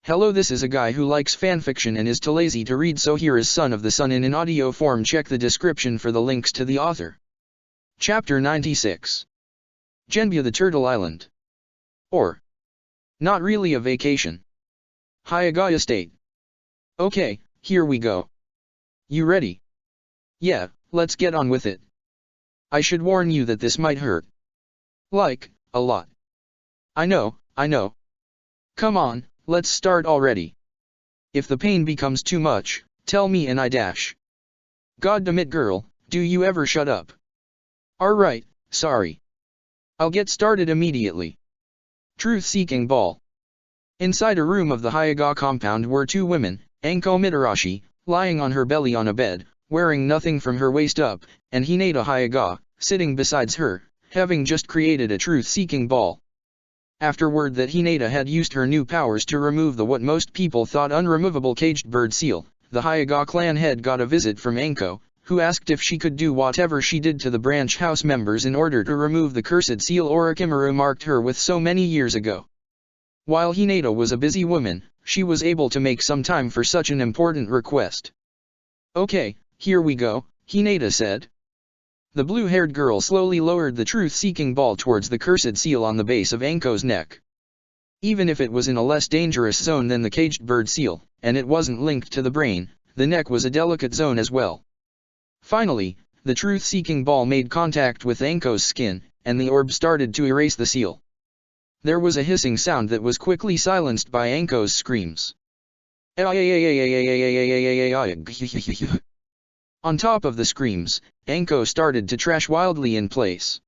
Hello, this is a guy who likes fanfiction and is too lazy to read, so here is Son of the Sun in audio form. Check the description for the links to the author. Chapter 96. Genbia the Turtle Island. Or, not really a vacation. Hyagawa State. Okay, here we go. You ready? Yeah, let's get on with it. I should warn you that this might hurt. Like, a lot. I know. Come on, let's start already. If the pain becomes too much, tell me and I dash. Goddamn girl, do you ever shut up? Alright, sorry. I'll get started immediately. Truth-seeking ball. Inside a room of the Hyagawa compound were two women, Anko Mitarashi, lying on her belly on a bed, wearing nothing from her waist up, and Hinata Hyagawa, sitting beside her, having just created a truth-seeking ball. Afterward that Hinata had used her new powers to remove the what most people thought unremovable caged bird seal, the Hyagawa clan head got a visit from Anko, who asked if she could do whatever she did to the branch house members in order to remove the cursed seal Orochimaru marked her with so many years ago. While Hinata was a busy woman, she was able to make some time for such an important request. Okay, here we go, Hinata said. The blue-haired girl slowly lowered the truth-seeking ball towards the cursed seal on the base of Anko's neck. Even if it was in a less dangerous zone than the caged bird seal, and it wasn't linked to the brain, the neck was a delicate zone as well. Finally, the truth-seeking ball made contact with Anko's skin, and the orb started to erase the seal. There was a hissing sound that was quickly silenced by Anko's screams. On top of the screams, Anko started to trash wildly in place.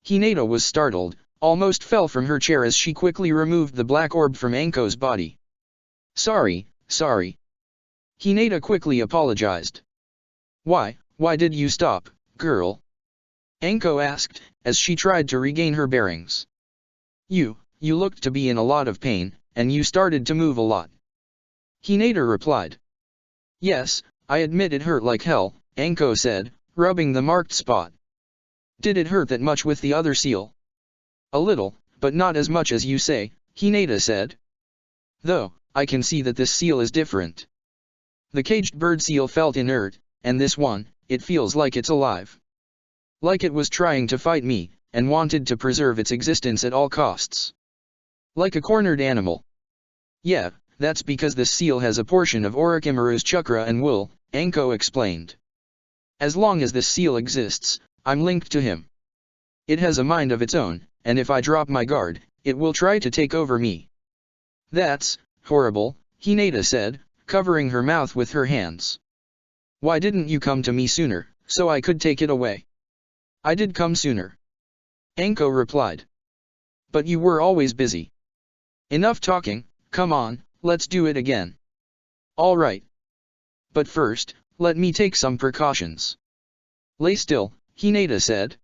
Hinata was startled, almost fell from her chair as she quickly removed the black orb from Anko's body. Sorry. Hinata quickly apologized. Why did you stop, girl? Anko asked, as she tried to regain her bearings. You looked to be in a lot of pain, and you started to move a lot. Hinata replied. Yes, I admit it hurt like hell, Anko said, rubbing the marked spot. Did it hurt that much with the other seal? A little, but not as much as you say, Hinata said. Though, I can see that this seal is different. The caged bird seal felt inert, and this one, it feels like it's alive. Like it was trying to fight me, and wanted to preserve its existence at all costs. Like a cornered animal. Yeah, that's because this seal has a portion of Orochimaru's chakra and wool, Anko explained. As long as this seal exists, I'm linked to him. It has a mind of its own, and if I drop my guard, it will try to take over me. That's horrible, Hinata said, covering her mouth with her hands. Why didn't you come to me sooner, so I could take it away? I did come sooner. Anko replied. But you were always busy. Enough talking, come on, let's do it again. All right. But first, let me take some precautions. Lay still, Hinata said.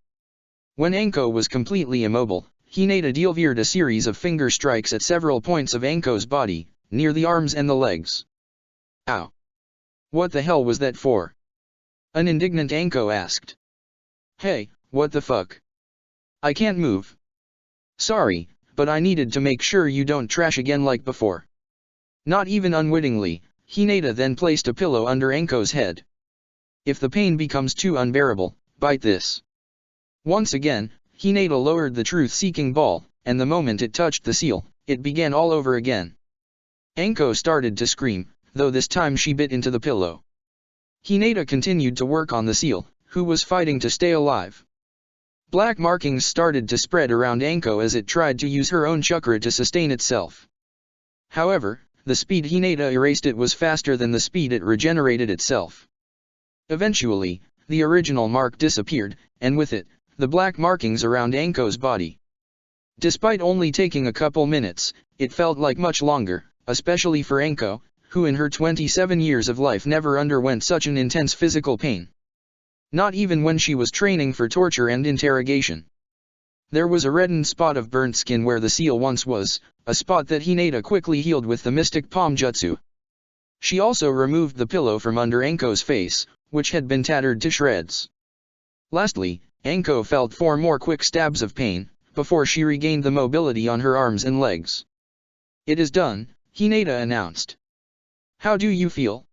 When Anko was completely immobile, Hinata delivered a series of finger strikes at several points of Anko's body, near the arms and the legs. Ow! What the hell was that for? An indignant Anko asked. Hey, what the fuck? I can't move. Sorry, but I needed to make sure you don't trash again like before. Not even unwittingly, Hinata then placed a pillow under Anko's head. If the pain becomes too unbearable, bite this. Once again, Hinata lowered the truth-seeking ball, and the moment it touched the seal, it began all over again. Anko started to scream, though this time she bit into the pillow. Hinata continued to work on the seal, who was fighting to stay alive. Black markings started to spread around Anko as it tried to use her own chakra to sustain itself. However, the speed Hinata erased it was faster than the speed it regenerated itself. Eventually, the original mark disappeared, and with it, the black markings around Anko's body. Despite only taking a couple minutes, it felt like much longer, especially for Anko, who in her 27 years of life never underwent such an intense physical pain. Not even when she was training for torture and interrogation. There was a reddened spot of burnt skin where the seal once was, a spot that Hinata quickly healed with the mystic palm jutsu. She also removed the pillow from under Anko's face, which had been tattered to shreds. Lastly, Anko felt 4 more quick stabs of pain, before she regained the mobility on her arms and legs. It is done, Hinata announced. How do you feel?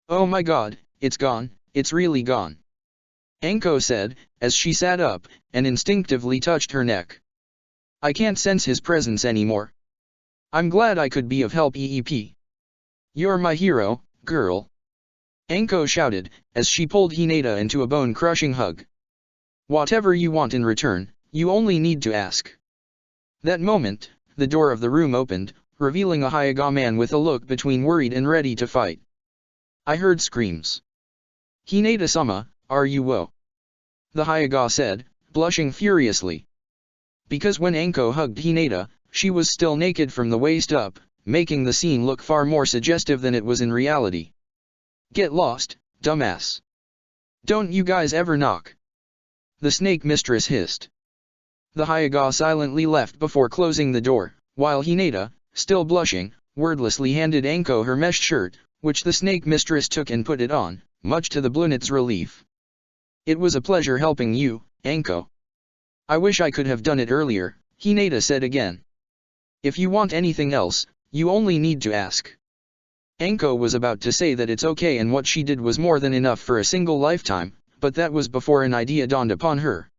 Oh my god, it's gone, it's really gone. Anko said, as she sat up, and instinctively touched her neck. I can't sense his presence anymore. I'm glad I could be of help EEP. You're my hero, girl. Anko shouted, as she pulled Hinata into a bone-crushing hug. Whatever you want in return, you only need to ask. That moment, the door of the room opened, revealing a Hyuga man with a look between worried and ready to fight. I heard screams. Hinata-sama, are you wo? The Hyuga said, blushing furiously. Because when Anko hugged Hinata, she was still naked from the waist up, making the scene look far more suggestive than it was in reality. Get lost, dumbass. Don't you guys ever knock. The snake mistress hissed. The Hyuga silently left before closing the door, while Hinata, still blushing, wordlessly handed Anko her mesh shirt, which the snake mistress took and put it on, much to the Blunet's relief. It was a pleasure helping you, Anko. I wish I could have done it earlier, Hinata said again. If you want anything else, you only need to ask. Anko was about to say that it's okay and what she did was more than enough for a single lifetime, but that was before an idea dawned upon her.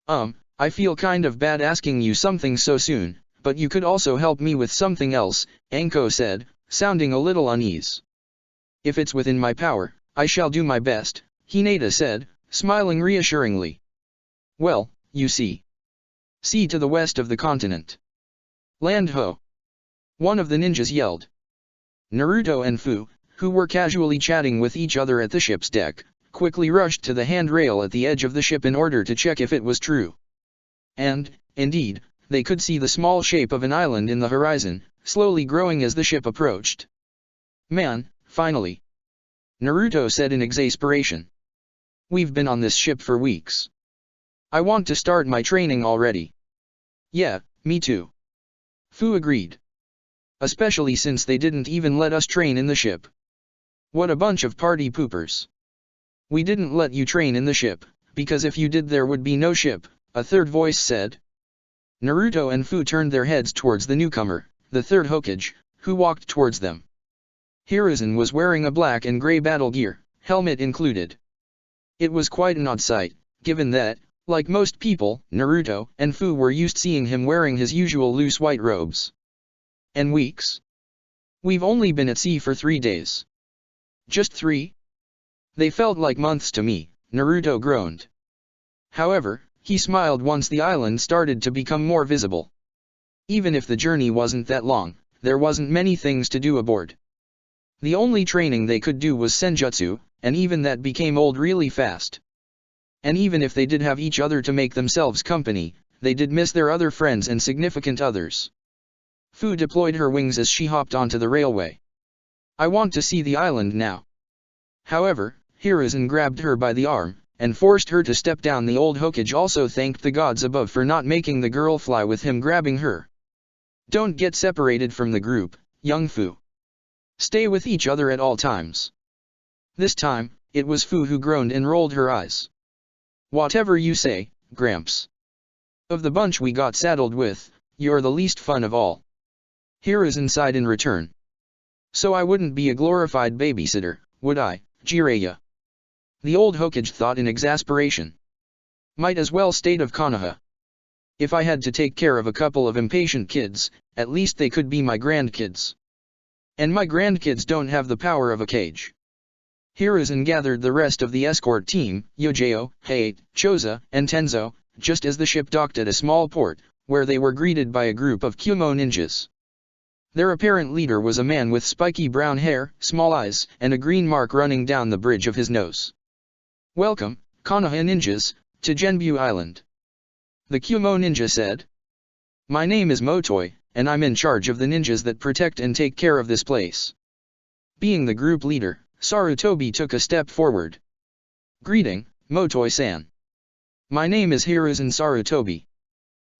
I feel kind of bad asking you something so soon, but you could also help me with something else, Anko said, sounding a little uneasy. If it's within my power, I shall do my best, Hinata said, smiling reassuringly. Well, you see. See to the west of the continent. Land ho! One of the ninjas yelled. Naruto and Fu, who were casually chatting with each other at the ship's deck, quickly rushed to the handrail at the edge of the ship in order to check if it was true. And, indeed, they could see the small shape of an island in the horizon, slowly growing as the ship approached. Man, finally. Naruto said in exasperation. We've been on this ship for weeks. I want to start my training already. Yeah, me too. Fu agreed. Especially since they didn't even let us train in the ship. What a bunch of party poopers. We didn't let you train in the ship, because if you did there would be no ship, a third voice said. Naruto and Fu turned their heads towards the newcomer, the third Hokage, who walked towards them. Hiruzen was wearing a black and gray battle gear, helmet included. It was quite an odd sight, given that, like most people, Naruto and Fu were used seeing him wearing his usual loose white robes. And weeks? We've only been at sea for 3 days. Just 3? They felt like months to me, Naruto groaned. However, he smiled once the island started to become more visible. Even if the journey wasn't that long, there wasn't many things to do aboard. The only training they could do was senjutsu, and even that became old really fast. And even if they did have each other to make themselves company, they did miss their other friends and significant others. Fu deployed her wings as she hopped onto the railway. I want to see the island now. However, Hiruzen grabbed her by the arm, and forced her to step down. The old Hokage also thanked the gods above for not making the girl fly with him grabbing her. Don't get separated from the group, young Fu. Stay with each other at all times. This time, it was Fu who groaned and rolled her eyes. Whatever you say, Gramps. Of the bunch we got saddled with, you're the least fun of all. Hiruzen sighed in return. So I wouldn't be a glorified babysitter, would I, Jiraiya? The old Hokage thought in exasperation. Might as well stayed of Konoha. If I had to take care of a couple of impatient kids, at least they could be my grandkids. And my grandkids don't have the power of a cage. Hiruzen gathered the rest of the escort team, Yojeo, Hayate, Choza, and Tenzo, just as the ship docked at a small port, where they were greeted by a group of Kumo ninjas. Their apparent leader was a man with spiky brown hair, small eyes, and a green mark running down the bridge of his nose. Welcome, Konoha ninjas, to Genbu Island. The Kumo ninja said. My name is Motoi, and I'm in charge of the ninjas that protect and take care of this place. Being the group leader, Sarutobi took a step forward. Greeting, Motoi-san. My name is Hiruzen Sarutobi.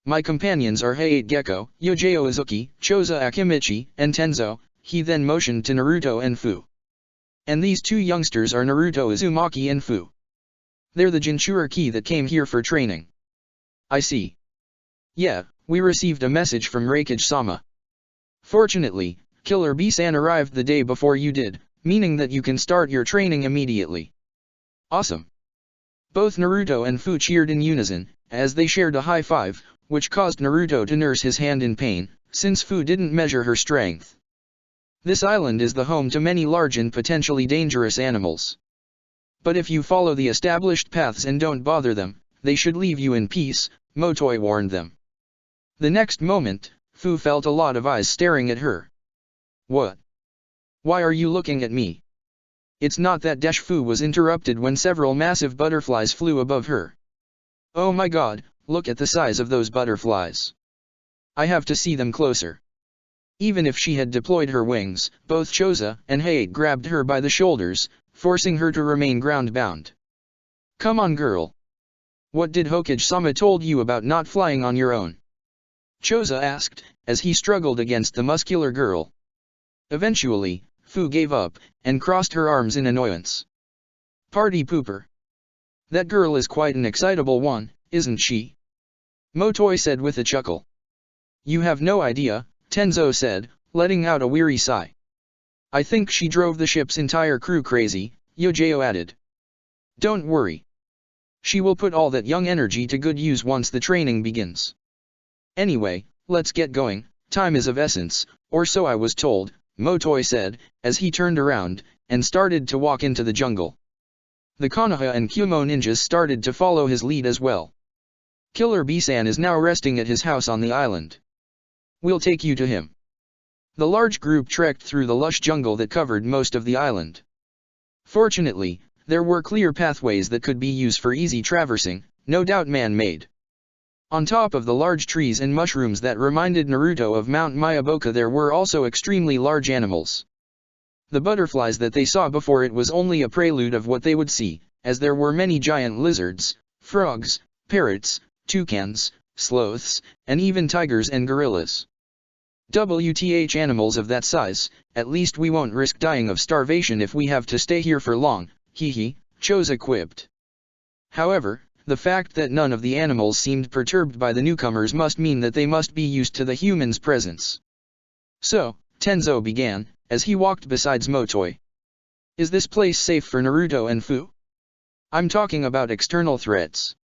My companions are Hayate Gecko, Yojeo Izuki, Choza Akimichi, and Tenzo. He then motioned to Naruto and Fu. And these two youngsters are Naruto Uzumaki and Fu. They're the Jinchuriki that came here for training. I see. Yeah, we received a message from Raikage-sama. Fortunately, Killer Bee-san arrived the day before you did, meaning that you can start your training immediately. Awesome. Both Naruto and Fu cheered in unison, as they shared a high five, which caused Naruto to nurse his hand in pain, since Fu didn't measure her strength. This island is the home to many large and potentially dangerous animals. But if you follow the established paths and don't bother them, they should leave you in peace, Motoi warned them. The next moment, Fu felt a lot of eyes staring at her. What? Why are you looking at me? It's not that. Fu was interrupted when several massive butterflies flew above her. Oh my god, look at the size of those butterflies. I have to see them closer. Even if she had deployed her wings, both Choza and Hayate grabbed her by the shoulders, forcing her to remain ground-bound. Come on girl. What did Hokage-sama told you about not flying on your own? Choza asked, as he struggled against the muscular girl. Eventually, Fu gave up, and crossed her arms in annoyance. Party pooper. That girl is quite an excitable one, isn't she? Motoi said with a chuckle. You have no idea, Tenzo said, letting out a weary sigh. I think she drove the ship's entire crew crazy, Yojeo added. Don't worry. She will put all that young energy to good use once the training begins. Anyway, let's get going, time is of essence, or so I was told, Motoi said, as he turned around, and started to walk into the jungle. The Konoha and Kyumo ninjas started to follow his lead as well. Killer Bee-san is now resting at his house on the island. We'll take you to him. The large group trekked through the lush jungle that covered most of the island. Fortunately, there were clear pathways that could be used for easy traversing, no doubt man-made. On top of the large trees and mushrooms that reminded Naruto of Mount Miyaboka, there were also extremely large animals. The butterflies that they saw before it was only a prelude of what they would see, as there were many giant lizards, frogs, parrots, toucans, sloths, and even tigers and gorillas. WTH, animals of that size, at least we won't risk dying of starvation if we have to stay here for long, hehe, Choza quipped. However, the fact that none of the animals seemed perturbed by the newcomers must mean that they must be used to the humans' presence. So, Tenzo began, as he walked beside Motoi. Is this place safe for Naruto and Fu? I'm talking about external threats.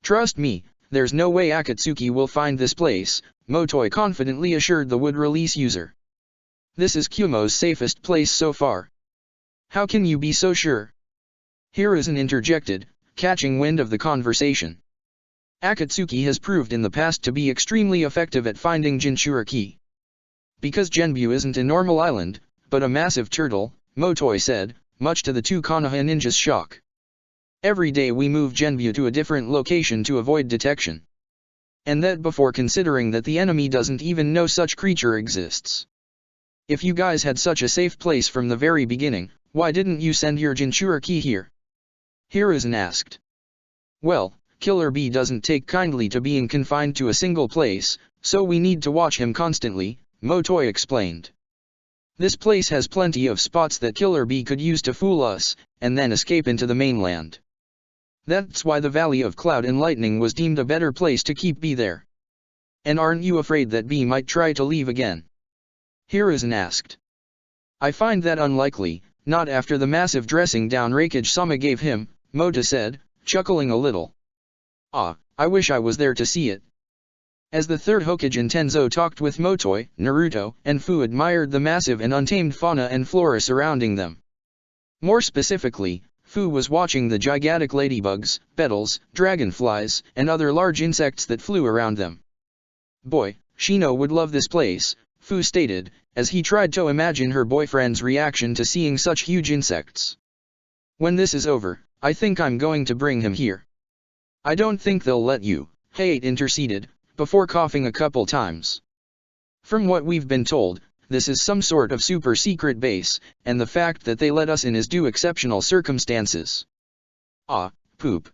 Trust me, there's no way Akatsuki will find this place, Motoi confidently assured the wood-release user. This is Kyumo's safest place so far. How can you be so sure? Hiruzen interjected, catching wind of the conversation. Akatsuki has proved in the past to be extremely effective at finding Jinchuriki. Because Genbu isn't a normal island, but a massive turtle, Motoi said, much to the two Konoha ninjas' shock. Every day we move Genbu to a different location to avoid detection. And that before considering that the enemy doesn't even know such creature exists. If you guys had such a safe place from the very beginning, why didn't you send your Jinchuriki here? Hiruzen asked. Well, Killer Bee doesn't take kindly to being confined to a single place, so we need to watch him constantly, Motoi explained. This place has plenty of spots that Killer Bee could use to fool us, and then escape into the mainland. That's why the Valley of Cloud and Lightning was deemed a better place to keep Bee there. And aren't you afraid that Bee might try to leave again? Hiruzen asked. I find that unlikely, not after the massive dressing down Raikage-sama gave him, Mota said, chuckling a little. Ah, I wish I was there to see it. As the third Hokage and Tenzo talked with Motoi, Naruto and Fu admired the massive and untamed fauna and flora surrounding them. More specifically, Fu was watching the gigantic ladybugs, beetles, dragonflies, and other large insects that flew around them. Boy, Shino would love this place, Fu stated, as he tried to imagine her boyfriend's reaction to seeing such huge insects. When this is over, I think I'm going to bring him here. I don't think they'll let you, Hayate interceded, before coughing a couple times. From what we've been told, this is some sort of super secret base, and the fact that they let us in is due exceptional circumstances. Ah, poop.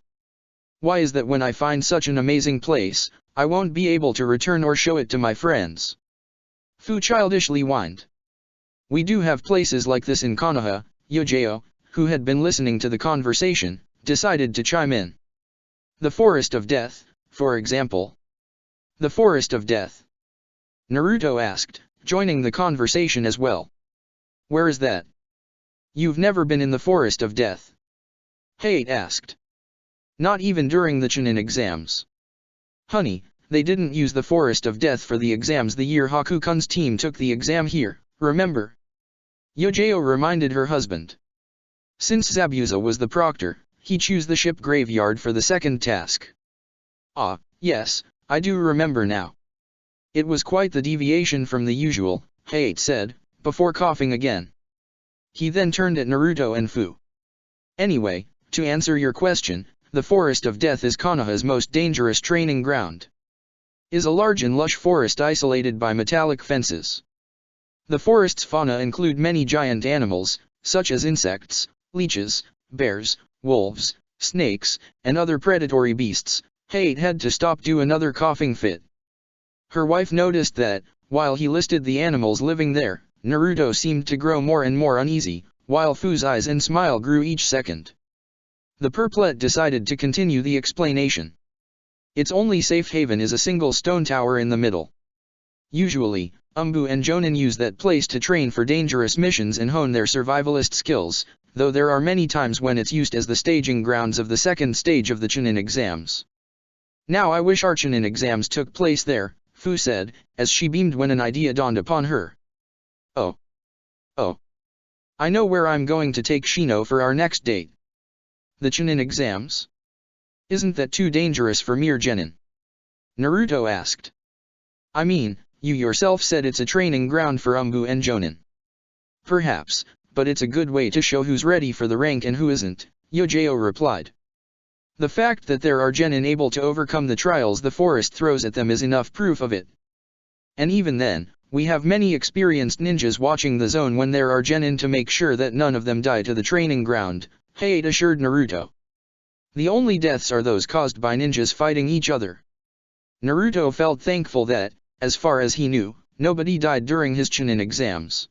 Why is that when I find such an amazing place, I won't be able to return or show it to my friends? Fu childishly whined. We do have places like this in Konoha, Yojeo, who had been listening to the conversation, decided to chime in. The Forest of Death, for example. The Forest of Death? Naruto asked, joining the conversation as well. Where is that? You've never been in the Forest of Death? Hayate asked. Not even during the Chunin exams. Honey, they didn't use the Forest of Death for the exams the year Haku-kun's team took the exam here, remember? Yojeo reminded her husband. Since Zabuza was the proctor, he chose the ship graveyard for the second task. Ah, yes, I do remember now. It was quite the deviation from the usual, Hayate said, before coughing again. He then turned at Naruto and Fu. Anyway, to answer your question, the Forest of Death is Konoha's most dangerous training ground. Is a large and lush forest isolated by metallic fences. The forest's fauna include many giant animals, such as insects, leeches, bears, wolves, snakes, and other predatory beasts. Hayate had to stop do another coughing fit. Her wife noticed that, while he listed the animals living there, Naruto seemed to grow more and more uneasy, while Fu's eyes and smile grew each second. The perplet decided to continue the explanation. Its only safe haven is a single stone tower in the middle. Usually, Umbu and Jonin use that place to train for dangerous missions and hone their survivalist skills, though there are many times when it's used as the staging grounds of the second stage of the Chunin exams. Now I wish our Chunin exams took place there, Fu said, as she beamed when an idea dawned upon her. Oh. I know where I'm going to take Shino for our next date. The Chunin exams? Isn't that too dangerous for mere genin? Naruto asked. I mean, you yourself said it's a training ground for Umbu and Jonin. Perhaps, but it's a good way to show who's ready for the rank and who isn't, Yojeo replied. The fact that there are genin able to overcome the trials the forest throws at them is enough proof of it. And even then, we have many experienced ninjas watching the zone when there are genin to make sure that none of them die to the training ground, Hayate assured Naruto. The only deaths are those caused by ninjas fighting each other. Naruto felt thankful that, as far as he knew, nobody died during his Chunin exams.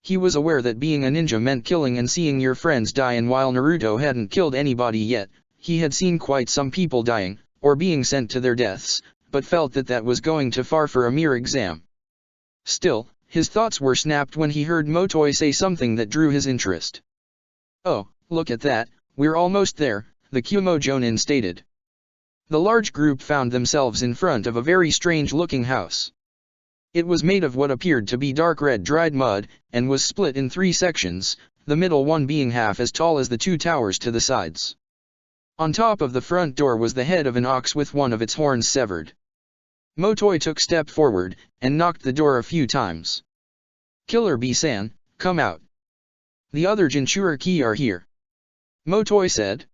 He was aware that being a ninja meant killing and seeing your friends die, and while Naruto hadn't killed anybody yet, he had seen quite some people dying, or being sent to their deaths, but felt that that was going too far for a mere exam. Still, his thoughts were snapped when he heard Motoi say something that drew his interest. Oh, look at that, we're almost there, the Kumo Jonin stated. The large group found themselves in front of a very strange-looking house. It was made of what appeared to be dark red dried mud, and was split in 3 sections, the middle one being half as tall as the 2 towers to the sides. On top of the front door was the head of an ox with one of its horns severed. Motoi took step forward, and knocked the door a few times. Killer Bee-san, come out. The other Jinchuriki are here. Motoi said.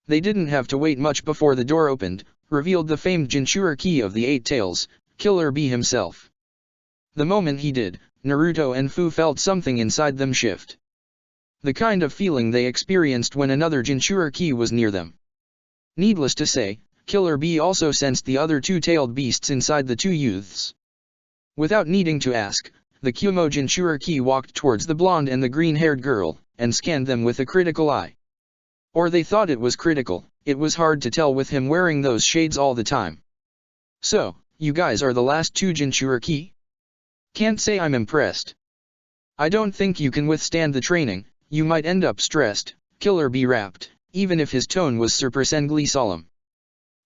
They didn't have to wait much before the door opened, revealed the famed Jinchuriki of the 8 tails, Killer Bee himself. The moment he did, Naruto and Fu felt something inside them shift. The kind of feeling they experienced when another Jinchuriki was near them. Needless to say, Killer Bee also sensed the other 2-tailed beasts inside the 2 youths. Without needing to ask, the Kumo Jinchuriki walked towards the blonde and the green-haired girl, and scanned them with a critical eye. Or they thought it was critical, it was hard to tell with him wearing those shades all the time. So, you guys are the last 2 Jinchuriki? Can't say I'm impressed. I don't think you can withstand the training, you might end up stressed, Killer Bee rapped, even if his tone was surprisingly solemn.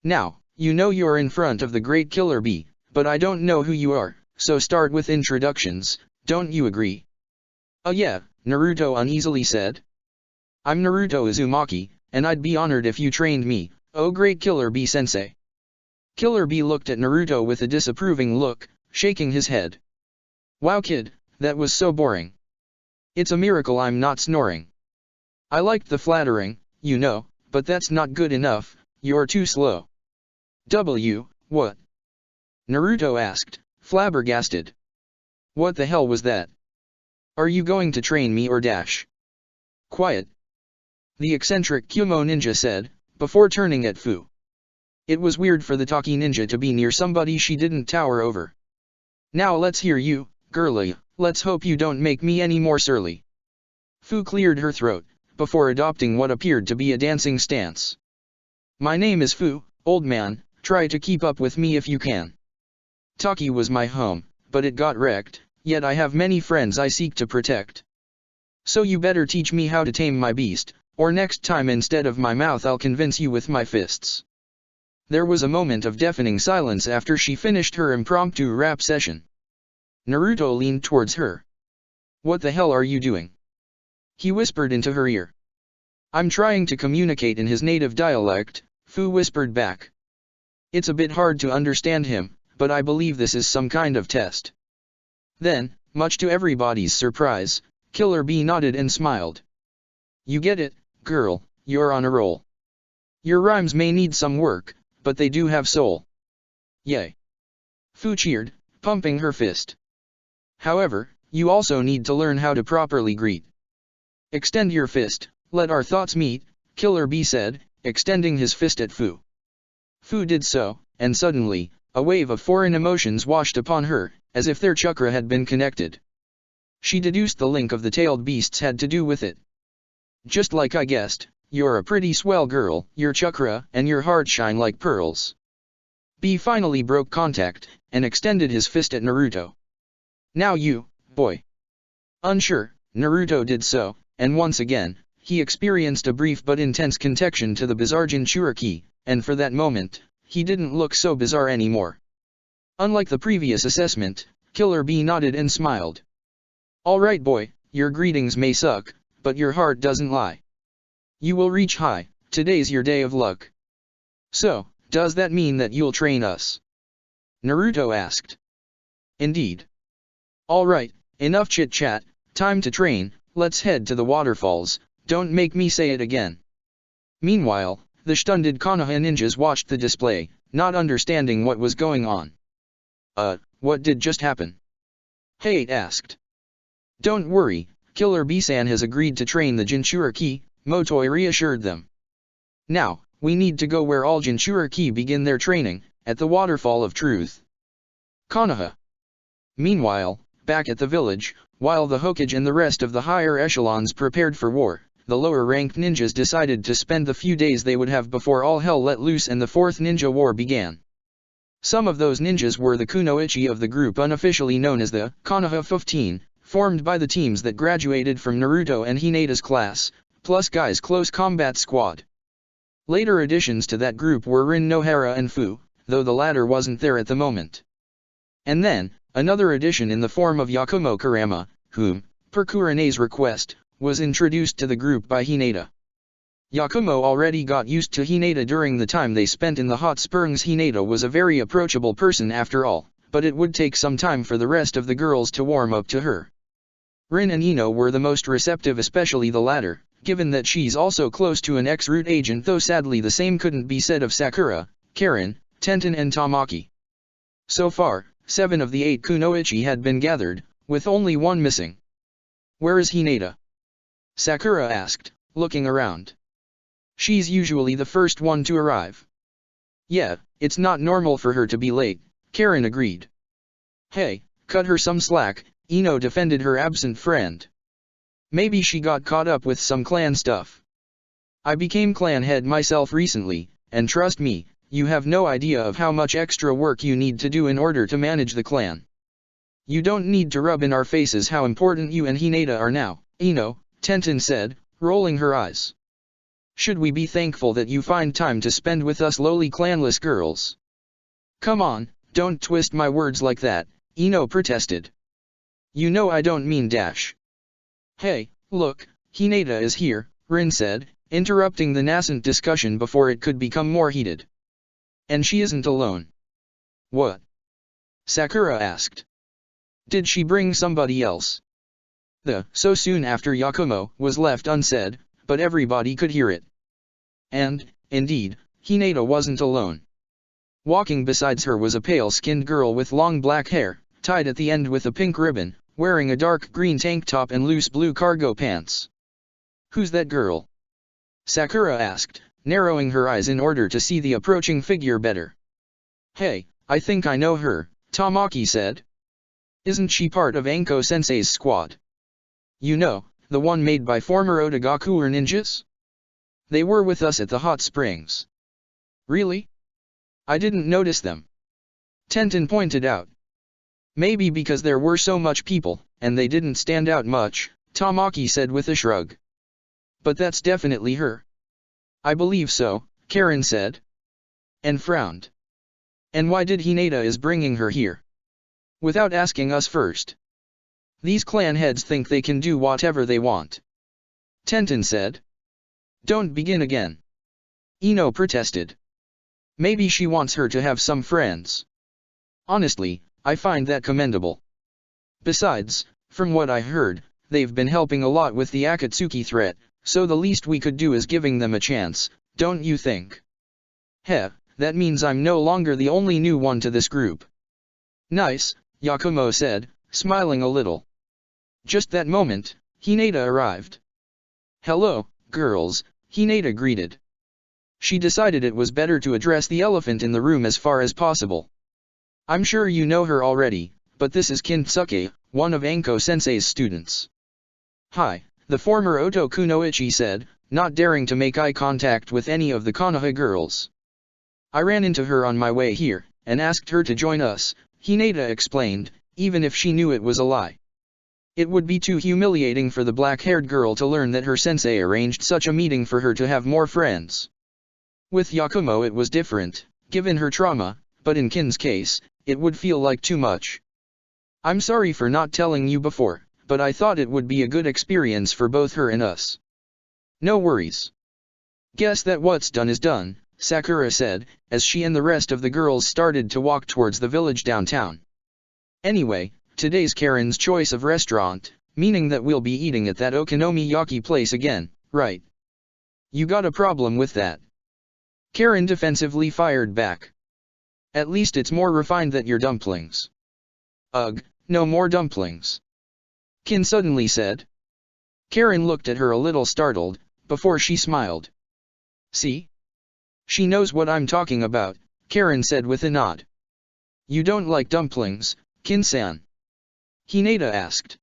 Now, you know you're in front of the great Killer Bee, but I don't know who you are, so start with introductions, don't you agree? Yeah, Naruto uneasily said. I'm Naruto Uzumaki, and I'd be honored if you trained me, oh great Killer Bee sensei. Killer Bee looked at Naruto with a disapproving look, shaking his head. Wow kid, that was so boring. It's a miracle I'm not snoring. I liked the flattering, you know, but that's not good enough, you're too slow. What? Naruto asked, flabbergasted. What the hell was that? Are you going to train me or dash? Quiet. The eccentric Kumo ninja said, before turning at Fu. It was weird for the Taki ninja to be near somebody she didn't tower over. Now let's hear you, girlie, let's hope you don't make me any more surly. Fu cleared her throat, before adopting what appeared to be a dancing stance. My name is Fu, old man, try to keep up with me if you can. Taki was my home, but it got wrecked, yet I have many friends I seek to protect. So you better teach me how to tame my beast, or next time instead of my mouth I'll convince you with my fists." There was a moment of deafening silence after she finished her impromptu rap session. Naruto leaned towards her. "What the hell are you doing?" he whispered into her ear. "I'm trying to communicate in his native dialect," Fu whispered back. "It's a bit hard to understand him, but I believe this is some kind of test." Then, much to everybody's surprise, Killer Bee nodded and smiled. "You get it, girl, you're on a roll. Your rhymes may need some work, but they do have soul." "Yay!" Fu cheered, pumping her fist. "However, you also need to learn how to properly greet." "Extend your fist, let our thoughts meet," Killer Bee said, extending his fist at Fu. Fu did so, and suddenly, a wave of foreign emotions washed upon her, as if their chakra had been connected. She deduced the link of the tailed beasts had to do with it. "Just like I guessed, you're a pretty swell girl, your chakra and your heart shine like pearls." Bee finally broke contact, and extended his fist at Naruto. "Now you, boy." Unsure, Naruto did so, and once again, he experienced a brief but intense connection to the bizarre Jinchuriki, and for that moment, he didn't look so bizarre anymore. Unlike the previous assessment, Killer Bee nodded and smiled. "Alright boy, your greetings may suck, but your heart doesn't lie. You will reach high, today's your day of luck." "So, does that mean that you'll train us?" Naruto asked. "Indeed." "Alright, enough chit-chat, time to train, let's head to the waterfalls, don't make me say it again." Meanwhile, the stunned Konoha ninjas watched the display, not understanding what was going on. What did just happen?" Hayate asked. "Don't worry, Killer Bee-san has agreed to train the Jinchuriki," Motoi reassured them. "Now, we need to go where all Jinchuriki begin their training, at the Waterfall of Truth." Konoha. Meanwhile, back at the village, while the Hokage and the rest of the higher echelons prepared for war, the lower-ranked ninjas decided to spend the few days they would have before all hell let loose and the Fourth Ninja War began. Some of those ninjas were the kunoichi of the group unofficially known as the Konoha 15, formed by the teams that graduated from Naruto and Hinata's class, plus Guy's close combat squad. Later additions to that group were Rin Nohara and Fu, though the latter wasn't there at the moment. And then, another addition in the form of Yakumo Kurama, whom, per Kurene's request, was introduced to the group by Hinata. Yakumo already got used to Hinata during the time they spent in the hot springs. Hinata was a very approachable person after all, but it would take some time for the rest of the girls to warm up to her. Rin and Ino were the most receptive, especially the latter, given that she's also close to an ex-root agent, though sadly the same couldn't be said of Sakura, Karin, Tenten and Tamaki. So far, 7 of the 8 kunoichi had been gathered, with only one missing. "Where is Hinata?" Sakura asked, looking around. "She's usually the first one to arrive." "Yeah, it's not normal for her to be late," Karin agreed. "Hey, cut her some slack," Ino defended her absent friend. "Maybe she got caught up with some clan stuff. I became clan head myself recently, and trust me, you have no idea of how much extra work you need to do in order to manage the clan. You don't need to rub in our faces how important you and Hinata are now, Ino," Tenten said, rolling her eyes. "Should we be thankful that you find time to spend with us lowly clanless girls?" "Come on, don't twist my words like that," Ino protested. "You know I don't mean dash." "Hey, look, Hinata is here," Rin said, interrupting the nascent discussion before it could become more heated. "And she isn't alone." "What?" Sakura asked. "Did she bring somebody else?" The "so soon after Yakumo" was left unsaid, but everybody could hear it. And, indeed, Hinata wasn't alone. Walking beside her was a pale-skinned girl with long black hair, tied at the end with a pink ribbon, wearing a dark green tank top and loose blue cargo pants. "Who's that girl?" Sakura asked, narrowing her eyes in order to see the approaching figure better. "Hey, I think I know her," Tamaki said. "Isn't she part of Anko-sensei's squad? You know, the one made by former Otogakuer ninjas? They were with us at the hot springs." "Really? I didn't notice them," Tenten pointed out. Maybe because there were so much people, and they didn't stand out much, Tamaki said with a shrug. But that's definitely her. I believe so, Karen said. And frowned. And why did Hinata is bringing her here? Without asking us first. These clan heads think they can do whatever they want. Tenten said. Don't begin again. Ino protested. Maybe she wants her to have some friends. Honestly, I find that commendable. Besides, from what I heard, they've been helping a lot with the Akatsuki threat, so the least we could do is giving them a chance, don't you think? Heh, that means I'm no longer the only new one to this group. Nice, Yakumo said, smiling a little. Just that moment, Hinata arrived. Hello, girls, Hinata greeted. She decided it was better to address the elephant in the room as far as possible. I'm sure you know her already, but this is Kintsuke, one of Anko-sensei's students. Hi, the former Oto Kunoichi said, not daring to make eye contact with any of the Konoha girls. I ran into her on my way here, and asked her to join us, Hinata explained, even if she knew it was a lie. It would be too humiliating for the black-haired girl to learn that her sensei arranged such a meeting for her to have more friends. With Yakumo it was different, given her trauma, but in Kin's case, it would feel like too much. I'm sorry for not telling you before, but I thought it would be a good experience for both her and us. No worries. Guess that what's done is done, Sakura said, as she and the rest of the girls started to walk towards the village downtown. Anyway, today's Karen's choice of restaurant, meaning that we'll be eating at that okonomiyaki place again, right? You got a problem with that? Karen defensively fired back. At least it's more refined than your dumplings. Ugh, no more dumplings. Kin suddenly said. Karen looked at her a little startled, before she smiled. See? She knows what I'm talking about, Karen said with a nod. You don't like dumplings, Kin-san? Hinata asked.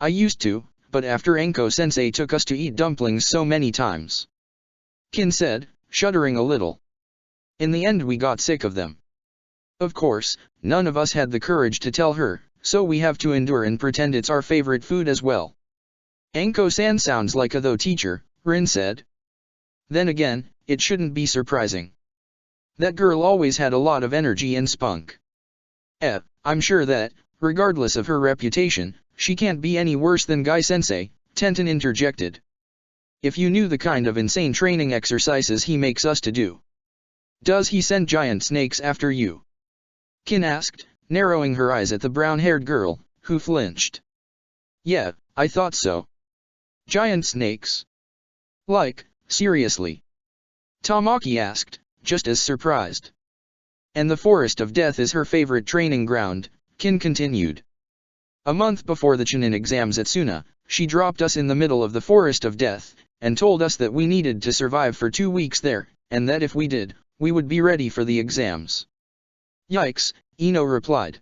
I used to, but after Anko-sensei took us to eat dumplings so many times. Kin said, shuddering a little. In the end we got sick of them. Of course, none of us had the courage to tell her, so we have to endure and pretend it's our favorite food as well. Anko-san sounds like a though teacher, Rin said. Then again, it shouldn't be surprising. That girl always had a lot of energy and spunk. I'm sure that, regardless of her reputation, she can't be any worse than Gai-sensei, Tenten interjected. If you knew the kind of insane training exercises he makes us to do. Does he send giant snakes after you? Kin asked, narrowing her eyes at the brown-haired girl, who flinched. Yeah, I thought so. Giant snakes? Like, seriously? Tamaki asked, just as surprised. And the Forest of Death is her favorite training ground, Kin continued. A month before the Chunin exams at Suna, she dropped us in the middle of the Forest of Death, and told us that we needed to survive for 2 weeks there, and that if we did, we would be ready for the exams. Yikes, Ino replied.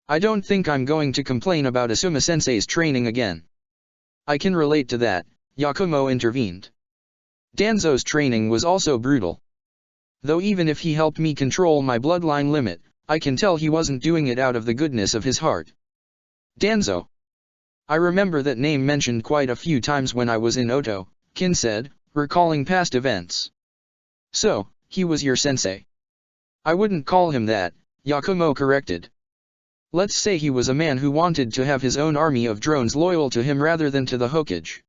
I don't think I'm going to complain about Asuma-sensei's training again. I can relate to that, Yakumo intervened. Danzo's training was also brutal. Though even if he helped me control my bloodline limit, I can tell he wasn't doing it out of the goodness of his heart. Danzo. I remember that name mentioned quite a few times when I was in Oto, Kin said, recalling past events. So, he was your sensei. I wouldn't call him that, Yakumo corrected. Let's say he was a man who wanted to have his own army of drones loyal to him rather than to the Hokage.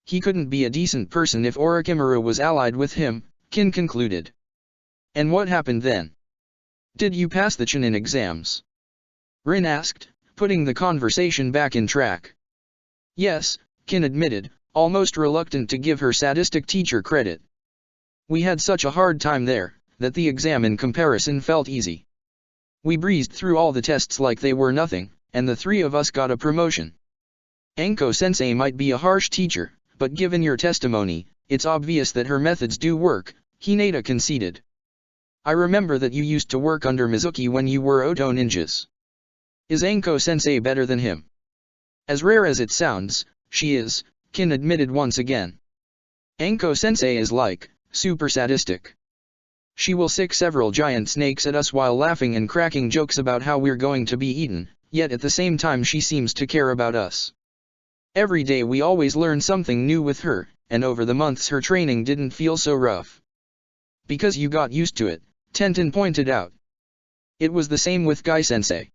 He couldn't be a decent person if Orochimaru was allied with him, Kin concluded. And what happened then? Did you pass the Chunin exams? Rin asked, putting the conversation back in track. Yes, Kin admitted, almost reluctant to give her sadistic teacher credit. We had such a hard time there, that the exam in comparison felt easy. We breezed through all the tests like they were nothing, and the 3 of us got a promotion. Anko-sensei might be a harsh teacher, but given your testimony, it's obvious that her methods do work, Hinata conceded. I remember that you used to work under Mizuki when you were Oto ninjas. Is Anko-sensei better than him? As rare as it sounds, she is, Kin admitted once again. Anko-sensei is like, super sadistic. She will sick several giant snakes at us while laughing and cracking jokes about how we're going to be eaten, yet at the same time she seems to care about us. Every day we always learn something new with her, and over the months her training didn't feel so rough. Because you got used to it, Tenten pointed out. It was the same with Guy-sensei.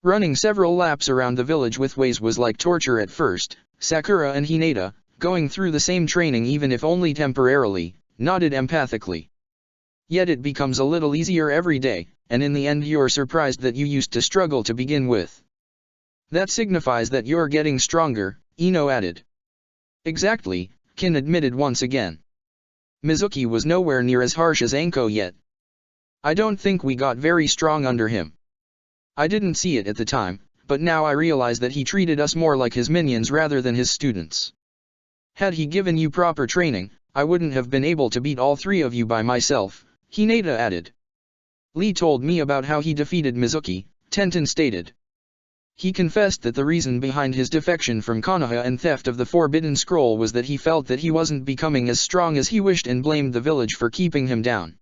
Running several laps around the village with Waze was like torture at first. Sakura and Hinata, going through the same training even if only temporarily, nodded empathically. Yet it becomes a little easier every day, and in the end you're surprised that you used to struggle to begin with. That signifies that you're getting stronger, Ino added. Exactly, Kin admitted once again. Mizuki was nowhere near as harsh as Anko yet. I don't think we got very strong under him. I didn't see it at the time, but now I realize that he treated us more like his minions rather than his students. Had he given you proper training, I wouldn't have been able to beat all three of you by myself, Hinata added. Lee told me about how he defeated Mizuki, Tenten stated. He confessed that the reason behind his defection from Konoha and theft of the Forbidden Scroll was that he felt that he wasn't becoming as strong as he wished and blamed the village for keeping him down.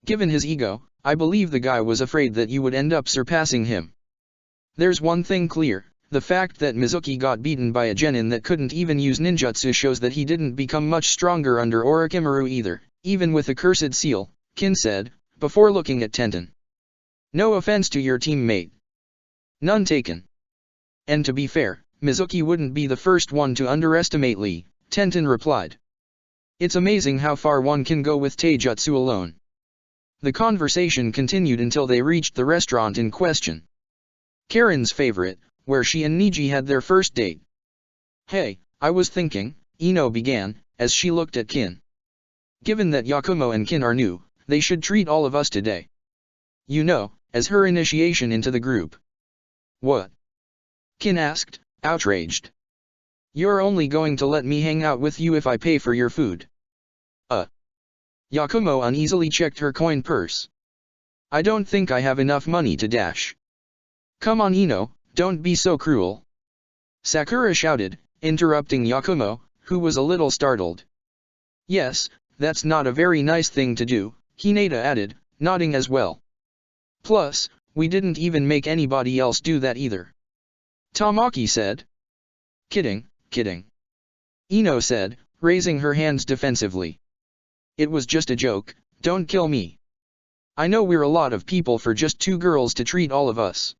Given his ego, I believe the guy was afraid that you would end up surpassing him. There's one thing clear, the fact that Mizuki got beaten by a genin that couldn't even use ninjutsu shows that he didn't become much stronger under Orochimaru either, even with a cursed seal, Kin said, before looking at Tenten. No offense to your teammate. None taken. And to be fair, Mizuki wouldn't be the first one to underestimate Lee, Tenten replied. It's amazing how far one can go with taijutsu alone. The conversation continued until they reached the restaurant in question. Karen's favorite, where she and Niji had their first date. Hey, I was thinking, Ino began, as she looked at Kin. Given that Yakumo and Kin are new, they should treat all of us today. You know, as her initiation into the group. What? Kin asked, outraged. You're only going to let me hang out with you if I pay for your food. Yakumo uneasily checked her coin purse. I don't think I have enough money to dash. Come on Ino, don't be so cruel. Sakura shouted, interrupting Yakumo, who was a little startled. Yes, that's not a very nice thing to do, Hinata added, nodding as well. Plus, we didn't even make anybody else do that either. Tamaki said. Kidding, kidding. Ino said, raising her hands defensively. It was just a joke, don't kill me. I know we're a lot of people for just two girls to treat all of us.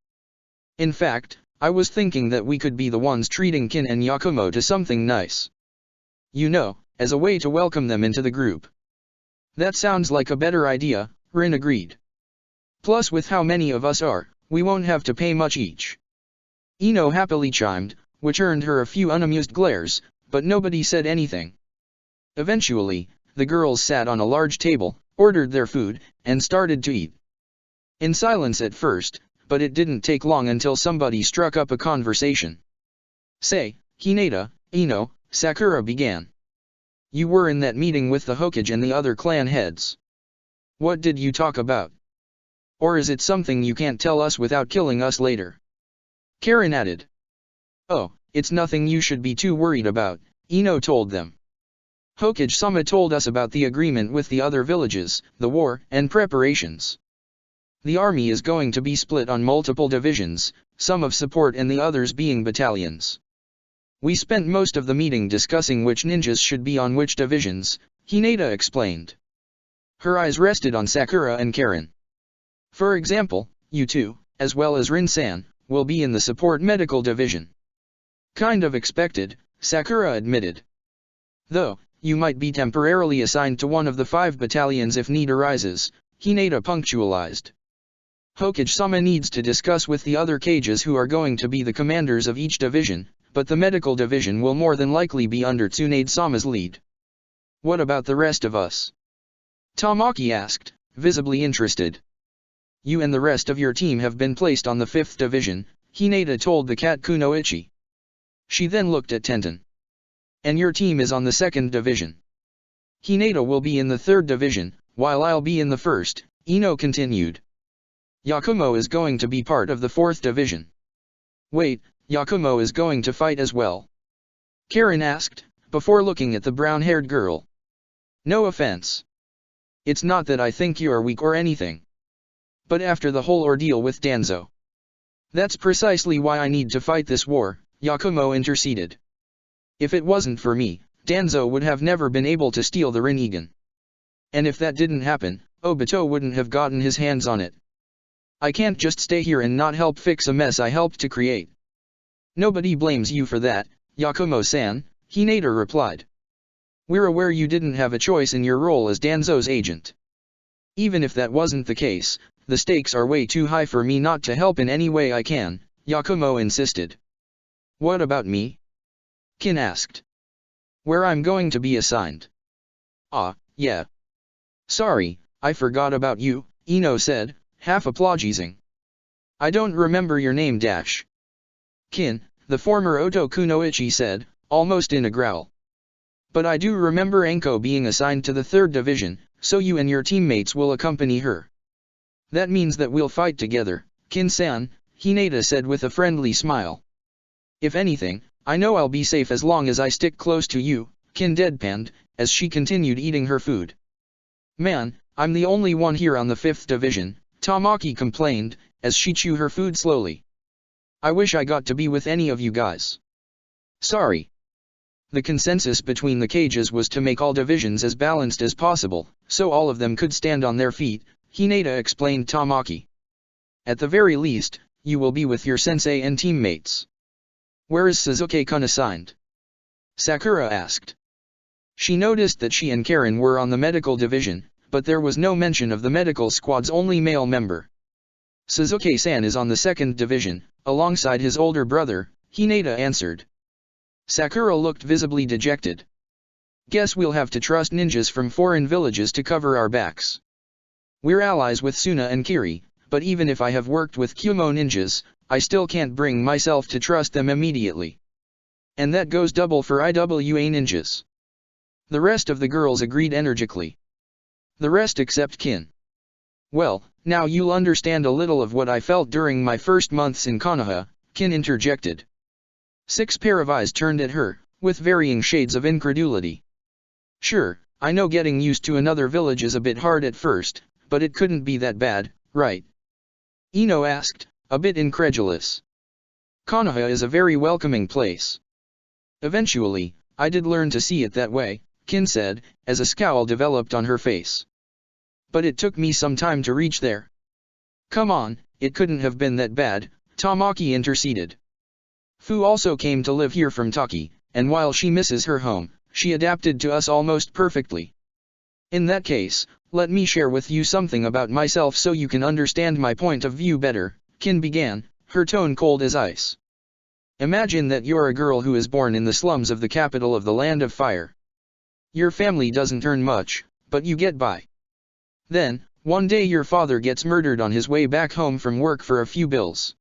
In fact, I was thinking that we could be the ones treating Kin and Yakumo to something nice. You know, as a way to welcome them into the group. That sounds like a better idea, Rin agreed. Plus with how many of us are, we won't have to pay much each. Ino happily chimed, which earned her a few unamused glares, but nobody said anything. Eventually, the girls sat on a large table, ordered their food, and started to eat. In silence at first, but it didn't take long until somebody struck up a conversation. Say, Hinata, Ino, Sakura began. You were in that meeting with the Hokage and the other clan heads. What did you talk about? Or is it something you can't tell us without killing us later? Karen added. Oh, it's nothing you should be too worried about, Ino told them. Hokage-sama told us about the agreement with the other villages, the war, and preparations. The army is going to be split on multiple divisions, some of support and the others being battalions. We spent most of the meeting discussing which ninjas should be on which divisions, Hinata explained. Her eyes rested on Sakura and Karen. For example, you two, as well as Rin-san, will be in the support medical division. Kind of expected, Sakura admitted. Though, you might be temporarily assigned to one of the 5 battalions if need arises, Hinata punctualized. Hokage-sama needs to discuss with the other Kages who are going to be the commanders of each division, but the medical division will more than likely be under Tsunade-sama's lead. What about the rest of us? Tamaki asked, visibly interested. You and the rest of your team have been placed on the 5th division, Hinata told the cat Kunoichi. She then looked at Tenten. And your team is on the 2nd division. Hinata will be in the 3rd division, while I'll be in the 1st, Ino continued. Yakumo is going to be part of the 4th division. Wait, Yakumo is going to fight as well? Karen asked, before looking at the brown-haired girl. No offense. It's not that I think you are weak or anything. But after the whole ordeal with Danzo. That's precisely why I need to fight this war, Yakumo interceded. If it wasn't for me, Danzo would have never been able to steal the Rinnegan. And if that didn't happen, Obito wouldn't have gotten his hands on it. I can't just stay here and not help fix a mess I helped to create. Nobody blames you for that, Yakumo-san, Hinata replied. We're aware you didn't have a choice in your role as Danzo's agent. Even if that wasn't the case, the stakes are way too high for me not to help in any way I can, Yakumo insisted. What about me? Kin asked. Where I'm going to be assigned. Ah, yeah. Sorry, I forgot about you, Ino said, half apologizing. I don't remember your name dash. Kin, the former Oto Kunoichi said, almost in a growl. But I do remember Anko being assigned to the 3rd Division, so you and your teammates will accompany her. That means that we'll fight together, Kin-san, Hinata said with a friendly smile. If anything, I know I'll be safe as long as I stick close to you, Kin deadpanned, as she continued eating her food. Man, I'm the only one here on the 5th Division, Tamaki complained, as she chewed her food slowly. I wish I got to be with any of you guys. Sorry. The consensus between the cages was to make all divisions as balanced as possible, so all of them could stand on their feet, Hinata explained Tamaki. At the very least, you will be with your sensei and teammates. Where is Sasuke-kun assigned? Sakura asked. She noticed that she and Karen were on the medical division, but there was no mention of the medical squad's only male member. Sasuke-san is on the 2nd Division, alongside his older brother, Hinata answered. Sakura looked visibly dejected. Guess we'll have to trust ninjas from foreign villages to cover our backs. We're allies with Suna and Kiri, but even if I have worked with Kumo ninjas, I still can't bring myself to trust them immediately. And that goes double for IWA ninjas. The rest of the girls agreed energically. The rest except Kin. Well, now you'll understand a little of what I felt during my first months in Konoha, Kin interjected. 6 pair of eyes turned at her, with varying shades of incredulity. Sure, I know getting used to another village is a bit hard at first, but it couldn't be that bad, right? Ino asked, a bit incredulous. Konoha is a very welcoming place. Eventually, I did learn to see it that way, Kin said, as a scowl developed on her face. But it took me some time to reach there. Come on, it couldn't have been that bad, Tamaki interceded. Fu also came to live here from Taki, and while she misses her home, she adapted to us almost perfectly. In that case, let me share with you something about myself so you can understand my point of view better, Kin began, her tone cold as ice. Imagine that you're a girl who is born in the slums of the capital of the Land of Fire. Your family doesn't earn much, but you get by. Then, one day your father gets murdered on his way back home from work for a few bills.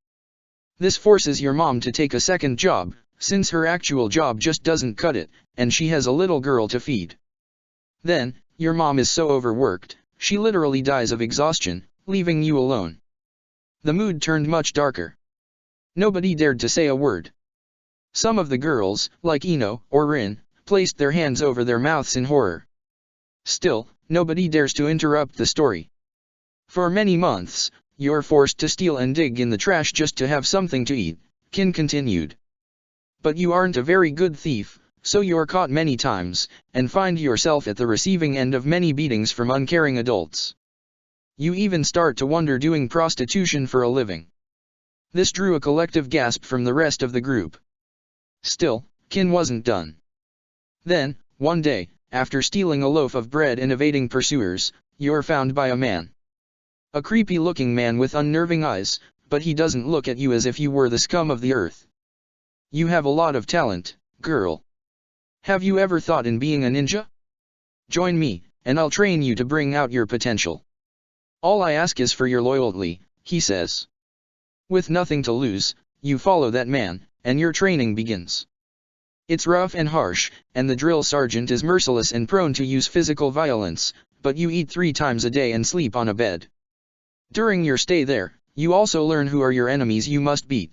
This forces your mom to take a second job, since her actual job just doesn't cut it, and she has a little girl to feed. Then, your mom is so overworked, she literally dies of exhaustion, leaving you alone. The mood turned much darker. Nobody dared to say a word. Some of the girls, like Ino or Rin, placed their hands over their mouths in horror. Still, nobody dares to interrupt the story. For many months, you're forced to steal and dig in the trash just to have something to eat, Kin continued. But you aren't a very good thief, so you're caught many times, and find yourself at the receiving end of many beatings from uncaring adults. You even start to wonder doing prostitution for a living. This drew a collective gasp from the rest of the group. Still, Kin wasn't done. Then, one day, after stealing a loaf of bread and evading pursuers, you're found by a man. A creepy-looking man with unnerving eyes, but he doesn't look at you as if you were the scum of the earth. You have a lot of talent, girl. Have you ever thought in being a ninja? Join me, and I'll train you to bring out your potential. All I ask is for your loyalty, he says. With nothing to lose, you follow that man, and your training begins. It's rough and harsh, and the drill sergeant is merciless and prone to use physical violence, but you eat 3 times a day and sleep on a bed. During your stay there, you also learn who are your enemies you must beat.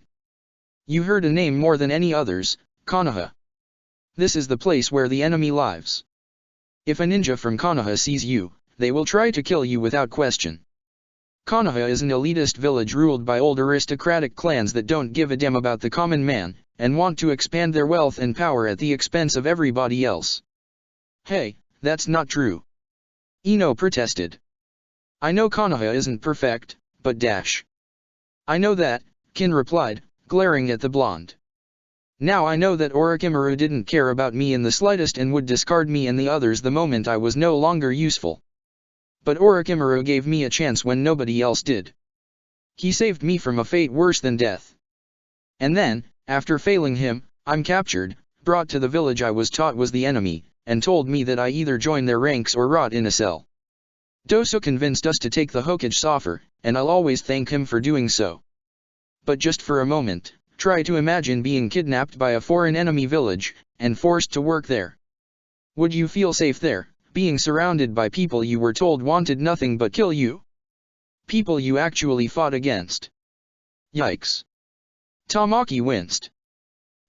You heard a name more than any others, Konoha. This is the place where the enemy lives. If a ninja from Konoha sees you, they will try to kill you without question. Konoha is an elitist village ruled by old aristocratic clans that don't give a damn about the common man, and want to expand their wealth and power at the expense of everybody else. Hey, that's not true. Ino protested. I know Konoha isn't perfect, but dash. I know that, Kin replied, glaring at the blonde. Now I know that Orochimaru didn't care about me in the slightest and would discard me and the others the moment I was no longer useful. But Orochimaru gave me a chance when nobody else did. He saved me from a fate worse than death. And then, after failing him, I'm captured, brought to the village I was taught was the enemy, and told me that I either join their ranks or rot in a cell. Doso convinced us to take the Hokage offer, and I'll always thank him for doing so. But just for a moment, try to imagine being kidnapped by a foreign enemy village, and forced to work there. Would you feel safe there, being surrounded by people you were told wanted nothing but kill you? People you actually fought against. Yikes. Tamaki winced.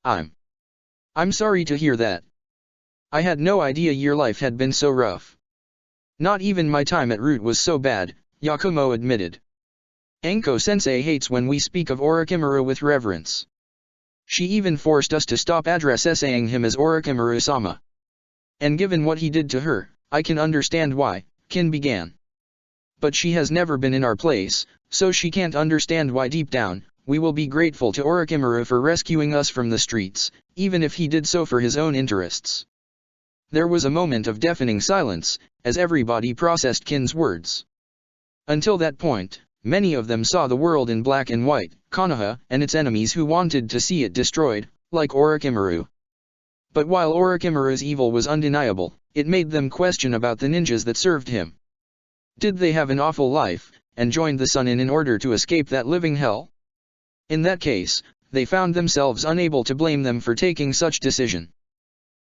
I'm sorry to hear that. I had no idea your life had been so rough. Not even my time at Root was so bad, Yakumo admitted. Anko-sensei hates when we speak of Orochimaru with reverence. She even forced us to stop addressing him as Orochimaru-sama. And given what he did to her, I can understand why, Kin began. But she has never been in our place, so she can't understand why deep down, we will be grateful to Orochimaru for rescuing us from the streets, even if he did so for his own interests. There was a moment of deafening silence, as everybody processed Kin's words. Until that point, many of them saw the world in black and white, Konoha and its enemies who wanted to see it destroyed, like Orochimaru. But while Orochimaru's evil was undeniable, it made them question about the ninjas that served him. Did they have an awful life, and joined the Sannin in order to escape that living hell? In that case, they found themselves unable to blame them for taking such decision.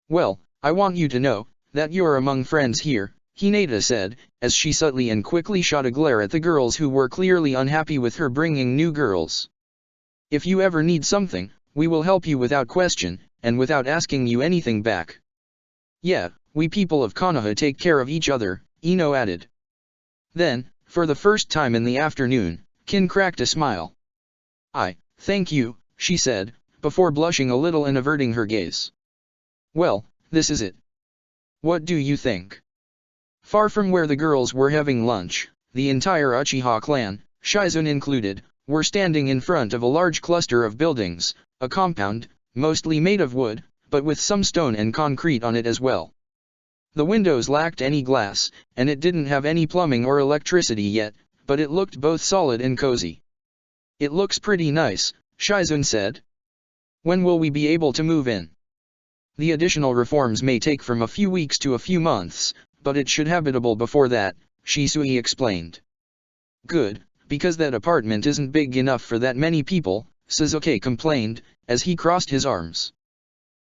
Well, I want you to know, that you're among friends here, Hinata said, as she subtly and quickly shot a glare at the girls who were clearly unhappy with her bringing new girls. If you ever need something, we will help you without question, and without asking you anything back. Yeah, we people of Konoha take care of each other, Ino added. Then, for the first time in the afternoon, Kin cracked a smile. Thank you, she said, before blushing a little and averting her gaze. Well, this is it. What do you think? Far from where the girls were having lunch, the entire Uchiha clan, Shizune included, were standing in front of a large cluster of buildings, a compound, mostly made of wood, but with some stone and concrete on it as well. The windows lacked any glass, and it didn't have any plumbing or electricity yet, but it looked both solid and cozy. It looks pretty nice, Shizune said. When will we be able to move in? The additional reforms may take from a few weeks to a few months, but it should habitable before that, Shisui explained. Good, because that apartment isn't big enough for that many people, Suzuki complained, as he crossed his arms.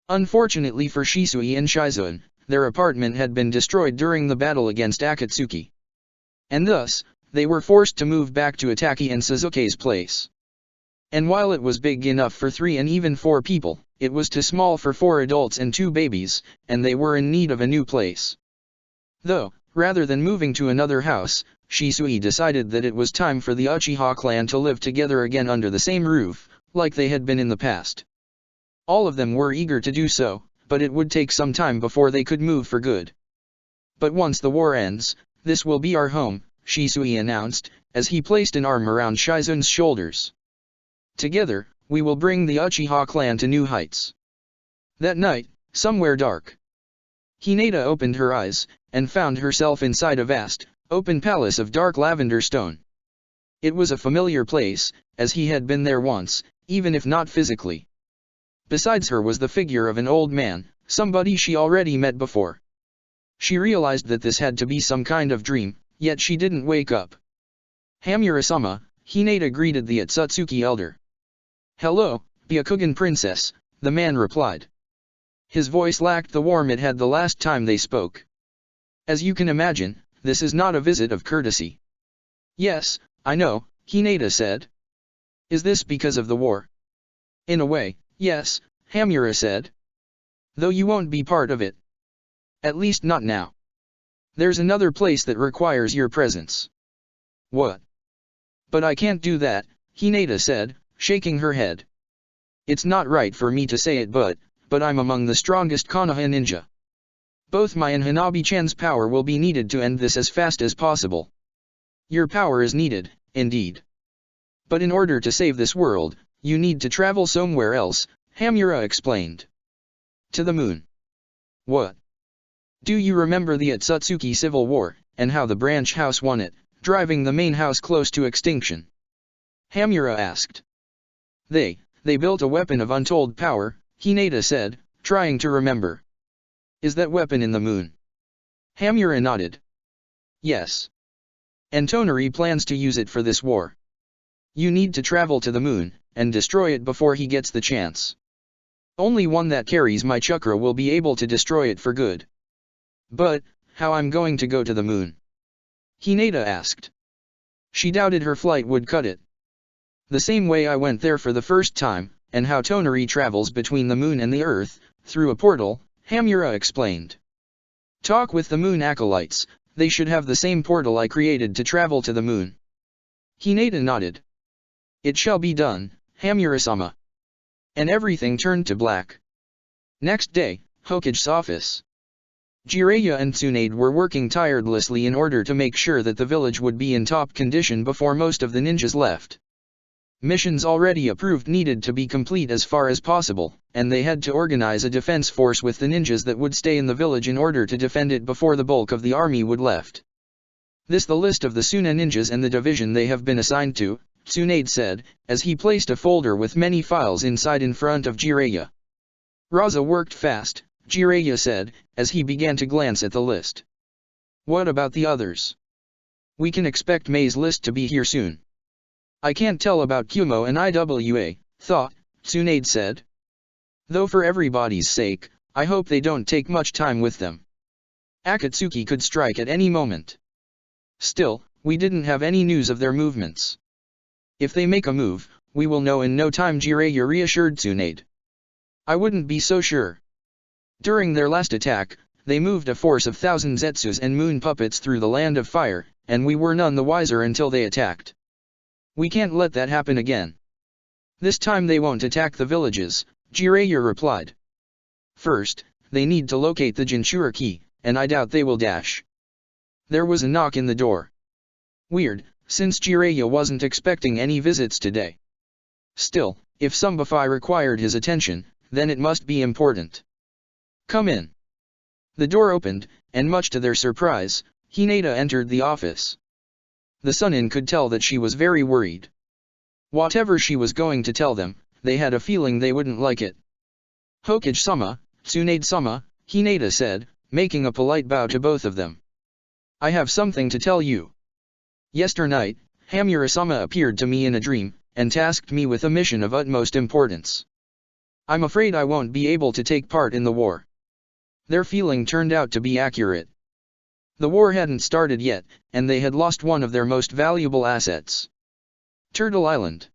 Unfortunately for Shisui and Shizune, their apartment had been destroyed during the battle against Akatsuki. And thus, they were forced to move back to Ataki and Suzuki's place. And while it was big enough for 3 and even 4 people, it was too small for 4 adults and 2 babies, and they were in need of a new place. Though, rather than moving to another house, Shisui decided that it was time for the Uchiha clan to live together again under the same roof, like they had been in the past. All of them were eager to do so, but it would take some time before they could move for good. But once the war ends, this will be our home, Shisui announced, as he placed an arm around Shizune's shoulders. Together, we will bring the Uchiha clan to new heights. That night, somewhere dark, Hinata opened her eyes, and found herself inside a vast, open palace of dark lavender stone. It was a familiar place, as he had been there once, even if not physically. Besides her was the figure of an old man, somebody she already met before. She realized that this had to be some kind of dream, yet she didn't wake up. Hamura-sama, Hinata greeted the Atsutsuki elder. Hello, Byakugan princess, the man replied. His voice lacked the warmth it had the last time they spoke. As you can imagine, this is not a visit of courtesy. Yes, I know, Hinata said. Is this because of the war? In a way, yes, Hamura said. Though you won't be part of it. At least not now. There's another place that requires your presence. What? But I can't do that, Hinata said, shaking her head. It's not right for me to say it but I'm among the strongest Konoha ninja. Both my and Hanabi-chan's power will be needed to end this as fast as possible. Your power is needed, indeed. But in order to save this world, you need to travel somewhere else, Hamura explained. To the moon. What? Do you remember the Atsutsuki Civil War, and how the branch house won it, driving the main house close to extinction? Hamura asked. They built a weapon of untold power, Hinata said, trying to remember. Is that weapon in the moon? Hamura nodded. Yes. And Tonari plans to use it for this war. You need to travel to the moon, and destroy it before he gets the chance. Only one that carries my chakra will be able to destroy it for good. But, how I'm going to go to the moon? Hinata asked. She doubted her flight would cut it. The same way I went there for the first time, and how Tonari travels between the moon and the earth, through a portal, Hamura explained. Talk with the moon acolytes, they should have the same portal I created to travel to the moon. Hinata nodded. It shall be done, Hamura-sama. And everything turned to black. Next day, Hokage's office. Jiraiya and Tsunade were working tirelessly in order to make sure that the village would be in top condition before most of the ninjas left. Missions already approved needed to be complete as far as possible, and they had to organize a defense force with the ninjas that would stay in the village in order to defend it before the bulk of the army would left. This the list of the Suna ninjas and the division they have been assigned to, Tsunade said, as he placed a folder with many files inside in front of Jiraiya. Raza worked fast, Jiraiya said, as he began to glance at the list. What about the others? We can expect Mei's list to be here soon. I can't tell about Kumo and Iwa, thought, Tsunade said. Though for everybody's sake, I hope they don't take much time with them. Akatsuki could strike at any moment. Still, we didn't have any news of their movements. If they make a move, we will know in no time, Jiraiya reassured Tsunade. I wouldn't be so sure. During their last attack, they moved a force of 1,000 Zetsus and moon puppets through the land of fire, and we were none the wiser until they attacked. We can't let that happen again. This time they won't attack the villages, Jiraiya replied. First, they need to locate the Jinchura key, and I doubt they will dash. There was a knock in the door. Weird, since Jiraiya wasn't expecting any visits today. Still, if Sumbafi required his attention, then it must be important. Come in. The door opened, and much to their surprise, Hinata entered the office. The Sannin could tell that she was very worried. Whatever she was going to tell them, they had a feeling they wouldn't like it. Hokage-sama, Tsunade-sama, Hinata said, making a polite bow to both of them. I have something to tell you. Yesternight, Hamura-sama appeared to me in a dream, and tasked me with a mission of utmost importance. I'm afraid I won't be able to take part in the war. Their feeling turned out to be accurate. The war hadn't started yet, and they had lost one of their most valuable assets. Turtle Island.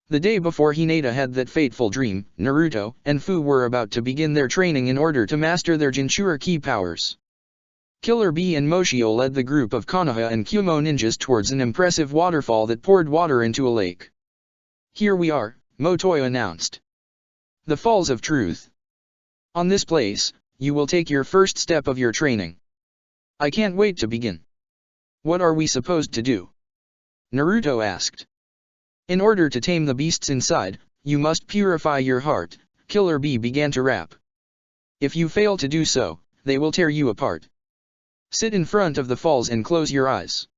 The day before Hinata had that fateful dream, Naruto and Fu were about to begin their training in order to master their Jinchura ki powers. Killer Bee and Moshio led the group of Konoha and Kumo ninjas towards an impressive waterfall that poured water into a lake. Here we are, Motoya announced. The Falls of Truth. On this place, you will take your first step of your training. I can't wait to begin. What are we supposed to do? Naruto asked. In order to tame the beasts inside, you must purify your heart, Killer Bee began to rap. If you fail to do so, they will tear you apart. Sit in front of the falls and close your eyes.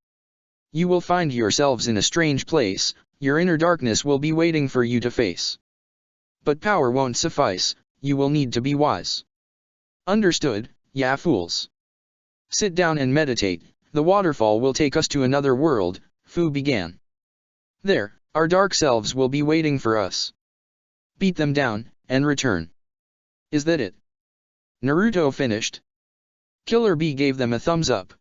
You will find yourselves in a strange place, your inner darkness will be waiting for you to face. But power won't suffice, you will need to be wise. Understood, ya fools. Sit down and meditate, the waterfall will take us to another world, Fu began. There, our dark selves will be waiting for us. Beat them down, and return. Is that it? Naruto finished. Killer Bee gave them a thumbs up.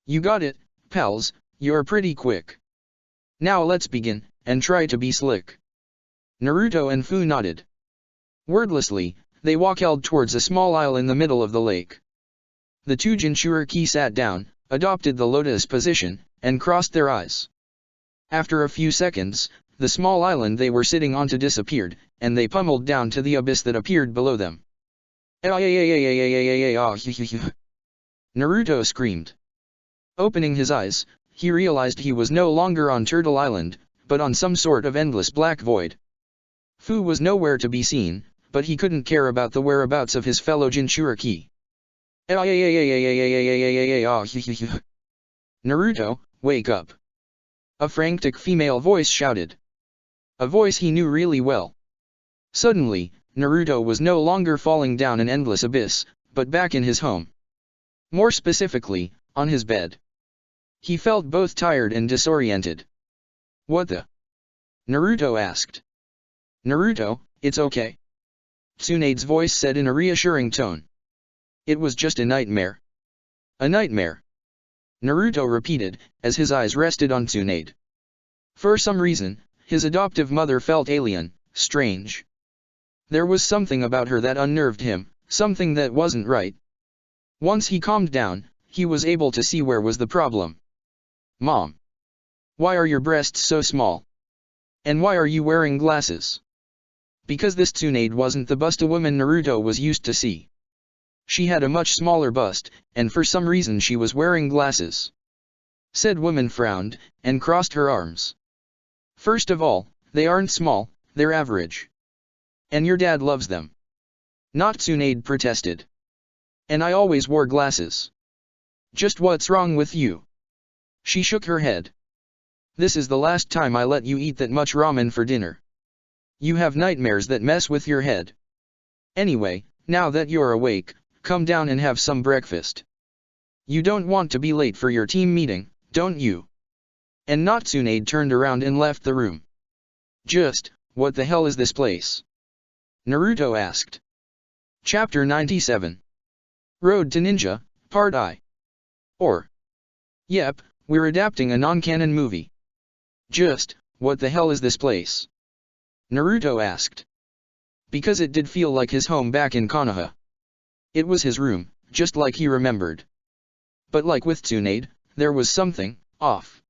You got it, pals, you're pretty quick. Now let's begin, and try to be slick. Naruto and Fu nodded. Wordlessly, they walked towards a small isle in the middle of the lake. The two Jinchuriki sat down, adopted the lotus position, and crossed their eyes. After a few seconds, the small island they were sitting onto disappeared, and they pummeled down to the abyss that appeared below them. Naruto screamed. Opening his eyes, he realized he was no longer on Turtle Island, but on some sort of endless black void. Fu was nowhere to be seen, but he couldn't care about the whereabouts of his fellow Jinchuriki. Naruto, wake up! A frantic female voice shouted. A voice he knew really well. Suddenly, Naruto was no longer falling down an endless abyss, but back in his home. More specifically, on his bed. He felt both tired and disoriented. What the? Naruto asked. Naruto, it's okay. Tsunade's voice said in a reassuring tone. It was just a nightmare. A nightmare. Naruto repeated, as his eyes rested on Tsunade. For some reason, his adoptive mother felt alien, strange. There was something about her that unnerved him, something that wasn't right. Once he calmed down, he was able to see where was the problem. Mom. Why are your breasts so small? And why are you wearing glasses? Because this Tsunade wasn't the busta woman Naruto was used to see. She had a much smaller bust, and for some reason she was wearing glasses. Said woman frowned, and crossed her arms. First of all, they aren't small, they're average. And your dad loves them. Not Tsunade protested. And I always wore glasses. Just what's wrong with you? She shook her head. This is the last time I let you eat that much ramen for dinner. You have nightmares that mess with your head. Anyway, now that you're awake, come down and have some breakfast. You don't want to be late for your team meeting, don't you? And not Tsunade turned around and left the room. Just, what the hell is this place? Naruto asked. Chapter 97. Road to Ninja, Part I. Or. Yep, we're adapting a non-canon movie. Just, what the hell is this place? Naruto asked. Because it did feel like his home back in Konoha. It was his room, just like he remembered. But like with Tsunade, there was something off.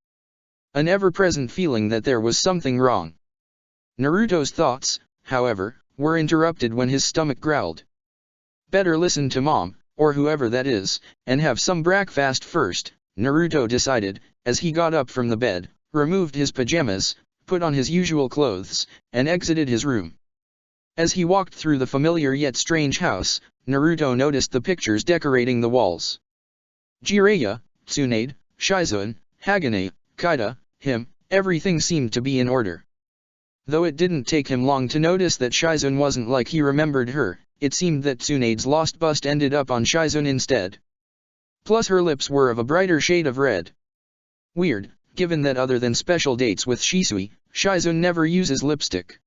An ever-present feeling that there was something wrong. Naruto's thoughts, however, were interrupted when his stomach growled. Better listen to Mom, or whoever that is, and have some breakfast first, Naruto decided, as he got up from the bed, removed his pajamas, put on his usual clothes, and exited his room. As he walked through the familiar yet strange house, Naruto noticed the pictures decorating the walls. Jiraiya, Tsunade, Shizune, Hagane, Kaida, him, everything seemed to be in order. Though it didn't take him long to notice that Shizune wasn't like he remembered her, it seemed that Tsunade's lost bust ended up on Shizune instead. Plus her lips were of a brighter shade of red. Weird, given that other than special dates with Shisui, Shizune never uses lipstick.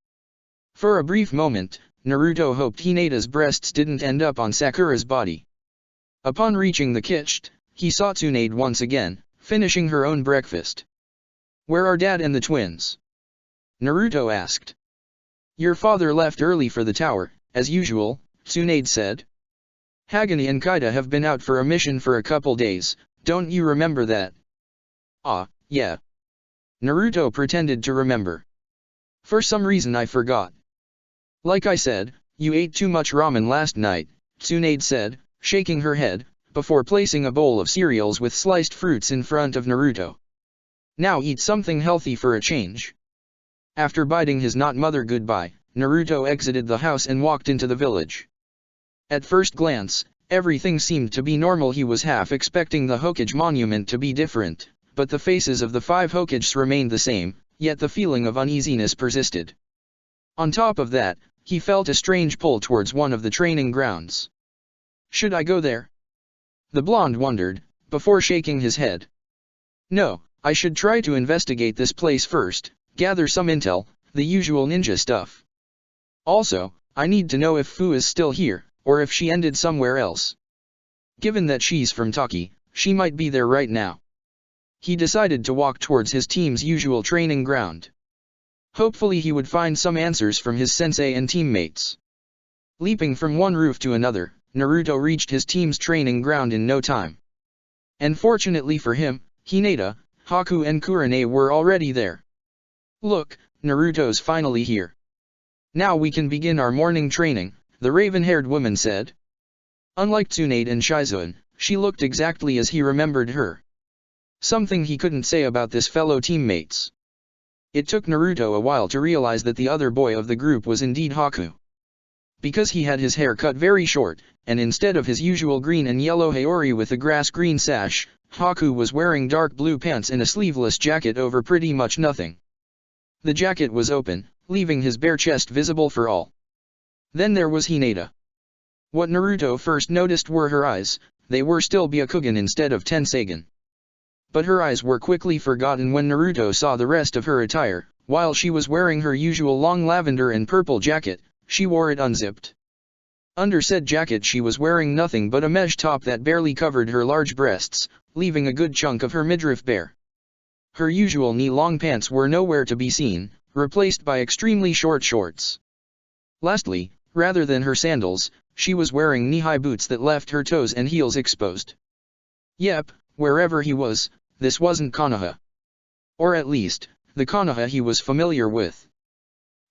For a brief moment, Naruto hoped Hinata's breasts didn't end up on Sakura's body. Upon reaching the kitchen, he saw Tsunade once again, finishing her own breakfast. Where are Dad and the twins? Naruto asked. Your father left early for the tower, as usual, Tsunade said. Hagane and Kaida have been out for a mission for a couple days, don't you remember that? Ah, yeah. Naruto pretended to remember. For some reason I forgot. Like I said, you ate too much ramen last night, Tsunade said, shaking her head, before placing a bowl of cereals with sliced fruits in front of Naruto. Now eat something healthy for a change. After biting his not-mother goodbye, Naruto exited the house and walked into the village. At first glance, everything seemed to be normal. He was half expecting the Hokage monument to be different, but the faces of the 5 Hokages remained the same, yet the feeling of uneasiness persisted. On top of that, he felt a strange pull towards one of the training grounds. Should I go there? The blonde wondered, before shaking his head. No, I should try to investigate this place first, gather some intel, the usual ninja stuff. Also, I need to know if Fu is still here, or if she ended somewhere else. Given that she's from Taki, she might be there right now. He decided to walk towards his team's usual training ground. Hopefully he would find some answers from his sensei and teammates. Leaping from one roof to another, Naruto reached his team's training ground in no time. And fortunately for him, Hinata, Haku and Kurane were already there. "Look, Naruto's finally here. Now we can begin our morning training," the raven-haired woman said. Unlike Tsunade and Shizuan, she looked exactly as he remembered her. Something he couldn't say about this fellow teammates. It took Naruto a while to realize that the other boy of the group was indeed Haku. Because he had his hair cut very short, and instead of his usual green and yellow haori with a grass-green sash, Haku was wearing dark blue pants and a sleeveless jacket over pretty much nothing. The jacket was open, leaving his bare chest visible for all. Then there was Hinata. What Naruto first noticed were her eyes. They were still Byakugan instead of Tensagen. But her eyes were quickly forgotten when Naruto saw the rest of her attire. While she was wearing her usual long lavender and purple jacket, she wore it unzipped. Under said jacket she was wearing nothing but a mesh top that barely covered her large breasts, leaving a good chunk of her midriff bare. Her usual knee-long pants were nowhere to be seen, replaced by extremely short shorts. Lastly, rather than her sandals, she was wearing knee-high boots that left her toes and heels exposed. Yep, wherever he was, this wasn't Konoha. Or at least, the Konoha he was familiar with.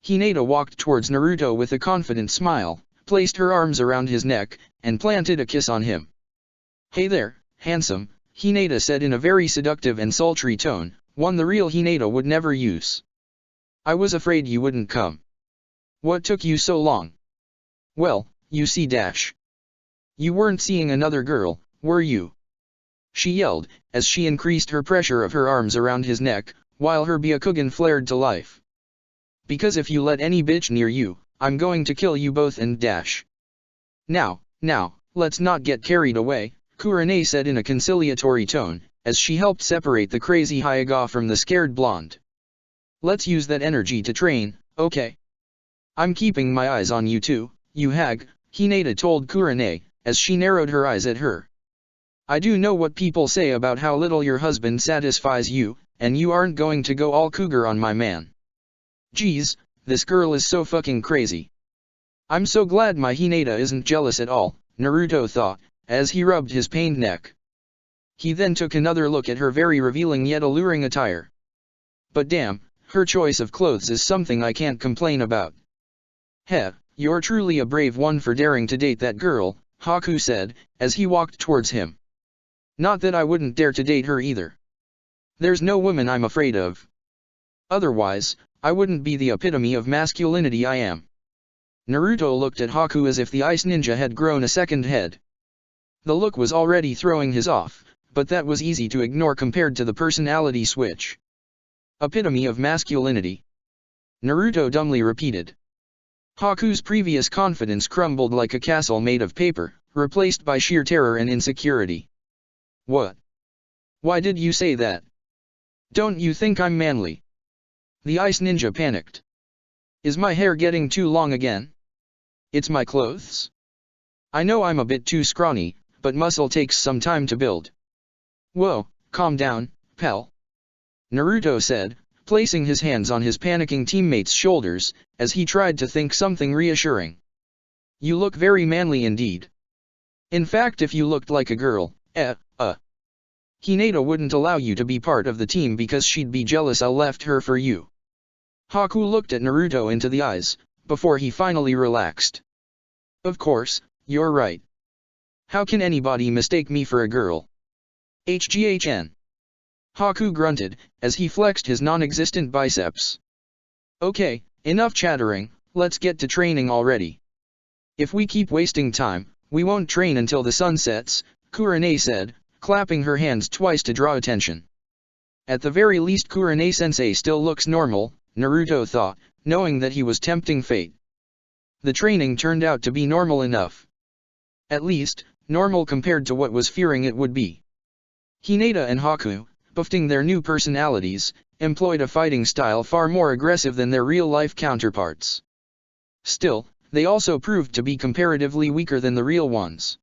Hinata walked towards Naruto with a confident smile, placed her arms around his neck, and planted a kiss on him. "Hey there, handsome," Hinata said in a very seductive and sultry tone, one the real Hinata would never use. "I was afraid you wouldn't come. What took you so long?" "Well, you see dash. You weren't seeing another girl, were you?" she yelled, as she increased her pressure of her arms around his neck, while her Byakugan flared to life. "Because if you let any bitch near you, I'm going to kill you both and dash." Now, let's not get carried away," Kurane said in a conciliatory tone, as she helped separate the crazy Hyuga from the scared blonde. "Let's use that energy to train, okay? I'm keeping my eyes on you too, you hag," Hinata told Kurane, as she narrowed her eyes at her. "I do know what people say about how little your husband satisfies you, and you aren't going to go all cougar on my man. Geez, this girl is so fucking crazy. I'm so glad my Hinata isn't jealous at all," Naruto thought, as he rubbed his pained neck. He then took another look at her very revealing yet alluring attire. But damn, her choice of clothes is something I can't complain about. "Heh, you're truly a brave one for daring to date that girl," Haku said, as he walked towards him. "Not that I wouldn't dare to date her either. There's no woman I'm afraid of. Otherwise, I wouldn't be the epitome of masculinity I am." Naruto looked at Haku as if the ice ninja had grown a second head. The look was already throwing his off, but that was easy to ignore compared to the personality switch. "Epitome of masculinity?" Naruto dumbly repeated. Haku's previous confidence crumbled like a castle made of paper, replaced by sheer terror and insecurity. "What? Why did you say that? Don't you think I'm manly?" The ice ninja panicked. "Is my hair getting too long again? It's my clothes. I know I'm a bit too scrawny, but muscle takes some time to build." "Whoa, calm down, pal," Naruto said, placing his hands on his panicking teammate's shoulders, as he tried to think something reassuring. "You look very manly indeed. In fact, if you looked like a girl, Hinata wouldn't allow you to be part of the team because she'd be jealous I left her for you." Haku looked at Naruto into the eyes, before he finally relaxed. "Of course, you're right. How can anybody mistake me for a girl? HGHN. Haku grunted, as he flexed his non-existent biceps. "Okay, enough chattering, let's get to training already. If we keep wasting time, we won't train until the sun sets," Kurane said, clapping her hands twice to draw attention. At the very least Kurane-sensei still looks normal, Naruto thought, knowing that he was tempting fate. The training turned out to be normal enough. At least, normal compared to what was fearing it would be. Hinata and Haku, boasting their new personalities, employed a fighting style far more aggressive than their real-life counterparts. Still, they also proved to be comparatively weaker than the real ones.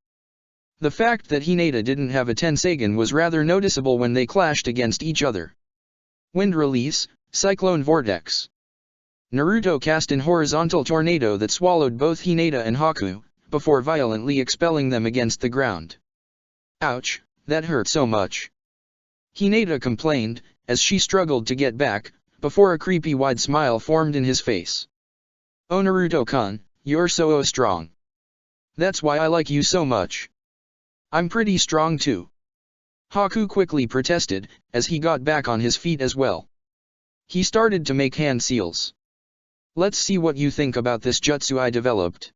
The fact that Hinata didn't have a Tensagen was rather noticeable when they clashed against each other. Wind Release, Cyclone Vortex. Naruto cast an horizontal tornado that swallowed both Hinata and Haku, before violently expelling them against the ground. Ouch, that hurt so much. Hinata complained, as she struggled to get back, before a creepy wide smile formed in his face. Oh Naruto-kun, you're so strong. That's why I like you so much. I'm pretty strong too. Haku quickly protested, as he got back on his feet as well. He started to make hand seals. Let's see what you think about this jutsu I developed.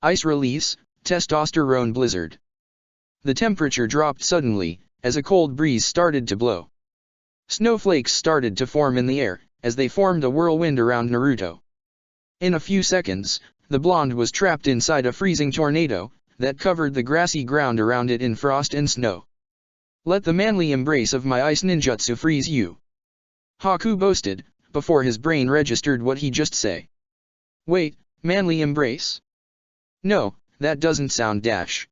Ice release, testosterone blizzard. The temperature dropped suddenly, as a cold breeze started to blow. Snowflakes started to form in the air, as they formed a whirlwind around Naruto. In a few seconds, the blonde was trapped inside a freezing tornado, that covered the grassy ground around it in frost and snow. Let the manly embrace of my ice ninjutsu freeze you. Haku boasted, before his brain registered what he just say. Wait, manly embrace? No, that doesn't sound dash.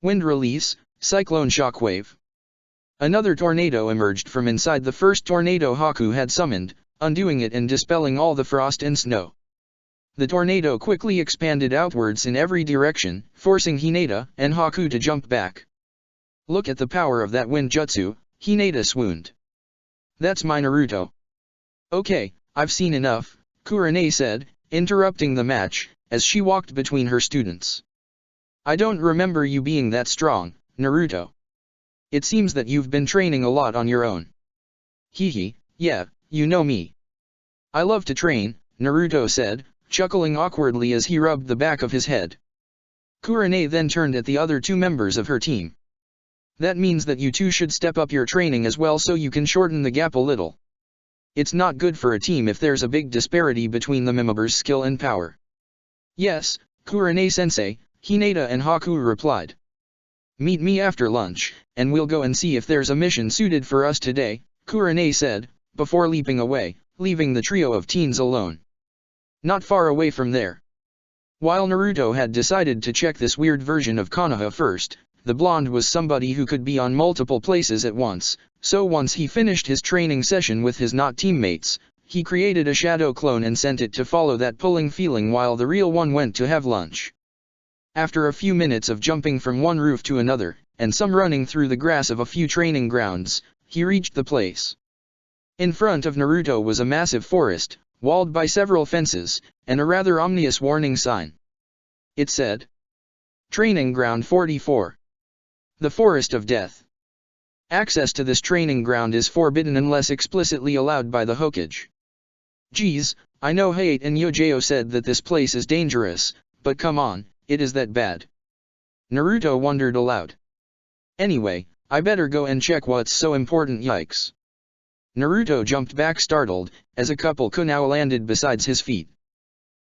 Wind release, cyclone shockwave. Another tornado emerged from inside the first tornado Haku had summoned, undoing it and dispelling all the frost and snow. The tornado quickly expanded outwards in every direction, forcing Hinata and Haku to jump back. Look at the power of that wind jutsu, Hinata swooned. That's my Naruto. Okay, I've seen enough, Kurane said, interrupting the match, as she walked between her students. I don't remember you being that strong, Naruto. It seems that you've been training a lot on your own. Hehe, yeah, you know me. I love to train, Naruto said, chuckling awkwardly as he rubbed the back of his head. Kurane then turned at the other two members of her team. That means that you two should step up your training as well so you can shorten the gap a little. It's not good for a team if there's a big disparity between the members' skill and power. Yes, Kurane-sensei, Hinata and Haku replied. Meet me after lunch, and we'll go and see if there's a mission suited for us today, Kurane said, before leaping away, leaving the trio of teens alone. Not far away from there. While Naruto had decided to check this weird version of Konoha first, the blonde was somebody who could be on multiple places at once, so once he finished his training session with his not teammates, he created a shadow clone and sent it to follow that pulling feeling while the real one went to have lunch. After a few minutes of jumping from one roof to another, and some running through the grass of a few training grounds, he reached the place. In front of Naruto was a massive forest, walled by several fences, and a rather ominous warning sign. It said, Training Ground 44. The Forest of Death. Access to this training ground is forbidden unless explicitly allowed by the Hokage. Geez, I know Hayate and Yojao said that this place is dangerous, but come on, it is that bad. Naruto wondered aloud. Anyway, I better go and check what's so important, yikes. Naruto jumped back startled, as a couple kunai landed beside his feet.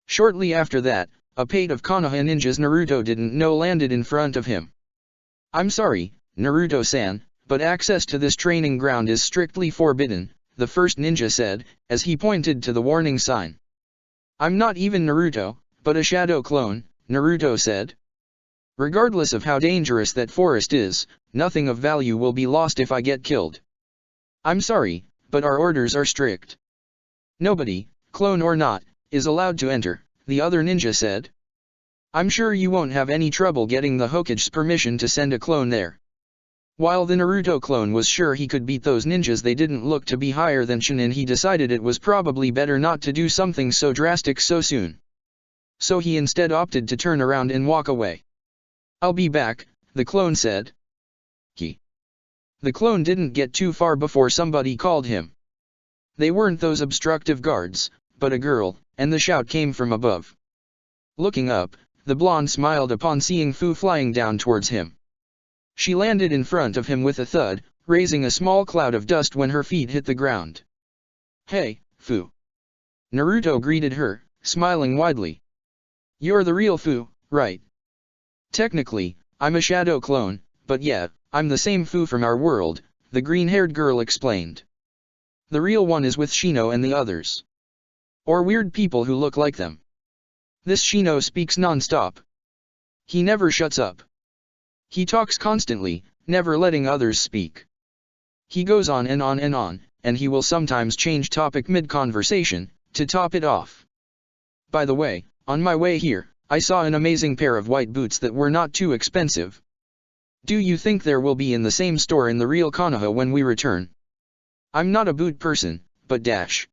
Shortly after that, a paid of Konoha ninjas Naruto didn't know landed in front of him. I'm sorry, Naruto-san, but access to this training ground is strictly forbidden, the first ninja said, as he pointed to the warning sign. I'm not even Naruto, but a shadow clone, Naruto said. Regardless of how dangerous that forest is, nothing of value will be lost if I get killed. I'm sorry, but our orders are strict. Nobody, clone or not, is allowed to enter, the other ninja said. I'm sure you won't have any trouble getting the Hokage's permission to send a clone there. While the Naruto clone was sure he could beat those ninjas, they didn't look to be higher than Sannin. He decided it was probably better not to do something so drastic so soon. So he instead opted to turn around and walk away. I'll be back, the clone said. The clone didn't get too far before somebody called him. They weren't those obstructive guards, but a girl, and the shout came from above. Looking up, the blonde smiled upon seeing Fu flying down towards him. She landed in front of him with a thud, raising a small cloud of dust when her feet hit the ground. Hey, Fu. Naruto greeted her, smiling widely. You're the real Fu, right? Technically, I'm a shadow clone, but yeah, I'm the same Fu from our world, the green-haired girl explained. The real one is with Shino and the others. Or weird people who look like them. This Shino speaks non-stop. He never shuts up. He talks constantly, never letting others speak. He goes on and on and on, and he will sometimes change topic mid-conversation, to top it off. By the way, on my way here, I saw an amazing pair of white boots that were not too expensive. Do you think there will be in the same store in the real Konoha when we return? I'm not a boot person, but dash.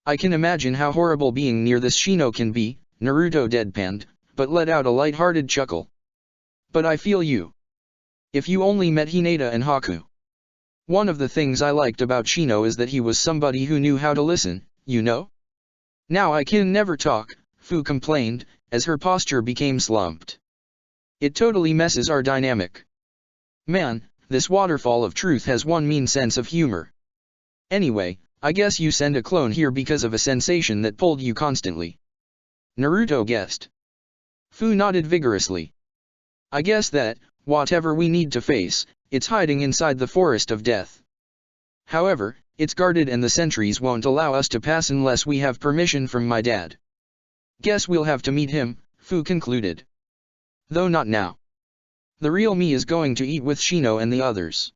I can imagine how horrible being near this Shino can be, Naruto deadpanned, but let out a light-hearted chuckle. But I feel you. If you only met Hinata and Haku. One of the things I liked about Shino is that he was somebody who knew how to listen, you know? Now I can never talk, Fu complained, as her posture became slumped. It totally messes our dynamic. Man, this waterfall of truth has one mean sense of humor. Anyway, I guess you send a clone here because of a sensation that pulled you constantly. Naruto guessed. Fu nodded vigorously. I guess that, whatever we need to face, it's hiding inside the forest of death. However, it's guarded and the sentries won't allow us to pass unless we have permission from my dad. Guess we'll have to meet him, Fu concluded. Though not now. The real me is going to eat with Shino and the others.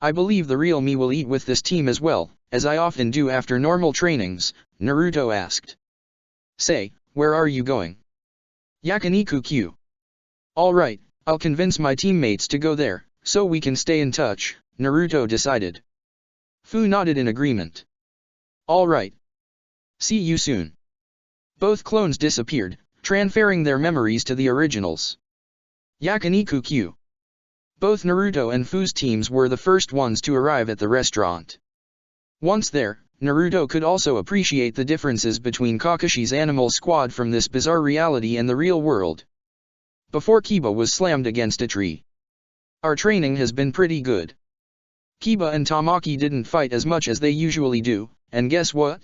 I believe the real me will eat with this team as well, as I often do after normal trainings, Naruto asked. Say, where are you going? Yakiniku-Q. Alright, I'll convince my teammates to go there, so we can stay in touch, Naruto decided. Fu nodded in agreement. Alright. See you soon. Both clones disappeared, transferring their memories to the originals. Yakiniku-Q. Both Naruto and Fu's teams were the first ones to arrive at the restaurant. Once there, Naruto could also appreciate the differences between Kakashi's animal squad from this bizarre reality and the real world. Before Kiba was slammed against a tree. Our training has been pretty good. Kiba and Tamaki didn't fight as much as they usually do, and guess what?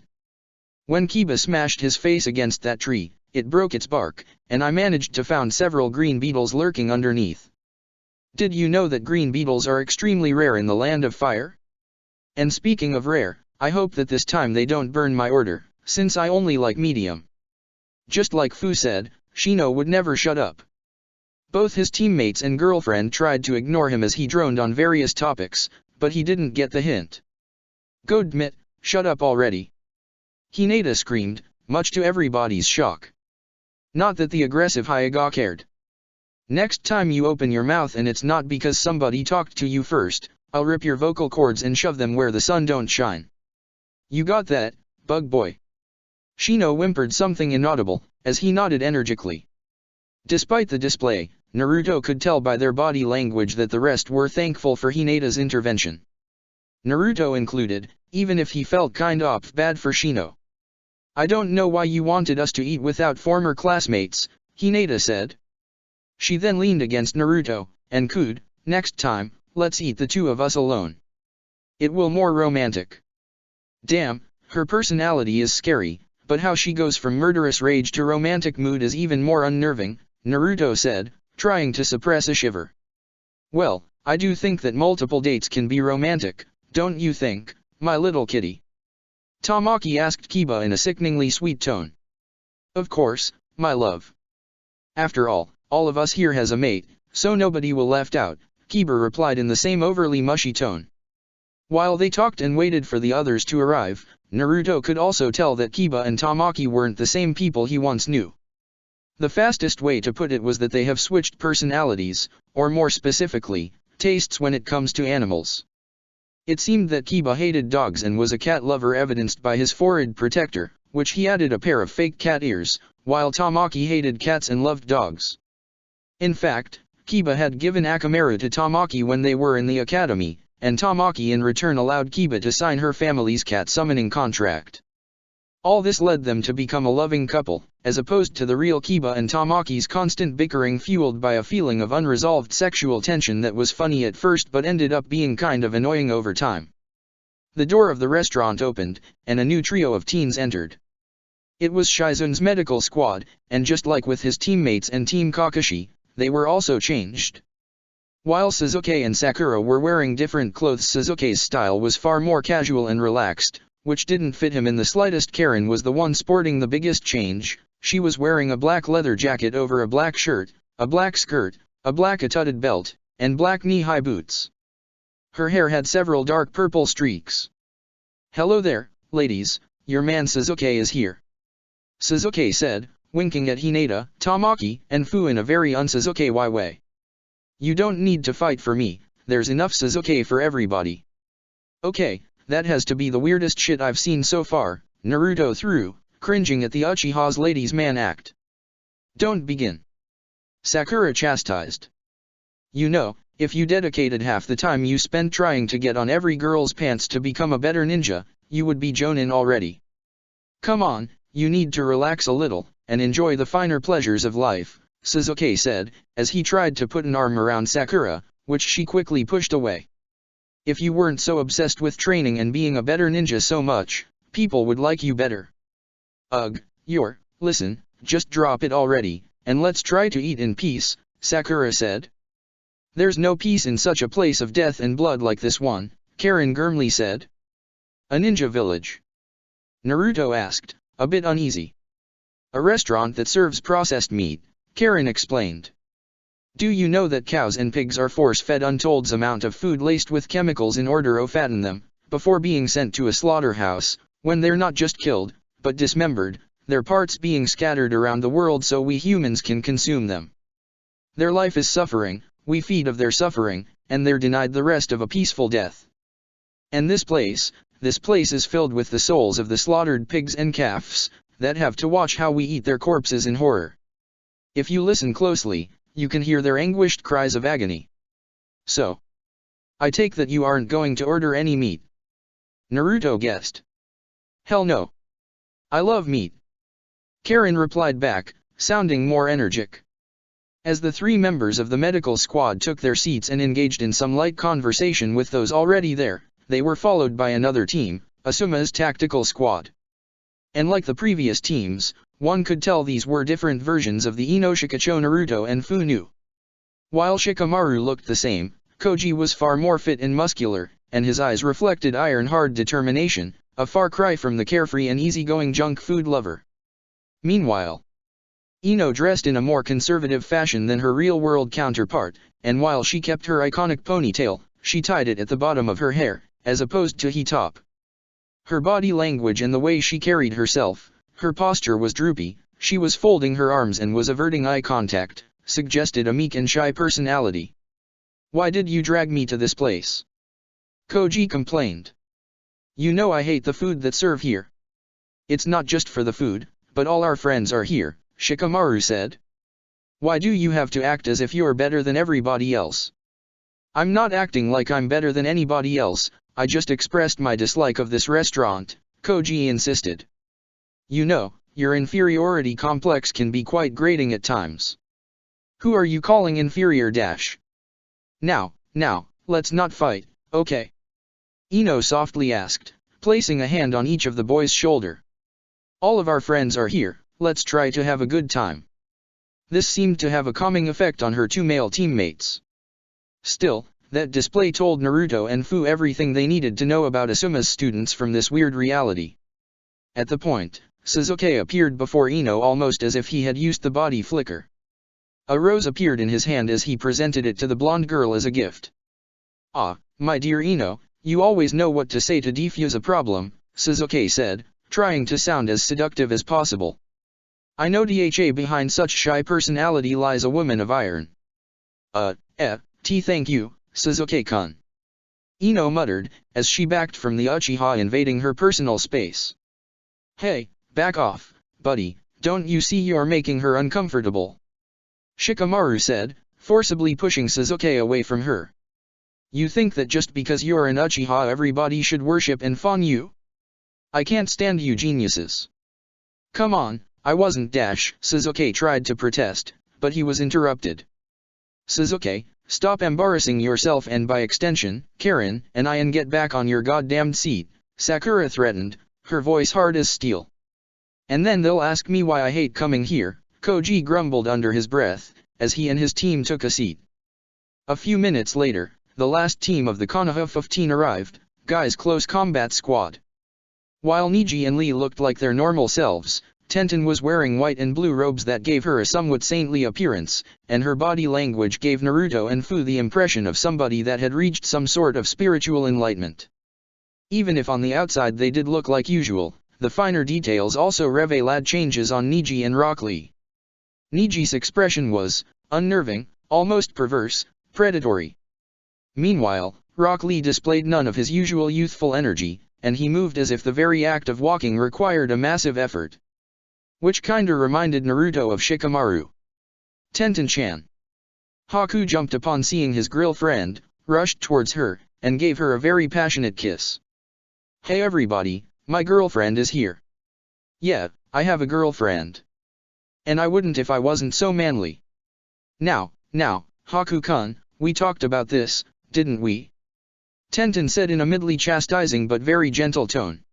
When Kiba smashed his face against that tree, it broke its bark, and I managed to found several green beetles lurking underneath. Did you know that green beetles are extremely rare in the land of fire? And speaking of rare, I hope that this time they don't burn my order, since I only like medium. Just like Fu said, Shino would never shut up. Both his teammates and girlfriend tried to ignore him as he droned on various topics, but he didn't get the hint. Godmit, shut up already. Hinata screamed, much to everybody's shock. Not that the aggressive Hyuga cared. Next time you open your mouth and it's not because somebody talked to you first, I'll rip your vocal cords and shove them where the sun don't shine. You got that, bug boy? Shino whimpered something inaudible, as he nodded energically. Despite the display, Naruto could tell by their body language that the rest were thankful for Hinata's intervention. Naruto included, even if he felt kinda bad for Shino. I don't know why you wanted us to eat without former classmates, Hinata said. She then leaned against Naruto, and cooed, next time, let's eat the two of us alone. It will more romantic. Damn, her personality is scary, but how she goes from murderous rage to romantic mood is even more unnerving, Naruto said, trying to suppress a shiver. Well, I do think that multiple dates can be romantic, don't you think, my little kitty? Tamaki asked Kiba in a sickeningly sweet tone. Of course, my love. After all of us here has a mate, so nobody will left out, Kiba replied in the same overly mushy tone. While they talked and waited for the others to arrive, Naruto could also tell that Kiba and Tamaki weren't the same people he once knew. The fastest way to put it was that they have switched personalities, or more specifically, tastes when it comes to animals. It seemed that Kiba hated dogs and was a cat lover evidenced by his forehead protector, which he added a pair of fake cat ears, while Tamaki hated cats and loved dogs. In fact, Kiba had given Akamaru to Tamaki when they were in the academy, and Tamaki in return allowed Kiba to sign her family's cat summoning contract. All this led them to become a loving couple, as opposed to the real Kiba and Tamaki's constant bickering fueled by a feeling of unresolved sexual tension that was funny at first but ended up being kind of annoying over time. The door of the restaurant opened, and a new trio of teens entered. It was Shizun's medical squad, and just like with his teammates and Team Kakashi, they were also changed. While Sasuke and Sakura were wearing different clothes, Sasuke's style was far more casual and relaxed, which didn't fit him in the slightest. Karen was the one sporting the biggest change. She was wearing a black leather jacket over a black shirt, a black skirt, a black tutted belt, and black knee-high boots. Her hair had several dark purple streaks. "Hello there, ladies, your man Sasuke is here," Sasuke said, winking at Hinata, Tamaki, and Fu in a very un-Sasuke way. You don't need to fight for me, there's enough Sasuke for everybody. Okay, that has to be the weirdest shit I've seen so far, Naruto threw, cringing at the Uchiha's ladies' man act. Don't begin. Sakura chastised. You know, if you dedicated half the time you spent trying to get on every girl's pants to become a better ninja, you would be Jonin already. Come on, you need to relax a little, and enjoy the finer pleasures of life, Sasuke said, as he tried to put an arm around Sakura, which she quickly pushed away. If you weren't so obsessed with training and being a better ninja so much, people would like you better. Ugh, listen, just drop it already, and let's try to eat in peace, Sakura said. There's no peace in such a place of death and blood like this one, Karen grimly said. A ninja village? Naruto asked, a bit uneasy. A restaurant that serves processed meat, Karen explained. Do you know that cows and pigs are force-fed untold amount of food laced with chemicals in order to fatten them, before being sent to a slaughterhouse, when they're not just killed, but dismembered, their parts being scattered around the world so we humans can consume them. Their life is suffering, we feed of their suffering, and they're denied the rest of a peaceful death. And this place is filled with the souls of the slaughtered pigs and calves, that have to watch how we eat their corpses in horror. If you listen closely, you can hear their anguished cries of agony. So, I take that you aren't going to order any meat. Naruto guessed. Hell no. I love meat. Karen replied back, sounding more energetic. As the three members of the medical squad took their seats and engaged in some light conversation with those already there, they were followed by another team, Asuma's tactical squad. And like the previous teams, one could tell these were different versions of the Inoshikacho Naruto and Fu knew. While Shikamaru looked the same, Koji was far more fit and muscular, and his eyes reflected iron-hard determination, a far cry from the carefree and easygoing junk food lover. Meanwhile, Ino dressed in a more conservative fashion than her real-world counterpart, and while she kept her iconic ponytail, she tied it at the bottom of her hair, as opposed to top. Her body language and the way she carried herself, her posture was droopy, she was folding her arms and was averting eye contact, suggested a meek and shy personality. Why did you drag me to this place? Koji complained. You know I hate the food that serve here. It's not just for the food, but all our friends are here, Shikamaru said. Why do you have to act as if you're better than everybody else? I'm not acting like I'm better than anybody else, I just expressed my dislike of this restaurant, Koji insisted. You know, your inferiority complex can be quite grating at times. Who are you calling inferior dash? Now, let's not fight, okay? Ino softly asked, placing a hand on each of the boys' shoulder. All of our friends are here, let's try to have a good time. This seemed to have a calming effect on her two male teammates. Still, that display told Naruto and Fu everything they needed to know about Asuma's students from this weird reality. At the point, Sasuke appeared before Ino almost as if he had used the body flicker. A rose appeared in his hand as he presented it to the blonde girl as a gift. Ah, my dear Ino, you always know what to say to defuse a problem, Sasuke said, trying to sound as seductive as possible. I know behind such shy personality lies a woman of iron. Thank you, Sasuke-kun. Ino muttered, as she backed from the Uchiha invading her personal space. Hey, back off, buddy, don't you see you're making her uncomfortable? Shikamaru said, forcibly pushing Sasuke away from her. You think that just because you're an Uchiha everybody should worship and fawn you? I can't stand you geniuses. Come on, I wasn't Sasuke tried to protest, but he was interrupted. Sasuke, stop embarrassing yourself and by extension, Karen and I and get back on your goddamned seat, Sakura threatened, her voice hard as steel. And then they'll ask me why I hate coming here, Koji grumbled under his breath, as he and his team took a seat. A few minutes later, the last team of the Konoha 15 arrived, Guy's close combat squad. While Niji and Lee looked like their normal selves, Tenten was wearing white and blue robes that gave her a somewhat saintly appearance, and her body language gave Naruto and Fu the impression of somebody that had reached some sort of spiritual enlightenment. Even if on the outside they did look like usual, the finer details also revealed changes on Niji and Rock Lee. Niji's expression was unnerving, almost perverse, predatory. Meanwhile, Rock Lee displayed none of his usual youthful energy, and he moved as if the very act of walking required a massive effort. Which kinda reminded Naruto of Shikamaru. Tenten-chan. Haku jumped upon seeing his girlfriend, rushed towards her, and gave her a very passionate kiss. Hey everybody, my girlfriend is here. Yeah, I have a girlfriend. And I wouldn't if I wasn't so manly. Now, Haku-kun, we talked about this, didn't we? Tenten said in a mildly chastising but very gentle tone.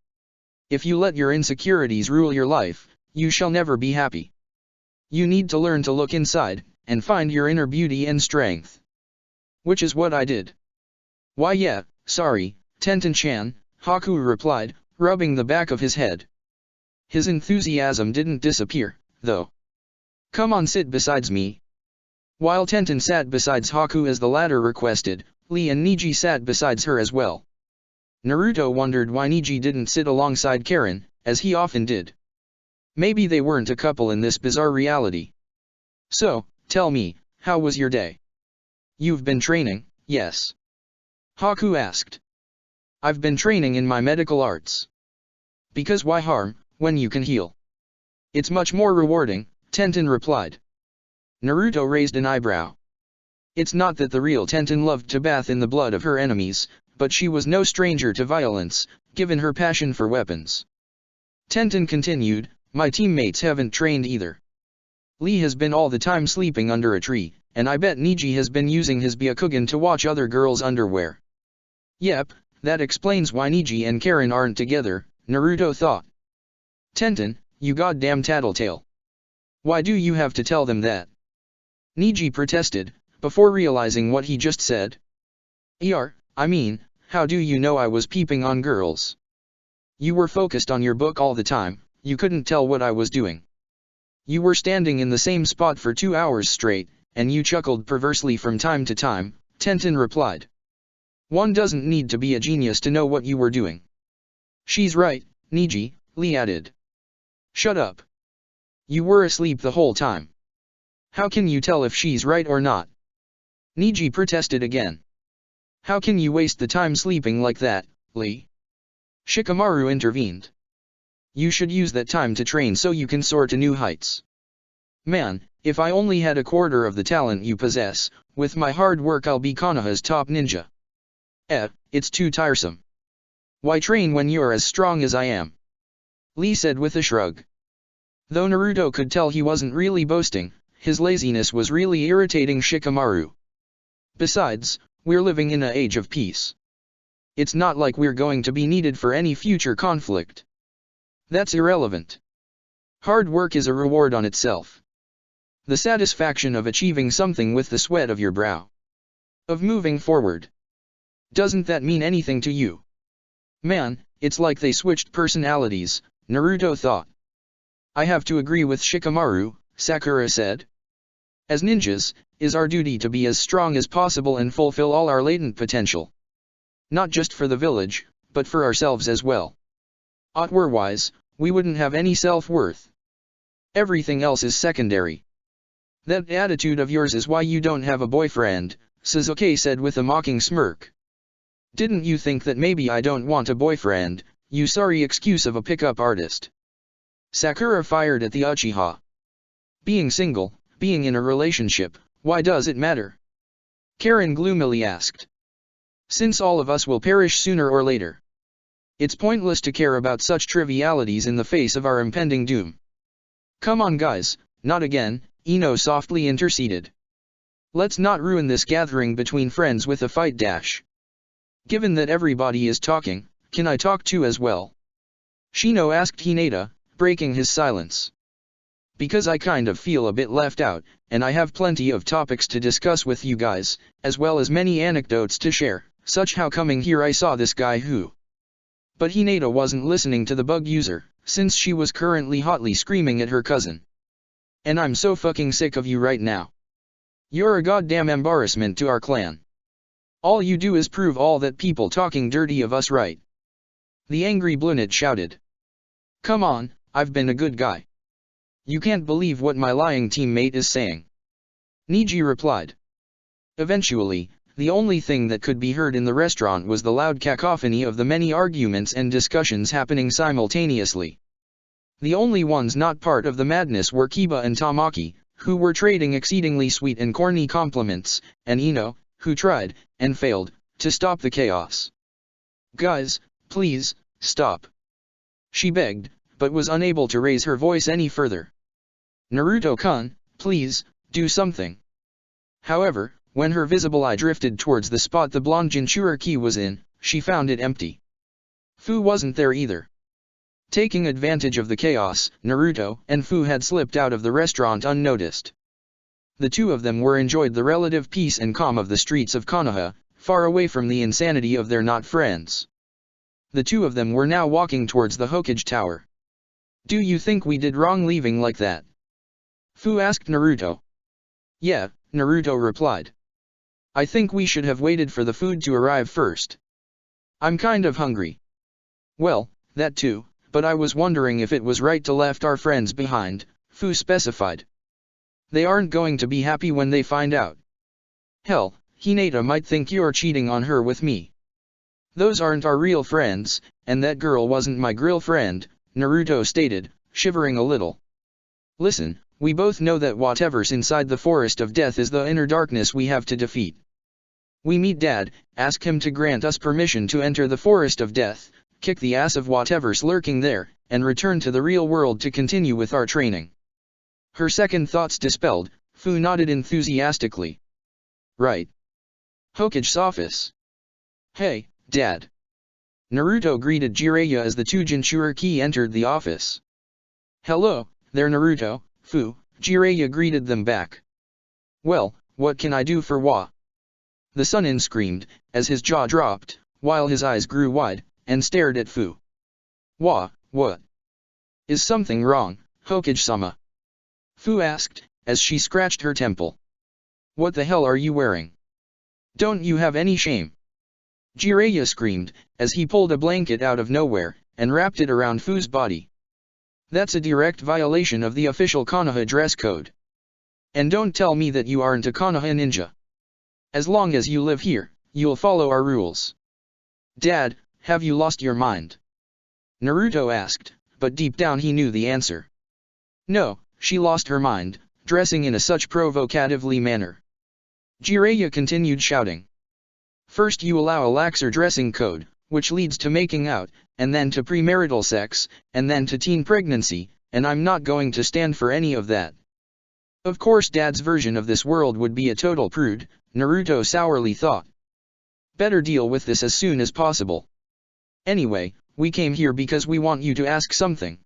If you let your insecurities rule your life, you shall never be happy. You need to learn to look inside, and find your inner beauty and strength. Which is what I did. Why yeah, sorry, Tenten-chan, Haku replied, rubbing the back of his head. His enthusiasm didn't disappear, though. Come on, sit beside me. While Tenten sat beside Haku as the latter requested, Lee and Niji sat beside her as well. Naruto wondered why Niji didn't sit alongside Karen, as he often did. Maybe they weren't a couple in this bizarre reality. So, tell me, how was your day? You've been training, yes? Haku asked. I've been training in my medical arts. Because why harm, when you can heal? It's much more rewarding, Tenten replied. Naruto raised an eyebrow. It's not that the real Tenten loved to bath in the blood of her enemies, but she was no stranger to violence, given her passion for weapons. Tenten continued, my teammates haven't trained either. Lee has been all the time sleeping under a tree, and I bet Niji has been using his Byakugan to watch other girls' underwear. Yep, that explains why Niji and Karen aren't together, Naruto thought. Tenten, you goddamn tattletale. Why do you have to tell them that? Niji protested, before realizing what he just said. I mean, how do you know I was peeping on girls? You were focused on your book all the time, you couldn't tell what I was doing. You were standing in the same spot for 2 hours straight, and you chuckled perversely from time to time, Tenten replied. One doesn't need to be a genius to know what you were doing. She's right, Niji, Lee added. Shut up. You were asleep the whole time. How can you tell if she's right or not? Niji protested again. How can you waste the time sleeping like that, Lee? Shikamaru intervened. You should use that time to train so you can soar to new heights. Man, if I only had a quarter of the talent you possess, with my hard work I'll be Konoha's top ninja. It's too tiresome. Why train when you're as strong as I am? Lee said with a shrug. Though Naruto could tell he wasn't really boasting, his laziness was really irritating Shikamaru. Besides, we're living in an age of peace. It's not like we're going to be needed for any future conflict. That's irrelevant. Hard work is a reward on itself. The satisfaction of achieving something with the sweat of your brow. Of moving forward. Doesn't that mean anything to you? Man, it's like they switched personalities, Naruto thought. I have to agree with Shikamaru, Sakura said. As ninjas, it's our duty to be as strong as possible and fulfill all our latent potential. Not just for the village, but for ourselves as well. Otherwise, we wouldn't have any self-worth. Everything else is secondary. That attitude of yours is why you don't have a boyfriend, Sasuke said with a mocking smirk. Didn't you think that maybe I don't want a boyfriend, you sorry excuse of a pickup artist? Sakura fired at the Uchiha. Being single, being in a relationship, why does it matter? Karen gloomily asked. Since all of us will perish sooner or later. It's pointless to care about such trivialities in the face of our impending doom. Come on guys, not again, Ino softly interceded. Let's not ruin this gathering between friends with a fight dash. Given that everybody is talking, can I talk too as well? Shino asked Hinata, breaking his silence. Because I kind of feel a bit left out, and I have plenty of topics to discuss with you guys, as well as many anecdotes to share, such how coming here I saw this guy who... But Hinata wasn't listening to the bug user, since she was currently hotly screaming at her cousin. And I'm so fucking sick of you right now. You're a goddamn embarrassment to our clan. All you do is prove all that people talking dirty of us right. The angry Blunet shouted. Come on, I've been a good guy. You can't believe what my lying teammate is saying. Niji replied. Eventually, the only thing that could be heard in the restaurant was the loud cacophony of the many arguments and discussions happening simultaneously. The only ones not part of the madness were Kiba and Tamaki, who were trading exceedingly sweet and corny compliments, and Ino, who tried, and failed, to stop the chaos. Guys, please, stop. She begged, but was unable to raise her voice any further. Naruto-kun, please, do something. However, when her visible eye drifted towards the spot the blonde Jinchuriki was in, she found it empty. Fu wasn't there either. Taking advantage of the chaos, Naruto and Fu had slipped out of the restaurant unnoticed. The two of them were enjoyed the relative peace and calm of the streets of Konoha, far away from the insanity of their not friends. The two of them were now walking towards the Hokage Tower. Do you think we did wrong leaving like that? Fu asked Naruto. Yeah, Naruto replied. I think we should have waited for the food to arrive first. I'm kind of hungry. Well, that too, but I was wondering if it was right to left our friends behind, Fu specified. They aren't going to be happy when they find out. Hell, Hinata might think you're cheating on her with me. Those aren't our real friends, and that girl wasn't my grill friend, Naruto stated, shivering a little. Listen, we both know that whatever's inside the forest of death is the inner darkness we have to defeat. We meet Dad, ask him to grant us permission to enter the forest of death, kick the ass of whatever's lurking there, and return to the real world to continue with our training. Her second thoughts dispelled, Fu nodded enthusiastically. Right. Hokage's office. Hey, Dad. Naruto greeted Jiraiya as the two Jinchuriki entered the office. Hello, there Naruto, Fu, Jiraiya greeted them back. Well, what can I do for Wa? The Sannin screamed, as his jaw dropped, while his eyes grew wide, and stared at Fu. Wa, what? Is something wrong, Hokage-sama? Fu asked, as she scratched her temple. What the hell are you wearing? Don't you have any shame? Jiraiya screamed, as he pulled a blanket out of nowhere, and wrapped it around Fu's body. That's a direct violation of the official Konoha dress code. And don't tell me that you aren't a Konoha ninja. As long as you live here, you'll follow our rules. Dad, have you lost your mind? Naruto asked, but deep down he knew the answer. No, she lost her mind, dressing in a such provocatively manner. Jiraiya continued shouting. First you allow a laxer dressing code, which leads to making out, and then to premarital sex, and then to teen pregnancy, and I'm not going to stand for any of that. Of course Dad's version of this world would be a total prude, Naruto sourly thought. Better deal with this as soon as possible. Anyway, we came here because we want you to ask something.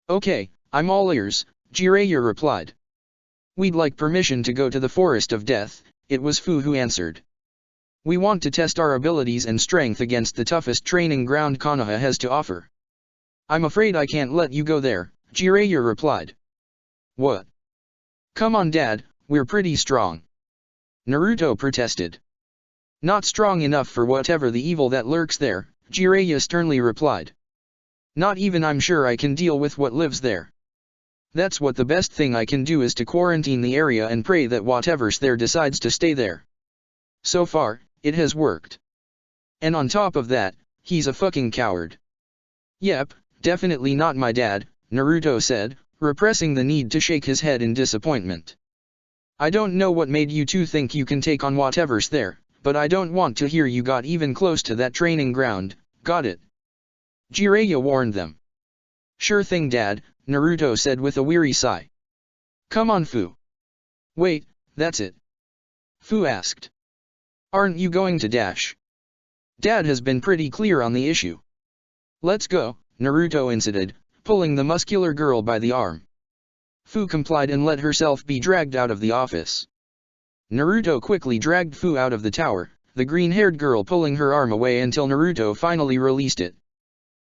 Okay, I'm all ears, Jiraiya replied. We'd like permission to go to the Forest of Death, it was Fu who answered. We want to test our abilities and strength against the toughest training ground Konoha has to offer. I'm afraid I can't let you go there, Jiraiya replied. What? Come on Dad, we're pretty strong. Naruto protested. Not strong enough for whatever the evil that lurks there, Jiraiya sternly replied. Not even I'm sure I can deal with what lives there. That's what the best thing I can do is to quarantine the area and pray that whatever's there decides to stay there. So far, it has worked. And on top of that, he's a fucking coward. Yep, definitely not my dad, Naruto said, repressing the need to shake his head in disappointment. I don't know what made you two think you can take on whatever's there, but I don't want to hear you got even close to that training ground, got it? Jiraiya warned them. Sure thing Dad, Naruto said with a weary sigh. Come on Fu. Wait, that's it. Fu asked. Aren't you going to dash? Dad has been pretty clear on the issue. Let's go, Naruto insisted, pulling the muscular girl by the arm. Fu complied and let herself be dragged out of the office. Naruto quickly dragged Fu out of the tower, the green-haired girl pulling her arm away until Naruto finally released it.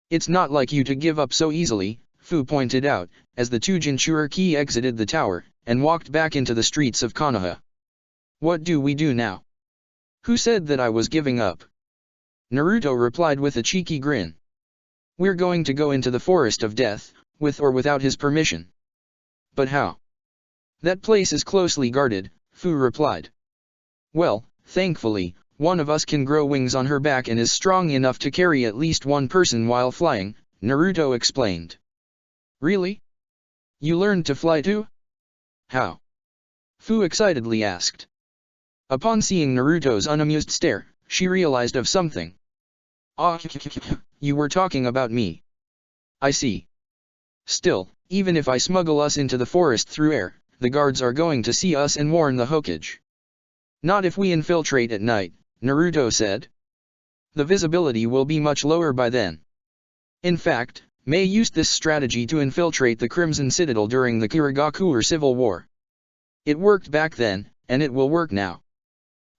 It's not like you to give up so easily, Fu pointed out, as the two Jinchuriki exited the tower, and walked back into the streets of Konoha. What do we do now? Who said that I was giving up? Naruto replied with a cheeky grin. We're going to go into the forest of death, with or without his permission. But how? That place is closely guarded, Fu replied. Well, thankfully, one of us can grow wings on her back and is strong enough to carry at least one person while flying, Naruto explained. Really? You learned to fly too? How? Fu excitedly asked. Upon seeing Naruto's unamused stare, she realized of something. Ah, you were talking about me. I see. Still, even if I smuggle us into the forest through air, the guards are going to see us and warn the Hokage. Not if we infiltrate at night, Naruto said. The visibility will be much lower by then. In fact, Mei used this strategy to infiltrate the Crimson Citadel during the Kirigakure Civil War. It worked back then, and it will work now.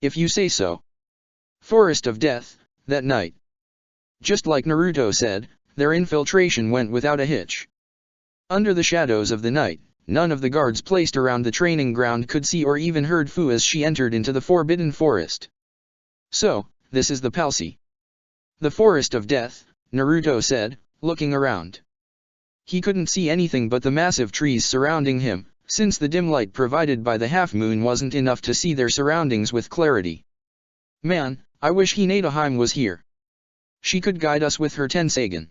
If you say so. Forest of Death, that night. Just like Naruto said, their infiltration went without a hitch. Under the shadows of the night, none of the guards placed around the training ground could see or even heard Fu as she entered into the Forbidden Forest. So, this is the Palsy. The Forest of Death, Naruto said, looking around. He couldn't see anything but the massive trees surrounding him, since the dim light provided by the half-moon wasn't enough to see their surroundings with clarity. Man, I wish Hinataheim was here. She could guide us with her Tensagen.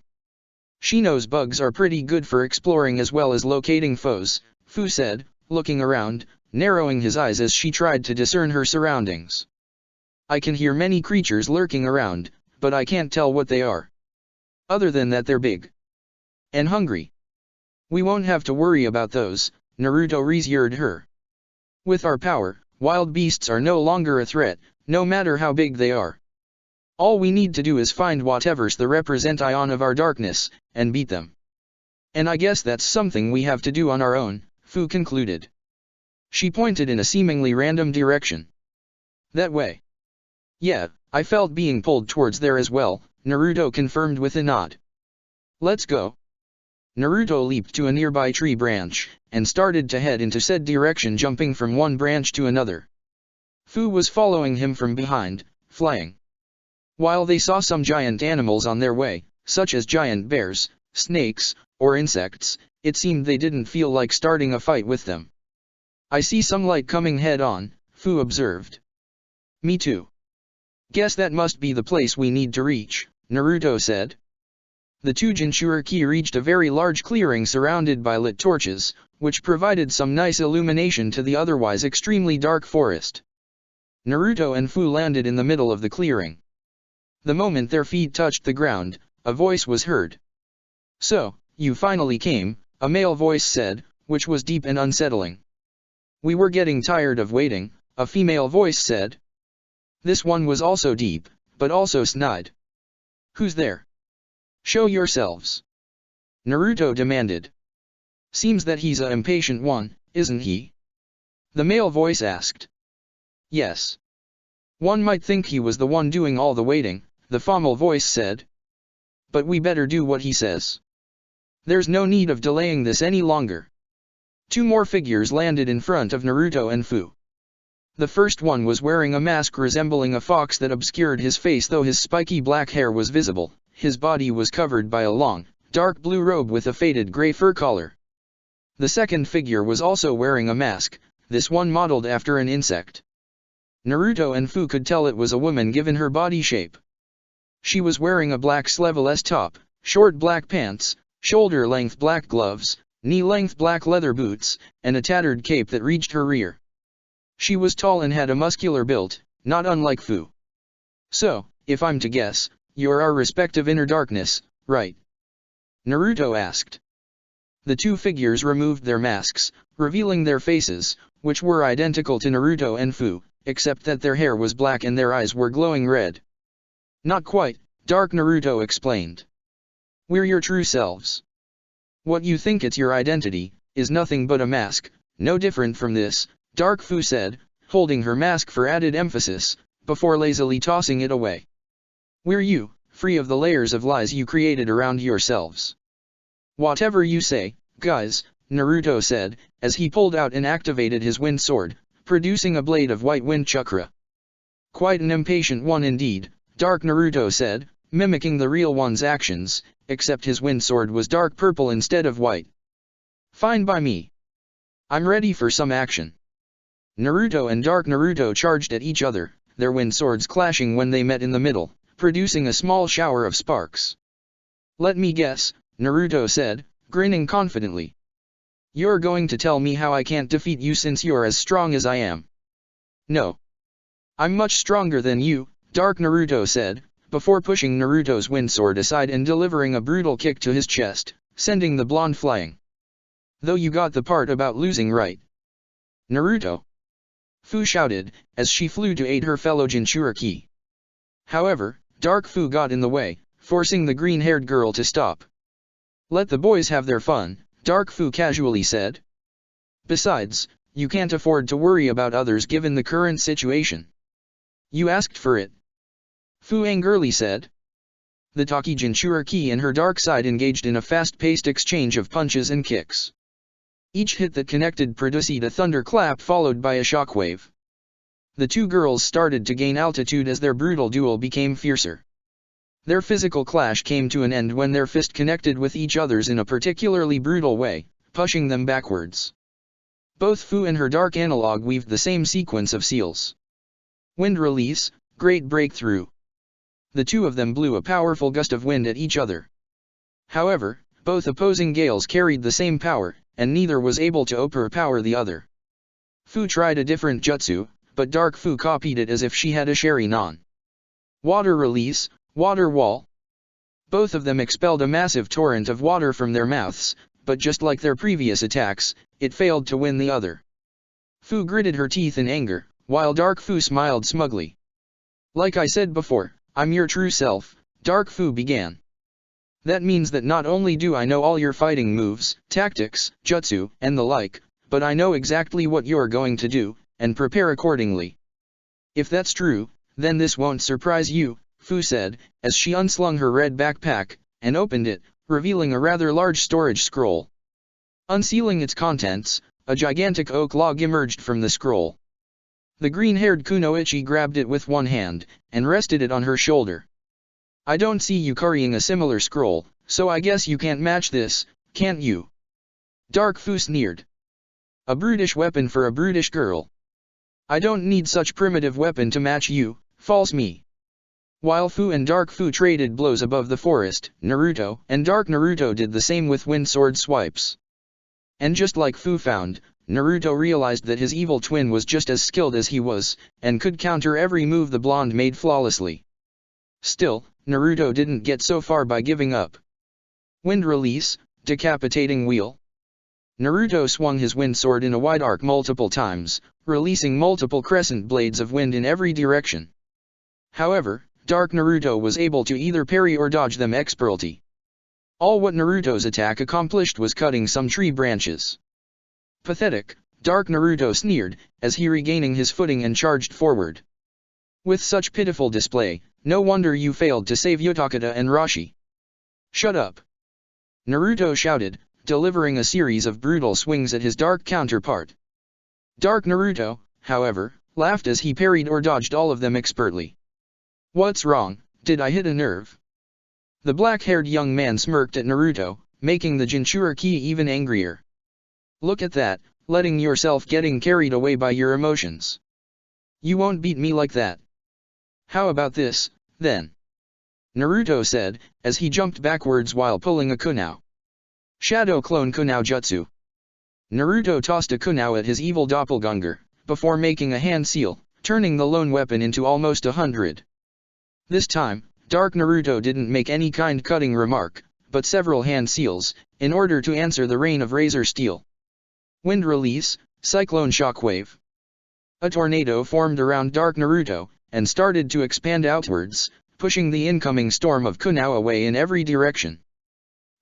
She knows bugs are pretty good for exploring as well as locating foes, Fu said, looking around, narrowing his eyes as she tried to discern her surroundings. I can hear many creatures lurking around, but I can't tell what they are. Other than that they're big. And hungry. We won't have to worry about those, Naruto reassured her. With our power, wild beasts are no longer a threat, no matter how big they are. All we need to do is find whatever's the representation of our darkness, and beat them. And I guess that's something we have to do on our own, Fu concluded. She pointed in a seemingly random direction. That way. Yeah, I felt being pulled towards there as well, Naruto confirmed with a nod. Let's go. Naruto leaped to a nearby tree branch, and started to head into said direction, jumping from one branch to another. Fu was following him from behind, flying. While they saw some giant animals on their way, such as giant bears, snakes, or insects, it seemed they didn't feel like starting a fight with them. I see some light coming head on, Fu observed. Me too. Guess that must be the place we need to reach, Naruto said. The two Jinchuriki reached a very large clearing surrounded by lit torches, which provided some nice illumination to the otherwise extremely dark forest. Naruto and Fu landed in the middle of the clearing. The moment their feet touched the ground, a voice was heard. So, you finally came, a male voice said, which was deep and unsettling. We were getting tired of waiting, a female voice said. This one was also deep, but also snide. Who's there? Show yourselves. Naruto demanded. Seems that he's a impatient one, isn't he? The male voice asked. Yes. One might think he was the one doing all the waiting, the female voice said. But we better do what he says. There's no need of delaying this any longer. Two more figures landed in front of Naruto and Fu. The first one was wearing a mask resembling a fox that obscured his face, though his spiky black hair was visible. His body was covered by a long, dark blue robe with a faded gray fur collar. The second figure was also wearing a mask, this one modeled after an insect. Naruto and Fu could tell it was a woman given her body shape. She was wearing a black sleeveless top, short black pants, shoulder-length black gloves, knee-length black leather boots, and a tattered cape that reached her rear. She was tall and had a muscular build, not unlike Fu. So, if I'm to guess, you're our respective inner darkness, right? Naruto asked. The two figures removed their masks, revealing their faces, which were identical to Naruto and Fu, except that their hair was black and their eyes were glowing red. Not quite, Dark Naruto explained. We're your true selves. What you think it's your identity, is nothing but a mask, no different from this, Dark Fu said, holding her mask for added emphasis, before lazily tossing it away. We're you, free of the layers of lies you created around yourselves. Whatever you say, guys, Naruto said, as he pulled out and activated his wind sword, producing a blade of white wind chakra. Quite an impatient one indeed, Dark Naruto said, mimicking the real one's actions, except his wind sword was dark purple instead of white. Fine by me. I'm ready for some action. Naruto and Dark Naruto charged at each other, their wind swords clashing when they met in the middle, producing a small shower of sparks. Let me guess, Naruto said, grinning confidently. You're going to tell me how I can't defeat you since you're as strong as I am. No. I'm much stronger than you, Dark Naruto said, before pushing Naruto's wind sword aside and delivering a brutal kick to his chest, sending the blonde flying. Though you got the part about losing right. Naruto. Fu shouted, as she flew to aid her fellow Jinchuriki. However, Dark Fu got in the way, forcing the green-haired girl to stop. Let the boys have their fun, Dark Fu casually said. Besides, you can't afford to worry about others given the current situation. You asked for it. Fu angrily said. The Taki Jinchuriki and her dark side engaged in a fast-paced exchange of punches and kicks. Each hit that connected produced a thunderclap followed by a shockwave. The two girls started to gain altitude as their brutal duel became fiercer. Their physical clash came to an end when their fist connected with each other's in a particularly brutal way, pushing them backwards. Both Fu and her dark analog weaved the same sequence of seals. Wind release, great breakthrough. The two of them blew a powerful gust of wind at each other. However, both opposing gales carried the same power, and neither was able to overpower the other. Fu tried a different jutsu, but Dark Fu copied it as if she had a Sharingan. Water release, water wall. Both of them expelled a massive torrent of water from their mouths, but just like their previous attacks, it failed to win the other. Fu gritted her teeth in anger, while Dark Fu smiled smugly. Like I said before, I'm your true self, Dark Fu began. That means that not only do I know all your fighting moves, tactics, jutsu, and the like, but I know exactly what you're going to do, and prepare accordingly. If that's true, then this won't surprise you, Fu said, as she unslung her red backpack, and opened it, revealing a rather large storage scroll. Unsealing its contents, a gigantic oak log emerged from the scroll. The green-haired Kunoichi grabbed it with one hand, and rested it on her shoulder. I don't see you carrying a similar scroll, so I guess you can't match this, can't you? Dark Fu sneered. A brutish weapon for a brutish girl. I don't need such primitive weapon to match you, false me. While Fu and Dark Fu traded blows above the forest, Naruto and Dark Naruto did the same with wind sword swipes. And just like Fu found, Naruto realized that his evil twin was just as skilled as he was, and could counter every move the blonde made flawlessly. Still, Naruto didn't get so far by giving up. Wind release, decapitating wheel. Naruto swung his wind sword in a wide arc multiple times, releasing multiple crescent blades of wind in every direction. However, Dark Naruto was able to either parry or dodge them expertly. All what Naruto's attack accomplished was cutting some tree branches. Pathetic, Dark Naruto sneered, as he regaining his footing and charged forward. With such pitiful display, no wonder you failed to save Utakata and Rashi. Shut up! Naruto shouted, delivering a series of brutal swings at his dark counterpart. Dark Naruto, however, laughed as he parried or dodged all of them expertly. What's wrong, did I hit a nerve? The black-haired young man smirked at Naruto, making the Jinchuriki even angrier. Look at that, letting yourself getting carried away by your emotions. You won't beat me like that. How about this, then? Naruto said, as he jumped backwards while pulling a kunao. Shadow Clone Kunao Jutsu. Naruto tossed a kunao at his evil doppelganger, before making a hand seal, turning the lone weapon into almost 100. This time, Dark Naruto didn't make any kind cutting remark, but several hand seals, in order to answer the rain of razor steel. Wind release, cyclone shockwave. A tornado formed around Dark Naruto, and started to expand outwards, pushing the incoming storm of kunao away in every direction.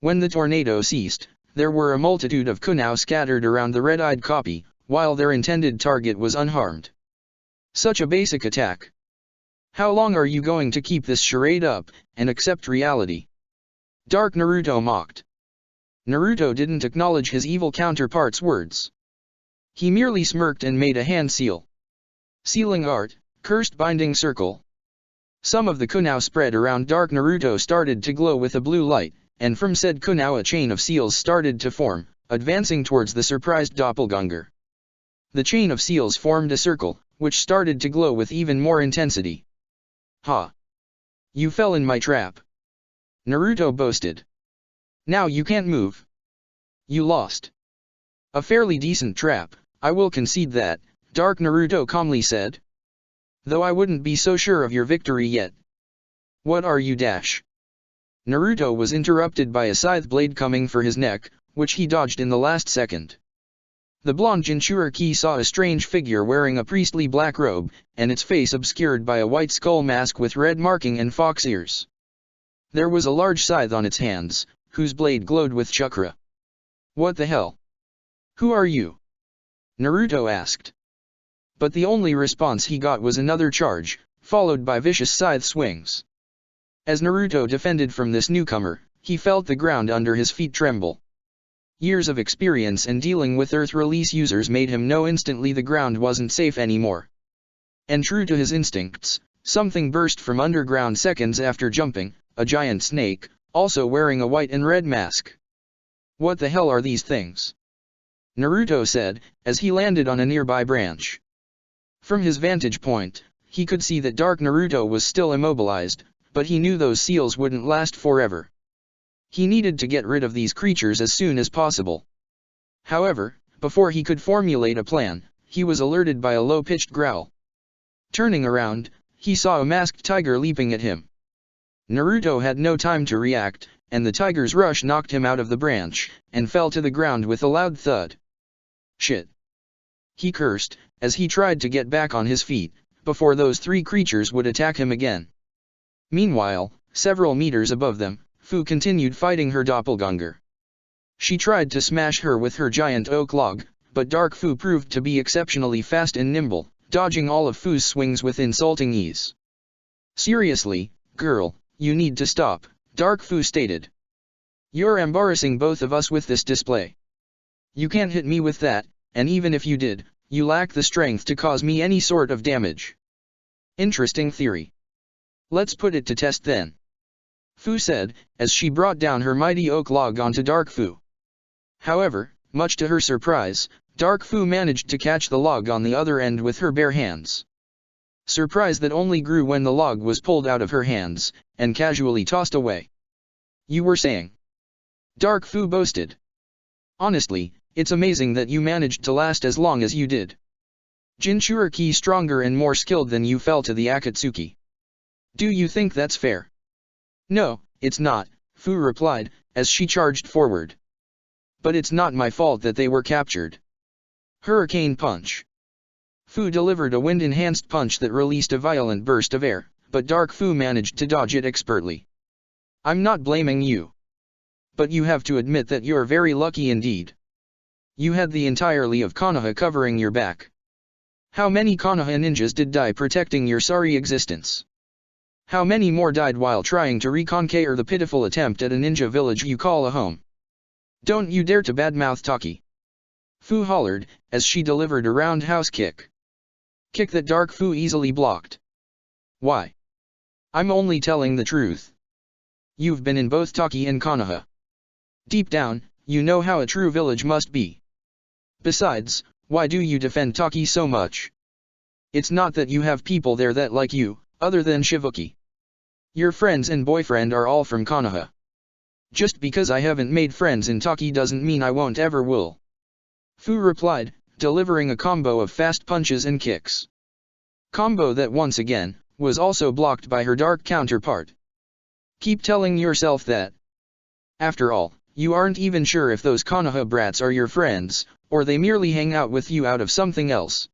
When the tornado ceased, there were a multitude of kunao scattered around the red-eyed copy, while their intended target was unharmed. Such a basic attack. How long are you going to keep this charade up, and accept reality? Dark Naruto mocked. Naruto didn't acknowledge his evil counterpart's words. He merely smirked and made a hand seal. Sealing art, cursed binding circle. Some of the kunao spread around Dark Naruto started to glow with a blue light, and from said kunao a chain of seals started to form, advancing towards the surprised doppelganger. The chain of seals formed a circle, which started to glow with even more intensity. Ha! You fell in my trap. Naruto boasted. Now you can't move. You lost. A fairly decent trap, I will concede that, Dark Naruto calmly said. Though I wouldn't be so sure of your victory yet. What are you dash? Naruto was interrupted by a scythe blade coming for his neck, which he dodged in the last second. The blonde Jinchuriki saw a strange figure wearing a priestly black robe, and its face obscured by a white skull mask with red marking and fox ears. There was a large scythe on its hands, whose blade glowed with chakra. What the hell? Who are you? Naruto asked. But the only response he got was another charge, followed by vicious scythe swings. As Naruto defended from this newcomer, he felt the ground under his feet tremble. Years of experience and dealing with Earth Release users made him know instantly the ground wasn't safe anymore. And true to his instincts, something burst from underground seconds after jumping, a giant snake, also wearing a white and red mask. What the hell are these things? Naruto said, as he landed on a nearby branch. From his vantage point, he could see that Dark Naruto was still immobilized, but he knew those seals wouldn't last forever. He needed to get rid of these creatures as soon as possible. However, before he could formulate a plan, he was alerted by a low-pitched growl. Turning around, he saw a masked tiger leaping at him. Naruto had no time to react, and the tiger's rush knocked him out of the branch, and fell to the ground with a loud thud. Shit! He cursed, as he tried to get back on his feet, before those three creatures would attack him again. Meanwhile, several meters above them, Fu continued fighting her doppelganger. She tried to smash her with her giant oak log, but Dark Fu proved to be exceptionally fast and nimble, dodging all of Fu's swings with insulting ease. Seriously, girl, you need to stop, Dark Fu stated. You're embarrassing both of us with this display. You can't hit me with that, and even if you did, you lack the strength to cause me any sort of damage. Interesting theory. Let's put it to test then. Fu said, as she brought down her mighty oak log onto Dark Fu. However, much to her surprise, Dark Fu managed to catch the log on the other end with her bare hands. Surprise that only grew when the log was pulled out of her hands, and casually tossed away. You were saying? Dark Fu boasted. Honestly, it's amazing that you managed to last as long as you did. Jinchuriki stronger and more skilled than you fell to the Akatsuki. Do you think that's fair? No, it's not, Fu replied, as she charged forward. But it's not my fault that they were captured. Hurricane Punch. Fu delivered a wind-enhanced punch that released a violent burst of air, but Dark Fu managed to dodge it expertly. I'm not blaming you. But you have to admit that you're very lucky indeed. You had the entirety of Konoha covering your back. How many Konoha ninjas did die protecting your sorry existence? How many more died while trying to reconquer the pitiful attempt at a ninja village you call a home? Don't you dare to badmouth Taki. Fu hollered, as she delivered a roundhouse kick. Kick that Dark Fu easily blocked. Why? I'm only telling the truth. You've been in both Taki and Konoha. Deep down, you know how a true village must be. Besides, why do you defend Taki so much? It's not that you have people there that like you, other than Shibuki. Your friends and boyfriend are all from Konoha. Just because I haven't made friends in Taki doesn't mean I won't ever will. Fu replied, delivering a combo of fast punches and kicks. Combo that once again, was also blocked by her dark counterpart. Keep telling yourself that. After all, you aren't even sure if those Konoha brats are your friends, or they merely hang out with you out of something else.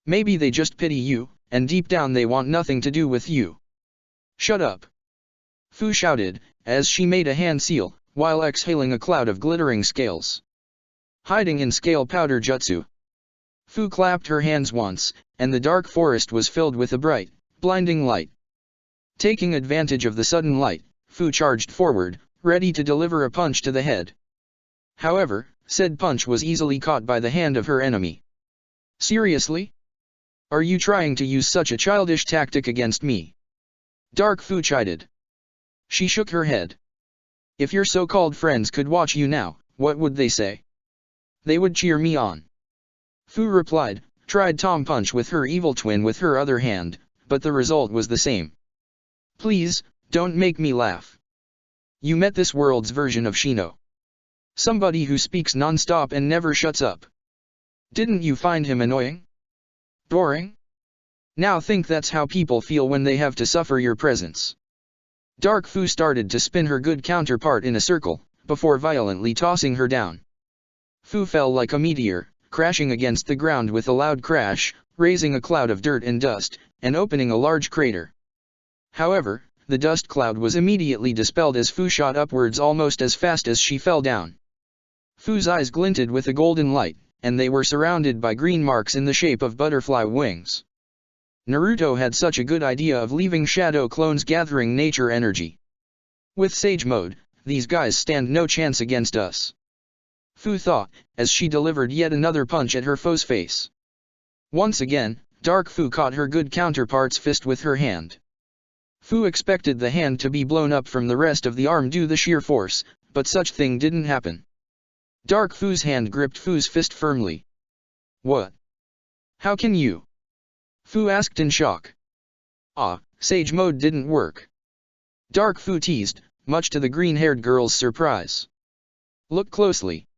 Maybe they just pity you, and deep down they want nothing to do with you. Shut up! Fu shouted, as she made a hand seal, while exhaling a cloud of glittering scales. Hiding in scale powder jutsu. Fu clapped her hands once, and the dark forest was filled with a bright, blinding light. Taking advantage of the sudden light, Fu charged forward, ready to deliver a punch to the head. However, said punch was easily caught by the hand of her enemy. Seriously? Are you trying to use such a childish tactic against me? Dark Fu chided. She shook her head. If your so-called friends could watch you now, what would they say? They would cheer me on. Fu replied, tried Tom punch with her evil twin with her other hand, but the result was the same. Please, don't make me laugh. You met this world's version of Shino. Somebody who speaks non-stop and never shuts up. Didn't you find him annoying? Boring? Now think that's how people feel when they have to suffer your presence. Dark Fu started to spin her good counterpart in a circle, before violently tossing her down. Fu fell like a meteor, crashing against the ground with a loud crash, raising a cloud of dirt and dust, and opening a large crater. However, the dust cloud was immediately dispelled as Fu shot upwards almost as fast as she fell down. Fu's eyes glinted with a golden light, and they were surrounded by green marks in the shape of butterfly wings. Naruto had such a good idea of leaving shadow clones gathering nature energy. With Sage Mode, these guys stand no chance against us. Fu thought, as she delivered yet another punch at her foe's face. Once again, Dark Fu caught her good counterpart's fist with her hand. Fu expected the hand to be blown up from the rest of the arm due to the sheer force, but such thing didn't happen. Dark Fu's hand gripped Fu's fist firmly. What? How can you? Fu asked in shock. Sage Mode didn't work. Dark Fu teased, much to the green-haired girl's surprise. Look closely.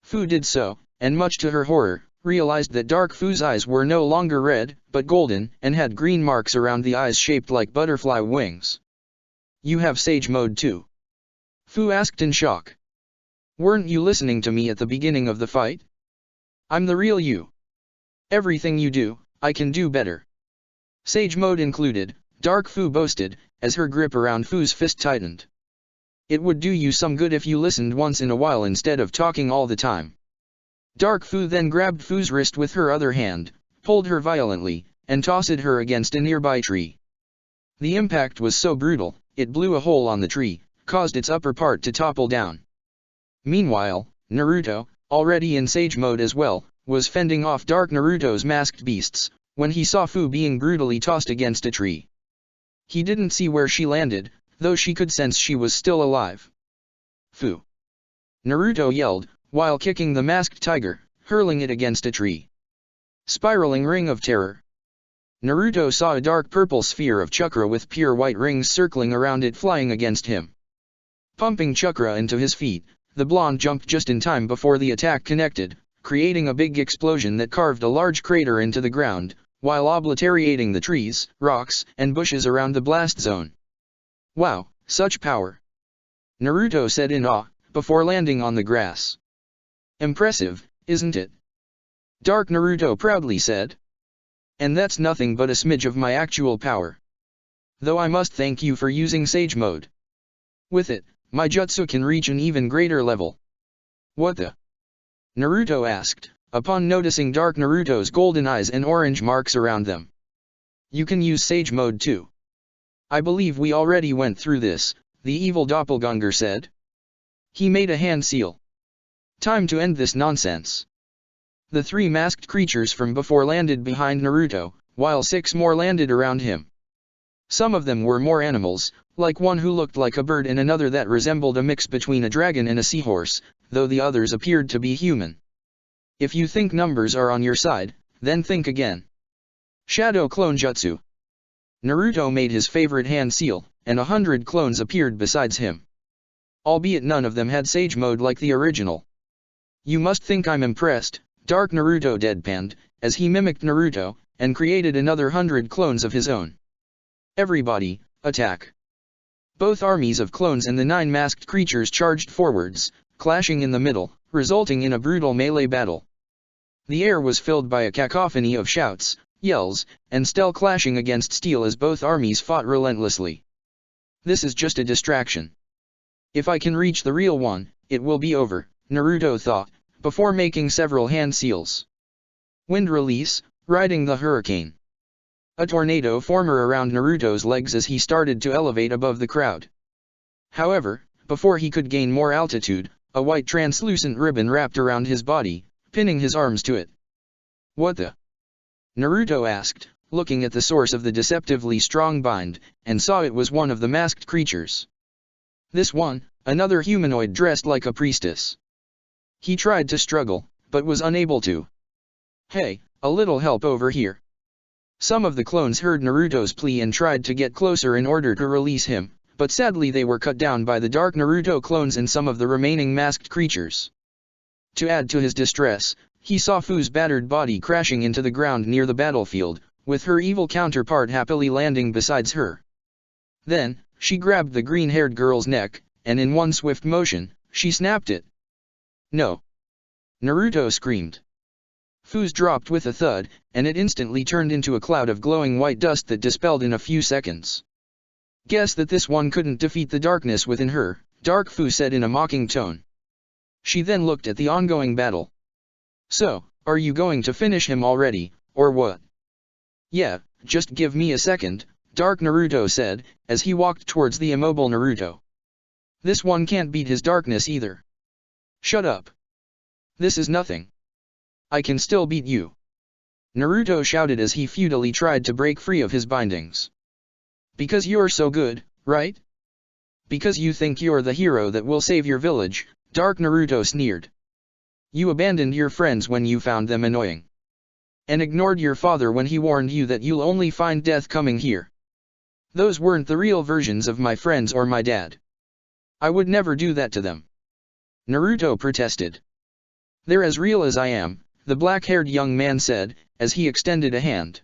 Fu did so, and much to her horror, realized that Dark Fu's eyes were no longer red, but golden, and had green marks around the eyes shaped like butterfly wings. You have Sage Mode too? Fu asked in shock. Weren't you listening to me at the beginning of the fight? I'm the real you. Everything you do, I can do better. Sage Mode included, Dark Fu boasted, as her grip around Fu's fist tightened. It would do you some good if you listened once in a while instead of talking all the time. Dark Fu then grabbed Fu's wrist with her other hand, pulled her violently, and tossed her against a nearby tree. The impact was so brutal, it blew a hole on the tree, caused its upper part to topple down. Meanwhile, Naruto, already in Sage Mode as well, was fending off Dark Naruto's masked beasts, when he saw Fu being brutally tossed against a tree. He didn't see where she landed, though she could sense she was still alive. Fu! Naruto yelled, while kicking the masked tiger, hurling it against a tree. Spiraling Ring of Terror. Naruto saw a dark purple sphere of chakra with pure white rings circling around it flying against him. Pumping chakra into his feet, the blonde jumped just in time before the attack connected, creating a big explosion that carved a large crater into the ground, while obliterating the trees, rocks, and bushes around the blast zone. Wow, such power! Naruto said in awe, before landing on the grass. Impressive, isn't it? Dark Naruto proudly said. And that's nothing but a smidge of my actual power. Though I must thank you for using Sage Mode. With it, my jutsu can reach an even greater level. What the? Naruto asked, upon noticing Dark Naruto's golden eyes and orange marks around them. You can use Sage Mode too. I believe we already went through this, the evil doppelganger said. He made a hand seal. Time to end this nonsense. The 3 masked creatures from before landed behind Naruto, while 6 more landed around him. Some of them were more animals, like one who looked like a bird and another that resembled a mix between a dragon and a seahorse, though the others appeared to be human. If you think numbers are on your side, then think again. Shadow Clone Jutsu. Naruto made his favorite hand seal, and 100 clones appeared besides him. Albeit none of them had Sage Mode like the original. You must think I'm impressed, Dark Naruto deadpanned, as he mimicked Naruto, and created another 100 clones of his own. Everybody, attack! Both armies of clones and the 9 masked creatures charged forwards, clashing in the middle, resulting in a brutal melee battle. The air was filled by a cacophony of shouts, yells, and steel clashing against steel as both armies fought relentlessly. This is just a distraction. If I can reach the real one, it will be over, Naruto thought, before making several hand seals. Wind release, riding the hurricane. A tornado formed around Naruto's legs as he started to elevate above the crowd. However, before he could gain more altitude, a white translucent ribbon wrapped around his body, pinning his arms to it. What the? Naruto asked, looking at the source of the deceptively strong bind, and saw it was one of the masked creatures. This one, another humanoid dressed like a priestess. He tried to struggle, but was unable to. "Hey, a little help over here." Some of the clones heard Naruto's plea and tried to get closer in order to release him, but sadly they were cut down by the Dark Naruto clones and some of the remaining masked creatures. To add to his distress, he saw Fu's battered body crashing into the ground near the battlefield, with her evil counterpart happily landing beside her. Then, she grabbed the green-haired girl's neck, and in one swift motion, she snapped it. "No!" Naruto screamed. Fu's dropped with a thud, and it instantly turned into a cloud of glowing white dust that dispelled in a few seconds. "Guess that this one couldn't defeat the darkness within her," Dark Fu said in a mocking tone. She then looked at the ongoing battle. "So, are you going to finish him already, or what?" "Yeah, just give me a second," Dark Naruto said, as he walked towards the immobile Naruto. "This one can't beat his darkness either." "Shut up. This is nothing. I can still beat you," Naruto shouted as he futilely tried to break free of his bindings. "Because you're so good, right? Because you think you're the hero that will save your village," Dark Naruto sneered. "You abandoned your friends when you found them annoying. And ignored your father when he warned you that you'll only find death coming here. Those weren't the real versions of my friends or my dad. I would never do that to them," Naruto protested. "They're as real as I am," the black-haired young man said, as he extended a hand.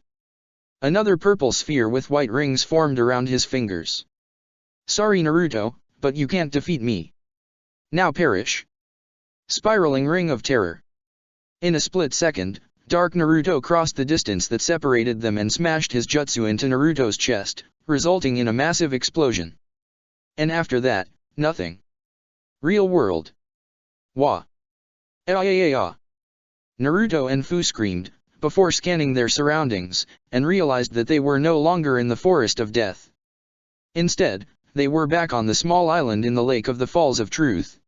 Another purple sphere with white rings formed around his fingers. "Sorry Naruto, but you can't defeat me. Now perish." Spiraling Ring of Terror. In a split second, Dark Naruto crossed the distance that separated them and smashed his jutsu into Naruto's chest, resulting in a massive explosion. And after that, nothing. Real world. Wah. Ah. Naruto and Fu screamed, before scanning their surroundings, and realized that they were no longer in the forest of death. Instead, they were back on the small island in the Lake of the Falls of Truth.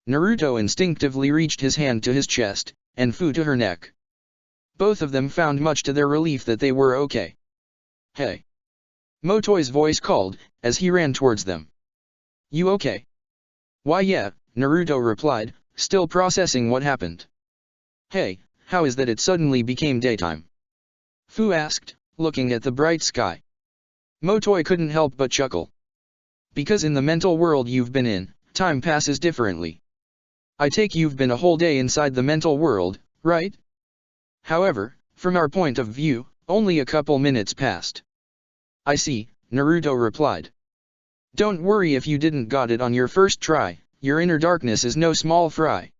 Naruto instinctively reached his hand to his chest, and Fu to her neck. Both of them found much to their relief that they were okay. "Hey!" Motoi's voice called, as he ran towards them. "You okay?" "Why yeah," Naruto replied, still processing what happened. "Hey, how is that it suddenly became daytime?" Fu asked, looking at the bright sky. Motoi couldn't help but chuckle. "Because in the mental world you've been in, time passes differently. I take you've been a whole day inside the mental world, right? However, from our point of view, only a couple minutes passed." "I see," Naruto replied. "Don't worry if you didn't got it on your first try, your inner darkness is no small fry."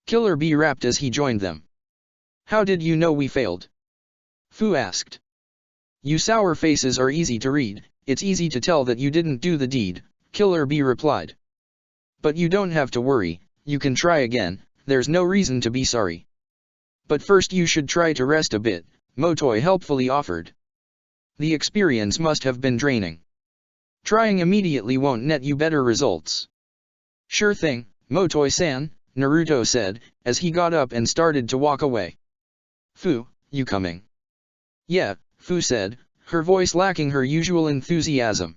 Killer Bee rapped as he joined them. "How did you know we failed?" Fu asked. "You sour faces are easy to read, it's easy to tell that you didn't do the deed," Killer Bee replied. "But you don't have to worry, you can try again, there's no reason to be sorry. But first you should try to rest a bit," Motoi helpfully offered. "The experience must have been draining. Trying immediately won't net you better results." "Sure thing, Motoi-san," Naruto said, as he got up and started to walk away. "Fu, you coming?" "Yeah," Fu said, her voice lacking her usual enthusiasm.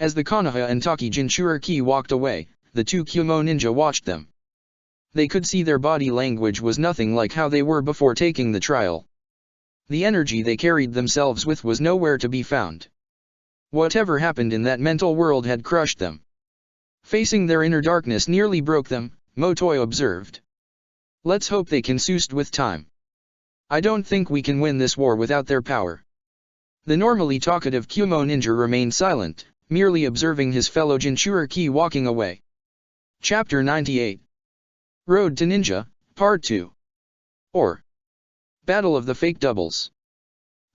As the Konoha and Taki Jinchuriki walked away, the two Kyumo ninja watched them. They could see their body language was nothing like how they were before taking the trial. The energy they carried themselves with was nowhere to be found. Whatever happened in that mental world had crushed them. Facing their inner darkness nearly broke them, Motoi observed. "Let's hope they can soothe with time. I don't think we can win this war without their power." The normally talkative Kyumo ninja remained silent, merely observing his fellow Jinchuriki walking away. Chapter 98. Road to Ninja, Part 2. Or Battle of the Fake Doubles.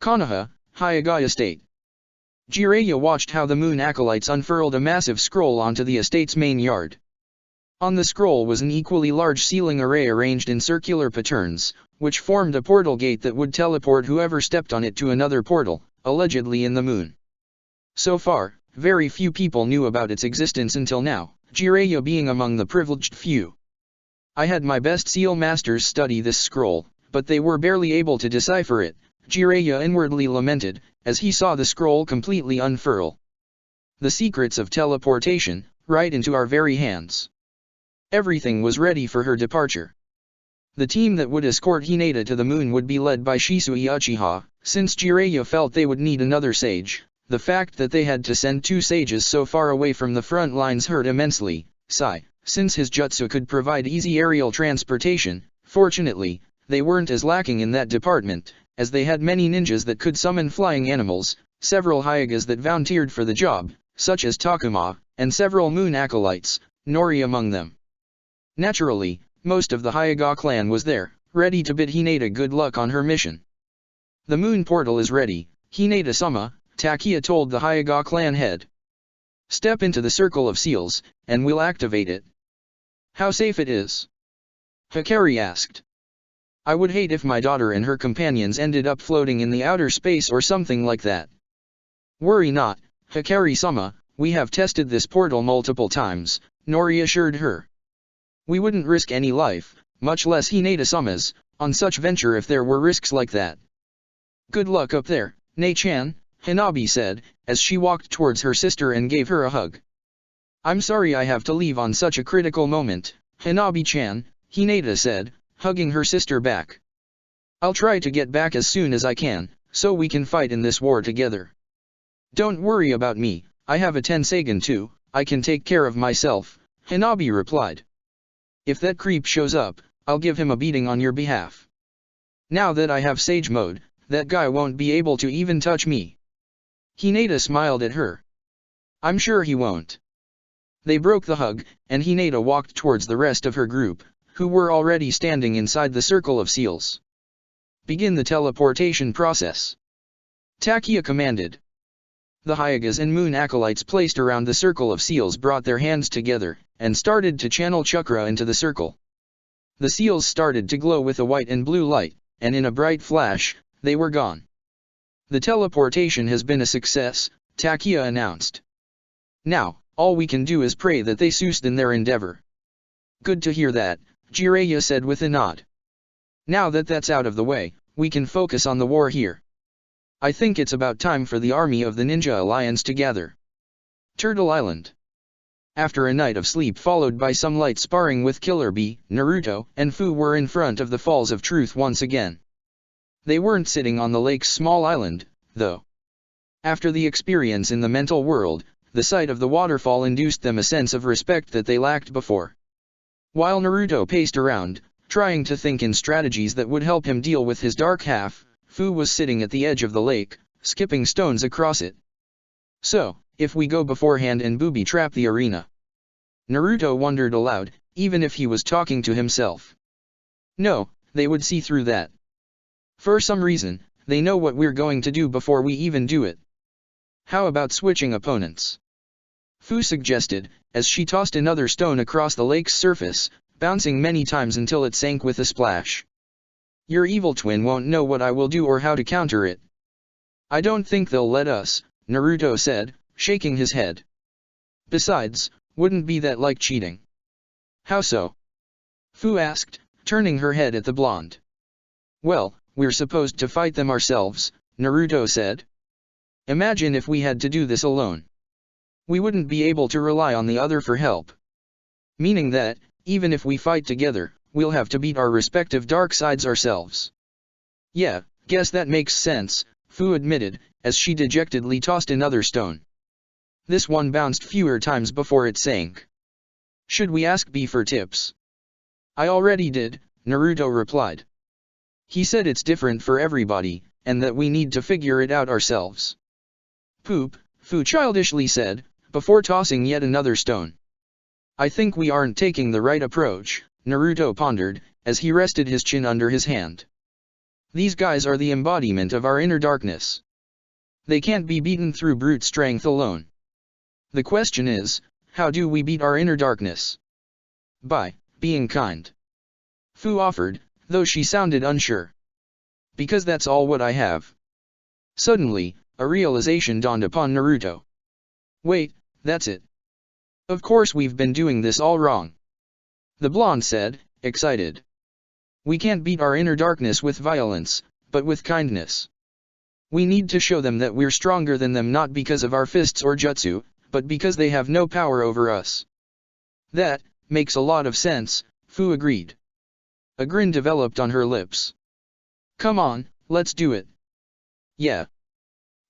Konoha, Hyagaya State. Jiraiya watched how the moon acolytes unfurled a massive scroll onto the estate's main yard. On the scroll was an equally large sealing array arranged in circular patterns, which formed a portal gate that would teleport whoever stepped on it to another portal, allegedly in the moon. So far, very few people knew about its existence until now, Jiraiya being among the privileged few. "I had my best seal masters study this scroll, but they were barely able to decipher it," Jiraiya inwardly lamented, as he saw the scroll completely unfurl. The secrets of teleportation, right into our very hands. Everything was ready for her departure. The team that would escort Hinata to the moon would be led by Shisui Uchiha. Since Jiraiya felt they would need another sage, the fact that they had to send 2 sages so far away from the front lines hurt immensely. Since his jutsu could provide easy aerial transportation, fortunately, they weren't as lacking in that department, as they had many ninjas that could summon flying animals, several Hyagas that volunteered for the job, such as Takuma, and several moon acolytes, Nori among them. Naturally, most of the Hyaga clan was there, ready to bid Hinata good luck on her mission. The moon portal is ready, Hinata-sama, Takia told the Hyaga clan head. Step into the circle of seals, and we'll activate it. How safe it is? Hikari asked. I would hate if my daughter and her companions ended up floating in the outer space or something like that. Worry not, Hikari-sama, we have tested this portal multiple times, Nori assured her. We wouldn't risk any life, much less Hinata-sama's, on such venture if there were risks like that. Good luck up there, Nei-chan, Hanabi said, as she walked towards her sister and gave her a hug. I'm sorry I have to leave on such a critical moment, Hanabi-chan, Hinata said, hugging her sister back. I'll try to get back as soon as I can, so we can fight in this war together. Don't worry about me, I have a Tensagen too, I can take care of myself, Hanabi replied. If that creep shows up, I'll give him a beating on your behalf. Now that I have Sage Mode, that guy won't be able to even touch me. Hinata smiled at her. I'm sure he won't. They broke the hug, and Hinata walked towards the rest of her group, who were already standing inside the circle of seals. Begin the teleportation process. Takia commanded. The Hyagas and moon acolytes placed around the circle of seals brought their hands together, and started to channel chakra into the circle. The seals started to glow with a white and blue light, and in a bright flash, they were gone. The teleportation has been a success, Takia announced. Now, all we can do is pray that they succeed in their endeavor. Good to hear that, Jiraiya said with a nod. Now that that's out of the way, we can focus on the war here. I think it's about time for the army of the Ninja Alliance to gather. Turtle Island. After a night of sleep followed by some light sparring with Killer Bee, Naruto and Fu were in front of the Falls of Truth once again. They weren't sitting on the lake's small island, though. After the experience in the mental world, the sight of the waterfall induced them a sense of respect that they lacked before. While Naruto paced around, trying to think in strategies that would help him deal with his dark half, Fu was sitting at the edge of the lake, skipping stones across it. So, if we go beforehand and booby-trap the arena? Naruto wondered aloud, even if he was talking to himself. No, they would see through that. For some reason, they know what we're going to do before we even do it. How about switching opponents? Fu suggested, as she tossed another stone across the lake's surface, bouncing many times until it sank with a splash. Your evil twin won't know what I will do or how to counter it. I don't think they'll let us, Naruto said, shaking his head. Besides, wouldn't be that like cheating? How so? Fu asked, turning her head at the blonde. Well, we're supposed to fight them ourselves, Naruto said. Imagine if we had to do this alone. We wouldn't be able to rely on the other for help. Meaning that, even if we fight together, we'll have to beat our respective dark sides ourselves. Yeah, guess that makes sense, Fu admitted, as she dejectedly tossed another stone. This one bounced fewer times before it sank. Should we ask B for tips? I already did, Naruto replied. He said it's different for everybody, and that we need to figure it out ourselves. Poop, Fu childishly said, before tossing yet another stone. I think we aren't taking the right approach, Naruto pondered, as he rested his chin under his hand. These guys are the embodiment of our inner darkness. They can't be beaten through brute strength alone. The question is, how do we beat our inner darkness? By being kind. Fu offered, though she sounded unsure. Because that's all what I have. Suddenly, a realization dawned upon Naruto. Wait, that's it. Of course we've been doing this all wrong. The blonde said, excited. We can't beat our inner darkness with violence, but with kindness. We need to show them that we're stronger than them not because of our fists or jutsu, but because they have no power over us. That makes a lot of sense, Fu agreed. A grin developed on her lips. Come on, let's do it. Yeah.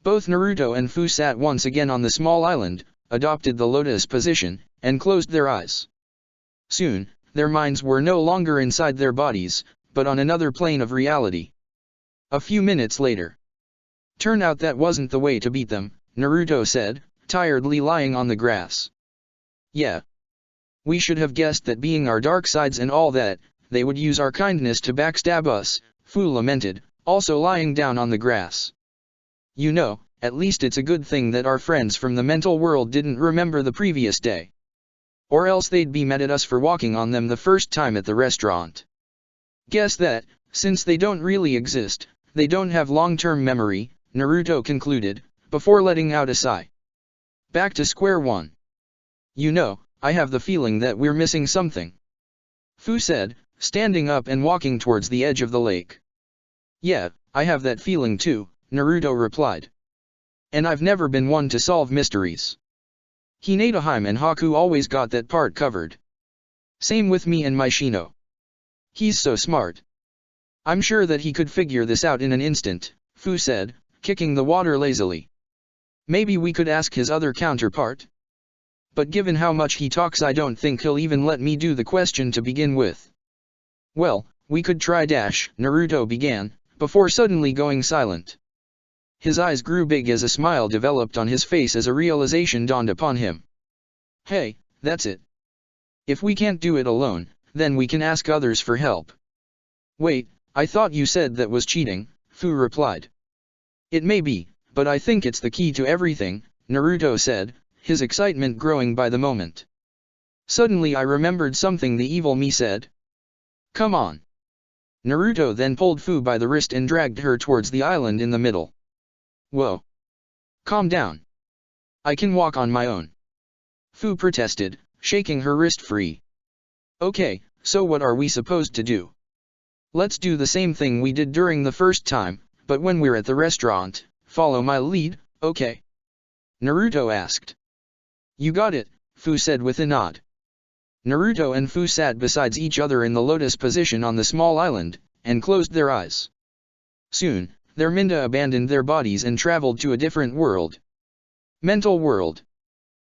Both Naruto and Fu sat once again on the small island, adopted the lotus position, and closed their eyes. Soon, their minds were no longer inside their bodies, but on another plane of reality. A few minutes later. Turn out that wasn't the way to beat them, Naruto said, tiredly lying on the grass. Yeah. We should have guessed that being our dark sides and all that, they would use our kindness to backstab us, Fu lamented, also lying down on the grass. You know, at least it's a good thing that our friends from the mental world didn't remember the previous day. Or else they'd be mad at us for walking on them the first time at the restaurant. Guess that, since they don't really exist, they don't have long-term memory, Naruto concluded, before letting out a sigh. Back to square one. You know, I have the feeling that we're missing something. Fu said, standing up and walking towards the edge of the lake. Yeah, I have that feeling too, Naruto replied. And I've never been one to solve mysteries. Hinata and Haku always got that part covered. Same with me and my Shino. He's so smart. I'm sure that he could figure this out in an instant, Fu said, kicking the water lazily. Maybe we could ask his other counterpart? But given how much he talks, I don't think he'll even let me do the question to begin with. Well, we could try Naruto began, before suddenly going silent. His eyes grew big as a smile developed on his face as a realization dawned upon him. Hey, that's it. If we can't do it alone, then we can ask others for help. Wait, I thought you said that was cheating, Fu replied. It may be, but I think it's the key to everything, Naruto said, his excitement growing by the moment. Suddenly I remembered something the evil me said. Come on. Naruto then pulled Fu by the wrist and dragged her towards the island in the middle. Whoa. Calm down. I can walk on my own. Fu protested, shaking her wrist free. Okay, so what are we supposed to do? Let's do the same thing we did during the first time, but when we're at the restaurant, follow my lead, okay? Naruto asked. You got it, Fu said with a nod. Naruto and Fu sat beside each other in the lotus position on the small island, and closed their eyes. Soon, their Minda abandoned their bodies and traveled to a different world. Mental world.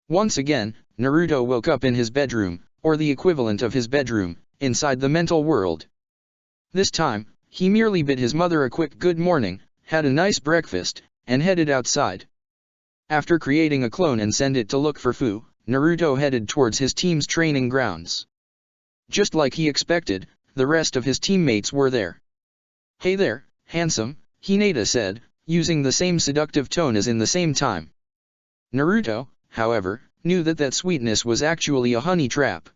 Once again, Naruto woke up in his bedroom, or the equivalent of his bedroom, inside the mental world. This time, he merely bid his mother a quick good morning, had a nice breakfast, and headed outside. After creating a clone and send it to look for Fu, Naruto headed towards his team's training grounds. Just like he expected, the rest of his teammates were there. Hey there, handsome, Hinata said, using the same seductive tone as in the same time. Naruto, however, knew that that sweetness was actually a honey trap.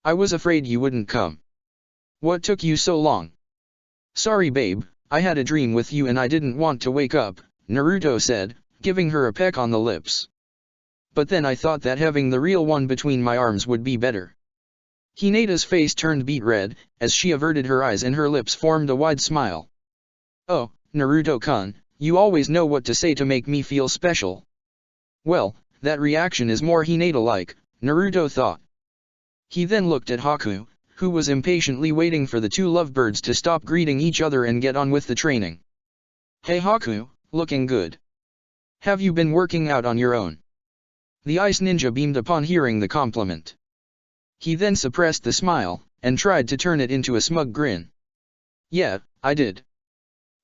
I was afraid you wouldn't come. What took you so long? Sorry babe, I had a dream with you and I didn't want to wake up, Naruto said, giving her a peck on the lips. But then I thought that having the real one between my arms would be better. Hinata's face turned beet red, as she averted her eyes and her lips formed a wide smile. Oh, Naruto-kun, you always know what to say to make me feel special. Well, that reaction is more Hinata-like, Naruto thought. He then looked at Haku, who was impatiently waiting for the two lovebirds to stop greeting each other and get on with the training. Hey Haku, looking good. Have you been working out on your own? The ice ninja beamed upon hearing the compliment. He then suppressed the smile, and tried to turn it into a smug grin. Yeah, I did.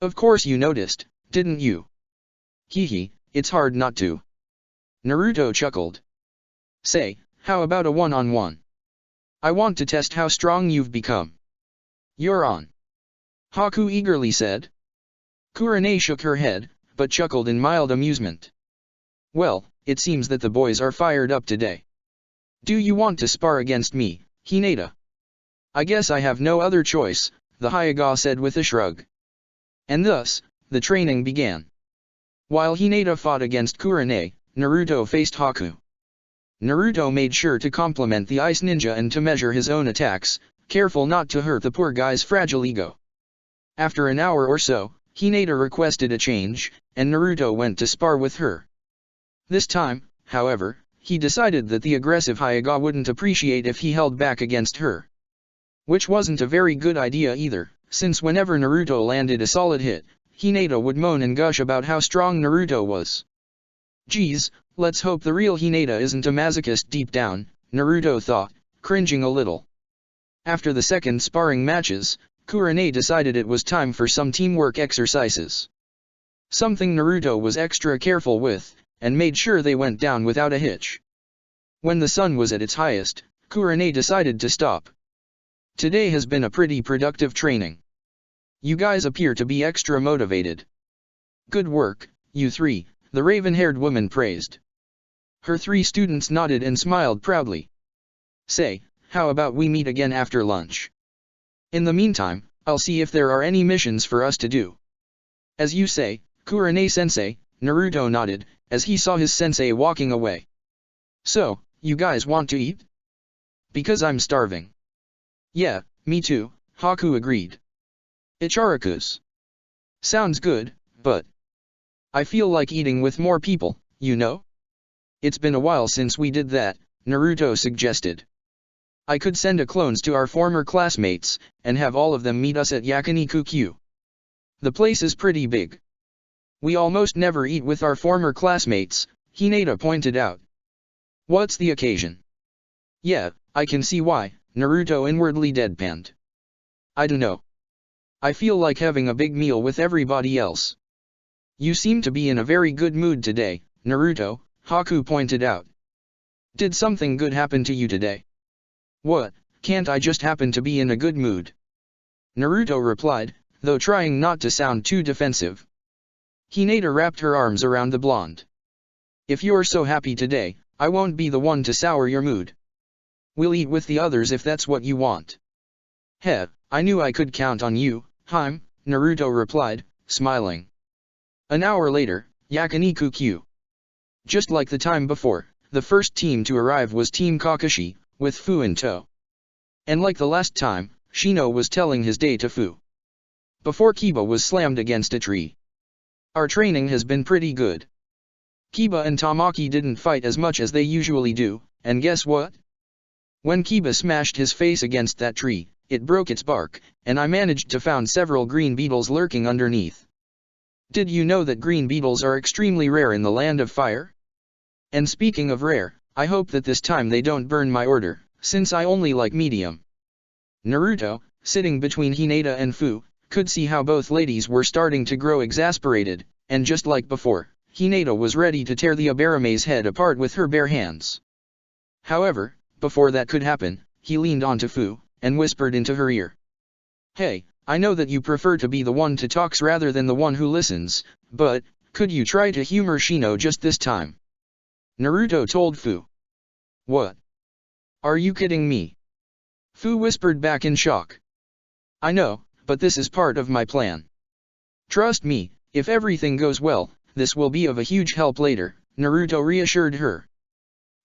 Of course you noticed, didn't you? Hee, it's hard not to. Naruto chuckled. Say, how about a one-on-one? I want to test how strong you've become. You're on. Haku eagerly said. Kurane shook her head, but chuckled in mild amusement. Well, it seems that the boys are fired up today. Do you want to spar against me, Hinata? I guess I have no other choice, the Hyuga said with a shrug. And thus, the training began. While Hinata fought against Kurane, Naruto faced Haku. Naruto made sure to compliment the ice ninja and to measure his own attacks, careful not to hurt the poor guy's fragile ego. After an hour or so, Hinata requested a change, and Naruto went to spar with her. This time, however, he decided that the aggressive Hyuga wouldn't appreciate if he held back against her. Which wasn't a very good idea either, since whenever Naruto landed a solid hit, Hinata would moan and gush about how strong Naruto was. Geez, let's hope the real Hinata isn't a masochist deep down, Naruto thought, cringing a little. After the second sparring matches, Kurane decided it was time for some teamwork exercises. Something Naruto was extra careful with, and made sure they went down without a hitch. When the sun was at its highest, Kurane decided to stop. Today has been a pretty productive training. You guys appear to be extra motivated. Good work, you three, the raven-haired woman praised. Her 3 students nodded and smiled proudly. Say, how about we meet again after lunch? In the meantime, I'll see if there are any missions for us to do. As you say, Kurane-sensei, Naruto nodded, as he saw his sensei walking away. So, you guys want to eat? Because I'm starving. Yeah, me too, Haku agreed. Ichiraku's. Sounds good, but I feel like eating with more people, you know? It's been a while since we did that, Naruto suggested. I could send a clones to our former classmates, and have all of them meet us at Yakiniku-Q. The place is pretty big. We almost never eat with our former classmates, Hinata pointed out. What's the occasion? Yeah, I can see why, Naruto inwardly deadpanned. I dunno. I feel like having a big meal with everybody else. You seem to be in a very good mood today, Naruto, Haku pointed out. Did something good happen to you today? What, can't I just happen to be in a good mood? Naruto replied, though trying not to sound too defensive. Hinata wrapped her arms around the blonde. If you're so happy today, I won't be the one to sour your mood. We'll eat with the others if that's what you want. Heh, I knew I could count on you, Hime, Naruto replied, smiling. An hour later, Yakiniku-Q. Just like the time before, the first team to arrive was Team Kakashi, with Fu in tow. And like the last time, Shino was telling his day to Fu. Before Kiba was slammed against a tree. Our training has been pretty good. Kiba and Tamaki didn't fight as much as they usually do, and guess what? When Kiba smashed his face against that tree, it broke its bark, and I managed to found several green beetles lurking underneath. Did you know that green beetles are extremely rare in the land of fire? And speaking of rare, I hope that this time they don't burn my order, since I only like medium. Naruto, sitting between Hinata and Fu, could see how both ladies were starting to grow exasperated, and just like before, Hinata was ready to tear the Abarame's head apart with her bare hands. However, before that could happen, he leaned onto Fu, and whispered into her ear. Hey, I know that you prefer to be the one to talks rather than the one who listens, but, could you try to humor Shino just this time? Naruto told Fu. What? Are you kidding me? Fu whispered back in shock. I know, but this is part of my plan. Trust me, if everything goes well, this will be of a huge help later, Naruto reassured her.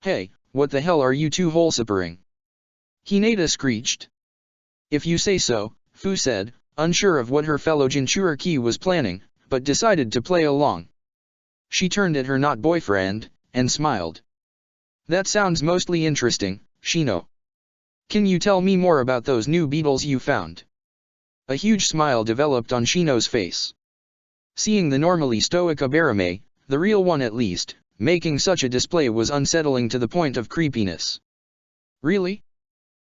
Hey, what the hell are you two hole-sippering? Hinata screeched. If you say so, Fu said, unsure of what her fellow Jinchuriki was planning, but decided to play along. She turned at her not boyfriend, and smiled. That sounds mostly interesting, Shino. Can you tell me more about those new beetles you found? A huge smile developed on Shino's face. Seeing the normally stoic Abarame, the real one at least, making such a display was unsettling to the point of creepiness. Really?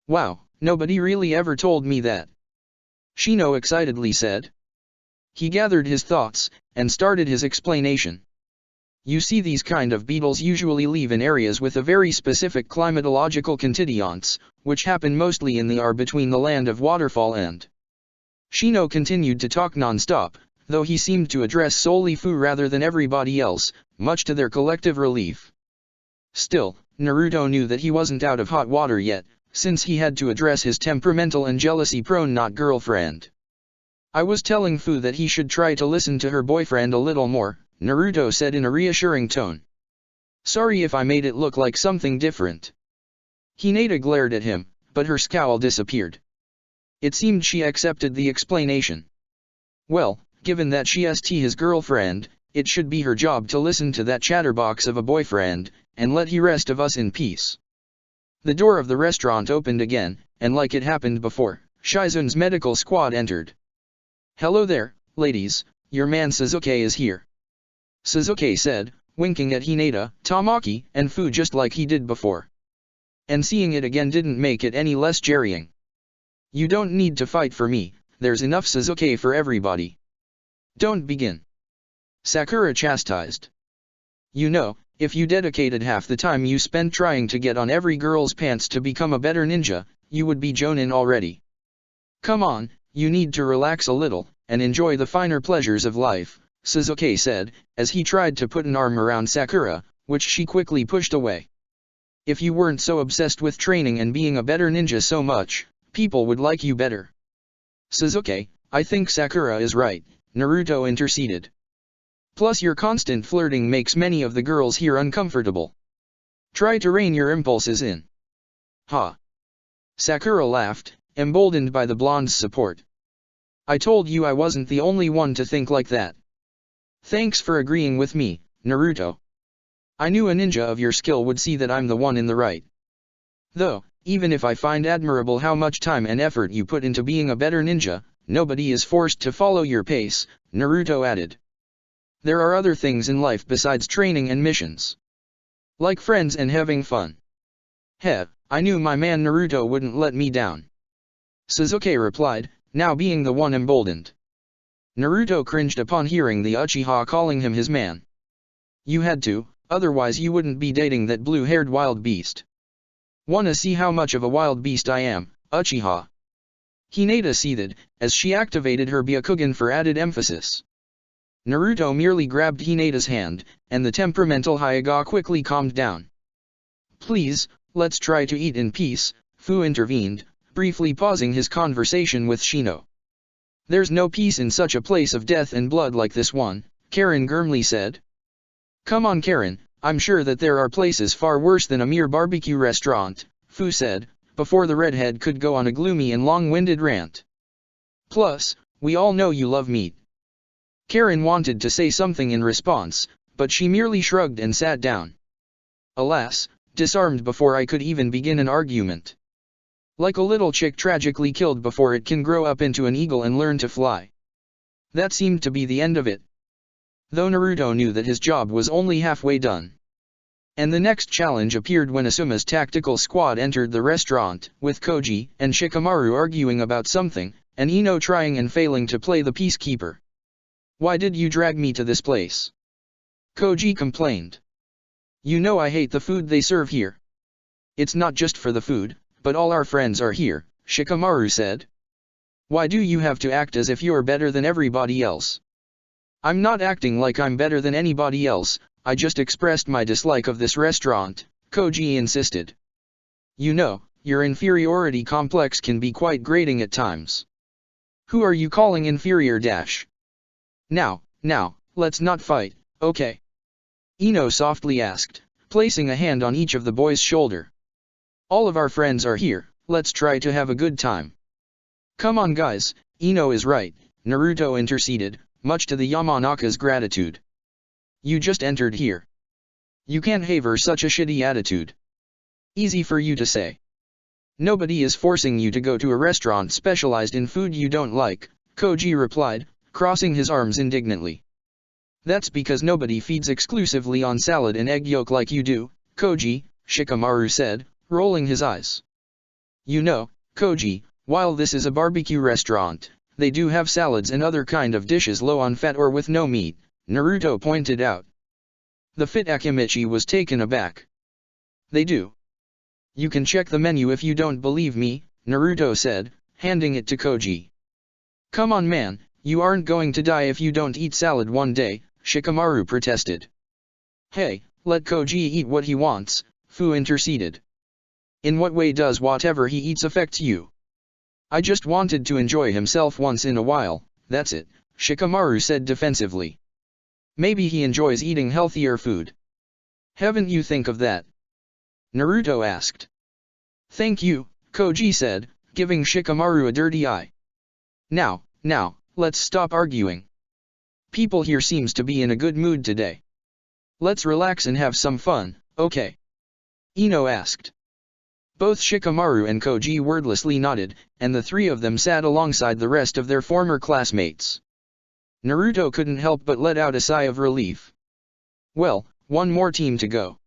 Wow, nobody really ever told me that. Shino excitedly said. He gathered his thoughts, and started his explanation. You see, these kind of beetles usually live in areas with a very specific climatological constituents, which happen mostly in the air between the land of waterfall and... Shino continued to talk non-stop, though he seemed to address solely Fu rather than everybody else, much to their collective relief. Still, Naruto knew that he wasn't out of hot water yet, since he had to address his temperamental and jealousy-prone not girlfriend. I was telling Fu that he should try to listen to her boyfriend a little more, Naruto said in a reassuring tone. Sorry if I made it look like something different. Hinata glared at him, but her scowl disappeared. It seemed she accepted the explanation. Well, given that she is his girlfriend, it should be her job to listen to that chatterbox of a boyfriend, and let the rest of us in peace. The door of the restaurant opened again, and like it happened before, Shizun's medical squad entered. "Hello there, ladies, your man Suzuki is here," Suzuki said, winking at Hinata, Tamaki, and Fu just like he did before. And seeing it again didn't make it any less jerrying. "You don't need to fight for me, there's enough Suzuki for everybody. Don't begin," Sakura chastised. "You know, if you dedicated half the time you spent trying to get on every girl's pants to become a better ninja, you would be Jonin already. Come on, you need to relax a little, and enjoy the finer pleasures of life," Suzuki said, as he tried to put an arm around Sakura, which she quickly pushed away. "If you weren't so obsessed with training and being a better ninja so much, people would like you better." "Suzuki, I think Sakura is right," Naruto interceded. "Plus your constant flirting makes many of the girls here uncomfortable. Try to rein your impulses in." "Ha!" Sakura laughed, emboldened by the blonde's support. "I told you I wasn't the only one to think like that. Thanks for agreeing with me, Naruto. I knew a ninja of your skill would see that I'm the one in the right. Though, even if I find admirable how much time and effort you put into being a better ninja, nobody is forced to follow your pace," Naruto added. "There are other things in life besides training and missions. Like friends and having fun." "Heh, I knew my man Naruto wouldn't let me down," Suzuki replied, now being the one emboldened. Naruto cringed upon hearing the Uchiha calling him his man. "You had to, otherwise you wouldn't be dating that blue-haired wild beast." "Wanna see how much of a wild beast I am, Uchiha?" Hinata seethed, as she activated her Byakugan for added emphasis. Naruto merely grabbed Hinata's hand, and the temperamental Hyuga quickly calmed down. "Please, let's try to eat in peace," Fu intervened, briefly pausing his conversation with Shino. "There's no peace in such a place of death and blood like this one," Karen grimly said. "Come on Karen, I'm sure that there are places far worse than a mere barbecue restaurant," Fu said, before the redhead could go on a gloomy and long-winded rant. "Plus, we all know you love meat." Karen wanted to say something in response, but she merely shrugged and sat down. Alas, disarmed before I could even begin an argument. Like a little chick tragically killed before it can grow up into an eagle and learn to fly. That seemed to be the end of it. Though Naruto knew that his job was only halfway done. And the next challenge appeared when Asuma's tactical squad entered the restaurant, with Koji and Shikamaru arguing about something, and Ino trying and failing to play the peacekeeper. "Why did you drag me to this place?" Koji complained. "You know I hate the food they serve here." "It's not just for the food, but all our friends are here," Shikamaru said. "Why do you have to act as if you're better than everybody else?" "I'm not acting like I'm better than anybody else, I just expressed my dislike of this restaurant," Koji insisted. "You know, your inferiority complex can be quite grating at times." "Who are you calling inferior dash?" Now, let's not fight, okay?" Ino softly asked, placing a hand on each of the boys' shoulder. "All of our friends are here, let's try to have a good time." "Come on guys, Ino is right," Naruto interceded, much to the Yamanaka's gratitude. "You just entered here. You can't have such a shitty attitude." "Easy for you to say. Nobody is forcing you to go to a restaurant specialized in food you don't like," Koji replied, crossing his arms indignantly. "That's because nobody feeds exclusively on salad and egg yolk like you do, Koji," Shikamaru said, rolling his eyes. "You know, Koji, while this is a barbecue restaurant, they do have salads and other kind of dishes low on fat or with no meat," Naruto pointed out. The fit Akimichi was taken aback. "They do. You can check the menu if you don't believe me," Naruto said, handing it to Koji. "Come on man, you aren't going to die if you don't eat salad one day," Shikamaru protested. "Hey, let Koji eat what he wants," Fu interceded. "In what way does whatever he eats affect you?" "I just wanted to enjoy himself once in a while, that's it," Shikamaru said defensively. "Maybe he enjoys eating healthier food." "Haven't you think of that?" Naruto asked. "Thank you," Koji said, giving Shikamaru a dirty eye. Now, let's stop arguing. People here seems to be in a good mood today. Let's relax and have some fun, Okay? Ino asked. Both Shikamaru and Koji wordlessly nodded, and the three of them sat alongside the rest of their former classmates. Naruto couldn't help but let out a sigh of relief. Well, one more team to go.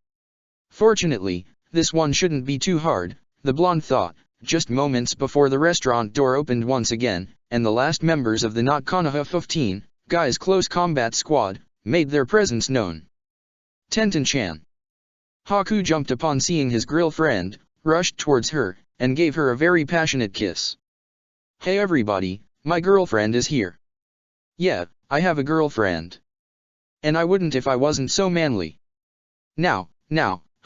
Fortunately, this one shouldn't be too hard, the blonde thought, just moments before the restaurant door opened once again, and the last members of the Not Konoha 15, Guy's close combat squad, made their presence known. Tenten-chan. Haku jumped upon seeing his girlfriend, rushed towards her, and gave her a very passionate kiss. Hey everybody, my girlfriend is here. Yeah, I have a girlfriend. And I wouldn't if I wasn't so manly. Now,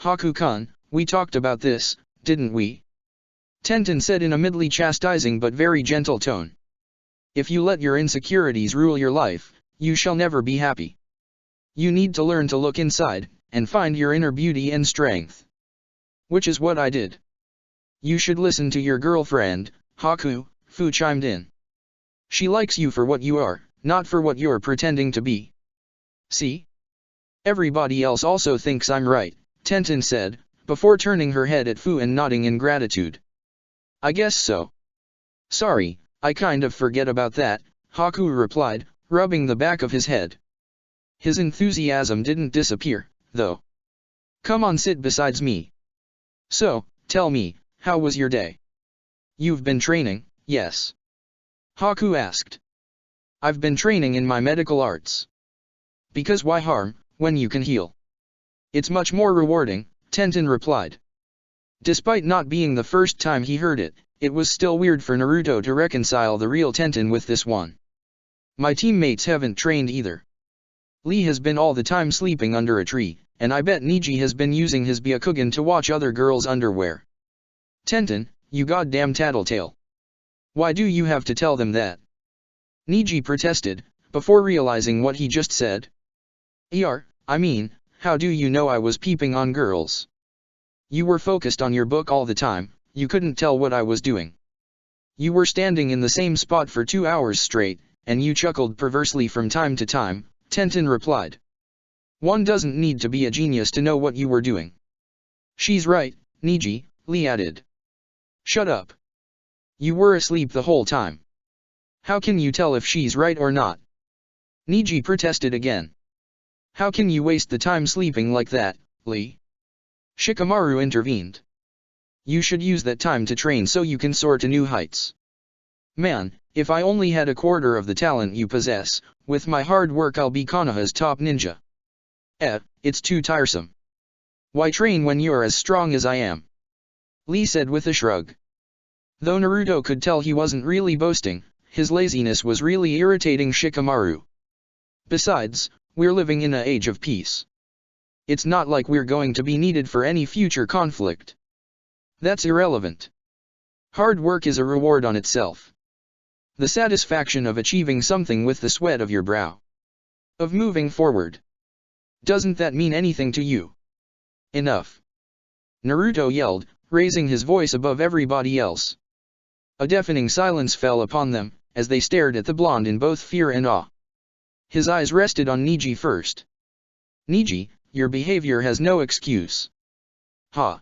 Haku-kun, we talked about this, didn't we? Tenten said in a mildly chastising but very gentle tone. If you let your insecurities rule your life, you shall never be happy. You need to learn to look inside, and find your inner beauty and strength. Which is what I did. You should listen to your girlfriend, Haku, Fu chimed in. She likes you for what you are, not for what you're pretending to be. See? Everybody else also thinks I'm right, Tenten said, before turning her head at Fu and nodding in gratitude. I guess so. Sorry, I kind of forget about that, Haku replied, rubbing the back of his head. His enthusiasm didn't disappear, though. Come on, sit beside me. So, tell me, how was your day? You've been training, yes? Haku asked. I've been training in my medical arts. Because why harm, when you can heal? It's much more rewarding, Tenten replied. Despite not being the first time he heard it, it was still weird for Naruto to reconcile the real Tenten with this one. My teammates haven't trained either. Lee has been all the time sleeping under a tree, and I bet Niji has been using his Byakugan to watch other girls' underwear. Tenten, you goddamn tattletale. Why do you have to tell them that? Niji protested, before realizing what he just said. I mean, how do you know I was peeping on girls? You were focused on your book all the time, you couldn't tell what I was doing. You were standing in the same spot for 2 hours straight, and you chuckled perversely from time to time, Tenten replied. One doesn't need to be a genius to know what you were doing. She's right, Niji, Lee added. Shut up. You were asleep the whole time. How can you tell if she's right or not? Niji protested again. How can you waste the time sleeping like that, Lee? Shikamaru intervened. You should use that time to train so you can soar to new heights. Man, if I only had a quarter of the talent you possess, with my hard work I'll be Konoha's top ninja. It's too tiresome. Why train when you're as strong as I am? Lee said with a shrug. Though Naruto could tell he wasn't really boasting, his laziness was really irritating Shikamaru. Besides, we're living in an age of peace. It's not like we're going to be needed for any future conflict. That's irrelevant. Hard work is a reward on itself. The satisfaction of achieving something with the sweat of your brow. Of moving forward. Doesn't that mean anything to you? Enough. Naruto yelled, raising his voice above everybody else. A deafening silence fell upon them, as they stared at the blonde in both fear and awe. His eyes rested on Niji first. Niji, your behavior has no excuse. Ha!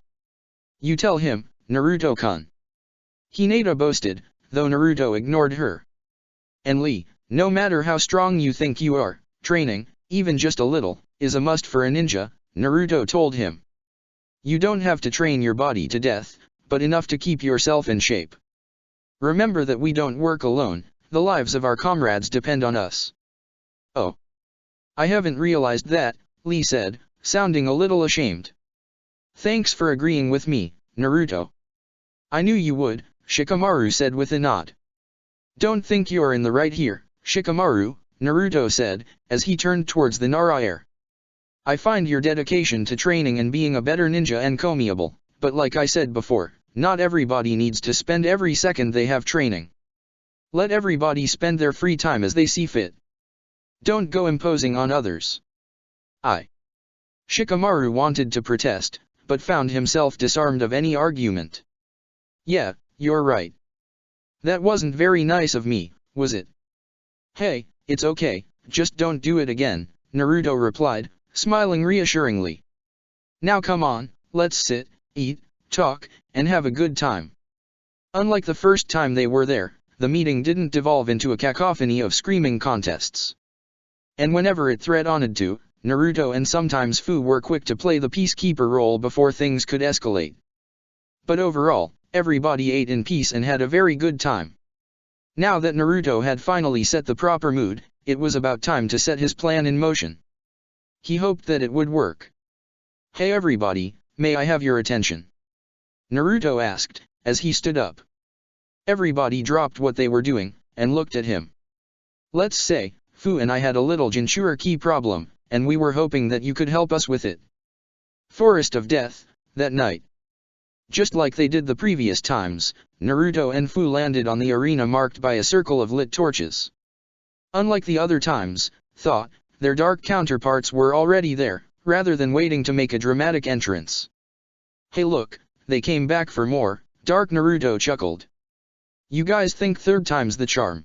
You tell him, Naruto-kun. Hinata boasted, though Naruto ignored her. And Lee, no matter how strong you think you are, training, even just a little, is a must for a ninja, Naruto told him. You don't have to train your body to death, but enough to keep yourself in shape. Remember that we don't work alone, the lives of our comrades depend on us. Oh. I haven't realized that, Lee said, sounding a little ashamed. Thanks for agreeing with me, Naruto. I knew you would, Shikamaru said with a nod. Don't think you're in the right here, Shikamaru, Naruto said, as he turned towards the Narayer. I find your dedication to training and being a better ninja encomiable, but like I said before, not everybody needs to spend every second they have training. Let everybody spend their free time as they see fit. Don't go imposing on others. Shikamaru wanted to protest, but found himself disarmed of any argument. Yeah, you're right. That wasn't very nice of me, was it? Hey, it's okay, just don't do it again, Naruto replied, smiling reassuringly. Now come on, let's sit, eat, talk, and have a good time. Unlike the first time they were there, the meeting didn't devolve into a cacophony of screaming contests. And whenever it threatened to, Naruto and sometimes Fu were quick to play the peacekeeper role before things could escalate. But overall, everybody ate in peace and had a very good time. Now that Naruto had finally set the proper mood, it was about time to set his plan in motion. He hoped that it would work. "Hey everybody, may I have your attention?" Naruto asked, as he stood up. Everybody dropped what they were doing, and looked at him. "Let's say, Fu and I had a little Jinchuriki problem, and we were hoping that you could help us with it." Forest of Death, that night. Just like they did the previous times, Naruto and Fu landed on the arena marked by a circle of lit torches. Unlike the other times, their dark counterparts were already there, rather than waiting to make a dramatic entrance. "Hey look, they came back for more," Dark Naruto chuckled. "You guys think third time's the charm?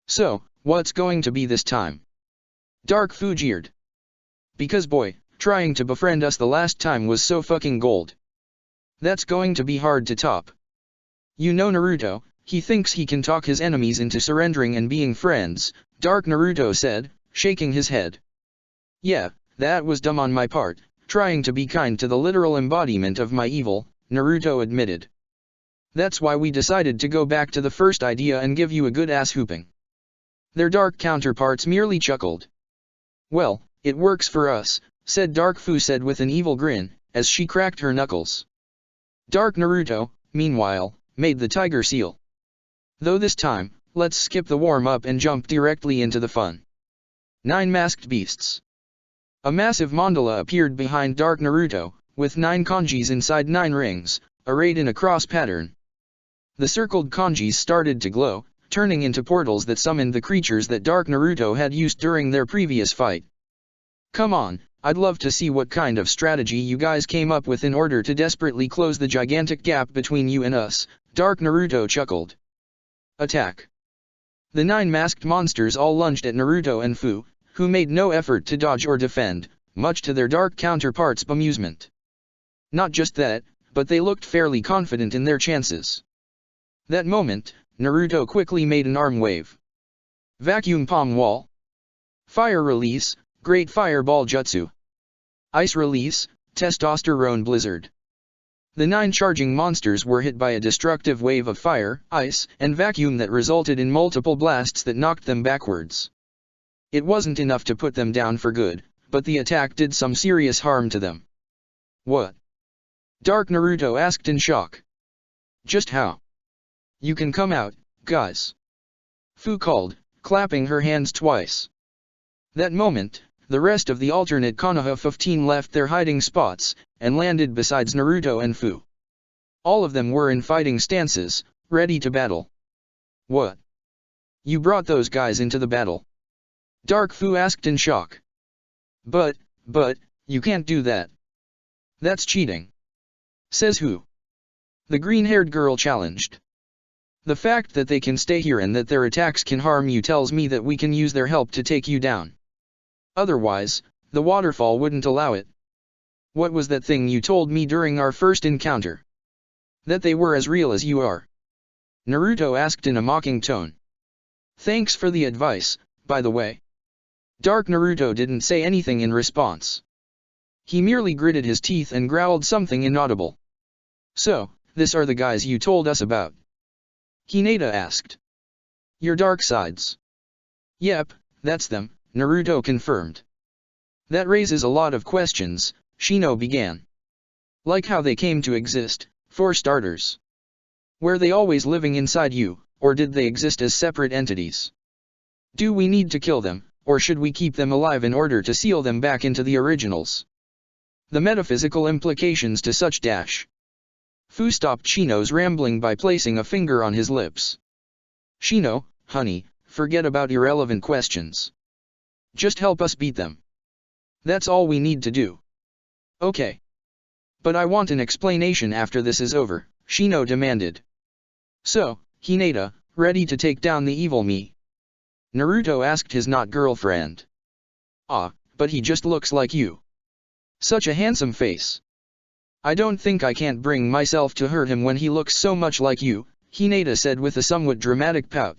So, what's going to be this time?" Dark Fu jeered. "Because boy, trying to befriend us the last time was so fucking gold. That's going to be hard to top. You know Naruto, he thinks he can talk his enemies into surrendering and being friends," Dark Naruto said, shaking his head. "Yeah, that was dumb on my part, trying to be kind to the literal embodiment of my evil," Naruto admitted. "That's why we decided to go back to the first idea and give you a good ass whooping." Their dark counterparts merely chuckled. "Well, it works for us," said Dark Fu said with an evil grin, as she cracked her knuckles. Dark Naruto, meanwhile, made the tiger seal. "Though this time, let's skip the warm-up and jump directly into the fun." 9 Masked Beasts. A massive mandala appeared behind Dark Naruto, with 9 kanjis inside 9 rings, arrayed in a cross pattern. The circled kanjis started to glow, turning into portals that summoned the creatures that Dark Naruto had used during their previous fight. "Come on, I'd love to see what kind of strategy you guys came up with in order to desperately close the gigantic gap between you and us," Dark Naruto chuckled. "Attack!" The 9 masked monsters all lunged at Naruto and Fu, who made no effort to dodge or defend, much to their dark counterparts' bemusement. Not just that, but they looked fairly confident in their chances. That moment, Naruto quickly made an arm wave. Vacuum Palm Wall. Fire Release, Great Fireball Jutsu. Ice Release, Testosterone Blizzard. The 9 charging monsters were hit by a destructive wave of fire, ice, and vacuum that resulted in multiple blasts that knocked them backwards. It wasn't enough to put them down for good, but the attack did some serious harm to them. "What?" Dark Naruto asked in shock. "Just how?" "You can come out, guys," Fu called, clapping her hands twice. That moment, the rest of the alternate Konoha 15 left their hiding spots, and landed besides Naruto and Fu. All of them were in fighting stances, ready to battle. "What? You brought those guys into the battle?" Dark Fu asked in shock. But, you can't do that. That's cheating. Says who?" The green-haired girl challenged. "The fact that they can stay here and that their attacks can harm you tells me that we can use their help to take you down. Otherwise, the waterfall wouldn't allow it." "What was that thing you told me during our first encounter?" "That they were as real as you are?" Naruto asked in a mocking tone. "Thanks for the advice, by the way." Dark Naruto didn't say anything in response. He merely gritted his teeth and growled something inaudible. "So, these are the guys you told us about?" Hinata asked. "Your dark sides?" "Yep, that's them," Naruto confirmed. "That raises a lot of questions," Shino began. "Like how they came to exist, for starters. Were they always living inside you, or did they exist as separate entities? Do we need to kill them, or should we keep them alive in order to seal them back into the originals? The metaphysical implications to such dash." Fu stopped Shino's rambling by placing a finger on his lips. "Shino, honey, forget about irrelevant questions. Just help us beat them. That's all we need to do." "Okay. But I want an explanation after this is over," Shino demanded. "So, Hinata, ready to take down the evil me?" Naruto asked his not girlfriend. "Ah, but he just looks like you." Such a handsome face. I don't think I can't bring myself to hurt him when he looks so much like you, Hinata said with a somewhat dramatic pout.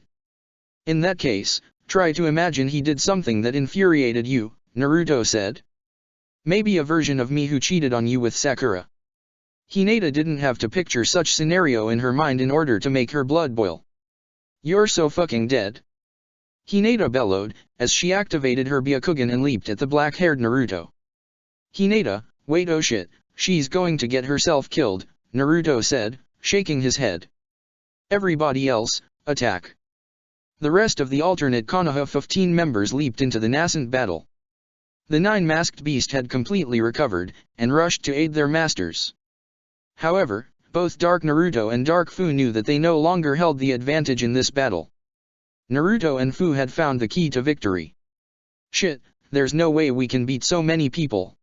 In that case, try to imagine he did something that infuriated you, Naruto said. Maybe a version of me who cheated on you with Sakura. Hinata didn't have to picture such scenario in her mind in order to make her blood boil. You're so fucking dead. Hinata bellowed, as she activated her Byakugan and leaped at the black-haired Naruto. Hinata, wait, oh shit, she's going to get herself killed, Naruto said, shaking his head. Everybody else, attack. The rest of the alternate Konoha 15 members leaped into the nascent battle. The 9 masked beasts had completely recovered, and rushed to aid their masters. However, both Dark Naruto and Dark Fu knew that they no longer held the advantage in this battle. Naruto and Fu had found the key to victory. Shit, there's no way we can beat so many people.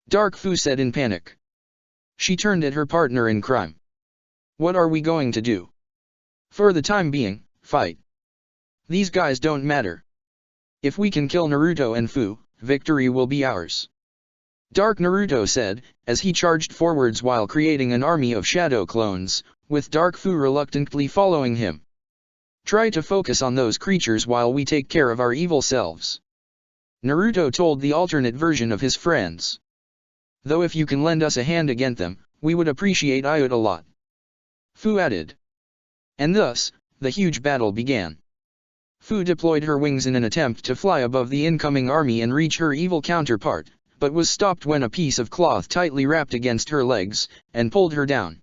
Dark Fu said in panic. She turned at her partner in crime. What are we going to do? For the time being, fight. These guys don't matter. If we can kill Naruto and Fu, victory will be ours. Dark Naruto said, as he charged forwards while creating an army of shadow clones, with Dark Fu reluctantly following him. Try to focus on those creatures while we take care of our evil selves. Naruto told the alternate version of his friends. Though if you can lend us a hand against them, we would appreciate it a lot. Fu added. And thus, the huge battle began. Fu deployed her wings in an attempt to fly above the incoming army and reach her evil counterpart, but was stopped when a piece of cloth tightly wrapped against her legs, and pulled her down.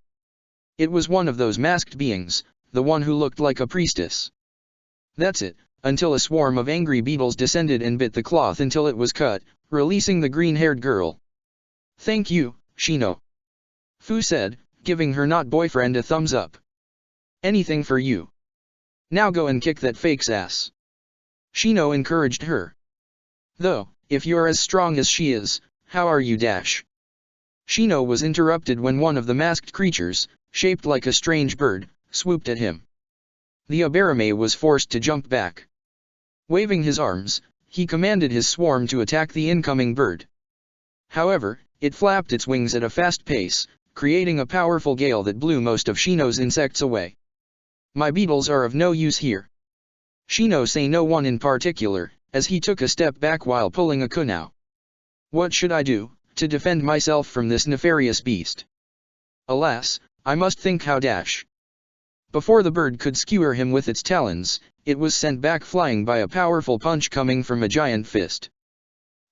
It was one of those masked beings, the one who looked like a priestess. That's it, until a swarm of angry beetles descended and bit the cloth until it was cut, releasing the green-haired girl. Thank you, Shino. Fu said, giving her not boyfriend a thumbs up. Anything for you. Now go and kick that fake's ass. Shino encouraged her. Though, if you're as strong as she is, how are you? Shino was interrupted when one of the masked creatures, shaped like a strange bird, swooped at him. The Abarame was forced to jump back. Waving his arms, he commanded his swarm to attack the incoming bird. However, it flapped its wings at a fast pace, creating a powerful gale that blew most of Shino's insects away. My beetles are of no use here. Shino say no one in particular, as he took a step back while pulling a kunai. What should I do, to defend myself from this nefarious beast? Alas, I must think how. Before the bird could skewer him with its talons, it was sent back flying by a powerful punch coming from a giant fist.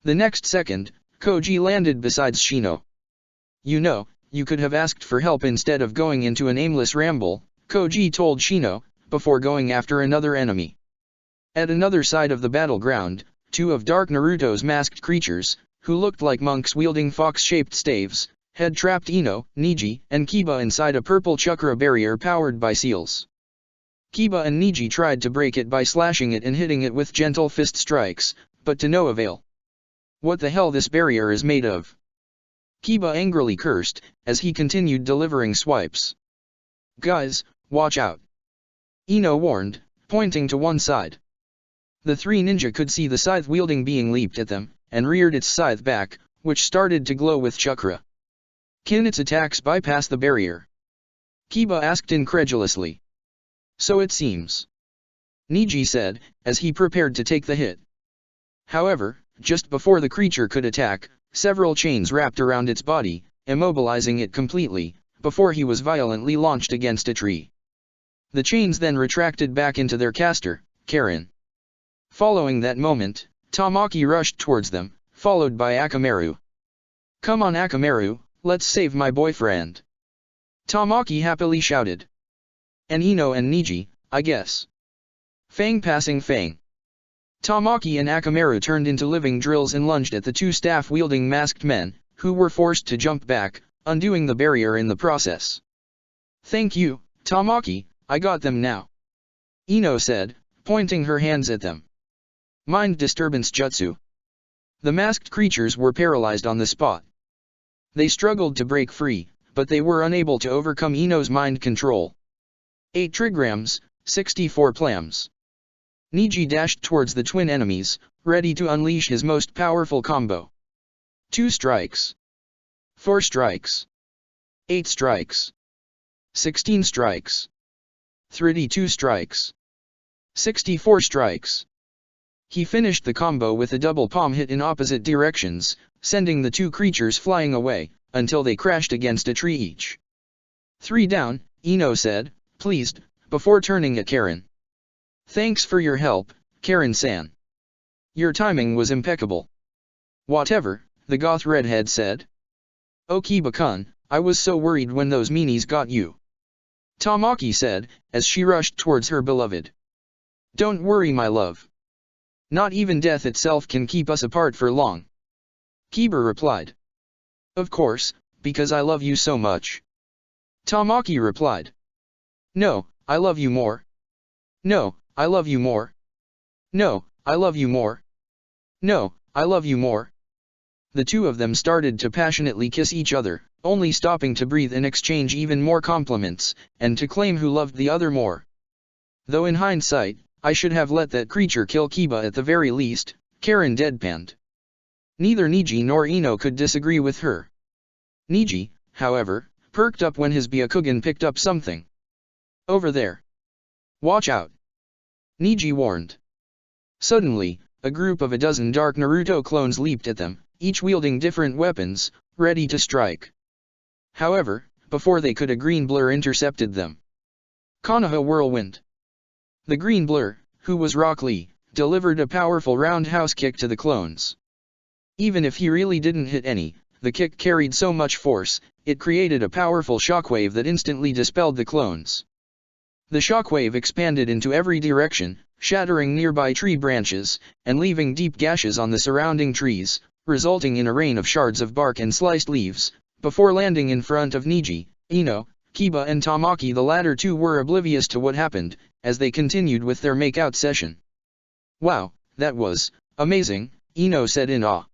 The next second, Koji landed beside Shino. You know, you could have asked for help instead of going into an aimless ramble, Koji told Shino, before going after another enemy. At another side of the battleground, 2 of Dark Naruto's masked creatures, who looked like monks wielding fox-shaped staves, had trapped Ino, Niji, and Kiba inside a purple chakra barrier powered by seals. Kiba and Niji tried to break it by slashing it and hitting it with gentle fist strikes, but to no avail. What the hell this barrier is made of? Kiba angrily cursed, as he continued delivering swipes. Guys, watch out. Ino warned, pointing to one side. The 3 ninja could see the scythe-wielding being leaped at them, and reared its scythe back, which started to glow with chakra. Can its attacks bypass the barrier? Kiba asked incredulously. So it seems. Niji said, as he prepared to take the hit. However, just before the creature could attack, several chains wrapped around its body, immobilizing it completely, before he was violently launched against a tree. The chains then retracted back into their caster, Karen. Following that moment, Tamaki rushed towards them, followed by Akamaru. Come on Akamaru, let's save my boyfriend. Tamaki happily shouted. And Ino and Niji, I guess. Fang passing Fang. Tamaki and Akamaru turned into living drills and lunged at the 2 staff-wielding masked men, who were forced to jump back, undoing the barrier in the process. Thank you, Tamaki, I got them now. Ino said, pointing her hands at them. Mind disturbance jutsu. The masked creatures were paralyzed on the spot. They struggled to break free, but they were unable to overcome Ino's mind control. 8 trigrams, 64 plams. Niji dashed towards the twin enemies, ready to unleash his most powerful combo. 2 strikes. 4 strikes. 8 strikes. 16 strikes. 32 strikes. 64 strikes. He finished the combo with a double palm hit in opposite directions, sending the 2 creatures flying away, until they crashed against a tree each. 3 down, Ino said, pleased, before turning at Karen. Thanks for your help, Karen-san. Your timing was impeccable. Whatever, the goth redhead said. Oh Kiba-kun, I was so worried when those meanies got you. Tamaki said, as she rushed towards her beloved. Don't worry my love. Not even death itself can keep us apart for long. Kiba replied. Of course, because I love you so much. Tamaki replied. No, I love you more. No, I love you more. No, I love you more. No, I love you more. The 2 of them started to passionately kiss each other, only stopping to breathe and exchange even more compliments, and to claim who loved the other more. Though in hindsight, I should have let that creature kill Kiba at the very least, Karen deadpanned. Neither Niji nor Ino could disagree with her. Niji, however, perked up when his Byakugan picked up something. Over there. Watch out. Niji warned. Suddenly, a group of a dozen Dark Naruto clones leaped at them, each wielding different weapons, ready to strike. However, before they could, a green blur intercepted them. Konoha Whirlwind. The green blur, who was Rock Lee, delivered a powerful roundhouse kick to the clones. Even if he really didn't hit any, the kick carried so much force, it created a powerful shockwave that instantly dispelled the clones. The shockwave expanded into every direction, shattering nearby tree branches, and leaving deep gashes on the surrounding trees, resulting in a rain of shards of bark and sliced leaves, before landing in front of Niji, Ino, Kiba and Tamaki. The latter 2 were oblivious to what happened, as they continued with their make-out session. Wow, that was amazing, Ino said in awe.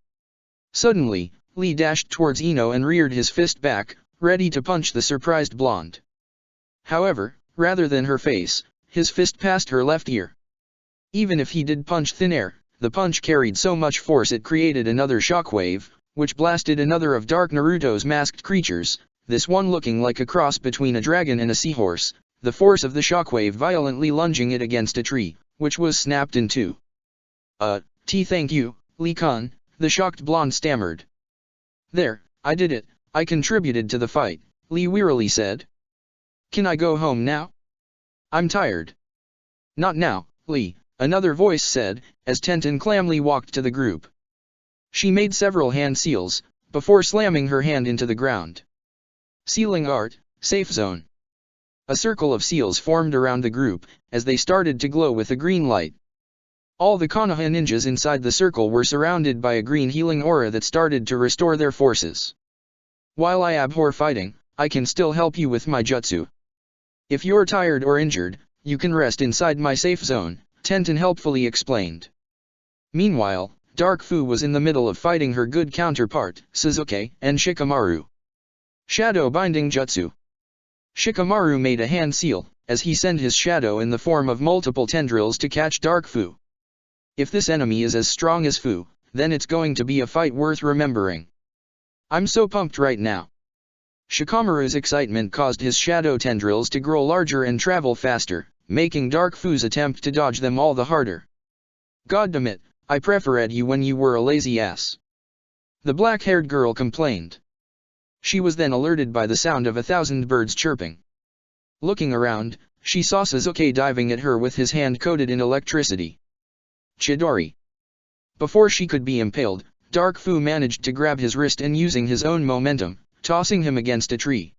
Suddenly, Lee dashed towards Ino and reared his fist back, ready to punch the surprised blonde. However, rather than her face, his fist passed her left ear. Even if he did punch thin air, the punch carried so much force it created another shockwave, which blasted another of Dark Naruto's masked creatures, this one looking like a cross between a dragon and a seahorse, the force of the shockwave violently lunging it against a tree, which was snapped in 2. Thank you, Lee-kun, the shocked blonde stammered. There, I did it, I contributed to the fight, Lee wearily said. Can I go home now? I'm tired. Not now, Lee, another voice said, as Tenten calmly walked to the group. She made several hand seals, before slamming her hand into the ground. Sealing art, safe zone. A circle of seals formed around the group, as they started to glow with a green light. All the Konoha ninjas inside the circle were surrounded by a green healing aura that started to restore their forces. While I abhor fighting, I can still help you with my jutsu. If you're tired or injured, you can rest inside my safe zone, Tenten helpfully explained. Meanwhile, Dark Fu was in the middle of fighting her good counterpart, Suzuki, and Shikamaru. Shadow Binding Jutsu. Shikamaru made a hand seal, as he sent his shadow in the form of multiple tendrils to catch Dark Fu. If this enemy is as strong as Fu, then it's going to be a fight worth remembering. I'm so pumped right now. Shikamaru's excitement caused his shadow tendrils to grow larger and travel faster, making Dark Fu's attempt to dodge them all the harder. Goddammit, I preferred you when you were a lazy ass. The black-haired girl complained. She was then alerted by the sound of 1,000 birds chirping. Looking around, she saw Suzuki diving at her with his hand coated in electricity. Chidori. Before she could be impaled, Dark Fu managed to grab his wrist and using his own momentum, tossing him against a tree.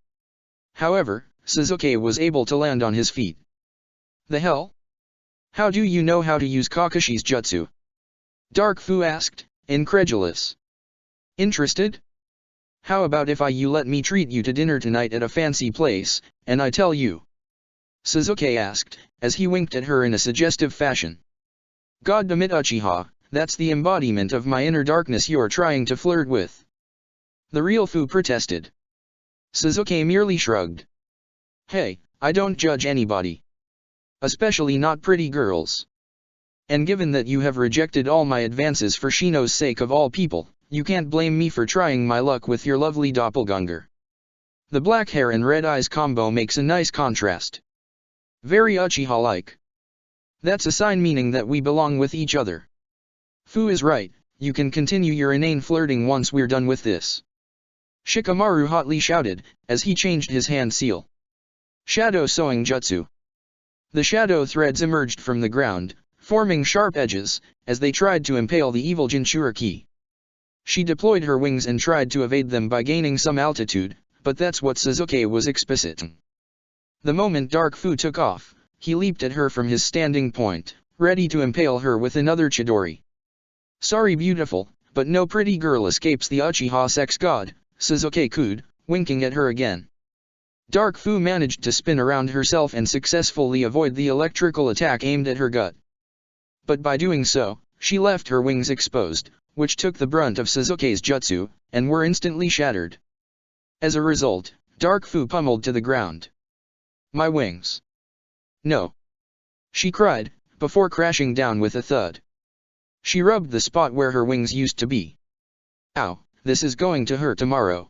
However, Suzuki was able to land on his feet. The hell? How do you know how to use Kakashi's jutsu? Dark Fu asked, incredulous. Interested? How about if you let me treat you to dinner tonight at a fancy place, and I tell you? Suzuki asked, as he winked at her in a suggestive fashion. Goddammit Uchiha, that's the embodiment of my inner darkness you're trying to flirt with. The real Fu protested. Suzuki merely shrugged. Hey, I don't judge anybody. Especially not pretty girls. And given that you have rejected all my advances for Shino's sake of all people, you can't blame me for trying my luck with your lovely doppelganger. The black hair and red eyes combo makes a nice contrast. Very Uchiha-like. That's a sign meaning that we belong with each other. Fu is right, you can continue your inane flirting once we're done with this. Shikamaru hotly shouted, as he changed his hand seal. Shadow Sewing Jutsu. The shadow threads emerged from the ground, forming sharp edges, as they tried to impale the evil Jinchuriki. She deployed her wings and tried to evade them by gaining some altitude, but that's what Sasuke was expecting. The moment Dark Fu took off, he leaped at her from his standing point, ready to impale her with another Chidori. Sorry beautiful, but no pretty girl escapes the Uchiha sex god, Sasuke cooed, winking at her again. Dark Fu managed to spin around herself and successfully avoid the electrical attack aimed at her gut. But by doing so, she left her wings exposed, which took the brunt of Sasuke's jutsu, and were instantly shattered. As a result, Dark Fu pummeled to the ground. My wings. No. She cried, before crashing down with a thud. She rubbed the spot where her wings used to be. Ow, this is going to hurt tomorrow.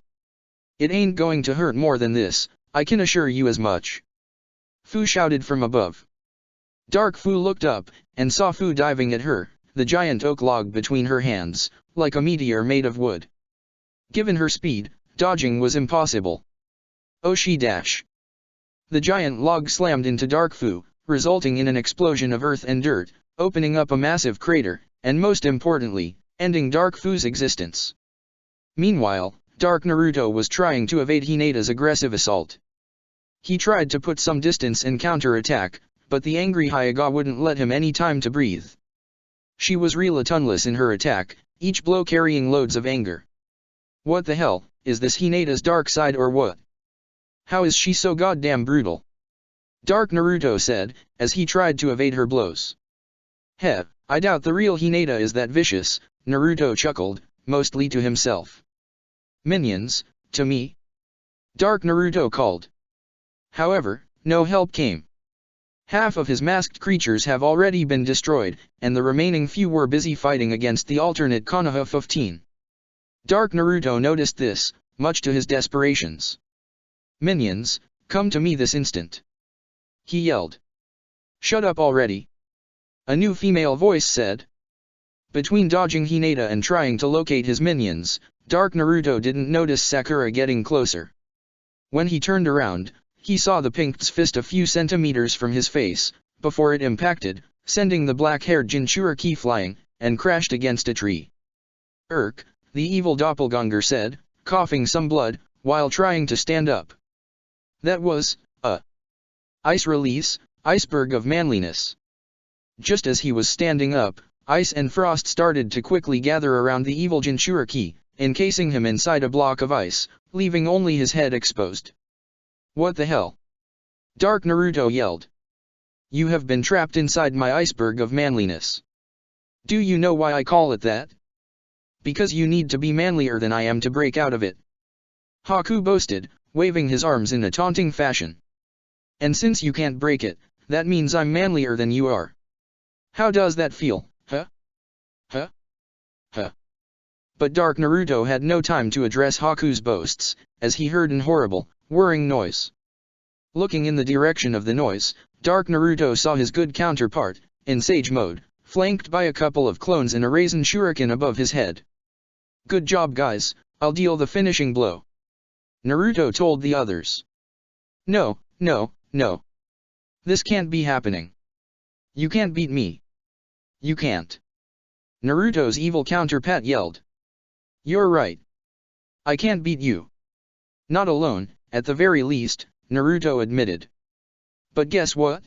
It ain't going to hurt more than this, I can assure you as much. Fu shouted from above. Dark Fu looked up, and saw Fu diving at her, the giant oak log between her hands, like a meteor made of wood. Given her speed, dodging was impossible. Oh she dash. The giant log slammed into Dark Fu, resulting in an explosion of earth and dirt, opening up a massive crater, and most importantly, ending Dark Fu's existence. Meanwhile, Dark Naruto was trying to evade Hinata's aggressive assault. He tried to put some distance and counter-attack, but the angry Hyuga wouldn't let him any time to breathe. She was relentless in her attack, each blow carrying loads of anger. What the hell, is this Hinata's dark side or what? How is she so goddamn brutal? Dark Naruto said, as he tried to evade her blows. Heh, I doubt the real Hinata is that vicious, Naruto chuckled, mostly to himself. Minions, to me? Dark Naruto called. However, no help came. Half of his masked creatures have already been destroyed, and the remaining few were busy fighting against the alternate Konoha 15. Dark Naruto noticed this, much to his desperations. Minions, come to me this instant. He yelled. Shut up already. A new female voice said. Between dodging Hinata and trying to locate his minions, Dark Naruto didn't notice Sakura getting closer. When he turned around, he saw the pink's fist a few centimeters from his face, before it impacted, sending the black-haired Jinchuriki flying, and crashed against a tree. The evil doppelganger said, coughing some blood, while trying to stand up. That was, ice release, iceberg of manliness. Just as he was standing up, ice and frost started to quickly gather around the evil Jinchuriki, encasing him inside a block of ice, leaving only his head exposed. What the hell? Dark Naruto yelled. You have been trapped inside my iceberg of manliness. Do you know why I call it that? Because you need to be manlier than I am to break out of it. Haku boasted, waving his arms in a taunting fashion. And since you can't break it, that means I'm manlier than you are. How does that feel, huh? Huh? Huh? But Dark Naruto had no time to address Haku's boasts, as he heard an horrible, whirring noise. Looking in the direction of the noise, Dark Naruto saw his good counterpart, in Sage mode, flanked by a couple of clones and a Raisin Shuriken above his head. Good job guys, I'll deal the finishing blow. Naruto told the others. No, no, no. This can't be happening. You can't beat me. You can't. Naruto's evil counterpart yelled. You're right. I can't beat you. Not alone, at the very least, Naruto admitted. But guess what?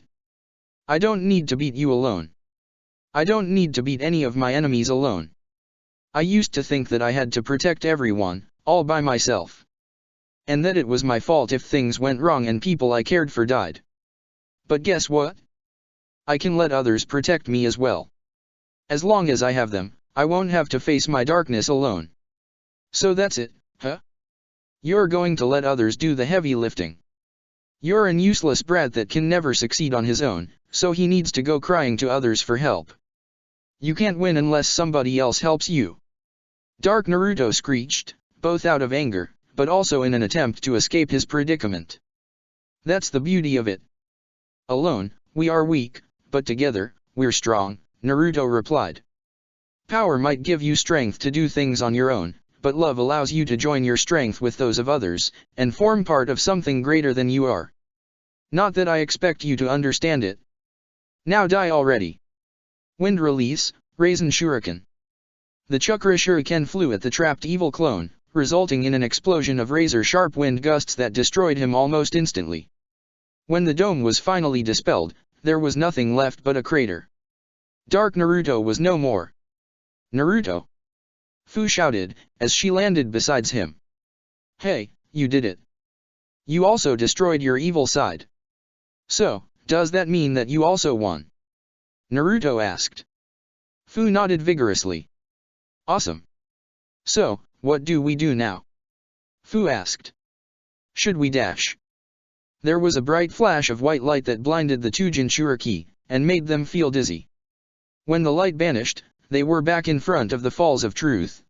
I don't need to beat you alone. I don't need to beat any of my enemies alone. I used to think that I had to protect everyone, all by myself. And that it was my fault if things went wrong and people I cared for died. But guess what? I can let others protect me as well. As long as I have them, I won't have to face my darkness alone. So that's it, huh? You're going to let others do the heavy lifting. You're an useless brat that can never succeed on his own, so he needs to go crying to others for help. You can't win unless somebody else helps you. Dark Naruto screeched, both out of anger, but also in an attempt to escape his predicament. That's the beauty of it. Alone, we are weak, but together, we're strong, Naruto replied. Power might give you strength to do things on your own, but love allows you to join your strength with those of others, and form part of something greater than you are. Not that I expect you to understand it. Now die already. Wind release, Raisin Shuriken. The Chakra Shuriken flew at the trapped evil clone, resulting in an explosion of razor-sharp wind gusts that destroyed him almost instantly. When the dome was finally dispelled, there was nothing left but a crater. Dark Naruto was no more. Naruto! Fu shouted, as she landed beside him. Hey, you did it. You also destroyed your evil side. So, does that mean that you also won? Naruto asked. Fu nodded vigorously. Awesome. So, what do we do now? Fu asked. Should we dash? There was a bright flash of white light that blinded the two Jinchuriki, and made them feel dizzy. When the light vanished, they were back in front of the Falls of Truth.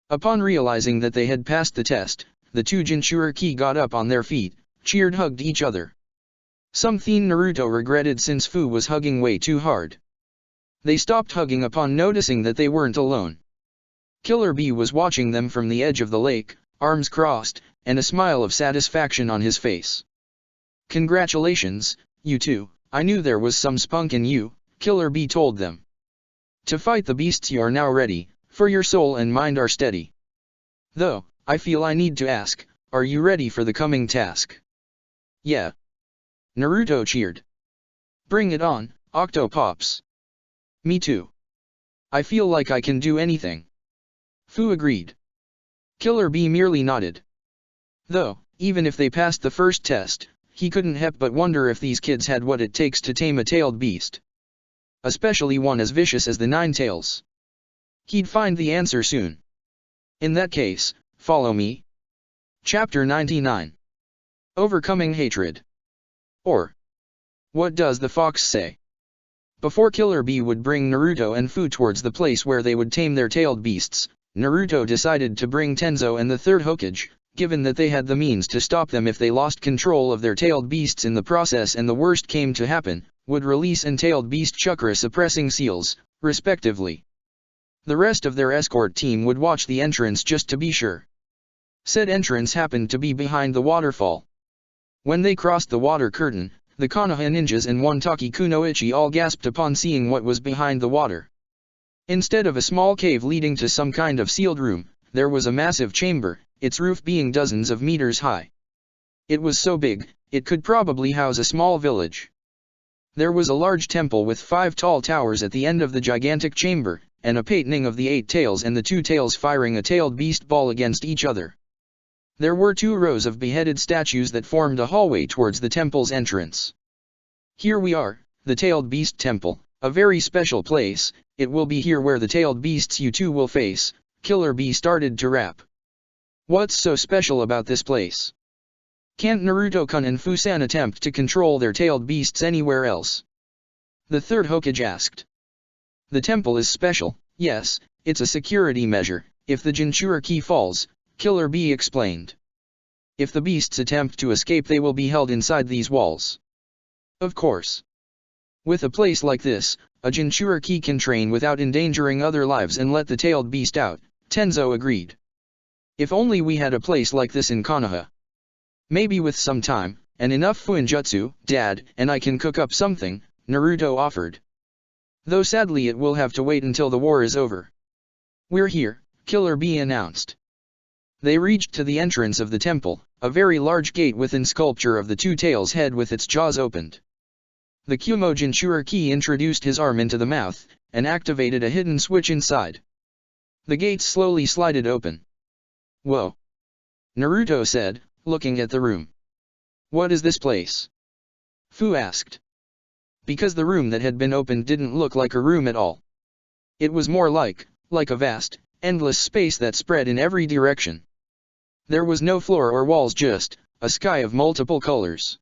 Upon realizing that they had passed the test, the two Jinchuriki got up on their feet, cheered, hugged each other. Something Naruto regretted since Fu was hugging way too hard. They stopped hugging upon noticing that they weren't alone. Killer Bee was watching them from the edge of the lake, arms crossed, and a smile of satisfaction on his face. Congratulations, you two, I knew there was some spunk in you, Killer Bee told them. To fight the beasts you are now ready, for your soul and mind are steady. Though, I feel I need to ask, are you ready for the coming task? Yeah. Naruto cheered. Bring it on, Octopops. Me too. I feel like I can do anything. Fu agreed. Killer Bee merely nodded. Though, even if they passed the first test, he couldn't help but wonder if these kids had what it takes to tame a tailed beast. Especially one as vicious as the Nine Tails. He'd find the answer soon. In that case, follow me. Chapter 99. Overcoming Hatred. Or, what does the fox say? Before Killer Bee would bring Naruto and Fu towards the place where they would tame their tailed beasts, Naruto decided to bring Tenzo and the third Hokage, given that they had the means to stop them if they lost control of their tailed beasts in the process and the worst came to happen, would release and tailed beast chakra suppressing seals, respectively. The rest of their escort team would watch the entrance just to be sure. Said entrance happened to be behind the waterfall. When they crossed the water curtain, the Konoha ninjas and one Taki Kunoichi all gasped upon seeing what was behind the water. Instead of a small cave leading to some kind of sealed room, there was a massive chamber, its roof being dozens of meters high. It was so big, it could probably house a small village. There was a large temple with 5 tall towers at the end of the gigantic chamber, and a painting of the 8 tails and the 2 tails firing a tailed beast ball against each other. There were 2 rows of beheaded statues that formed a hallway towards the temple's entrance. Here we are, the tailed beast temple, a very special place. It will be here where the tailed beasts you two will face, Killer Bee started to rap. What's so special about this place? Can't Naruto-kun and Fusan attempt to control their tailed beasts anywhere else? The third Hokage asked. The temple is special, yes, it's a security measure, if the Jinchuriki falls, Killer Bee explained. If the beasts attempt to escape they will be held inside these walls. Of course. With a place like this, a Jinchuriki can train without endangering other lives and let the tailed beast out, Tenzo agreed. If only we had a place like this in Konoha. Maybe with some time, and enough fuinjutsu, Dad, and I can cook up something, Naruto offered. Though sadly it will have to wait until the war is over. We're here, Killer Bee announced. They reached to the entrance of the temple, a very large gate within sculpture of the 2 tails head with its jaws opened. The Kyumo Jinchuriki introduced his arm into the mouth, and activated a hidden switch inside. The gate slowly slided open. Whoa! Naruto said, looking at the room. What is this place? Fu asked. Because the room that had been opened didn't look like a room at all. It was more like a vast, endless space that spread in every direction. There was no floor or walls, just a sky of multiple colors.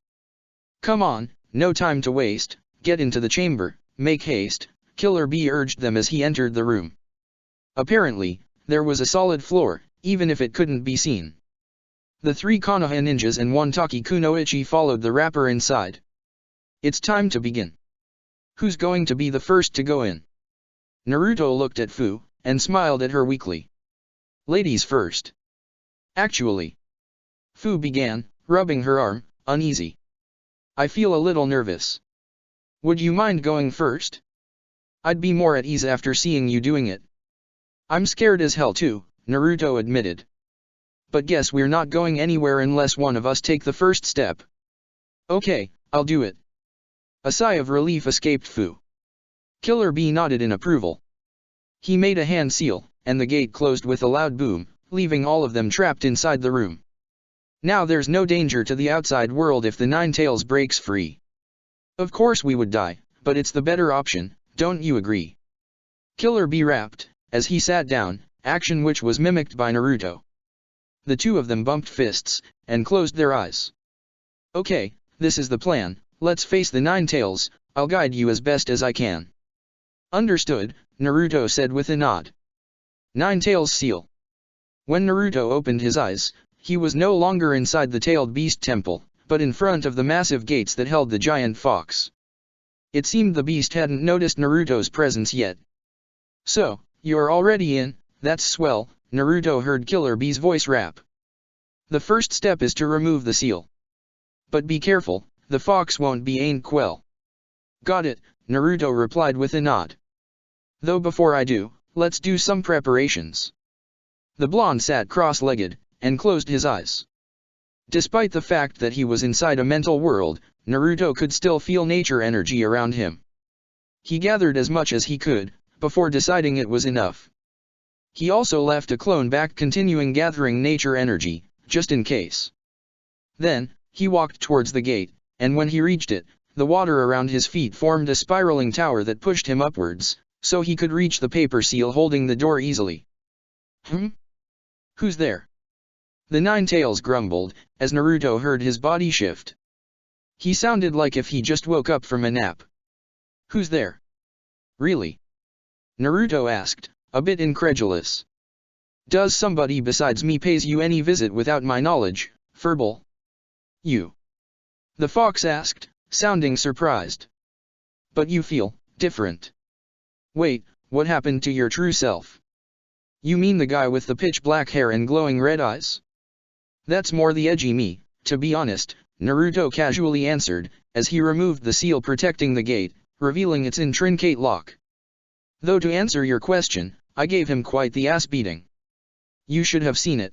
Come on, no time to waste, get into the chamber, make haste, Killer Bee urged them as he entered the room. Apparently, There was a solid floor, even if it couldn't be seen. The 3 Konoha ninjas and 1 Taki Kunoichi followed the rapper inside. It's time to begin. Who's going to be the first to go in? Naruto looked at Fu, and smiled at her weakly. Ladies first. Actually. Fu began, rubbing her arm, uneasy. I feel a little nervous. Would you mind going first? I'd be more at ease after seeing you doing it. I'm scared as hell too, Naruto admitted. But guess we're not going anywhere unless one of us take the first step. Okay, I'll do it. A sigh of relief escaped Fu. Killer Bee nodded in approval. He made a hand seal, and the gate closed with a loud boom, leaving all of them trapped inside the room. Now there's no danger to the outside world if the Nine Tails breaks free. Of course we would die, but it's the better option, don't you agree? Killer Bee rapped, as he sat down, action which was mimicked by Naruto. The two of them bumped fists, and closed their eyes. Okay, this is the plan, let's face the Nine Tails, I'll guide you as best as I can. Understood, Naruto said with a nod. Nine Tails seal. When Naruto opened his eyes, he was no longer inside the tailed beast temple, but in front of the massive gates that held the giant fox. It seemed the beast hadn't noticed Naruto's presence yet. So, you're already in, that's swell, Naruto heard Killer Bee's voice rap. The first step is to remove the seal. But be careful, the fox won't be ain't quell. Got it, Naruto replied with a nod. Though before I do, let's do some preparations. The blonde sat cross-legged, and closed his eyes. Despite the fact that he was inside a mental world, Naruto could still feel nature energy around him. He gathered as much as he could, before deciding it was enough. He also left a clone back continuing gathering nature energy, just in case. Then, he walked towards the gate, and when he reached it, the water around his feet formed a spiraling tower that pushed him upwards, so he could reach the paper seal holding the door easily. Who's there? The Nine Tails grumbled, as Naruto heard his body shift. He sounded like if he just woke up from a nap. Who's there? Really? Naruto asked, a bit incredulous. Does somebody besides me pays you any visit without my knowledge, Furball? You? The fox asked, sounding surprised. But you feel different. Wait, what happened to your true self? You mean the guy with the pitch black hair and glowing red eyes? That's more the edgy me, to be honest, Naruto casually answered, as he removed the seal protecting the gate, revealing its intricate lock. Though to answer your question, I gave him quite the ass beating. You should have seen it.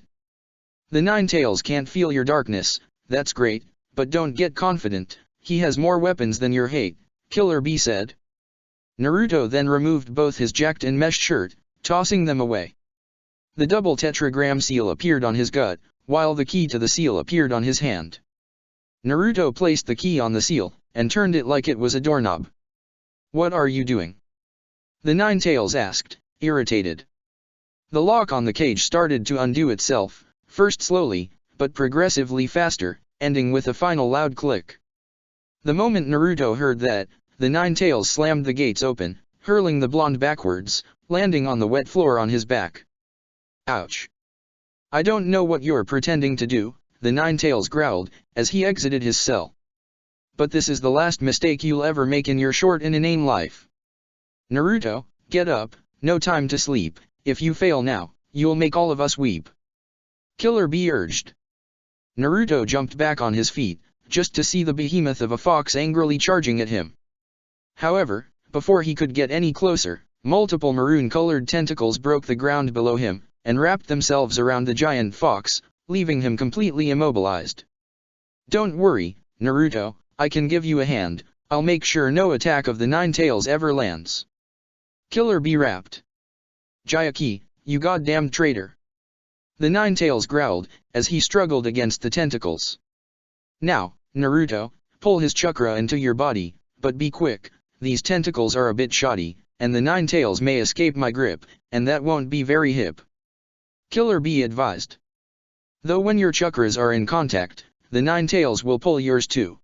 The Nine Tails can't feel your darkness, that's great, but don't get confident, he has more weapons than your hate, Killer Bee said. Naruto then removed both his jacket and mesh shirt, tossing them away. The double tetragram seal appeared on his gut, while the key to the seal appeared on his hand. Naruto placed the key on the seal, and turned it like it was a doorknob. What are you doing? The Nine Tails asked, irritated. The lock on the cage started to undo itself, first slowly, but progressively faster, ending with a final loud click. The moment Naruto heard that, the Nine Tails slammed the gates open, hurling the blonde backwards, landing on the wet floor on his back. Ouch. I don't know what you're pretending to do, the Nine Tails growled, as he exited his cell. But this is the last mistake you'll ever make in your short and inane life. Naruto, get up, no time to sleep, if you fail now, you'll make all of us weep. Killer Bee urged. Naruto jumped back on his feet, just to see the behemoth of a fox angrily charging at him. However, before he could get any closer, multiple maroon-colored tentacles broke the ground below him, and wrapped themselves around the giant fox, leaving him completely immobilized. Don't worry, Naruto, I can give you a hand, I'll make sure no attack of the Nine Tails ever lands. Killer Bee rapped. Jayaki, you goddamned traitor. The Nine Tails growled, as he struggled against the tentacles. Now, Naruto, pull his chakra into your body, but be quick, these tentacles are a bit shoddy, and the Nine Tails may escape my grip, and that won't be very hip. Killer Bee advised. Though when your chakras are in contact, the Nine Tails will pull yours too.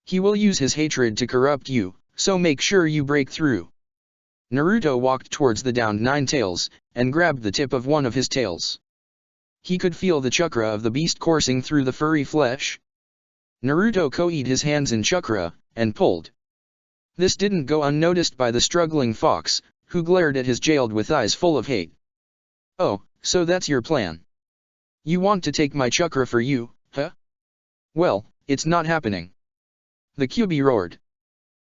He will use his hatred to corrupt you, so make sure you break through. Naruto walked towards the downed nine tails, and grabbed the tip of one of his tails. He could feel the chakra of the beast coursing through the furry flesh. Naruto coated his hands in chakra, and pulled. This didn't go unnoticed by the struggling fox, who glared at his jailed with eyes full of hate. "Oh, so that's your plan. You want to take my chakra for you, huh? Well, it's not happening." The Kyuubi roared.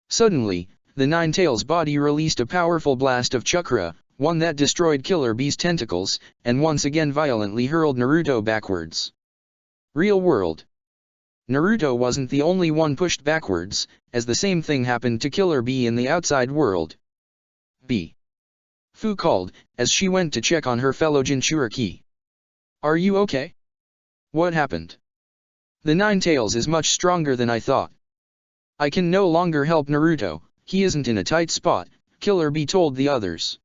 Suddenly, the Nine Tails body released a powerful blast of chakra, one that destroyed Killer Bee's tentacles, and once again violently hurled Naruto backwards. Real world. Naruto wasn't the only one pushed backwards, as the same thing happened to Killer Bee in the outside world. "Bee," Fu called, as she went to check on her fellow Jinchuriki. "Are you okay? What happened?" "The Nine Tails is much stronger than I thought. I can no longer help Naruto, he isn't in a tight spot," Killer Bee told the others.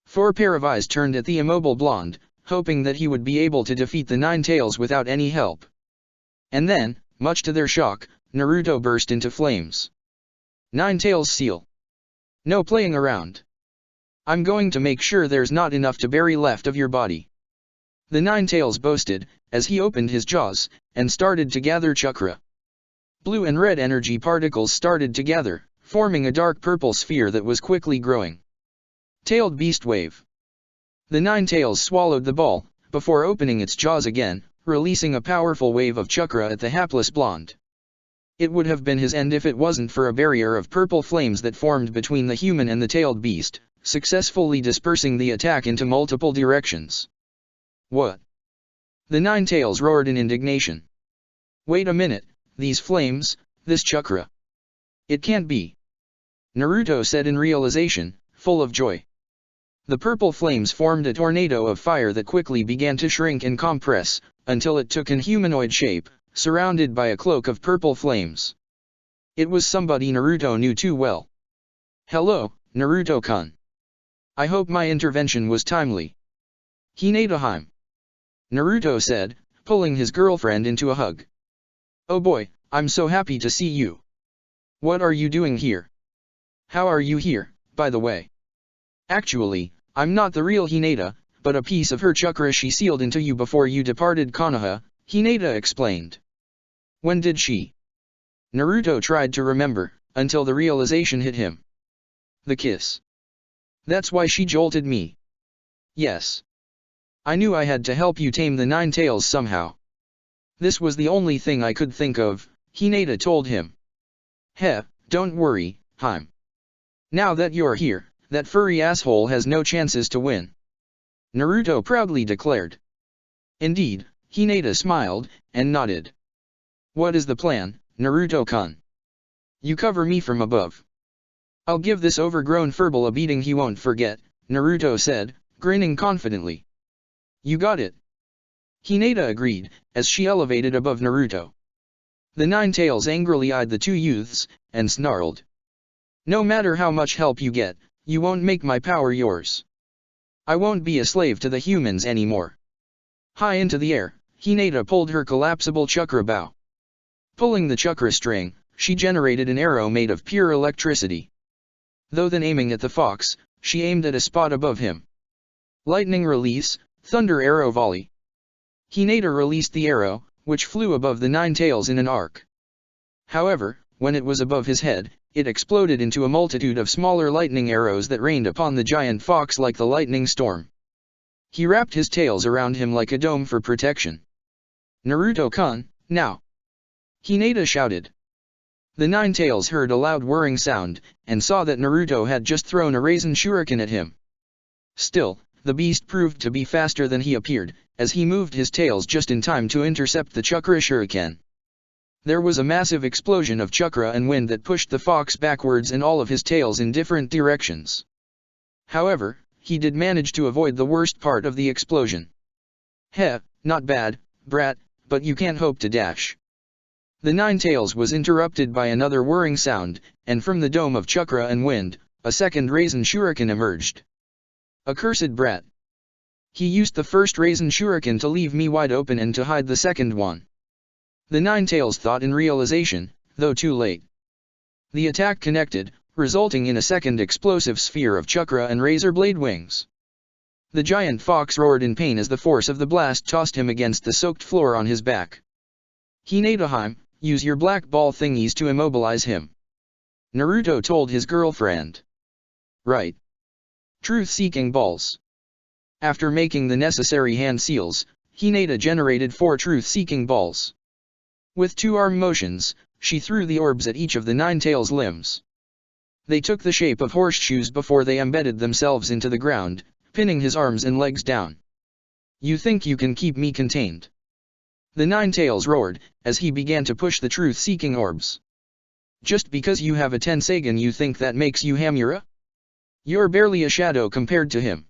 Four pair of eyes turned at the immobile blonde, hoping that he would be able to defeat the Nine Tails without any help. And then, much to their shock, Naruto burst into flames. "Nine Tails seal. No playing around. I'm going to make sure there's not enough to bury left of your body," the Nine Tails boasted, as he opened his jaws, and started to gather chakra. Blue and red energy particles started to gather, forming a dark purple sphere that was quickly growing. Tailed Beast Wave. The Nine Tails swallowed the ball, before opening its jaws again, releasing a powerful wave of chakra at the hapless blonde. It would have been his end if it wasn't for a barrier of purple flames that formed between the human and the tailed beast, successfully dispersing the attack into multiple directions. "What?" the Nine Tails roared in indignation. "Wait a minute, these flames, this chakra. It can't be," Naruto said in realization, full of joy. The purple flames formed a tornado of fire that quickly began to shrink and compress, until it took an humanoid shape, surrounded by a cloak of purple flames. It was somebody Naruto knew too well. "Hello, Naruto-kun. I hope my intervention was timely." "Hinata-hime," Naruto said, pulling his girlfriend into a hug. "Oh boy, I'm so happy to see you. What are you doing here? How are you here, by the way?" "Actually, I'm not the real Hinata, but a piece of her chakra she sealed into you before you departed Konoha," Hinata explained. "When did she?" Naruto tried to remember, until the realization hit him. "The kiss. That's why she jolted me." "Yes. I knew I had to help you tame the Nine Tails somehow. This was the only thing I could think of," Hinata told him. "Heh, don't worry, Hime. Now that you're here, that furry asshole has no chances to win," Naruto proudly declared. "Indeed," Hinata smiled, and nodded. "What is the plan, Naruto-kun? You cover me from above. I'll give this overgrown furball a beating he won't forget," Naruto said, grinning confidently. "You got it." Hinata agreed, as she elevated above Naruto. The Nine Tails angrily eyed the two youths, and snarled. "No matter how much help you get, you won't make my power yours. I won't be a slave to the humans anymore." High into the air, Hinata pulled her collapsible chakra bow. Pulling the chakra string, she generated an arrow made of pure electricity. Though then aiming at the fox, she aimed at a spot above him. Lightning release, thunder arrow volley. Hinata released the arrow, which flew above the Nine Tails in an arc. However, when it was above his head, it exploded into a multitude of smaller lightning arrows that rained upon the giant fox like the lightning storm. He wrapped his tails around him like a dome for protection. "Naruto-kun, now!" Hinata shouted. The Nine Tails heard a loud whirring sound, and saw that Naruto had just thrown a Raisin Shuriken at him. Still, the beast proved to be faster than he appeared, as he moved his tails just in time to intercept the Chakra Shuriken. There was a massive explosion of chakra and wind that pushed the fox backwards and all of his tails in different directions. However, he did manage to avoid the worst part of the explosion. "Heh, not bad, brat, but you can't hope to dash." The Nine Tails was interrupted by another whirring sound, and from the dome of chakra and wind, a second Raisin Shuriken emerged. "Accursed brat. He used the first Raisin Shuriken to leave me wide open and to hide the second one," the Nine Tails thought in realization, though too late. The attack connected, resulting in a second explosive sphere of chakra and razor blade wings. The giant fox roared in pain as the force of the blast tossed him against the soaked floor on his back. Hinata, use your black ball thingies to immobilize him, Naruto told his girlfriend. Right. Truth-seeking balls. After making the necessary hand seals, Hinata generated 4 truth-seeking balls. With 2 arm motions, she threw the orbs at each of the Nine-Tails limbs. They took the shape of horseshoes before they embedded themselves into the ground, pinning his arms and legs down. You think you can keep me contained? The Nine-Tails roared, as he began to push the truth-seeking orbs. Just because you have a Tensagen you think that makes you Hamura? You're barely a shadow compared to him.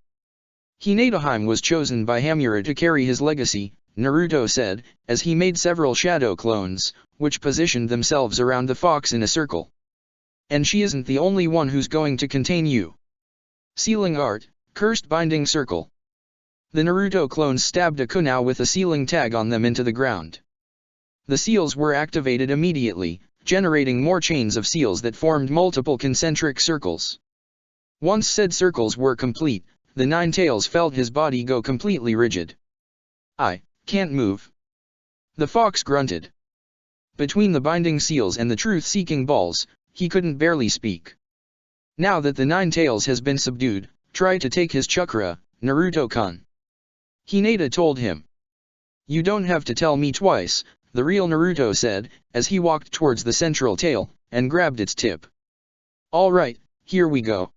Hinata was chosen by Hamura to carry his legacy, Naruto said, as he made several shadow clones, which positioned themselves around the fox in a circle. And she isn't the only one who's going to contain you. Sealing art, cursed binding circle. The Naruto clones stabbed a kunai with a sealing tag on them into the ground. The seals were activated immediately, generating more chains of seals that formed multiple concentric circles. Once said circles were complete, the Nine-Tails felt his body go completely rigid. I can't move. The fox grunted. Between the binding seals and the truth-seeking balls, he couldn't barely speak. Now that the Nine-Tails has been subdued, try to take his chakra, Naruto-kun. Hinata told him. You don't have to tell me twice, the real Naruto said, as he walked towards the central tail, and grabbed its tip. Alright, here we go.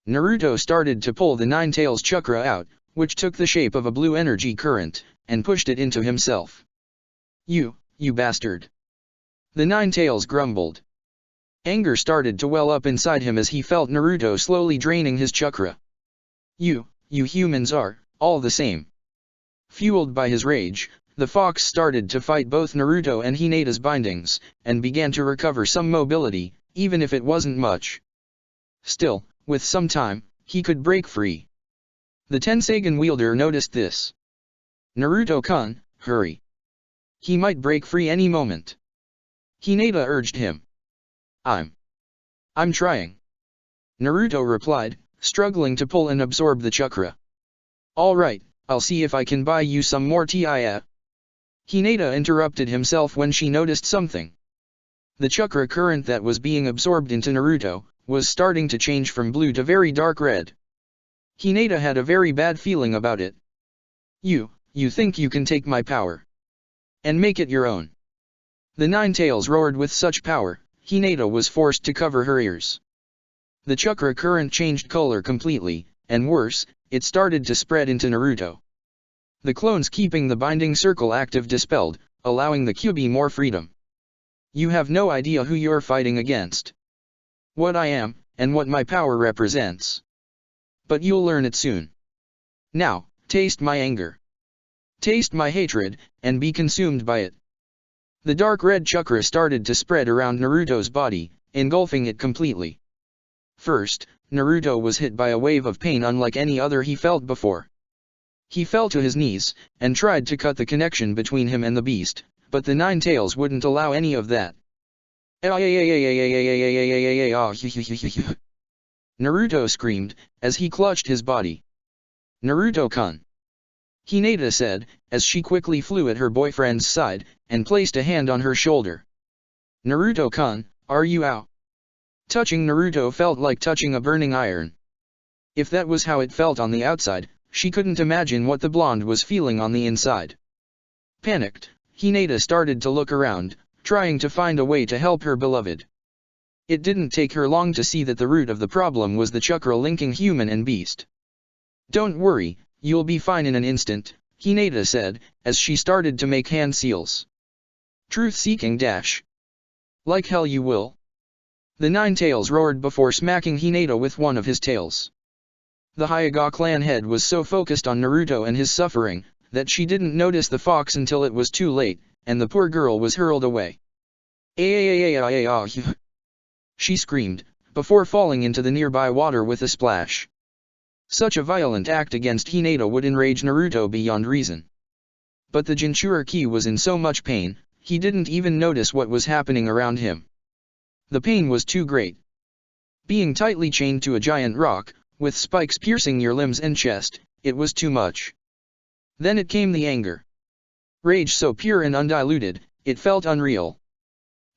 Naruto started to pull the Nine-Tails chakra out, which took the shape of a blue energy current, and pushed it into himself. You bastard. The Nine-Tails grumbled. Anger started to well up inside him as he felt Naruto slowly draining his chakra. You humans are, all the same. Fueled by his rage, the fox started to fight both Naruto and Hinata's bindings, and began to recover some mobility, even if it wasn't much. Still, with some time, he could break free. The Tensagen wielder noticed this. Naruto-kun, hurry. He might break free any moment. Hinata urged him. I'm trying. Naruto replied, struggling to pull and absorb the chakra. Alright, I'll see if I can buy you some more tia. Hinata interrupted himself when she noticed something. The chakra current that was being absorbed into Naruto was starting to change from blue to very dark red. Hinata had a very bad feeling about it. You think you can take my power and make it your own? The Nine-Tails roared with such power, Hinata was forced to cover her ears. The chakra current changed color completely, and worse, it started to spread into Naruto. The clones keeping the binding circle active dispelled, allowing the Kyuubi more freedom. You have no idea who you're fighting against. What I am, and what my power represents. But you'll learn it soon. Now, taste my anger. Taste my hatred, and be consumed by it. The dark red chakra started to spread around Naruto's body, engulfing it completely. First, Naruto was hit by a wave of pain unlike any other he felt before. He fell to his knees, and tried to cut the connection between him and the beast, but the Nine-Tails wouldn't allow any of that. Naruto screamed, as he clutched his body. Naruto-kun. Hinata said, as she quickly flew at her boyfriend's side, and placed a hand on her shoulder. Naruto-kun, are you out? Touching Naruto felt like touching a burning iron. If that was how it felt on the outside, she couldn't imagine what the blonde was feeling on the inside. Panicked, Hinata started to look around, trying to find a way to help her beloved. It didn't take her long to see that the root of the problem was the chakra linking human and beast. Don't worry, you'll be fine in an instant, Hinata said, as she started to make hand seals. Truth-seeking dash. Like hell you will. The Nine-Tails roared before smacking Hinata with one of his tails. The Hyuga clan head was so focused on Naruto and his suffering, that she didn't notice the fox until it was too late, and the poor girl was hurled away. She screamed, before falling into the nearby water with a splash. Such a violent act against Hinata would enrage Naruto beyond reason. But the Jinchuriki was in so much pain, he didn't even notice what was happening around him. The pain was too great. Being tightly chained to a giant rock, with spikes piercing your limbs and chest, it was too much. Then it came the anger. Rage so pure and undiluted, it felt unreal.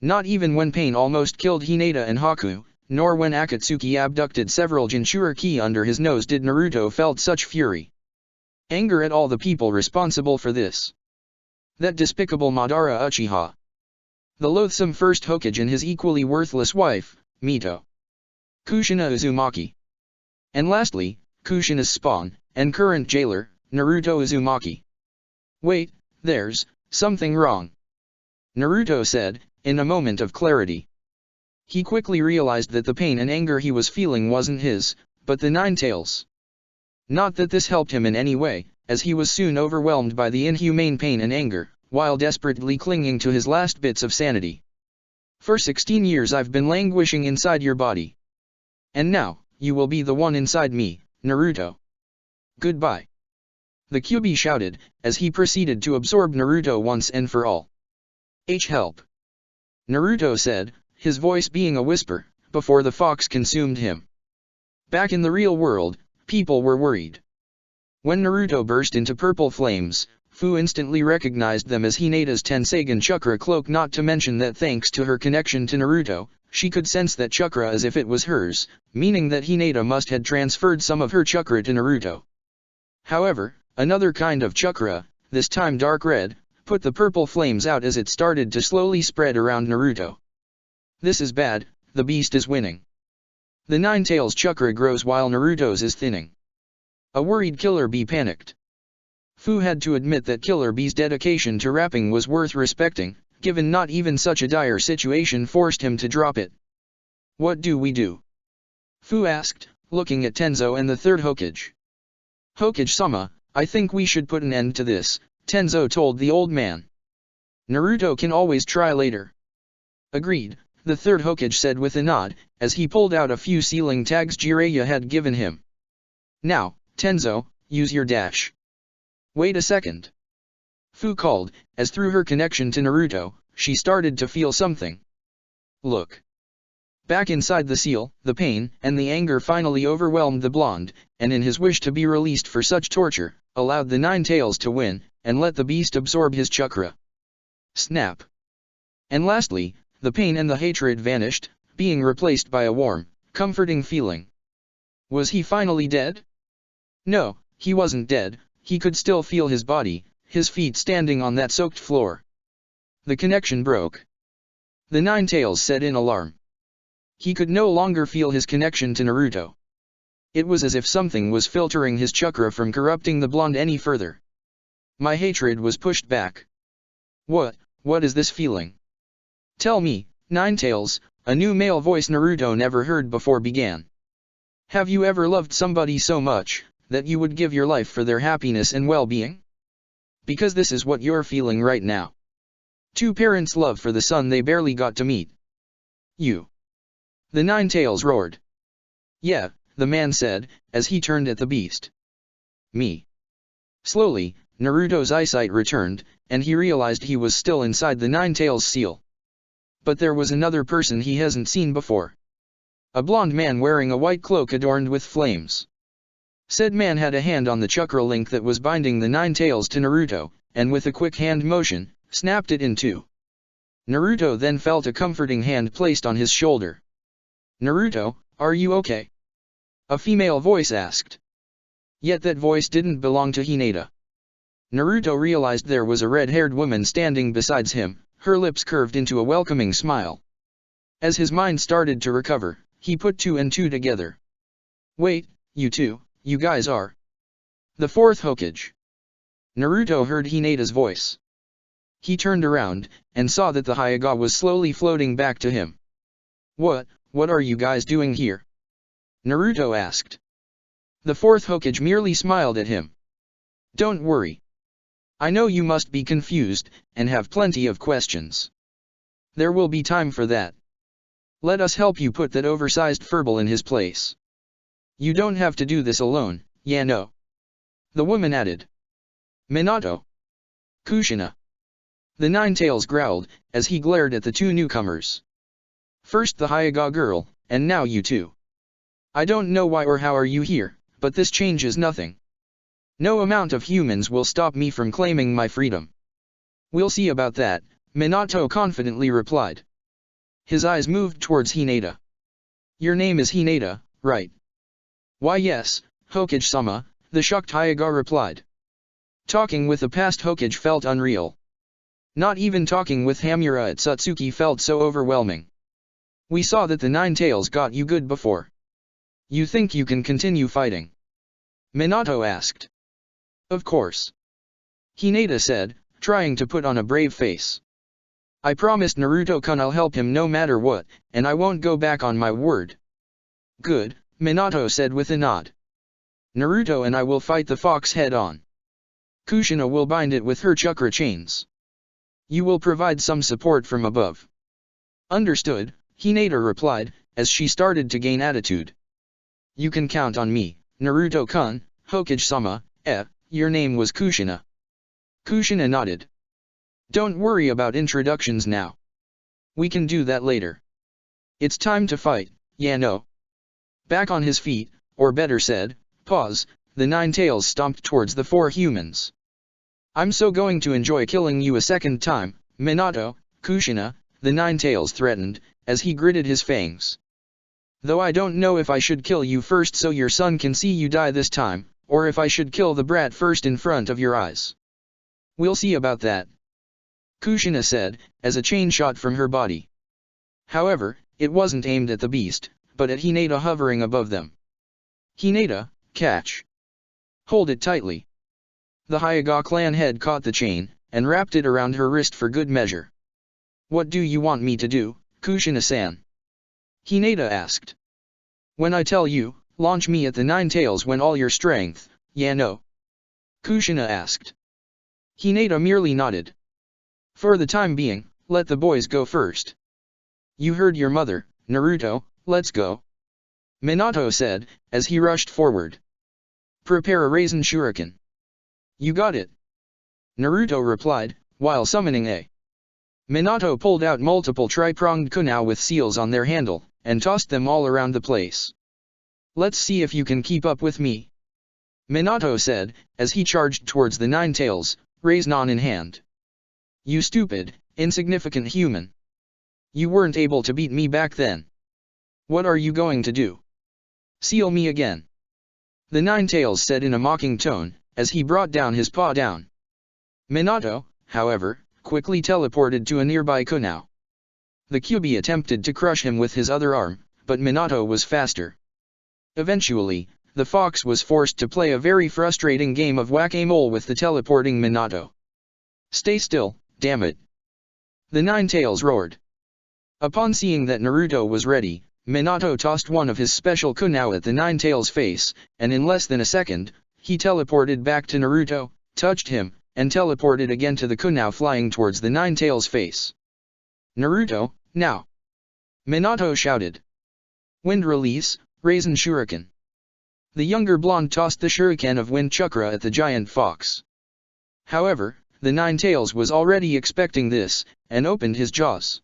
Not even when pain almost killed Hinata and Haku, nor when Akatsuki abducted several Jinchuriki under his nose did Naruto felt such fury. Anger at all the people responsible for this. That despicable Madara Uchiha. The loathsome first Hokage and his equally worthless wife, Mito. Kushina Uzumaki. And lastly, Kushina's spawn, and current jailer, Naruto Uzumaki. Wait, there's something wrong. Naruto said, in a moment of clarity. He quickly realized that the pain and anger he was feeling wasn't his, but the Nine Tails. Not that this helped him in any way, as he was soon overwhelmed by the inhumane pain and anger, while desperately clinging to his last bits of sanity. For 16 years I've been languishing inside your body. And now, you will be the one inside me, Naruto. Goodbye. The Kyuubi shouted, as he proceeded to absorb Naruto once and for all. Help. Naruto said, his voice being a whisper, before the fox consumed him. Back in the real world, people were worried. When Naruto burst into purple flames, Fu instantly recognized them as Hinata's Tensagen chakra cloak, not to mention that thanks to her connection to Naruto, she could sense that chakra as if it was hers, meaning that Hinata must have transferred some of her chakra to Naruto. However, another kind of chakra, this time dark red, put the purple flames out as it started to slowly spread around Naruto. This is bad, the beast is winning. The Nine Tails chakra grows while Naruto's is thinning. A worried Killer Bee panicked. Fu had to admit that Killer Bee's dedication to rapping was worth respecting, given not even such a dire situation forced him to drop it. What do we do? Fu asked, looking at Tenzo and the third Hokage. Hokage-sama, I think we should put an end to this, Tenzo told the old man. Naruto can always try later. Agreed, the third Hokage said with a nod, as he pulled out a few sealing tags Jiraiya had given him. Now, Tenzo, use your dash. Wait a second. Fu called, as through her connection to Naruto, she started to feel something. Look. Back inside the seal, the pain and the anger finally overwhelmed the blonde, and in his wish to be released for such torture, allowed the Nine Tails to win, and let the beast absorb his chakra. Snap. And lastly, the pain and the hatred vanished, being replaced by a warm, comforting feeling. Was he finally dead? No, he wasn't dead, he could still feel his body, his feet standing on that soaked floor. The connection broke. The Nine Tails said in alarm. He could no longer feel his connection to Naruto. It was as if something was filtering his chakra from corrupting the blonde any further. My hatred was pushed back. What is this feeling? Tell me, Nine Tails, a new male voice Naruto never heard before began. Have you ever loved somebody so much, that you would give your life for their happiness and well-being? Because this is what you're feeling right now. Two parents' love for the son they barely got to meet. You. The Nine Tails roared. Yeah, the man said, as he turned at the beast. Me. Slowly, Naruto's eyesight returned, and he realized he was still inside the Nine Tails seal. But there was another person he hasn't seen before. A blonde man wearing a white cloak adorned with flames. Said man had a hand on the chakra link that was binding the Nine Tails to Naruto, and with a quick hand motion, snapped it in two. Naruto then felt a comforting hand placed on his shoulder. Naruto, are you okay? A female voice asked. Yet that voice didn't belong to Hinata. Naruto realized there was a red-haired woman standing beside him, her lips curved into a welcoming smile. As his mind started to recover, he put two and two together. Wait, you two, you guys are the fourth Hokage. Naruto heard Hinata's voice. He turned around, and saw that the Hyuga was slowly floating back to him. What are you guys doing here? Naruto asked. The fourth Hokage merely smiled at him. Don't worry. I know you must be confused, and have plenty of questions. There will be time for that. Let us help you put that oversized furball in his place. You don't have to do this alone, no. The woman added. Minato. Kushina. The Nine Tails growled, as he glared at the two newcomers. First the Hyuga girl, and now you two. I don't know why or how are you here, but this changes nothing. No amount of humans will stop me from claiming my freedom. We'll see about that, Minato confidently replied. His eyes moved towards Hinata. Your name is Hinata, right? Why yes, Hokage-sama, the shocked Hyuga replied. Talking with the past Hokage felt unreal. Not even talking with Hamura at Satsuki felt so overwhelming. We saw that the Nine Tails got you good before. You think you can continue fighting? Minato asked. Of course. Hinata said, trying to put on a brave face. I promised Naruto-kun I'll help him no matter what, and I won't go back on my word. Good, Minato said with a nod. Naruto and I will fight the fox head-on. Kushina will bind it with her chakra chains. You will provide some support from above. Understood, Hinata replied, as she started to gain attitude. You can count on me, Naruto-kun, Hokage-sama, your name was Kushina. Kushina nodded. Don't worry about introductions now. We can do that later. It's time to fight, no. Back on his feet, or better said, paws, the Nine Tails stomped towards the four humans. I'm so going to enjoy killing you a second time, Minato, Kushina, the Nine Tails threatened, as he gritted his fangs. Though I don't know if I should kill you first so your son can see you die this time, or if I should kill the brat first in front of your eyes. We'll see about that. Kushina said, as a chain shot from her body. However, it wasn't aimed at the beast, but at Hinata hovering above them. Hinata, catch. Hold it tightly. The Hyuga clan head caught the chain, and wrapped it around her wrist for good measure. What do you want me to do, Kushina-san? Hinata asked. When I tell you, launch me at the Nine Tails when all your strength, no? Kushina asked. Hinata merely nodded. For the time being, let the boys go first. You heard your mother, Naruto, let's go. Minato said, as he rushed forward. Prepare a Raisin Shuriken. You got it. Naruto replied, while summoning a. Minato pulled out multiple tri-pronged kunai with seals on their handle, and tossed them all around the place. Let's see if you can keep up with me. Minato said, as he charged towards the Nine Tails, Raizan in hand. You stupid, insignificant human. You weren't able to beat me back then. What are you going to do? Seal me again. The Nine Tails said in a mocking tone, as he brought down his paw down. Minato, however, quickly teleported to a nearby kunai. The Kyuubi attempted to crush him with his other arm, but Minato was faster. Eventually, the fox was forced to play a very frustrating game of whack-a-mole with the teleporting Minato. Stay still, damn it. The Nine Tails roared. Upon seeing that Naruto was ready, Minato tossed one of his special kunai at the Nine Tails' face, and in less than a second, he teleported back to Naruto, touched him, and teleported again to the kunai flying towards the Nine Tails' face. Naruto, now! Minato shouted. Wind release, Raisin Shuriken. The younger blonde tossed the shuriken of wind chakra at the giant fox. However, the Nine Tails was already expecting this, and opened his jaws.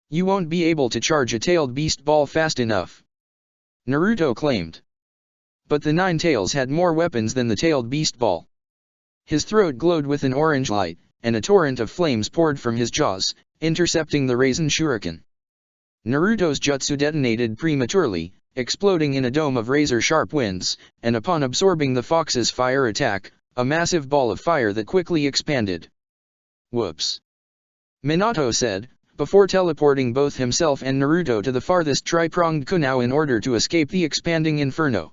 You won't be able to charge a tailed beast ball fast enough. Naruto claimed. But the Nine Tails had more weapons than the tailed beast ball. His throat glowed with an orange light, and a torrent of flames poured from his jaws, intercepting the Raisin Shuriken. Naruto's jutsu detonated prematurely, exploding in a dome of razor-sharp winds, and upon absorbing the fox's fire attack, a massive ball of fire that quickly expanded. Whoops! Minato said, before teleporting both himself and Naruto to the farthest tri-pronged kunai in order to escape the expanding inferno.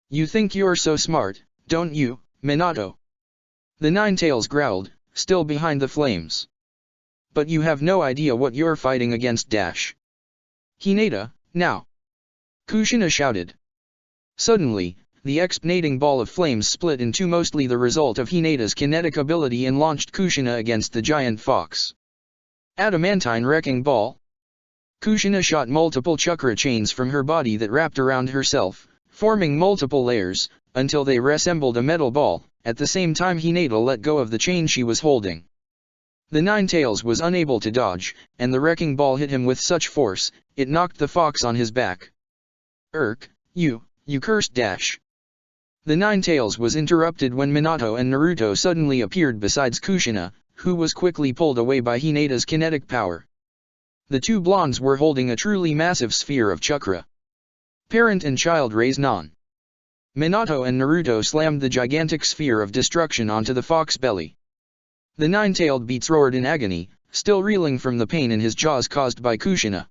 You think you're so smart, don't you, Minato? The Nine Tails growled, still behind the flames. But you have no idea what you're fighting against. Hinata, now! Kushina shouted. Suddenly, the exploding ball of flames split in two, mostly the result of Hinata's kinetic ability, and launched Kushina against the giant fox. Adamantine wrecking ball. Kushina shot multiple chakra chains from her body that wrapped around herself, forming multiple layers, until they resembled a metal ball. At the same time Hinata let go of the chain she was holding. The Nine Tails was unable to dodge, and the wrecking ball hit him with such force, it knocked the fox on his back. You cursed dash. The Nine Tails was interrupted when Minato and Naruto suddenly appeared besides Kushina, who was quickly pulled away by Hinata's kinetic power. The two blondes were holding a truly massive sphere of chakra. Parent and child raised on. Minato and Naruto slammed the gigantic sphere of destruction onto the fox belly. The nine-tailed beast roared in agony, still reeling from the pain in his jaws caused by Kushina.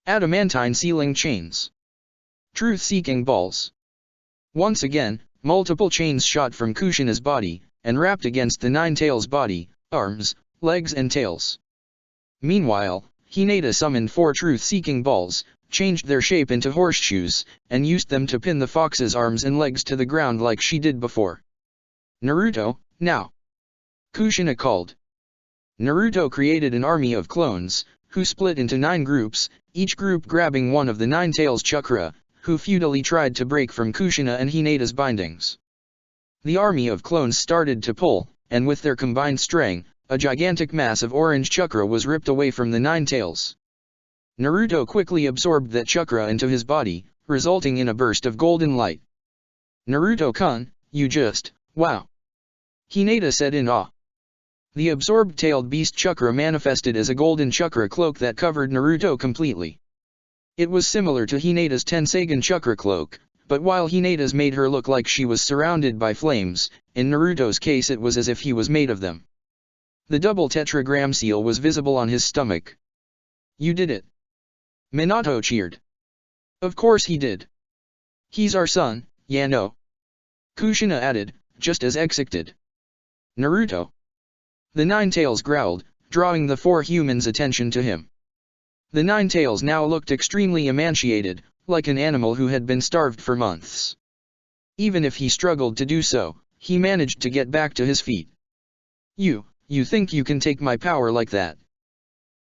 Adamantine sealing chains. Truth-seeking balls. Once again, multiple chains shot from Kushina's body, and wrapped against the nine-tails' body, arms, legs and tails. Meanwhile, Hinata summoned 4 truth-seeking balls, changed their shape into horseshoes, and used them to pin the fox's arms and legs to the ground like she did before. Naruto, now! Kushina called. Naruto created an army of clones, who split into 9 groups, each group grabbing one of the Nine Tails chakra, who futilely tried to break from Kushina and Hinata's bindings. The army of clones started to pull, and with their combined strength, a gigantic mass of orange chakra was ripped away from the Nine Tails. Naruto quickly absorbed that chakra into his body, resulting in a burst of golden light. Naruto-kun, you just, wow! Hinata said in awe. The absorbed tailed beast chakra manifested as a golden chakra cloak that covered Naruto completely. It was similar to Hinata's Tensagen chakra cloak, but while Hinata's made her look like she was surrounded by flames, in Naruto's case it was as if he was made of them. The double tetragram seal was visible on his stomach. You did it! Minato cheered. Of course he did. He's our son, yeah no. Kushina added, just as expected. Naruto. The Nine Tails growled, drawing the 4 humans' attention to him. The Nine Tails now looked extremely emaciated, like an animal who had been starved for months. Even if he struggled to do so, he managed to get back to his feet. You think you can take my power like that?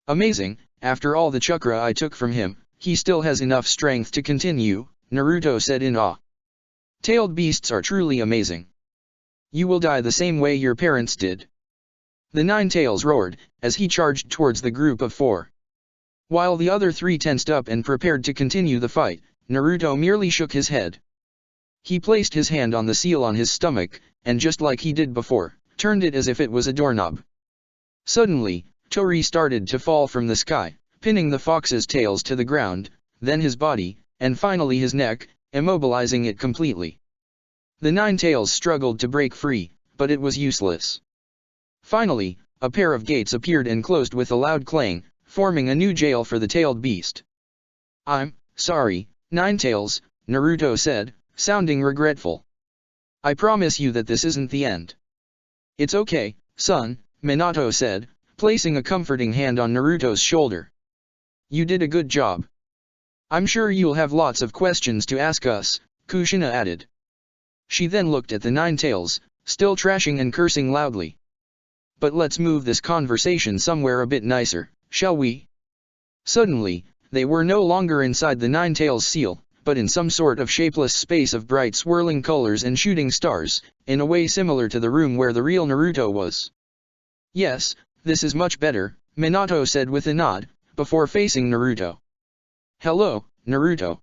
Amazing, after all the chakra I took from him, he still has enough strength to continue, Naruto said in awe. Tailed beasts are truly amazing. You will die the same way your parents did. The Nine Tails roared, as he charged towards the group of 4. While the other 3 tensed up and prepared to continue the fight, Naruto merely shook his head. He placed his hand on the seal on his stomach, and just like he did before, turned it as if it was a doorknob. Suddenly, Tori started to fall from the sky, pinning the fox's tails to the ground, then his body, and finally his neck, immobilizing it completely. The Nine Tails struggled to break free, but it was useless. Finally, a pair of gates appeared and closed with a loud clang, forming a new jail for the tailed beast. I'm sorry, Nine Tails, Naruto said, sounding regretful. I promise you that this isn't the end. It's okay, son, Minato said, placing a comforting hand on Naruto's shoulder. You did a good job. I'm sure you'll have lots of questions to ask us, Kushina added. She then looked at the Nine Tails, still trashing and cursing loudly. But let's move this conversation somewhere a bit nicer, shall we? Suddenly, they were no longer inside the Nine Tails seal, but in some sort of shapeless space of bright swirling colors and shooting stars, in a way similar to the room where the real Naruto was. Yes, this is much better, Minato said with a nod, before facing Naruto. Hello, Naruto.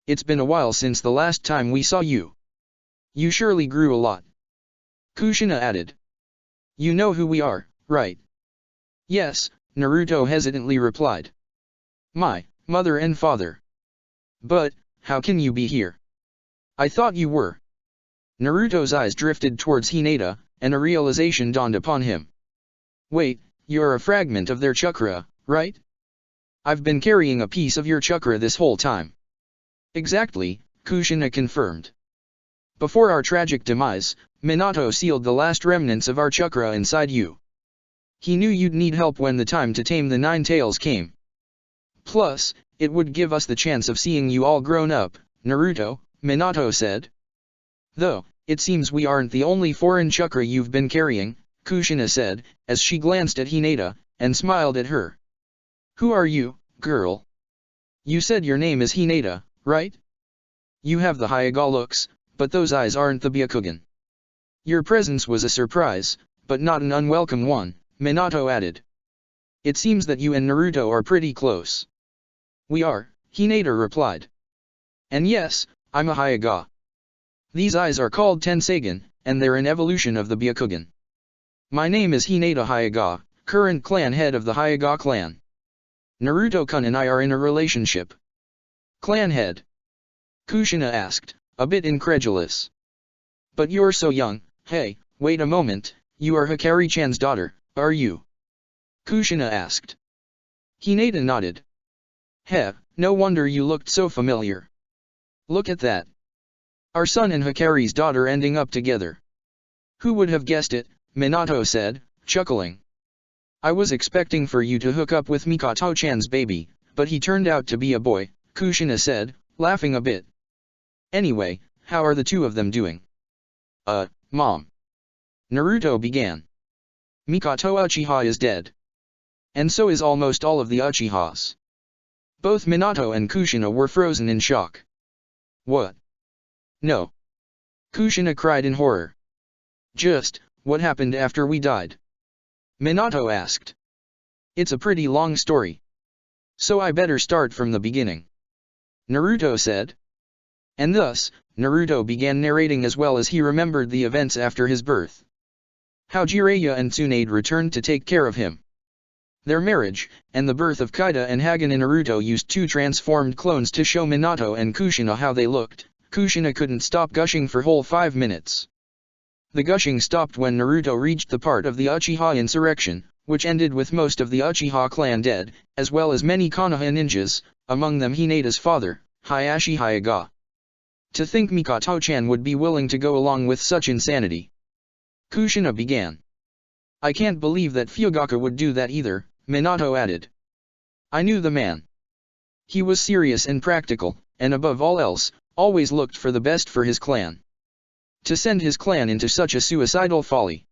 It's been a while since the last time we saw you. You surely grew a lot. Kushina added. You know who we are, right? Yes, Naruto hesitantly replied. My mother and father. But, how can you be here? I thought you were. Naruto's eyes drifted towards Hinata, and a realization dawned upon him. Wait, you're a fragment of their chakra, right? I've been carrying a piece of your chakra this whole time. Exactly, Kushina confirmed. Before our tragic demise, Minato sealed the last remnants of our chakra inside you. He knew you'd need help when the time to tame the Nine Tails came. Plus, it would give us the chance of seeing you all grown up, Naruto, Minato said. Though, it seems we aren't the only foreign chakra you've been carrying, Kushina said, as she glanced at Hinata, and smiled at her. Who are you, girl? You said your name is Hinata, right? You have the Hyuga looks, but those eyes aren't the Byakugan. Your presence was a surprise, but not an unwelcome one, Minato added. It seems that you and Naruto are pretty close. We are, Hinata replied. And yes, I'm a Hyuga. These eyes are called Tensagen, and they're an evolution of the Byakugan. My name is Hinata Hyuga, current clan head of the Hyuga clan. Naruto-kun and I are in a relationship. Clan head? Kushina asked, a bit incredulous. But you're so young. Hey, wait a moment, you are Hikari-chan's daughter, are you? Kushina asked. Hinata nodded. Heh, no wonder you looked so familiar. Look at that. Our son and Hikari's daughter ending up together. Who would have guessed it, Minato said, chuckling. I was expecting for you to hook up with Mikoto-chan's baby, but he turned out to be a boy, Kushina said, laughing a bit. Anyway, how are the two of them doing? Mom. Naruto began. Mikoto Uchiha is dead. And so is almost all of the Uchihas. Both Minato and Kushina were frozen in shock. What? No. Kushina cried in horror. Just, what happened after we died? Minato asked. It's a pretty long story. So I better start from the beginning. Naruto said. And thus, Naruto began narrating as well as he remembered the events after his birth. How Jiraiya and Tsunade returned to take care of him. Their marriage, and the birth of Kaida and Hagen. And Naruto used two transformed clones to show Minato and Kushina how they looked. Kushina couldn't stop gushing for whole 5 minutes. The gushing stopped when Naruto reached the part of the Uchiha insurrection, which ended with most of the Uchiha clan dead, as well as many Konoha ninjas, among them Hinata's father, Hiashi Hyuga. To think Mikoto-chan would be willing to go along with such insanity. Kushina began. I can't believe that Fuyugaka would do that either, Minato added. I knew the man. He was serious and practical, and above all else, always looked for the best for his clan. To send his clan into such a suicidal folly.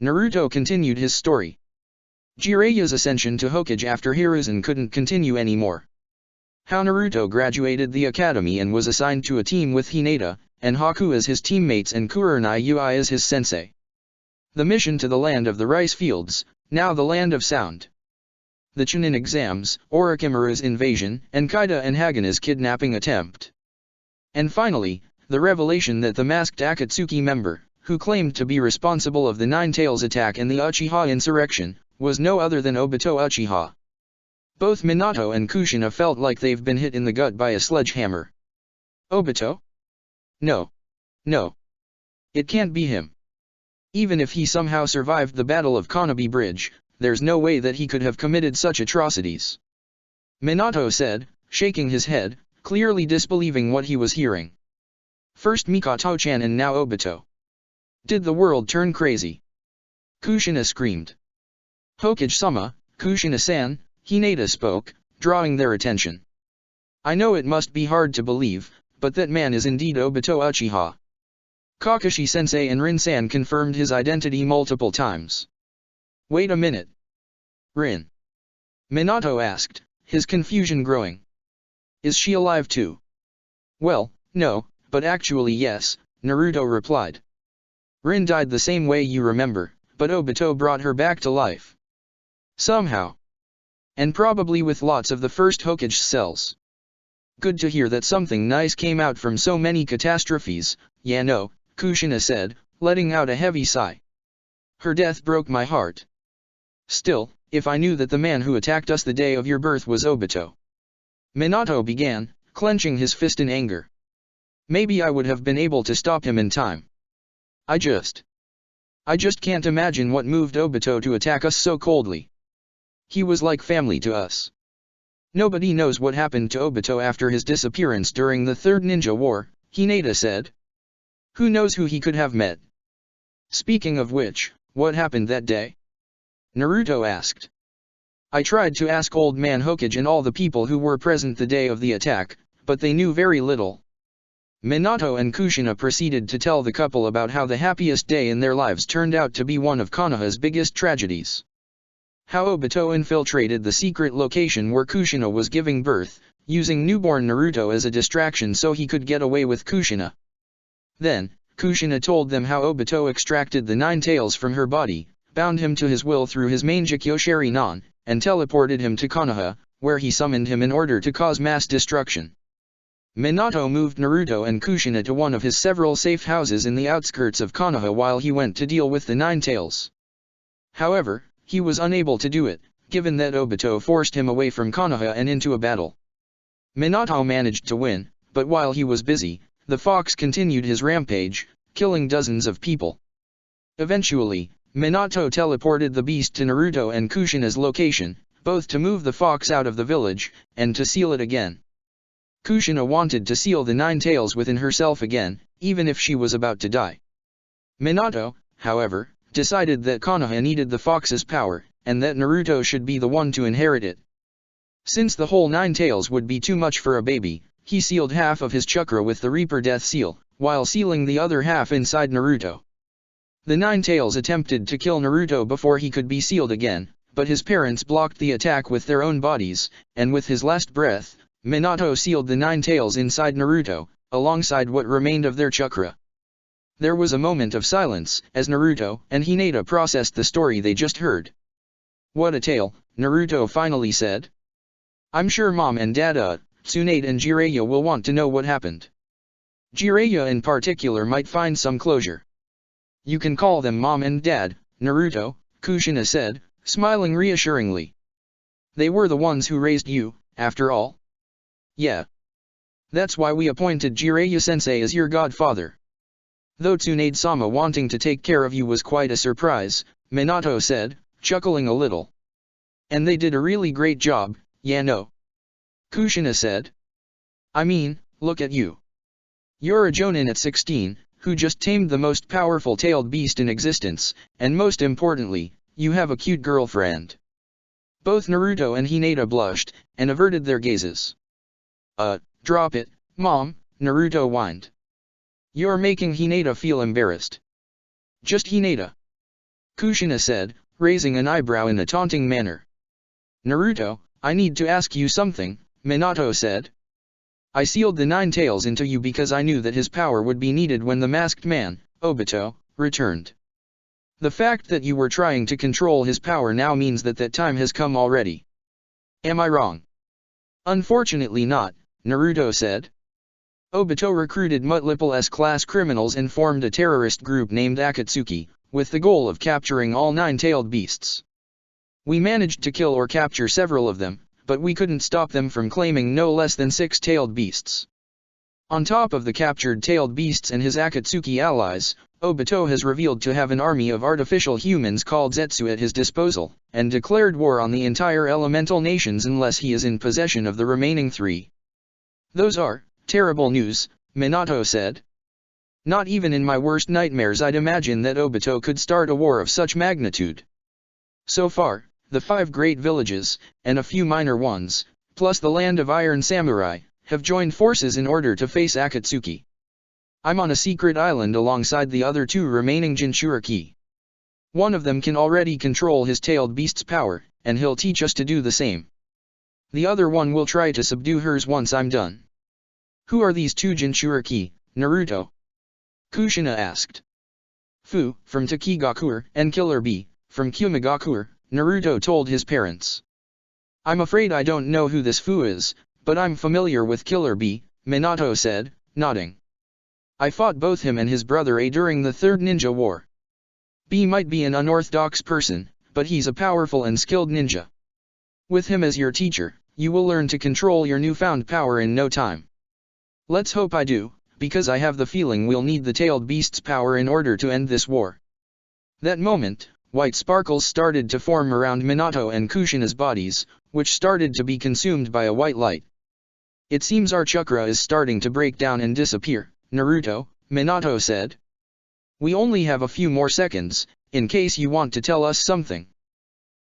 Naruto continued his story. Jiraiya's ascension to Hokage after Hiruzen couldn't continue anymore. How Naruto graduated the academy and was assigned to a team with Hinata, and Haku as his teammates and Kurenai Ui as his sensei. The mission to the land of the rice fields, now the land of sound. The Chunin exams, Orochimaru's invasion, and Kaida and Hagena's kidnapping attempt. And finally, the revelation that the masked Akatsuki member, who claimed to be responsible of the Nine Tails attack and the Uchiha insurrection, was no other than Obito Uchiha. Both Minato and Kushina felt like they've been hit in the gut by a sledgehammer. Obito? No. No. It can't be him. Even if he somehow survived the Battle of Konobe Bridge, there's no way that he could have committed such atrocities. Minato said, shaking his head, clearly disbelieving what he was hearing. First Mikoto-chan and now Obito. Did the world turn crazy? Kushina screamed. Hokage-sama, Kushina-san, Hinata spoke, drawing their attention. I know it must be hard to believe, but that man is indeed Obito Uchiha. Kakashi-sensei and Rin-san confirmed his identity multiple times. Wait a minute. Rin. Minato asked, his confusion growing. Is she alive too? Well, no, but actually yes, Naruto replied. Rin died the same way you remember, but Obito brought her back to life. Somehow. And probably with lots of the first Hokage cells. Good to hear that something nice came out from so many catastrophes, yeah no, Kushina said, letting out a heavy sigh. Her death broke my heart. Still, if I knew that the man who attacked us the day of your birth was Obito. Minato began, clenching his fist in anger. Maybe I would have been able to stop him in time. I just can't imagine what moved Obito to attack us so coldly. He was like family to us. Nobody knows what happened to Obito after his disappearance during the Third Ninja War, Hinata said. Who knows who he could have met? Speaking of which, what happened that day? Naruto asked. I tried to ask Old Man Hokage and all the people who were present the day of the attack, but they knew very little. Minato and Kushina proceeded to tell the couple about how the happiest day in their lives turned out to be one of Konoha's biggest tragedies. How Obito infiltrated the secret location where Kushina was giving birth, using newborn Naruto as a distraction so he could get away with Kushina. Then, Kushina told them how Obito extracted the Nine Tails from her body, bound him to his will through his Mangekyo Sharingan, and teleported him to Konoha, where he summoned him in order to cause mass destruction. Minato moved Naruto and Kushina to one of his several safe houses in the outskirts of Konoha while he went to deal with the Nine Tails. However, he was unable to do it, given that Obito forced him away from Konoha and into a battle. Minato managed to win, but while he was busy, the fox continued his rampage, killing dozens of people. Eventually, Minato teleported the beast to Naruto and Kushina's location, both to move the fox out of the village, and to seal it again. Kushina wanted to seal the Nine Tails within herself again, even if she was about to die. Minato, however, decided that Konoha needed the fox's power, and that Naruto should be the one to inherit it. Since the whole Nine Tails would be too much for a baby, he sealed half of his chakra with the Reaper Death Seal, while sealing the other half inside Naruto. The Nine Tails attempted to kill Naruto before he could be sealed again, but his parents blocked the attack with their own bodies, and with his last breath, Minato sealed the Nine Tails inside Naruto, alongside what remained of their chakra. There was a moment of silence, as Naruto and Hinata processed the story they just heard. "What a tale," Naruto finally said. "I'm sure Mom and Dad, Tsunade and Jiraiya will want to know what happened. Jiraiya in particular might find some closure." "You can call them Mom and Dad, Naruto," Kushina said, smiling reassuringly. "They were the ones who raised you, after all." "Yeah. That's why we appointed Jiraiya-sensei as your godfather." "Though Tsunade-sama wanting to take care of you was quite a surprise," Minato said, chuckling a little. "And they did a really great job, yeah no?" Kushina said. "I mean, look at you. You're a Jonin at 16, who just tamed the most powerful tailed beast in existence, and most importantly, you have a cute girlfriend." Both Naruto and Hinata blushed, and averted their gazes. Drop it, Mom," Naruto whined. "You're making Hinata feel embarrassed." "Just Hinata," Kushina said, raising an eyebrow in a taunting manner. "Naruto, I need to ask you something," Minato said. "I sealed the Nine Tails into you because I knew that his power would be needed when the masked man, Obito, returned. The fact that you were trying to control his power now means that time has come already. Am I wrong?" "Unfortunately not," Naruto said. "Obito recruited multiple S-class criminals and formed a terrorist group named Akatsuki, with the goal of capturing all nine-tailed beasts. We managed to kill or capture several of them, but we couldn't stop them from claiming no less than 6 tailed beasts. On top of the captured tailed beasts and his Akatsuki allies, Obito has revealed to have an army of artificial humans called Zetsu at his disposal, and declared war on the entire elemental nations unless he is in possession of the remaining 3. Those are terrible news," Minato said. "Not even in my worst nightmares I'd imagine that Obito could start a war of such magnitude. So far, the 5 great villages, and a few minor ones, plus the land of Iron Samurai, have joined forces in order to face Akatsuki. I'm on a secret island alongside the other 2 remaining Jinchuriki. One of them can already control his tailed beast's power, and he'll teach us to do the same. The other one will try to subdue hers once I'm done." "Who are these 2 Jinchuriki, Naruto?" Kushina asked. "Fu, from Takigakure, and Killer Bee, from Kumigakure," Naruto told his parents. "I'm afraid I don't know who this Fu is, but I'm familiar with Killer Bee," Minato said, nodding. "I fought both him and his brother A during the Third Ninja War. B might be an unorthodox person, but he's a powerful and skilled ninja. With him as your teacher, you will learn to control your newfound power in no time. Let's hope I do, because I have the feeling we'll need the tailed beast's power in order to end this war." That moment, white sparkles started to form around Minato and Kushina's bodies, which started to be consumed by a white light. "It seems our chakra is starting to break down and disappear, Naruto," Minato said. "We only have a few more seconds, in case you want to tell us something."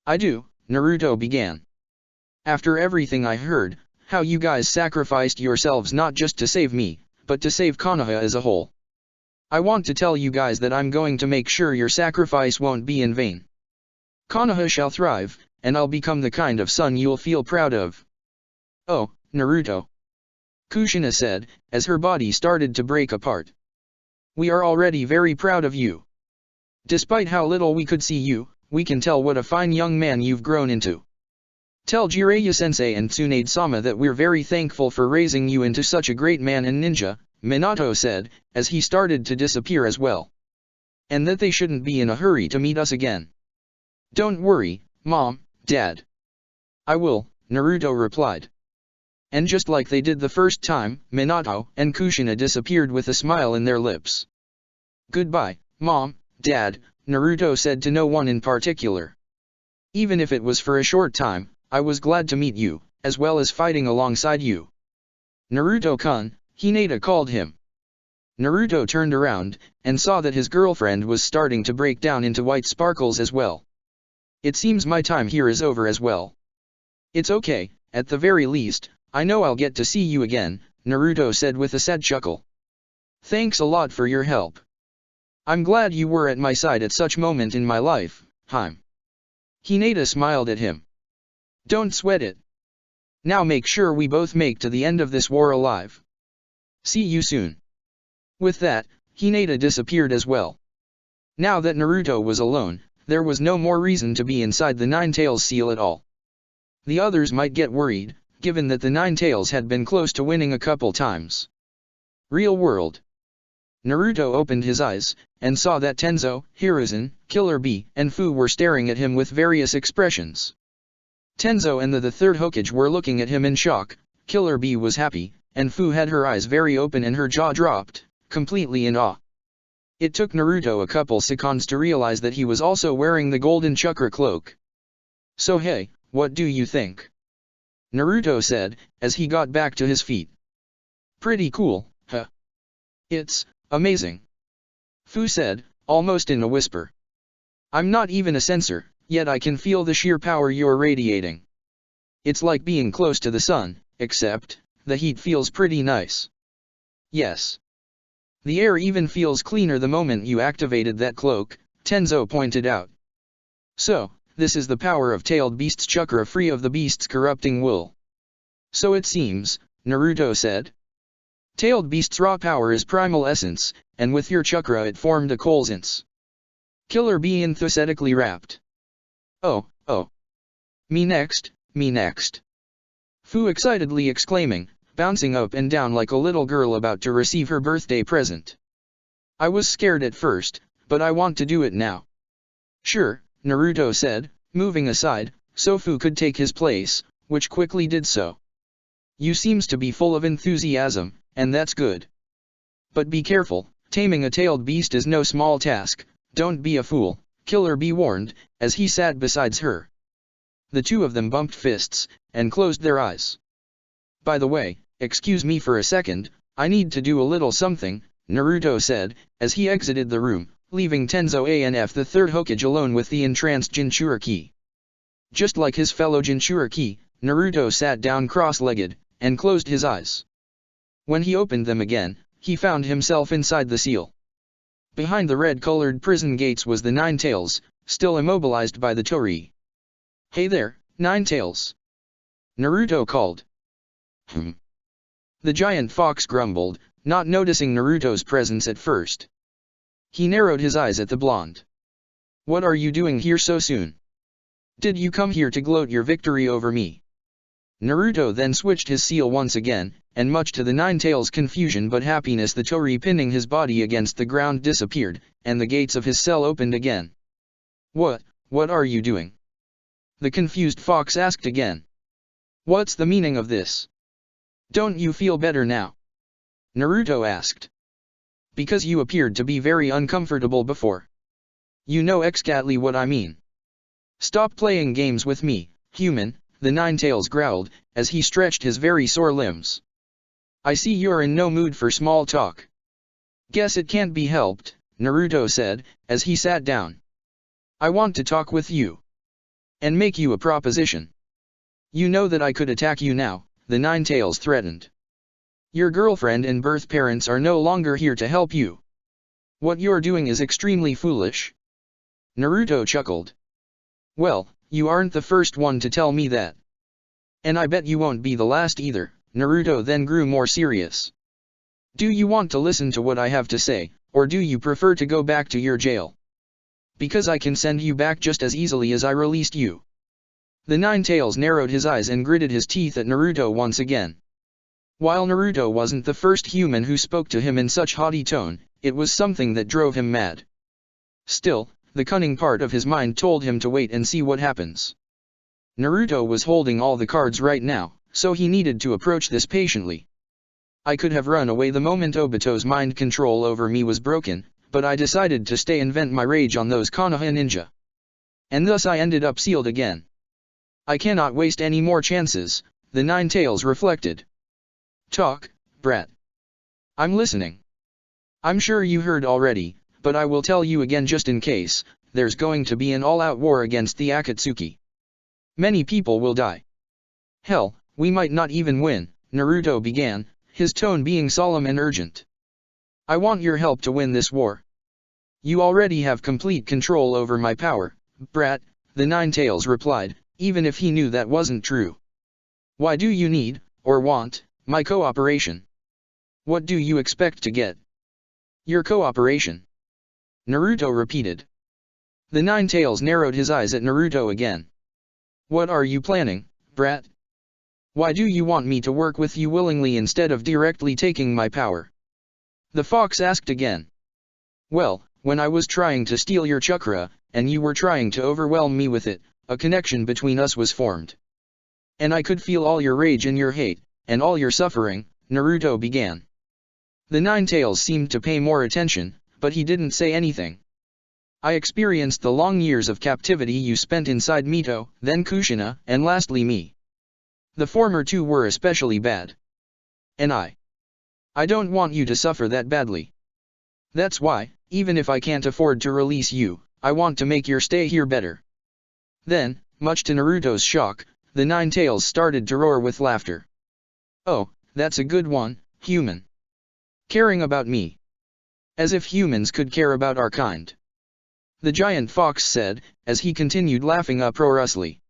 "I do," Naruto began. "After everything I heard, how you guys sacrificed yourselves not just to save me, but to save Konoha as a whole. I want to tell you guys that I'm going to make sure your sacrifice won't be in vain. Konoha shall thrive, and I'll become the kind of son you'll feel proud of." "Oh, Naruto," Kushina said, as her body started to break apart. "We are already very proud of you. Despite how little we could see you, we can tell what a fine young man you've grown into. Tell Jiraiya-sensei and Tsunade-sama that we're very thankful for raising you into such a great man and ninja, Minato said, as he started to disappear as well. And that they shouldn't be in a hurry to meet us again. Don't worry, Mom, Dad. I will, Naruto replied. And just like they did the first time, Minato and Kushina disappeared with a smile in their lips. Goodbye, Mom, Dad, Naruto said to no one in particular. Even if it was for a short time, I was glad to meet you, as well as fighting alongside you. Naruto-kun, Hinata called him. Naruto turned around, and saw that his girlfriend was starting to break down into white sparkles as well. It seems my time here is over as well. It's okay, at the very least, I know I'll get to see you again, Naruto said with a sad chuckle. Thanks a lot for your help. I'm glad you were at my side at such moment in my life, Haim. Hinata smiled at him. Don't sweat it. Now make sure we both make to the end of this war alive. See you soon. With that, Hinata disappeared as well. Now that Naruto was alone, there was no more reason to be inside the Nine-Tails seal at all. The others might get worried, given that the Nine-Tails had been close to winning a couple times. Real world. Naruto opened his eyes, and saw that Tenzo, Hiruzen, Killer Bee, and Fu were staring at him with various expressions. Tenzo and the third Hokage were looking at him in shock, Killer Bee was happy, and Fu had her eyes very open and her jaw dropped, completely in awe. It took Naruto a couple seconds to realize that he was also wearing the golden chakra cloak. So hey, what do you think? Naruto said, as he got back to his feet. Pretty cool, huh? It's amazing. Fu said, almost in a whisper. I'm not even a sensor, yet I can feel the sheer power you're radiating. It's like being close to the sun, except, the heat feels pretty nice. Yes. The air even feels cleaner the moment you activated that cloak, Tenzo pointed out. So, this is the power of Tailed Beast's chakra free of the beast's corrupting wool. So it seems, Naruto said. Tailed Beast's raw power is primal essence, and with your chakra it formed a colsense. Killer Bee enthusiastically rapped. Oh. Me next, me next. Fu excitedly exclaiming, bouncing up and down like a little girl about to receive her birthday present. I was scared at first, but I want to do it now. Sure, Naruto said, moving aside, so Fu could take his place, which quickly did so. You seems to be full of enthusiasm, and that's good. But be careful, taming a tailed beast is no small task, don't be a fool, Killer Bee warned, as he sat beside her. The two of them bumped fists, and closed their eyes. By the way, excuse me for a second, I need to do a little something, Naruto said, as he exited the room, leaving Tenzo ANF the third Hokage alone with the entranced Jinchuriki. Just like his fellow Jinchuriki, Naruto sat down cross-legged, and closed his eyes. When he opened them again, he found himself inside the seal. Behind the red-colored prison gates was the Nine-Tails, still immobilized by the Torii. Hey there, Nine-Tails. Naruto called. The giant fox grumbled, not noticing Naruto's presence at first. He narrowed his eyes at the blonde. What are you doing here so soon? Did you come here to gloat your victory over me? Naruto then switched his seal once again, and much to the Nine-Tails' confusion but happiness the Torii pinning his body against the ground disappeared, and the gates of his cell opened again. What are you doing? The confused fox asked again. What's the meaning of this? Don't you feel better now? Naruto asked. Because you appeared to be very uncomfortable before. You know exactly what I mean. Stop playing games with me, human, the Nine-Tails growled, as he stretched his very sore limbs. I see you're in no mood for small talk. Guess it can't be helped, Naruto said, as he sat down. I want to talk with you. And make you a proposition. You know that I could attack you now, the Nine-Tails threatened. Your girlfriend and birth parents are no longer here to help you. What you're doing is extremely foolish. Naruto chuckled. Well, you aren't the first one to tell me that. And I bet you won't be the last either, Naruto then grew more serious. Do you want to listen to what I have to say, or do you prefer to go back to your jail? Because I can send you back just as easily as I released you. The Nine-Tails narrowed his eyes and gritted his teeth at Naruto once again. While Naruto wasn't the first human who spoke to him in such haughty tone, it was something that drove him mad. Still, the cunning part of his mind told him to wait and see what happens. Naruto was holding all the cards right now, so he needed to approach this patiently. I could have run away the moment Obito's mind control over me was broken, but I decided to stay and vent my rage on those Konoha ninja. And thus I ended up sealed again. I cannot waste any more chances, the Nine-Tails reflected. Talk, brat. I'm listening. I'm sure you heard already, but I will tell you again just in case. There's going to be an all-out war against the Akatsuki. Many people will die. Hell, we might not even win, Naruto began, his tone being solemn and urgent. I want your help to win this war. You already have complete control over my power, brat, the Nine-Tails replied, even if he knew that wasn't true. Why do you need, or want, my cooperation? What do you expect to get? Your cooperation. Naruto repeated. The Nine-Tails narrowed his eyes at Naruto again. What are you planning, brat? Why do you want me to work with you willingly instead of directly taking my power? The fox asked again. Well, when I was trying to steal your chakra, and you were trying to overwhelm me with it, a connection between us was formed. And I could feel all your rage and your hate, and all your suffering, Naruto began. The Nine-Tails seemed to pay more attention, but he didn't say anything. I experienced the long years of captivity you spent inside Mito, then Kushina, and lastly me. The former two were especially bad. And I don't want you to suffer that badly. That's why, even if I can't afford to release you, I want to make your stay here better. Then, much to Naruto's shock, the Nine-Tails started to roar with laughter. Oh, that's a good one, human. Caring about me. As if humans could care about our kind. The giant fox said, as he continued laughing uproariously.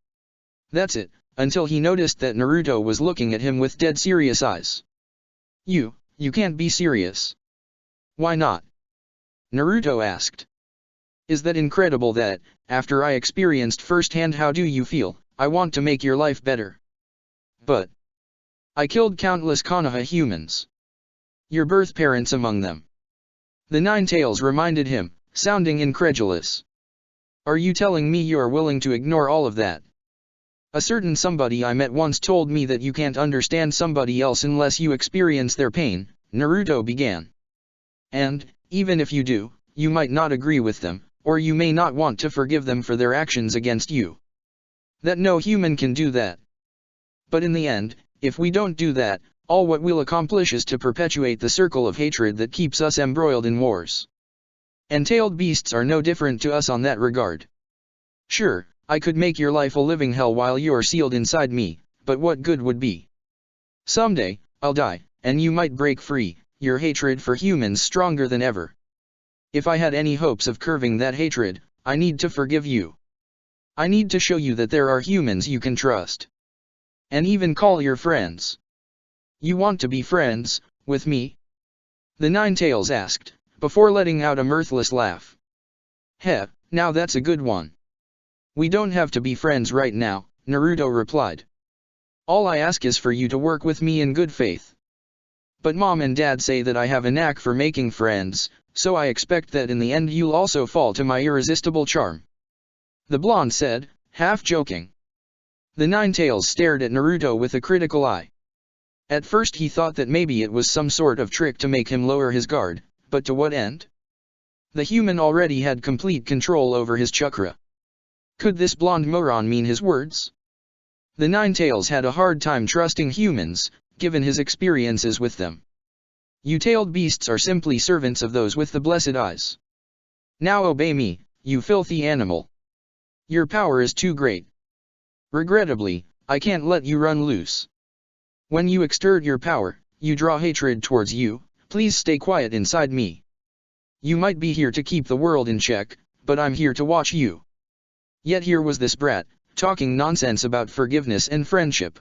That's it, until he noticed that Naruto was looking at him with dead serious eyes. You can't be serious. Why not? Naruto asked. Is that incredible that, after I experienced firsthand how do you feel, I want to make your life better. But I killed countless Konoha humans. Your birth parents among them. The Nine-Tails reminded him, sounding incredulous. Are you telling me you are willing to ignore all of that? A certain somebody I met once told me that you can't understand somebody else unless you experience their pain, Naruto began. And, even if you do, you might not agree with them, or you may not want to forgive them for their actions against you. That no human can do that. But in the end, if we don't do that, all what we'll accomplish is to perpetuate the circle of hatred that keeps us embroiled in wars. And tailed beasts are no different to us on that regard. Sure, I could make your life a living hell while you're sealed inside me, but what good would be? Someday, I'll die, and you might break free, your hatred for humans stronger than ever. If I had any hopes of curbing that hatred, I need to forgive you. I need to show you that there are humans you can trust. And even call your friends. You want to be friends with me? The Nine-Tails asked, before letting out a mirthless laugh. Heh, now that's a good one. We don't have to be friends right now, Naruto replied. All I ask is for you to work with me in good faith. But Mom and Dad say that I have a knack for making friends, so I expect that in the end you'll also fall to my irresistible charm. The blonde said, half joking. The Nine-Tails stared at Naruto with a critical eye. At first he thought that maybe it was some sort of trick to make him lower his guard, but to what end? The human already had complete control over his chakra. Could this blonde moron mean his words? The Nine-Tails had a hard time trusting humans, given his experiences with them. You tailed beasts are simply servants of those with the blessed eyes. Now obey me, you filthy animal. Your power is too great. Regrettably, I can't let you run loose. When you exert your power, you draw hatred towards you. Please stay quiet inside me. You might be here to keep the world in check, but I'm here to watch you. Yet here was this brat, talking nonsense about forgiveness and friendship.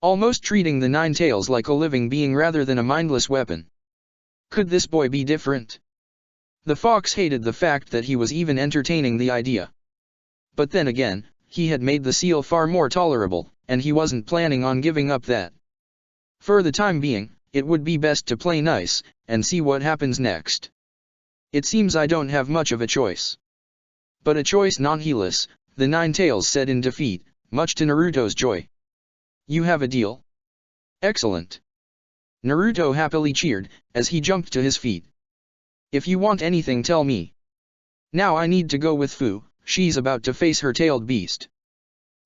Almost treating the Nine-Tails like a living being rather than a mindless weapon. Could this boy be different? The fox hated the fact that he was even entertaining the idea. But then again, he had made the seal far more tolerable, and he wasn't planning on giving up that. For the time being, it would be best to play nice, and see what happens next. It seems I don't have much of a choice. But a choice nonetheless, the Nine Tails said in defeat, much to Naruto's joy. You have a deal? Excellent. Naruto happily cheered, as he jumped to his feet. If you want anything tell me. Now I need to go with Fu, she's about to face her tailed beast.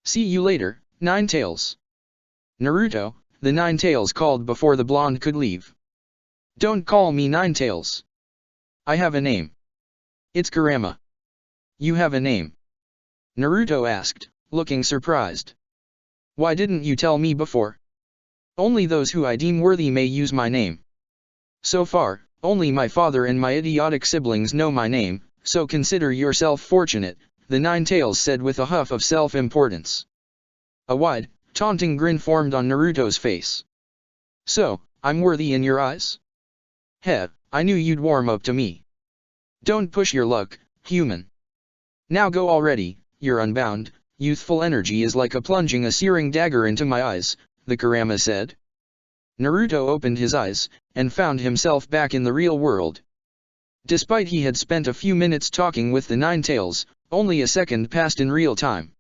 See you later, Nine Tails. Naruto, the Nine Tails called before the blonde could leave. Don't call me Nine Tails. I have a name. It's Kurama. You have a name? Naruto asked, looking surprised. Why didn't you tell me before? Only those who I deem worthy may use my name. So far, only my father and my idiotic siblings know my name, so consider yourself fortunate, the Nine Tails said with a huff of self-importance. A wide, taunting grin formed on Naruto's face. So, I'm worthy in your eyes? Heh, I knew you'd warm up to me. Don't push your luck, human. Now go already, you're unbound, youthful energy is like plunging a searing dagger into my eyes, the Kurama said. Naruto opened his eyes, and found himself back in the real world. Despite he had spent a few minutes talking with the Nine Tails, only a second passed in real time.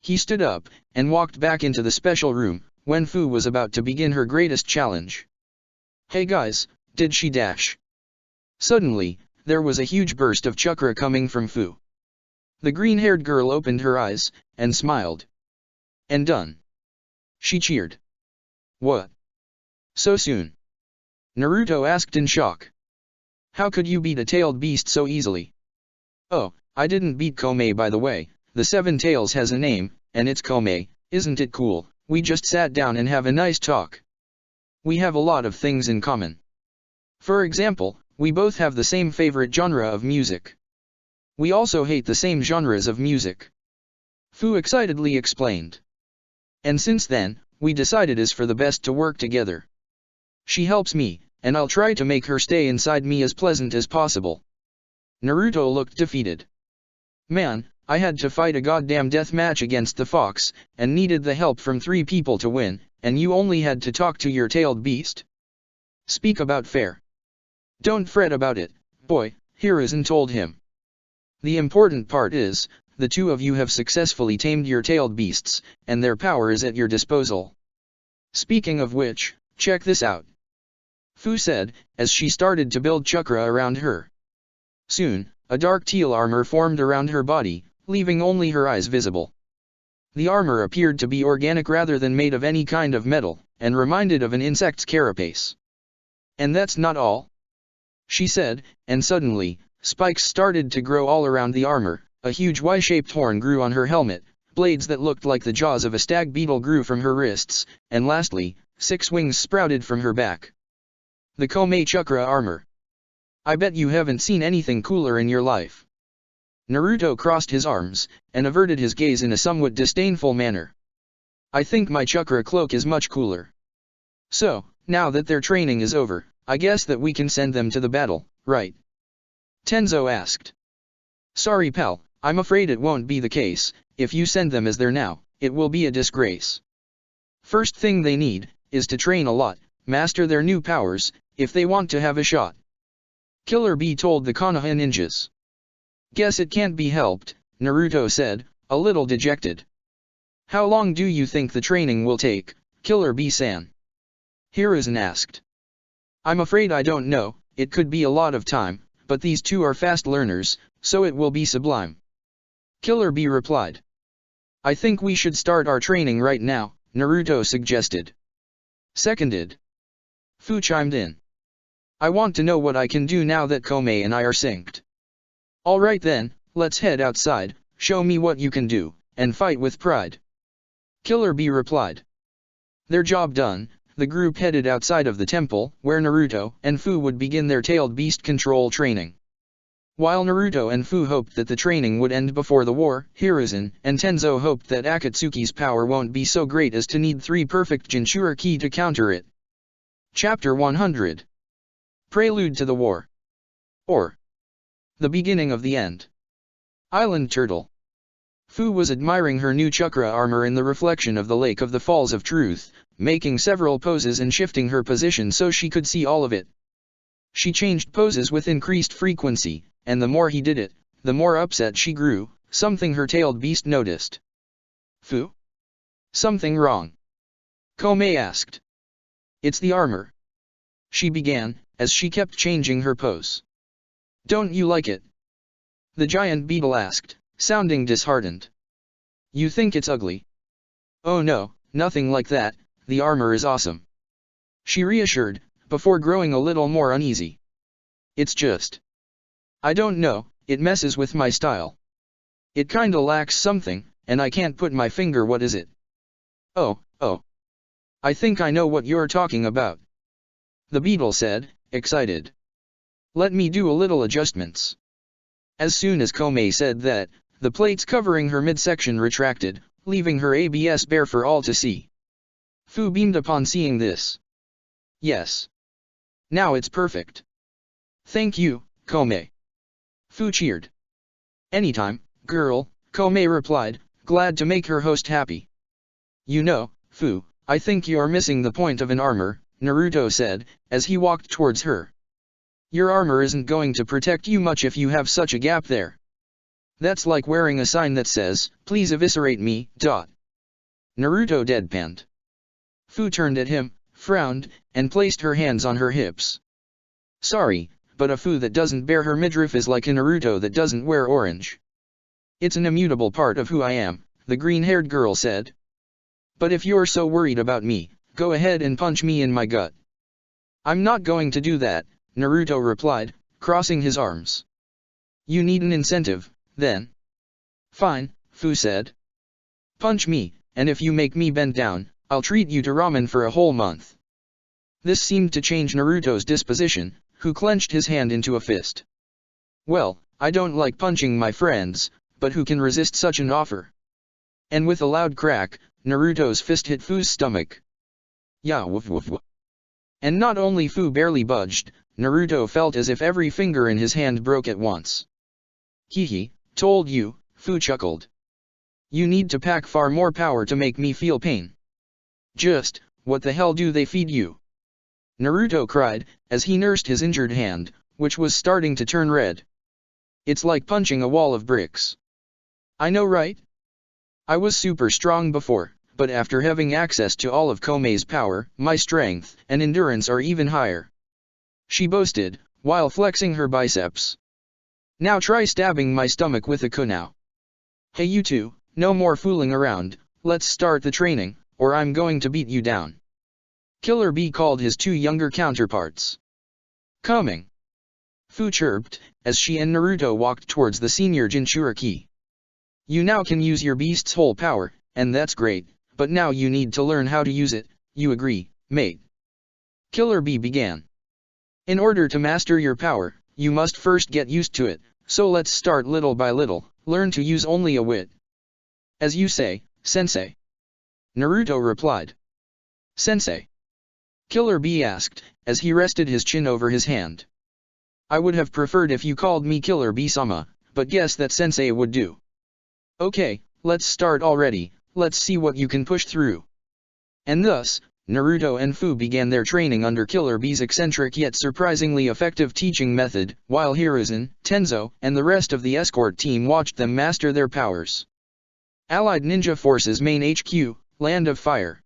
He stood up, and walked back into the special room, when Fu was about to begin her greatest challenge. Hey guys, did she dash? Suddenly, there was a huge burst of chakra coming from Fu. The green-haired girl opened her eyes, and smiled. And done. She cheered. What? So soon? Naruto asked in shock. How could you beat a tailed beast so easily? Oh, I didn't beat Kome by the way, the Seven Tails has a name, and it's Kome, isn't it cool? We just sat down and have a nice talk. We have a lot of things in common. For example, we both have the same favorite genre of music. We also hate the same genres of music. Fu excitedly explained. And since then, we decided it's for the best to work together. She helps me, and I'll try to make her stay inside me as pleasant as possible. Naruto looked defeated. Man, I had to fight a goddamn death match against the fox, and needed the help from 3 people to win, and you only had to talk to your tailed beast? Speak about fair. Don't fret about it, boy, Hiruzen told him. The important part is, the 2 of you have successfully tamed your tailed beasts, and their power is at your disposal. Speaking of which, check this out. Fu said, as she started to build chakra around her. Soon, a dark teal armor formed around her body, leaving only her eyes visible. The armor appeared to be organic rather than made of any kind of metal, and reminded of an insect's carapace. And that's not all. She said, and suddenly, spikes started to grow all around the armor, a huge Y-shaped horn grew on her helmet, blades that looked like the jaws of a stag beetle grew from her wrists, and lastly, 6 wings sprouted from her back. The Kome Chakra armor. I bet you haven't seen anything cooler in your life. Naruto crossed his arms, and averted his gaze in a somewhat disdainful manner. I think my chakra cloak is much cooler. So, now that their training is over, I guess that we can send them to the battle, right? Tenzo asked. Sorry pal, I'm afraid it won't be the case. If you send them as they're now, it will be a disgrace. First thing they need, is to train a lot, master their new powers, if they want to have a shot. Killer Bee told the Konoha ninjas. Guess it can't be helped, Naruto said, a little dejected. How long do you think the training will take, Killer Bee-san? Hiruzen asked. I'm afraid I don't know, it could be a lot of time, but these 2 are fast learners, so it will be sublime. Killer Bee replied. I think we should start our training right now, Naruto suggested. Seconded. Fu chimed in. I want to know what I can do now that Kome and I are synced. Alright then, let's head outside, show me what you can do, and fight with pride. Killer Bee replied. Their job done, the group headed outside of the temple, where Naruto and Fu would begin their tailed beast control training. While Naruto and Fu hoped that the training would end before the war, Hiruzen and Tenzo hoped that Akatsuki's power won't be so great as to need 3 perfect Jinchuriki to counter it. Chapter 100. Prelude to the War. Or the beginning of the end. Island Turtle. Fu was admiring her new chakra armor in the reflection of the Lake of the Falls of Truth, making several poses and shifting her position so she could see all of it. She changed poses with increased frequency, and the more he did it, the more upset she grew, something her tailed beast noticed. Fu? Something wrong? Komei asked. It's the armor. She began, as she kept changing her pose. Don't you like it? The giant beetle asked, sounding disheartened. You think it's ugly? Oh no, nothing like that, the armor is awesome. She reassured, before growing a little more uneasy. It's just. I don't know, it messes with my style. It kinda lacks something, and I can't put my finger. What is it? Oh. I think I know what you're talking about. The beetle said, excited. Let me do a little adjustments. As soon as Komei said that, the plates covering her midsection retracted, leaving her abs bare for all to see. Fu beamed upon seeing this. Yes. Now it's perfect. Thank you, Komei. Fu cheered. Anytime, girl, Komei replied, glad to make her host happy. You know, Fu, I think you're missing the point of an armor, Naruto said, as he walked towards her. Your armor isn't going to protect you much if you have such a gap there. That's like wearing a sign that says, please eviscerate me, ... Naruto deadpanned. Fu turned at him, frowned, and placed her hands on her hips. Sorry, but a Fu that doesn't bare her midriff is like a Naruto that doesn't wear orange. It's an immutable part of who I am, the green-haired girl said. But if you're so worried about me, go ahead and punch me in my gut. I'm not going to do that, Naruto replied, crossing his arms. You need an incentive, then. Fine, Fu said. Punch me, and if you make me bend down, I'll treat you to ramen for a whole month. This seemed to change Naruto's disposition, who clenched his hand into a fist. Well, I don't like punching my friends, but who can resist such an offer? And with a loud crack, Naruto's fist hit Fu's stomach. Yeah, woof woof woof. And not only Fu barely budged, Naruto felt as if every finger in his hand broke at once. Hehe, told you, Fu chuckled. You need to pack far more power to make me feel pain. Just, what the hell do they feed you? Naruto cried, as he nursed his injured hand, which was starting to turn red. It's like punching a wall of bricks. I know, right? I was super strong before, but after having access to all of Komei's power, my strength and endurance are even higher. She boasted, while flexing her biceps. Now try stabbing my stomach with a kunai. Hey you two, no more fooling around, let's start the training, or I'm going to beat you down. Killer Bee called his two younger counterparts. Coming. Fu chirped, as she and Naruto walked towards the senior Jinchuriki. You now can use your beast's whole power, and that's great, but now you need to learn how to use it, you agree, mate? Killer Bee began. In order to master your power, you must first get used to it, so let's start little by little, learn to use only a wit. As you say, sensei. Naruto replied. Sensei? Killer Bee asked, as he rested his chin over his hand. I would have preferred if you called me Killer Bee-sama, but guess that sensei would do. Okay, let's start already, let's see what you can push through. And thus, Naruto and Fu began their training under Killer Bee's eccentric yet surprisingly effective teaching method, while Hiruzen, Tenzo, and the rest of the escort team watched them master their powers. Allied Ninja Forces Main HQ, Land of Fire.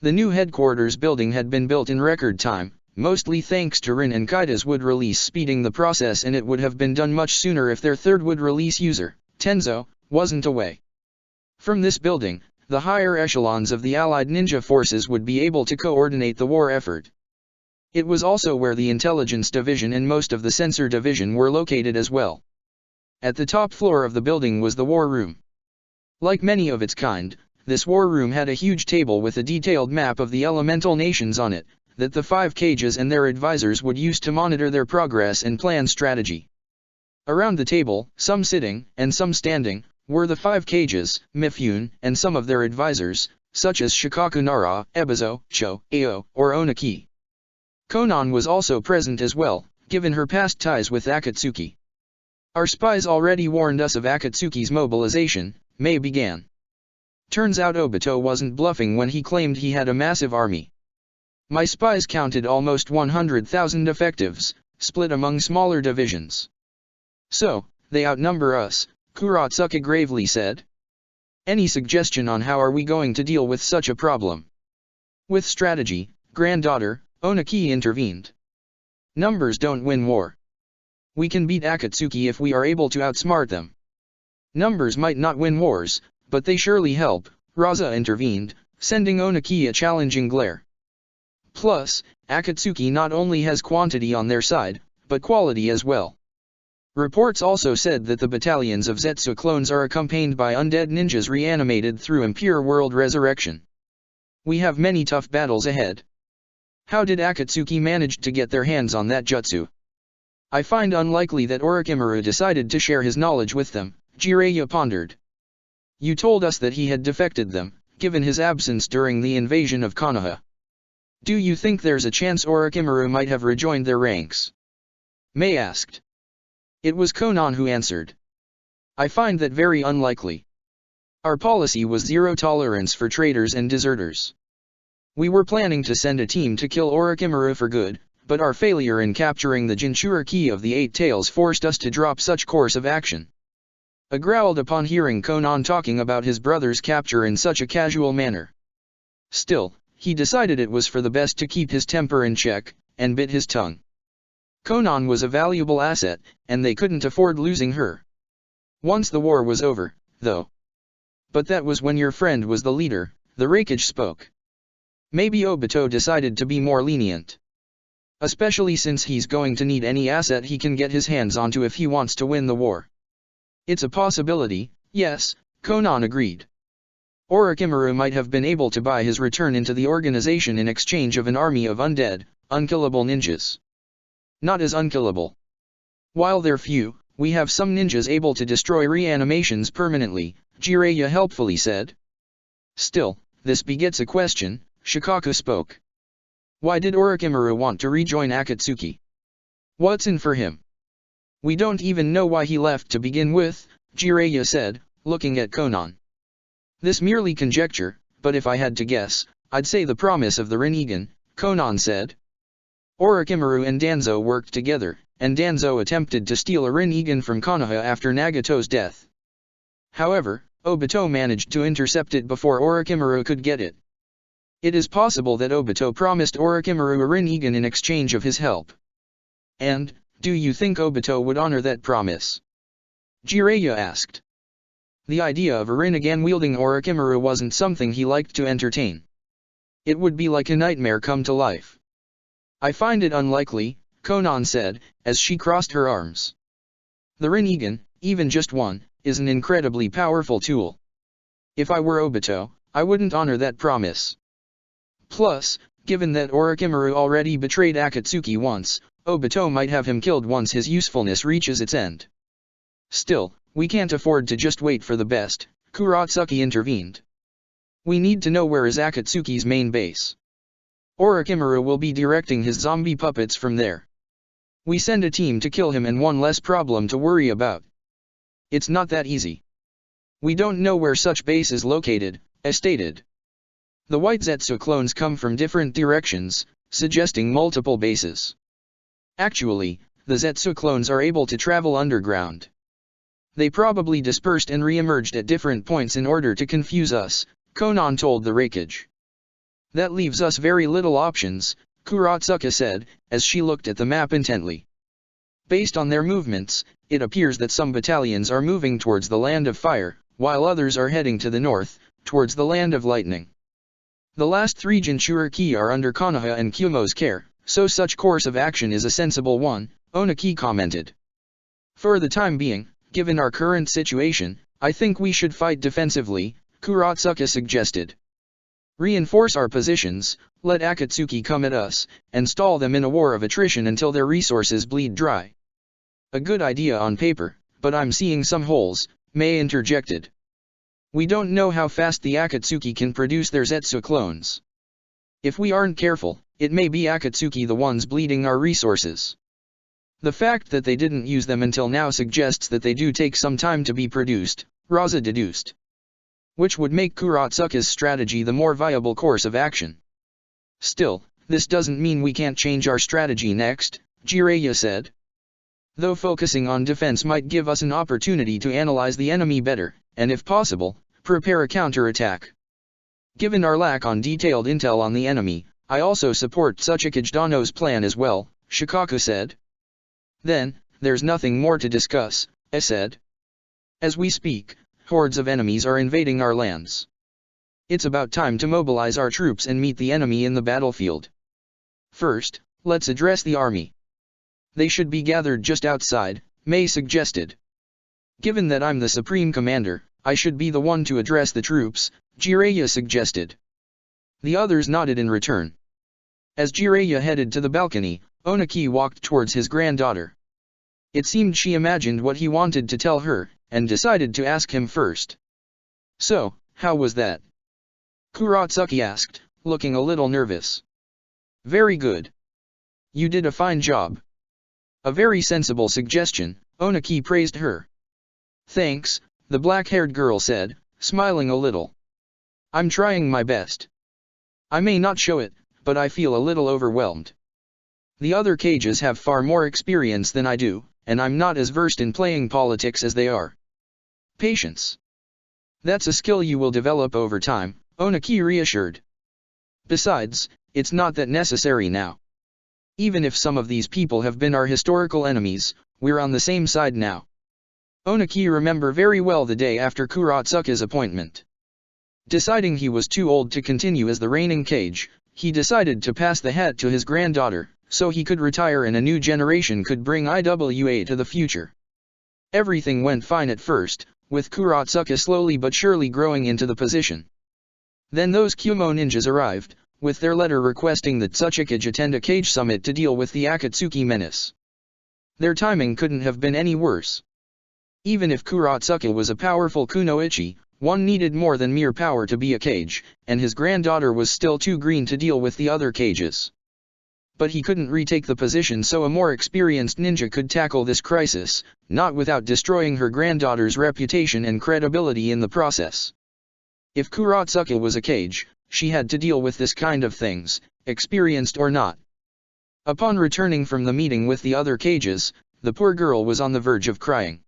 The new headquarters building had been built in record time, mostly thanks to Rin and Kaida's wood release speeding the process, and it would have been done much sooner if their third wood release user, Tenzo, wasn't away. From this building, the higher echelons of the Allied Ninja Forces would be able to coordinate the war effort. It was also where the Intelligence Division and most of the Sensor Division were located as well. At the top floor of the building was the War Room. Like many of its kind, this war room had a huge table with a detailed map of the elemental nations on it, that the 5 cages and their advisors would use to monitor their progress and plan strategy. Around the table, some sitting, and some standing, were the 5 cages, Mifune, and some of their advisors, such as Shikaku Nara, Ebizo, Cho, Ao, or Onaki. Konan was also present as well, given her past ties with Akatsuki. Our spies already warned us of Akatsuki's mobilization, Mei began. Turns out Obito wasn't bluffing when he claimed he had a massive army. My spies counted almost 100,000 effectives, split among smaller divisions. So, they outnumber us, Kuratsuka gravely said. Any suggestion on how are we going to deal with such a problem? With strategy, granddaughter, Onaki intervened. Numbers don't win war. We can beat Akatsuki if we are able to outsmart them. Numbers might not win wars, but they surely help, Raza intervened, sending Onaki a challenging glare. Plus, Akatsuki not only has quantity on their side, but quality as well. Reports also said that the battalions of Zetsu clones are accompanied by undead ninjas reanimated through Impure World Resurrection. We have many tough battles ahead. How did Akatsuki manage to get their hands on that jutsu? I find unlikely that Orochimaru decided to share his knowledge with them, Jiraiya pondered. You told us that he had defected them, given his absence during the invasion of Konoha. Do you think there's a chance Orochimaru might have rejoined their ranks? Mei asked. It was Konan who answered. I find that very unlikely. Our policy was zero tolerance for traitors and deserters. We were planning to send a team to kill Orochimaru for good, but our failure in capturing the Jinchuriki of the Eight Tails forced us to drop such course of action. I growled upon hearing Konan talking about his brother's capture in such a casual manner. Still, he decided it was for the best to keep his temper in check, and bit his tongue. Konan was a valuable asset, and they couldn't afford losing her. Once the war was over, though. But that was when your friend was the leader, the Raikage spoke. Maybe Obito decided to be more lenient. Especially since he's going to need any asset he can get his hands onto if he wants to win the war. It's a possibility, yes, Konan agreed. Orochimaru might have been able to buy his return into the organization in exchange of an army of undead, unkillable ninjas. Not as unkillable. While they're few, we have some ninjas able to destroy reanimations permanently, Jiraiya helpfully said. Still, this begets a question, Shikaku spoke. Why did Orochimaru want to rejoin Akatsuki? What's in for him? We don't even know why he left to begin with, Jiraiya said, looking at Konan. This merely conjecture, but if I had to guess, I'd say the promise of the Rinnegan, Konan said. Orochimaru and Danzo worked together, and Danzo attempted to steal a Rinnegan from Konoha after Nagato's death. However, Obito managed to intercept it before Orochimaru could get it. It is possible that Obito promised Orochimaru a Rinnegan in exchange of his help. And, do you think Obito would honor that promise? Jiraiya asked. The idea of a Rinnegan wielding Orochimaru wasn't something he liked to entertain. It would be like a nightmare come to life. I find it unlikely, Konan said, as she crossed her arms. The Rinnegan, even just one, is an incredibly powerful tool. If I were Obito, I wouldn't honor that promise. Plus, given that Orochimaru already betrayed Akatsuki once, Obito might have him killed once his usefulness reaches its end. Still, we can't afford to just wait for the best, Kuratsuki intervened. We need to know where is Akatsuki's main base. Orochimaru will be directing his zombie puppets from there. We send a team to kill him and one less problem to worry about. It's not that easy. We don't know where such base is located, as stated. The white Zetsu clones come from different directions, suggesting multiple bases. Actually, the Zetsu clones are able to travel underground. They probably dispersed and re-emerged at different points in order to confuse us, Konan told the Raikage. That leaves us very little options, Kuratsuka said, as she looked at the map intently. Based on their movements, it appears that some battalions are moving towards the Land of Fire, while others are heading to the north, towards the Land of Lightning. The last three Jinchuriki are under Konoha and Kyumo's care, so such course of action is a sensible one, Onaki commented. For the time being, given our current situation, I think we should fight defensively, Kuratsuka suggested. Reinforce our positions, let Akatsuki come at us, and stall them in a war of attrition until their resources bleed dry. A good idea on paper, but I'm seeing some holes, Mei interjected. We don't know how fast the Akatsuki can produce their Zetsu clones. If we aren't careful, it may be Akatsuki the ones bleeding our resources. The fact that they didn't use them until now suggests that they do take some time to be produced, Raza deduced. which would make Kuratsuka's strategy the more viable course of action. Still, this doesn't mean we can't change our strategy next, Jiraiya said. Though focusing on defense might give us an opportunity to analyze the enemy better, and if possible, prepare a counterattack. Given our lack on detailed intel on the enemy, I also support Tsuchikage Dano's plan as well, Shikaku said. Then, there's nothing more to discuss, I said. As we speak, hordes of enemies are invading our lands. It's about time to mobilize our troops and meet the enemy in the battlefield. First, let's address the army. They should be gathered just outside, Mei suggested. Given that I'm the supreme commander, I should be the one to address the troops, Jiraiya suggested. The others nodded in return. As Jiraiya headed to the balcony, Oniki walked towards his granddaughter. It seemed she imagined what he wanted to tell her, and decided to ask him first. So, how was that? Kuratsuka asked, looking a little nervous. Very good. You did a fine job. A very sensible suggestion, Oniki praised her. Thanks, the black-haired girl said, smiling a little. I'm trying my best. I may not show it, but I feel a little overwhelmed. The other cages have far more experience than I do, and I'm not as versed in playing politics as they are. Patience. That's a skill you will develop over time, Oniki reassured. Besides, it's not that necessary now. Even if some of these people have been our historical enemies, we're on the same side now. Oniki remembered very well the day after Kuratsuka's appointment. Deciding he was too old to continue as the reigning kage, he decided to pass the hat to his granddaughter, so he could retire and a new generation could bring IWA to the future. Everything went fine at first, with Kuratsuka slowly but surely growing into the position. Then those Kumo ninjas arrived, with their letter requesting that Tsuchikage attend a cage summit to deal with the Akatsuki menace. Their timing couldn't have been any worse. Even if Kuratsuka was a powerful kunoichi, one needed more than mere power to be a kage, and his granddaughter was still too green to deal with the other cages. But he couldn't retake the position, so a more experienced ninja could tackle this crisis, not without destroying her granddaughter's reputation and credibility in the process. If Kuratsuka was a kage, she had to deal with this kind of things, experienced or not. Upon returning from the meeting with the other cages, the poor girl was on the verge of crying.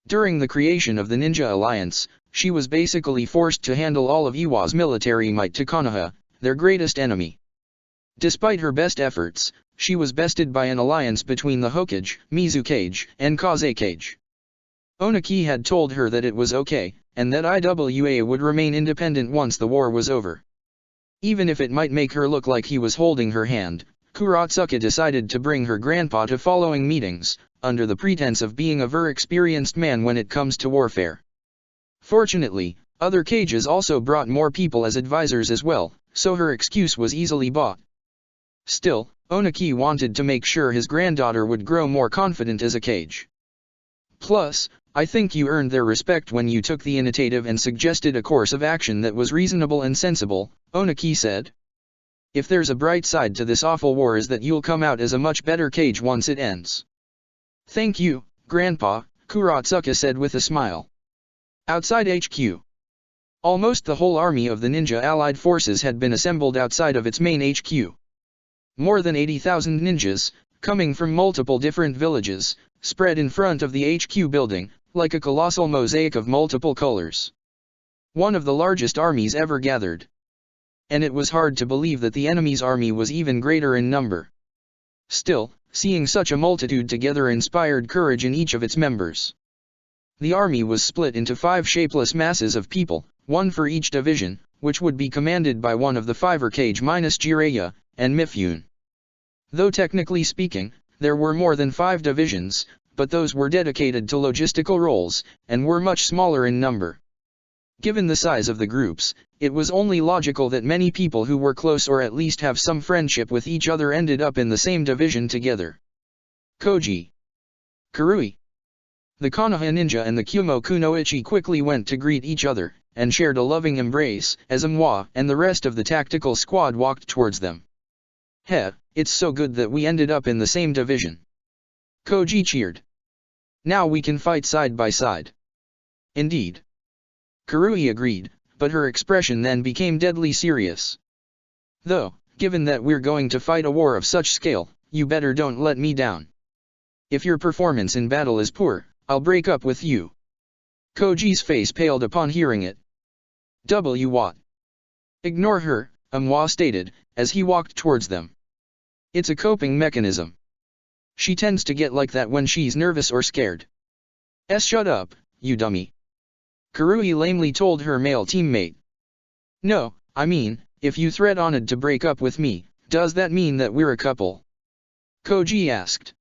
During the creation of the Ninja Alliance, she was basically forced to handle all of Iwa's military might to Konoha, their greatest enemy. Despite her best efforts, she was bested by an alliance between the Hokage, Mizukage, and Kazekage. Oniki had told her that it was okay, and that IWA would remain independent once the war was over. Even if it might make her look like he was holding her hand, Kuratsuka decided to bring her grandpa to following meetings, under the pretense of being a very experienced man when it comes to warfare. Fortunately, other cages also brought more people as advisors as well, so her excuse was easily bought. Still, Oniki wanted to make sure his granddaughter would grow more confident as a kage. Plus, I think you earned their respect when you took the initiative and suggested a course of action that was reasonable and sensible, Oniki said. If there's a bright side to this awful war is that you'll come out as a much better kage once it ends. Thank you, Grandpa, Kuratsuka said with a smile. Outside HQ. Almost the whole army of the Ninja Allied Forces had been assembled outside of its main HQ. More than 80,000 ninjas, coming from multiple different villages, spread in front of the HQ building, like a colossal mosaic of multiple colors. One of the largest armies ever gathered. And it was hard to believe that the enemy's army was even greater in number. Still, seeing such a multitude together inspired courage in each of its members. The army was split into 5 shapeless masses of people, one for each division, which would be commanded by one of the 5 kage minus Jiraiya, and Mifune. Though technically speaking, there were more than 5 divisions, but those were dedicated to logistical roles, and were much smaller in number. Given the size of the groups, it was only logical that many people who were close or at least have some friendship with each other ended up in the same division together. Koji. Karui. The Konoha ninja and the Kumo kunoichi quickly went to greet each other, and shared a loving embrace, as Amwa and the rest of the tactical squad walked towards them. Heh, it's so good that we ended up in the same division. Koji cheered. Now we can fight side by side. Indeed. Kurui agreed, but her expression then became deadly serious. Though, given that we're going to fight a war of such scale, you better don't let me down. If your performance in battle is poor, I'll break up with you. Koji's face paled upon hearing it. What? Ignore her, Amwa stated, as he walked towards them. It's a coping mechanism. She tends to get like that when she's nervous or scared. Shut up, you dummy. Kurui lamely told her male teammate. No, I mean, if you threatened to break up with me, does that mean that we're a couple? Koji asked.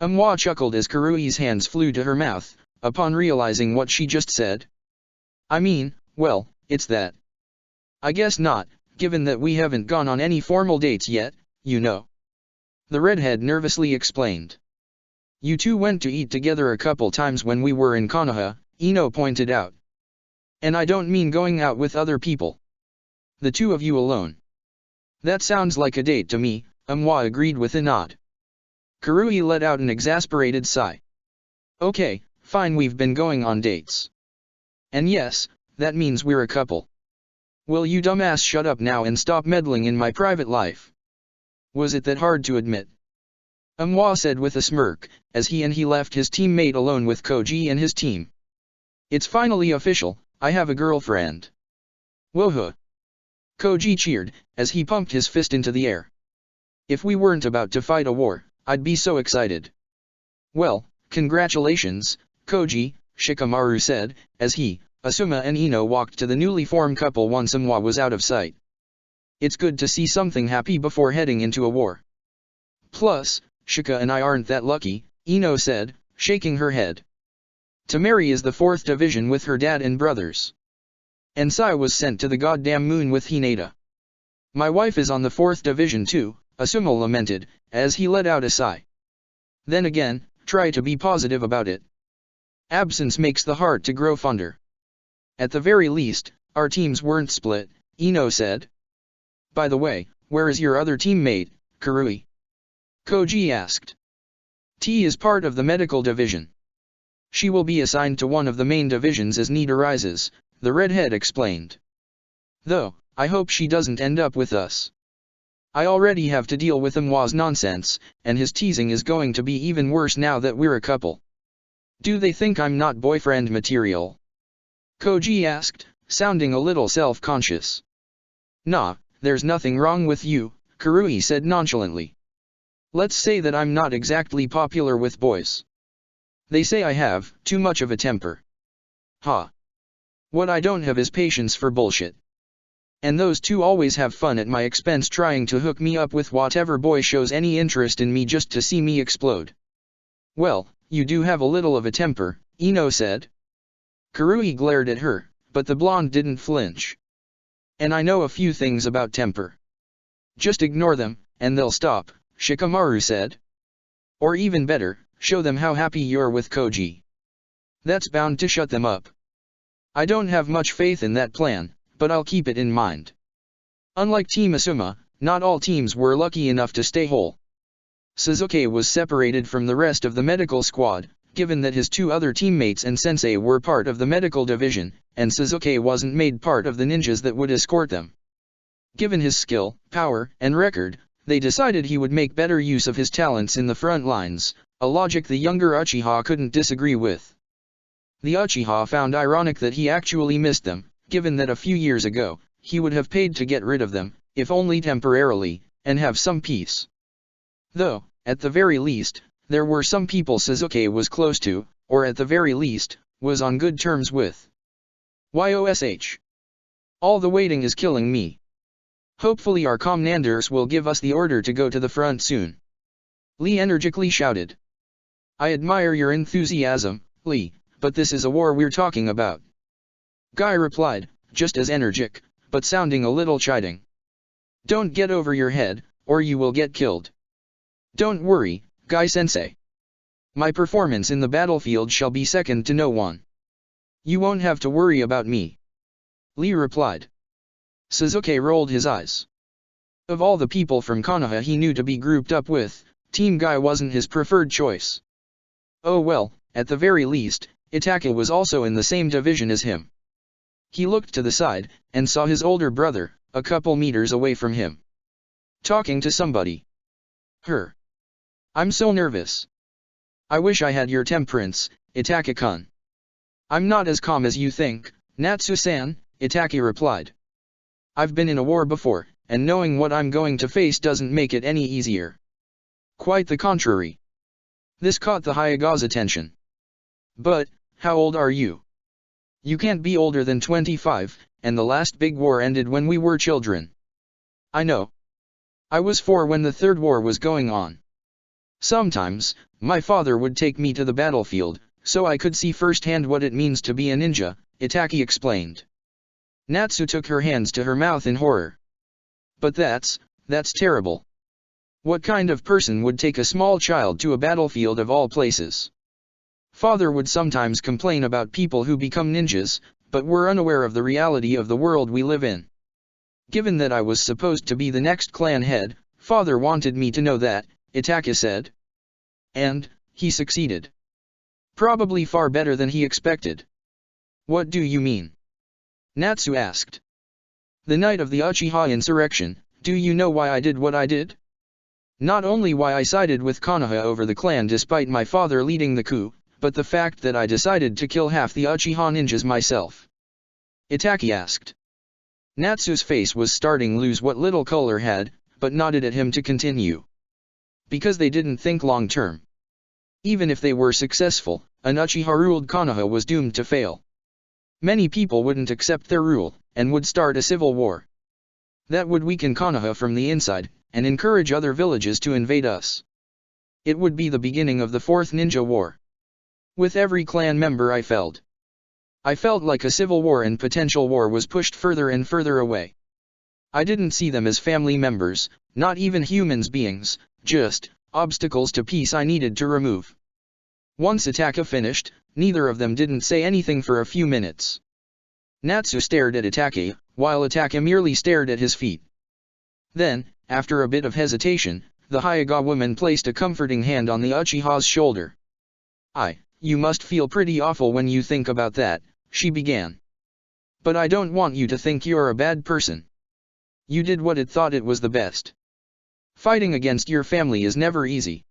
Amwa chuckled as Kurui's hands flew to her mouth, upon realizing what she just said. I mean, well, it's that. I guess not, given that we haven't gone on any formal dates yet, you know. The redhead nervously explained. You two went to eat together a couple times when we were in Konoha, Ino pointed out. And I don't mean going out with other people. The two of you alone. That sounds like a date to me, Amwa agreed with a nod. Kurui let out an exasperated sigh. Okay, fine, we've been going on dates. And yes, that means we're a couple. Will you dumbass shut up now and stop meddling in my private life? Was it that hard to admit? Amwa said with a smirk, as he left his teammate alone with Koji and his team. It's finally official, I have a girlfriend. Woohoo! Koji cheered, as he pumped his fist into the air. If we weren't about to fight a war, I'd be so excited. Well, congratulations, Koji, Shikamaru said, as he, Asuma and Ino walked to the newly formed couple once Amwa was out of sight. It's good to see something happy before heading into a war. Plus, Shika and I aren't that lucky, Ino said, shaking her head. Tamari is the 4th division with her dad and brothers. And Sai was sent to the goddamn moon with Hinata. My wife is on the 4th division too, Asuma lamented, as he let out a sigh. Then again, try to be positive about it. Absence makes the heart to grow fonder. At the very least, our teams weren't split, Ino said. By the way, where is your other teammate, Kurui? Koji asked. T is part of the medical division. She will be assigned to one of the main divisions as need arises, the redhead explained. Though, I hope she doesn't end up with us. I already have to deal with Amwa's nonsense, and his teasing is going to be even worse now that we're a couple. Do they think I'm not boyfriend material? Koji asked, sounding a little self-conscious. Nah, there's nothing wrong with you, Kurui said nonchalantly. Let's say that I'm not exactly popular with boys. They say I have too much of a temper. Ha. What I don't have is patience for bullshit. And those two always have fun at my expense trying to hook me up with whatever boy shows any interest in me just to see me explode. Well, you do have a little of a temper, Ino said. Kurui glared at her, but the blonde didn't flinch. And I know a few things about temper. Just ignore them, and they'll stop, Shikamaru said. Or even better, show them how happy you're with Koji. That's bound to shut them up. I don't have much faith in that plan, but I'll keep it in mind. Unlike Team Asuma, not all teams were lucky enough to stay whole. Suzuki was separated from the rest of the medical squad, given that his two other teammates and sensei were part of the medical division, and Suzuki wasn't made part of the ninjas that would escort them. Given his skill, power, and record, they decided he would make better use of his talents in the front lines, a logic the younger Uchiha couldn't disagree with. The Uchiha found ironic that he actually missed them, given that a few years ago, he would have paid to get rid of them, if only temporarily, and have some peace. Though, at the very least, there were some people Suzuki was close to, or at the very least, was on good terms with. YOSH. All the waiting is killing me. Hopefully our commanders will give us the order to go to the front soon. Lee energically shouted. I admire your enthusiasm, Lee, but this is a war we're talking about. Guy replied, just as energetic, but sounding a little chiding. Don't get over your head, or you will get killed. Don't worry, Guy-sensei. My performance in the battlefield shall be second to no one. You won't have to worry about me. Lee replied. Suzuki rolled his eyes. Of all the people from Konoha he knew to be grouped up with, Team Guy wasn't his preferred choice. Oh well, at the very least, Itaka was also in the same division as him. He looked to the side, and saw his older brother, a couple meters away from him, talking to somebody. Her. I'm so nervous. I wish I had your temperance, Itaka-kun. I'm not as calm as you think, Natsu-san, Itaki replied. I've been in a war before, and knowing what I'm going to face doesn't make it any easier. Quite the contrary. This caught the Hayaga's attention. But, how old are you? You can't be older than 25, and the last big war ended when we were children. I know. I was 4 when the third war was going on. Sometimes, my father would take me to the battlefield, so I could see firsthand what it means to be a ninja, Itaki explained. Natsu took her hands to her mouth in horror. But that's terrible. What kind of person would take a small child to a battlefield of all places? Father would sometimes complain about people who become ninjas, but were unaware of the reality of the world we live in. Given that I was supposed to be the next clan head, Father wanted me to know that, Itaka said. And, he succeeded. Probably far better than he expected. What do you mean? Natsu asked. The night of the Uchiha insurrection, do you know why I did what I did? Not only why I sided with Konoha over the clan despite my father leading the coup, but the fact that I decided to kill half the Uchiha ninjas myself. Itaki asked. Natsu's face was starting to lose what little color had, but nodded at him to continue. Because they didn't think long term. Even if they were successful, an Uchiha-ruled Konoha was doomed to fail. Many people wouldn't accept their rule, and would start a civil war. That would weaken Konoha from the inside, and encourage other villages to invade us. It would be the beginning of the Fourth Ninja War. With every clan member I felt like a civil war and potential war was pushed further and further away. I didn't see them as family members, not even humans beings, just obstacles to peace I needed to remove. Once Itaka finished, neither of them didn't say anything for a few minutes. Natsu stared at Itaka, while Itaka merely stared at his feet. Then, after a bit of hesitation, the Hayaga woman placed a comforting hand on the Uchiha's shoulder. You must feel pretty awful when you think about that, she began. But I don't want you to think you're a bad person. You did what it thought it was the best. Fighting against your family is never easy.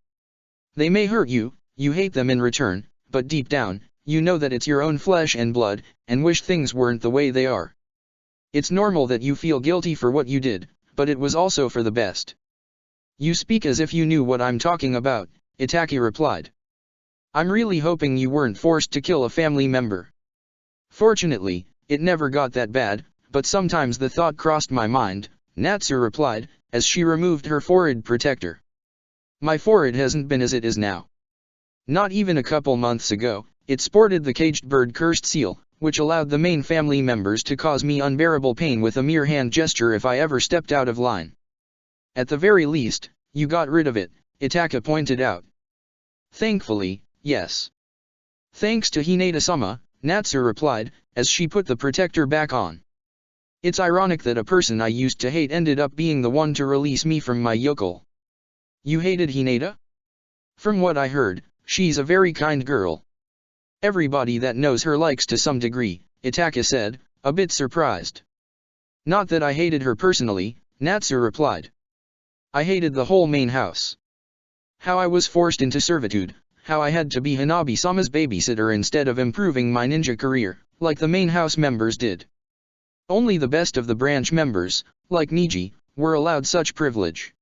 They may hurt you, you hate them in return, but deep down, you know that it's your own flesh and blood, and wish things weren't the way they are. It's normal that you feel guilty for what you did, but it was also for the best. You speak as if you knew what I'm talking about, Itaki replied. I'm really hoping you weren't forced to kill a family member. Fortunately, it never got that bad, but sometimes the thought crossed my mind, Natsu replied, as she removed her forehead protector. My forehead hasn't been as it is now. Not even a couple months ago, it sported the caged bird cursed seal, which allowed the main family members to cause me unbearable pain with a mere hand gesture if I ever stepped out of line. At the very least, you got rid of it, Itaka pointed out. Thankfully, yes. Thanks to Hinata-sama, Natsu replied, as she put the protector back on. It's ironic that a person I used to hate ended up being the one to release me from my yokel. You hated Hinata? From what I heard, she's a very kind girl. Everybody that knows her likes to some degree, Itaka said, a bit surprised. Not that I hated her personally, Natsu replied. I hated the whole main house. How I was forced into servitude, how I had to be Hanabi-sama's babysitter instead of improving my ninja career, like the main house members did. Only the best of the branch members, like Niji, were allowed such privilege.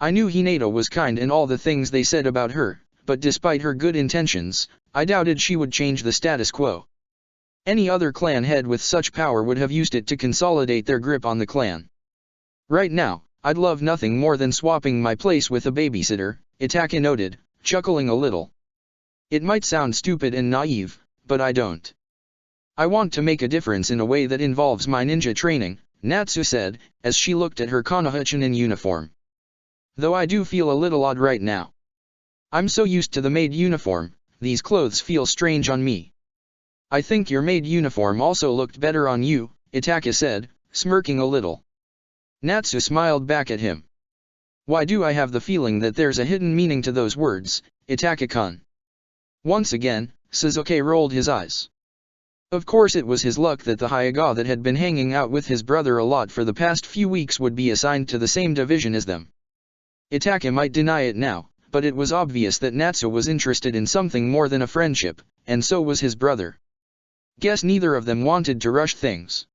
I knew Hinata was kind in all the things they said about her, but despite her good intentions, I doubted she would change the status quo. Any other clan head with such power would have used it to consolidate their grip on the clan. Right now, I'd love nothing more than swapping my place with a babysitter, Itaka noted, chuckling a little. It might sound stupid and naive, but I don't. I want to make a difference in a way that involves my ninja training, Natsu said, as she looked at her Konoha-chunin uniform. Though I do feel a little odd right now. I'm so used to the maid uniform, these clothes feel strange on me. I think your maid uniform also looked better on you, Itaka said, smirking a little. Natsu smiled back at him. Why do I have the feeling that there's a hidden meaning to those words, Itaka-kun? Once again, Suzuki rolled his eyes. Of course it was his luck that the Hyuga that had been hanging out with his brother a lot for the past few weeks would be assigned to the same division as them. Itake might deny it now, but it was obvious that Natsu was interested in something more than a friendship, and so was his brother. Guess neither of them wanted to rush things.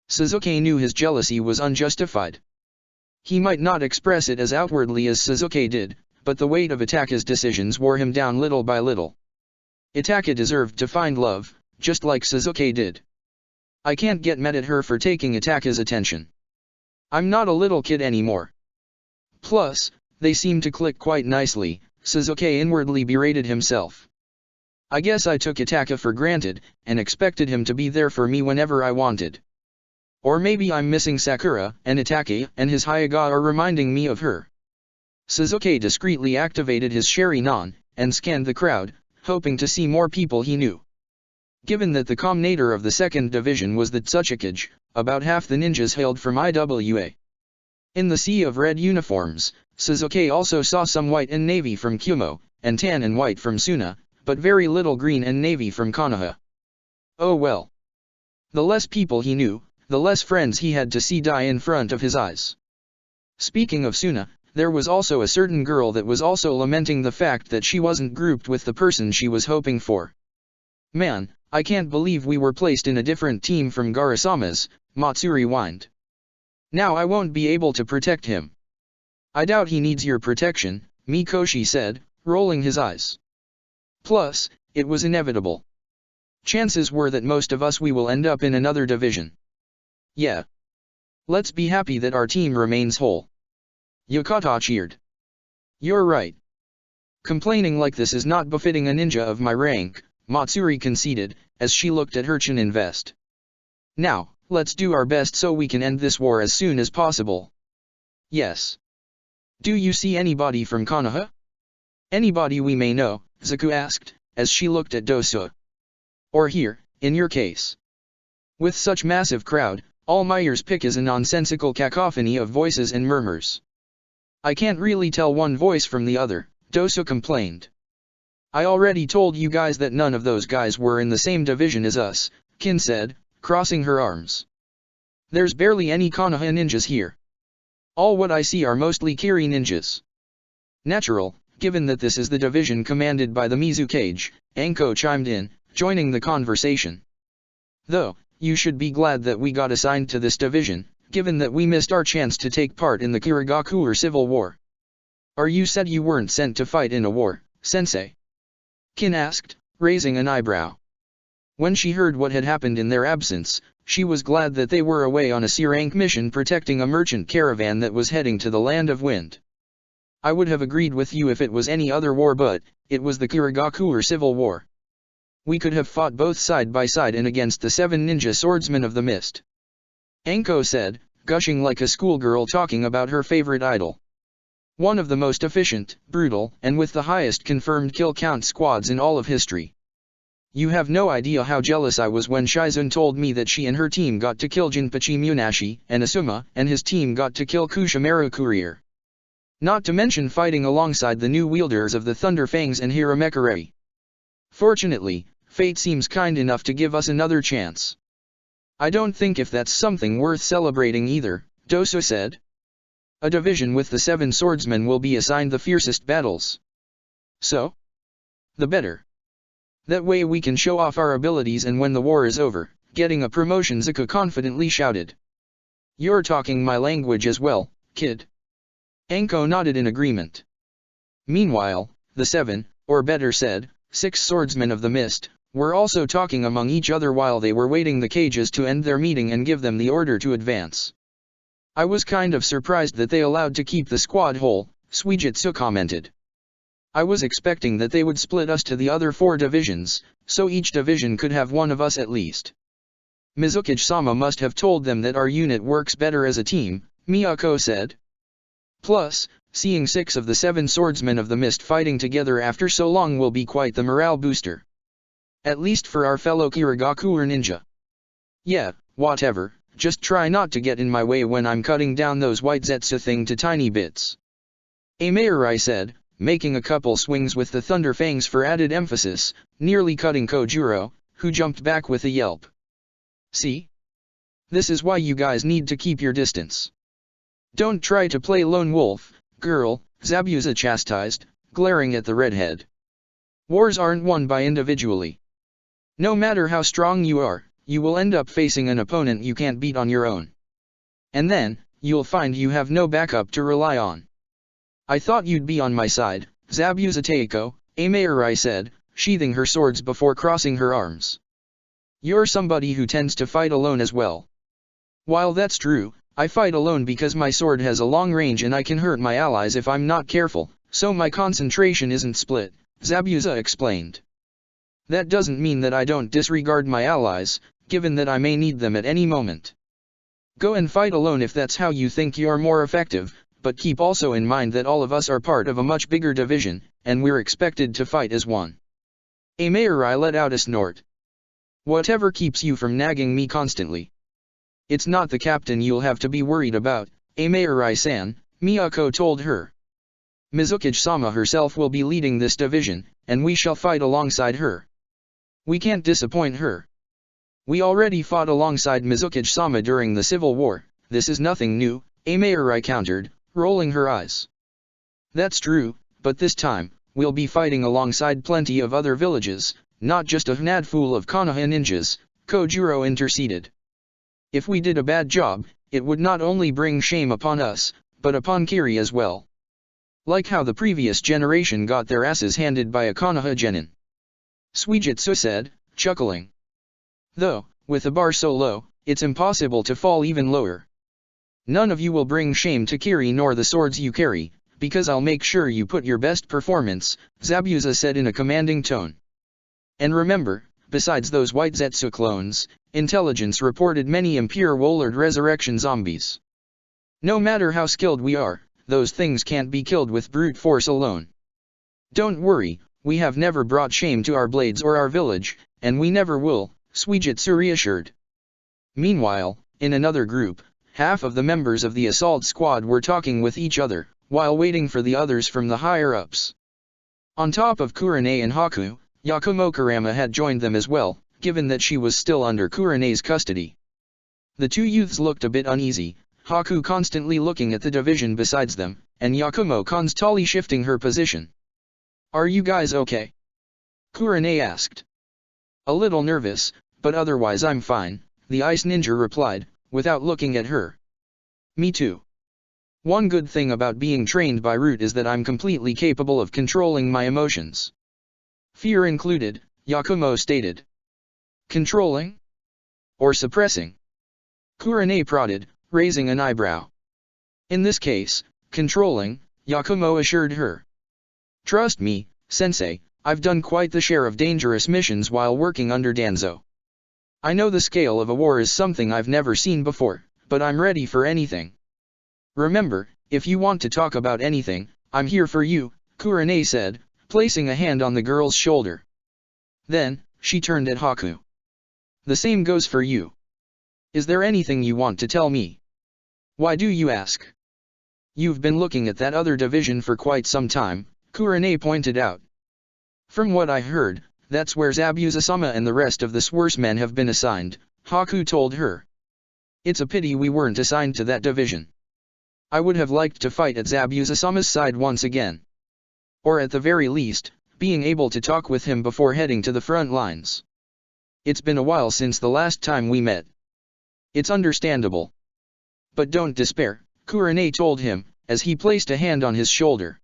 Suzuki knew his jealousy was unjustified. He might not express it as outwardly as Suzuki did, but the weight of Itake's decisions wore him down little by little. Itake deserved to find love, just like Suzuki did. I can't get mad at her for taking Itake's attention. I'm not a little kid anymore. Plus, they seem to click quite nicely, Suzuki inwardly berated himself. I guess I took Itake for granted, and expected him to be there for me whenever I wanted. Or maybe I'm missing Sakura, and Itake and his Hyuga are reminding me of her. Suzuki discreetly activated his Sharingan, and scanned the crowd, hoping to see more people he knew. Given that the commander of the 2nd Division was the Tsuchikage, about half the ninjas hailed from IWA. In the sea of red uniforms, Suzuki also saw some white and navy from Kumo, and tan and white from Suna, but very little green and navy from Konoha. Oh well. The less people he knew, the less friends he had to see die in front of his eyes. Speaking of Suna, there was also a certain girl that was also lamenting the fact that she wasn't grouped with the person she was hoping for. Man, I can't believe we were placed in a different team from Garasama's, Matsuri whined. Now I won't be able to protect him. I doubt he needs your protection, Mikoshi said, rolling his eyes. Plus, it was inevitable. Chances were that most of us we will end up in another division. Yeah. Let's be happy that our team remains whole. Yukata cheered. You're right. Complaining like this is not befitting a ninja of my rank, Matsuri conceded, as she looked at her Chunin vest. Now, let's do our best so we can end this war as soon as possible. Yes. Do you see anybody from Konoha? Anybody we may know, Zaku asked, as she looked at Dosu. Or here, in your case. With such massive crowd, all my ears pick is a nonsensical cacophony of voices and murmurs. I can't really tell one voice from the other, Dosu complained. I already told you guys that none of those guys were in the same division as us, Kin said, crossing her arms. There's barely any Konoha ninjas here. All what I see are mostly Kiri ninjas. Natural, given that this is the division commanded by the Mizukage, Anko chimed in, joining the conversation. Though, you should be glad that we got assigned to this division, given that we missed our chance to take part in the Kirigakuer Civil War. Or you said you weren't sent to fight in a war, sensei? Kin asked, raising an eyebrow. When she heard what had happened in their absence, she was glad that they were away on a C-rank mission protecting a merchant caravan that was heading to the Land of Wind. I would have agreed with you if it was any other war, but it was the Kirigakuer Civil War. We could have fought both side by side and against the 7 ninja swordsmen of the mist. Anko said, gushing like a schoolgirl talking about her favorite idol. One of the most efficient, brutal, and with the highest confirmed kill count squads in all of history. You have no idea how jealous I was when Shizun told me that she and her team got to kill Jinpachi Munashi, and Asuma and his team got to kill Kushimaru Courier. Not to mention fighting alongside the new wielders of the Thunder Fangs and Hiramekarei. Fortunately, fate seems kind enough to give us another chance. I don't think if that's something worth celebrating either, Dosu said. A division with the 7 swordsmen will be assigned the fiercest battles. So? The better. That way we can show off our abilities, and when the war is over, getting a promotion, Zaku confidently shouted. You're talking my language as well, kid. Anko nodded in agreement. Meanwhile, the 7, or better said, 6 swordsmen of the mist, were also talking among each other while they were waiting the cages to end their meeting and give them the order to advance. I was kind of surprised that they allowed to keep the squad whole, Suijitsu commented. I was expecting that they would split us to the other 4 divisions, so each division could have one of us at least. Mizukage-sama must have told them that our unit works better as a team, Miyako said. Plus, seeing 6 of the 7 swordsmen of the mist fighting together after so long will be quite the morale booster. At least for our fellow Kirigakuer ninja. Yeah, whatever, just try not to get in my way when I'm cutting down those white Zetsu thing to tiny bits. Ameirai said, making a couple swings with the Thunder Fangs for added emphasis, nearly cutting Kojuro, who jumped back with a yelp. See? This is why you guys need to keep your distance. Don't try to play lone wolf, girl, Zabuza chastised, glaring at the redhead. Wars aren't won by individually. No matter how strong you are, you will end up facing an opponent you can't beat on your own. And then, you'll find you have no backup to rely on. I thought you'd be on my side, Zabuza Teiko, Ameirai said, sheathing her swords before crossing her arms. You're somebody who tends to fight alone as well. While that's true, I fight alone because my sword has a long range and I can hurt my allies if I'm not careful, so my concentration isn't split, Zabuza explained. That doesn't mean that I don't disregard my allies, given that I may need them at any moment. Go and fight alone if that's how you think you're more effective, but keep also in mind that all of us are part of a much bigger division, and we're expected to fight as one. Ameirai let out a snort. Whatever keeps you from nagging me constantly. It's not the captain you'll have to be worried about, Ameirai-san, Miyako told her. Mizuki-sama herself will be leading this division, and we shall fight alongside her. We can't disappoint her. We already fought alongside Mizuki-sama during the Civil War, this is nothing new, Ameirai countered, rolling her eyes. That's true, but this time, we'll be fighting alongside plenty of other villages, not just a handful of Konoha ninjas, Kojiro interceded. If we did a bad job, it would not only bring shame upon us, but upon Kiri as well. Like how the previous generation got their asses handed by a Konoha genin. Suijutsu said, chuckling. Though, with the bar so low, it's impossible to fall even lower. None of you will bring shame to Kiri nor the swords you carry, because I'll make sure you put your best performance, Zabuza said in a commanding tone. And remember, besides those white Zetsu clones, intelligence reported many impure Wollard resurrection zombies. No matter how skilled we are, those things can't be killed with brute force alone. Don't worry, we have never brought shame to our blades or our village, and we never will, Suijutsu reassured. Meanwhile, in another group, half of the members of the assault squad were talking with each other, while waiting for the others from the higher-ups. On top of Kurane and Haku, Yakumo Kurama had joined them as well, given that she was still under Kurane's custody. The two youths looked a bit uneasy, Haku constantly looking at the division besides them, and Yakumo constantly shifting her position. Are you guys okay? Kurane asked. A little nervous, but otherwise I'm fine, the ice ninja replied, without looking at her. Me too. One good thing about being trained by Root is that I'm completely capable of controlling my emotions. Fear included, Yakumo stated. Controlling? Or suppressing? Kurane prodded, raising an eyebrow. In this case, controlling, Yakumo assured her. Trust me, sensei, I've done quite the share of dangerous missions while working under Danzo. I know the scale of a war is something I've never seen before, but I'm ready for anything. Remember, if you want to talk about anything, I'm here for you, Kurane said, placing a hand on the girl's shoulder. Then, she turned at Haku. The same goes for you. Is there anything you want to tell me? Why do you ask? You've been looking at that other division for quite some time, Kurane pointed out. From what I heard, that's where Zabuza-sama and the rest of the swordsmen have been assigned, Haku told her. It's a pity we weren't assigned to that division. I would have liked to fight at Zabuza-sama's side once again. Or at the very least, being able to talk with him before heading to the front lines. It's been a while since the last time we met. It's understandable. But don't despair, Kurane told him, as he placed a hand on his shoulder.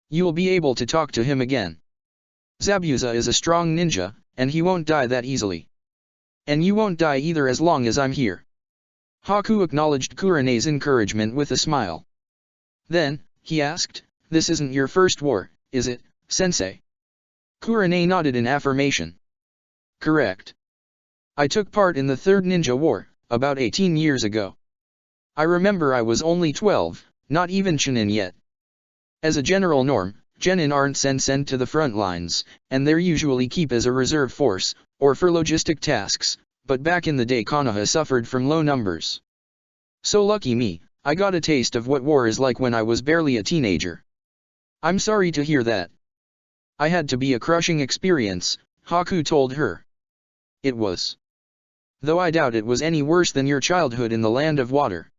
You'll be able to talk to him again. Zabuza is a strong ninja, and he won't die that easily. And you won't die either as long as I'm here. Haku acknowledged Kurane's encouragement with a smile. Then, he asked, this isn't your first war, is it, sensei? Kurane nodded in affirmation. Correct. I took part in the Third Ninja War, about 18 years ago. I remember I was only 12, not even Chunin yet. As a general norm, genin aren't sent to the front lines, and they're usually kept as a reserve force, or for logistic tasks, but back in the day Konoha suffered from low numbers. So lucky me, I got a taste of what war is like when I was barely a teenager. I'm sorry to hear that. I had to be a crushing experience, Haku told her. It was. Though I doubt it was any worse than your childhood in the land of water.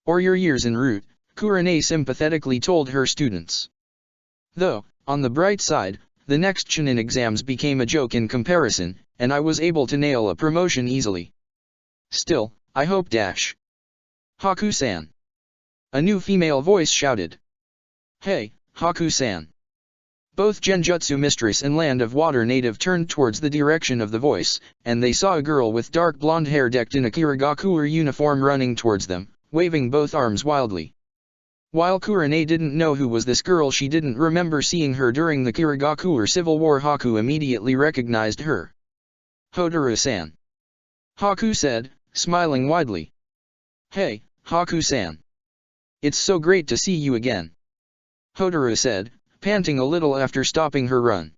Or your years en route, Kurane sympathetically told her students. Though, on the bright side, the next Chunin exams became a joke in comparison, and I was able to nail a promotion easily. Still, I hope dash. Haku-san. A new female voice shouted. Hey, Haku-san. Both Genjutsu Mistress and Land of Water native turned towards the direction of the voice, and they saw a girl with dark blonde hair decked in a Kirigakuer uniform running towards them, waving both arms wildly. While Kurane didn't know who was this girl, she didn't remember seeing her during the Kirigakuer Civil War. Haku immediately recognized her. Hotaru-san. Haku said, smiling widely. Hey, Haku-san. It's so great to see you again. Hotaru said, panting a little after stopping her run.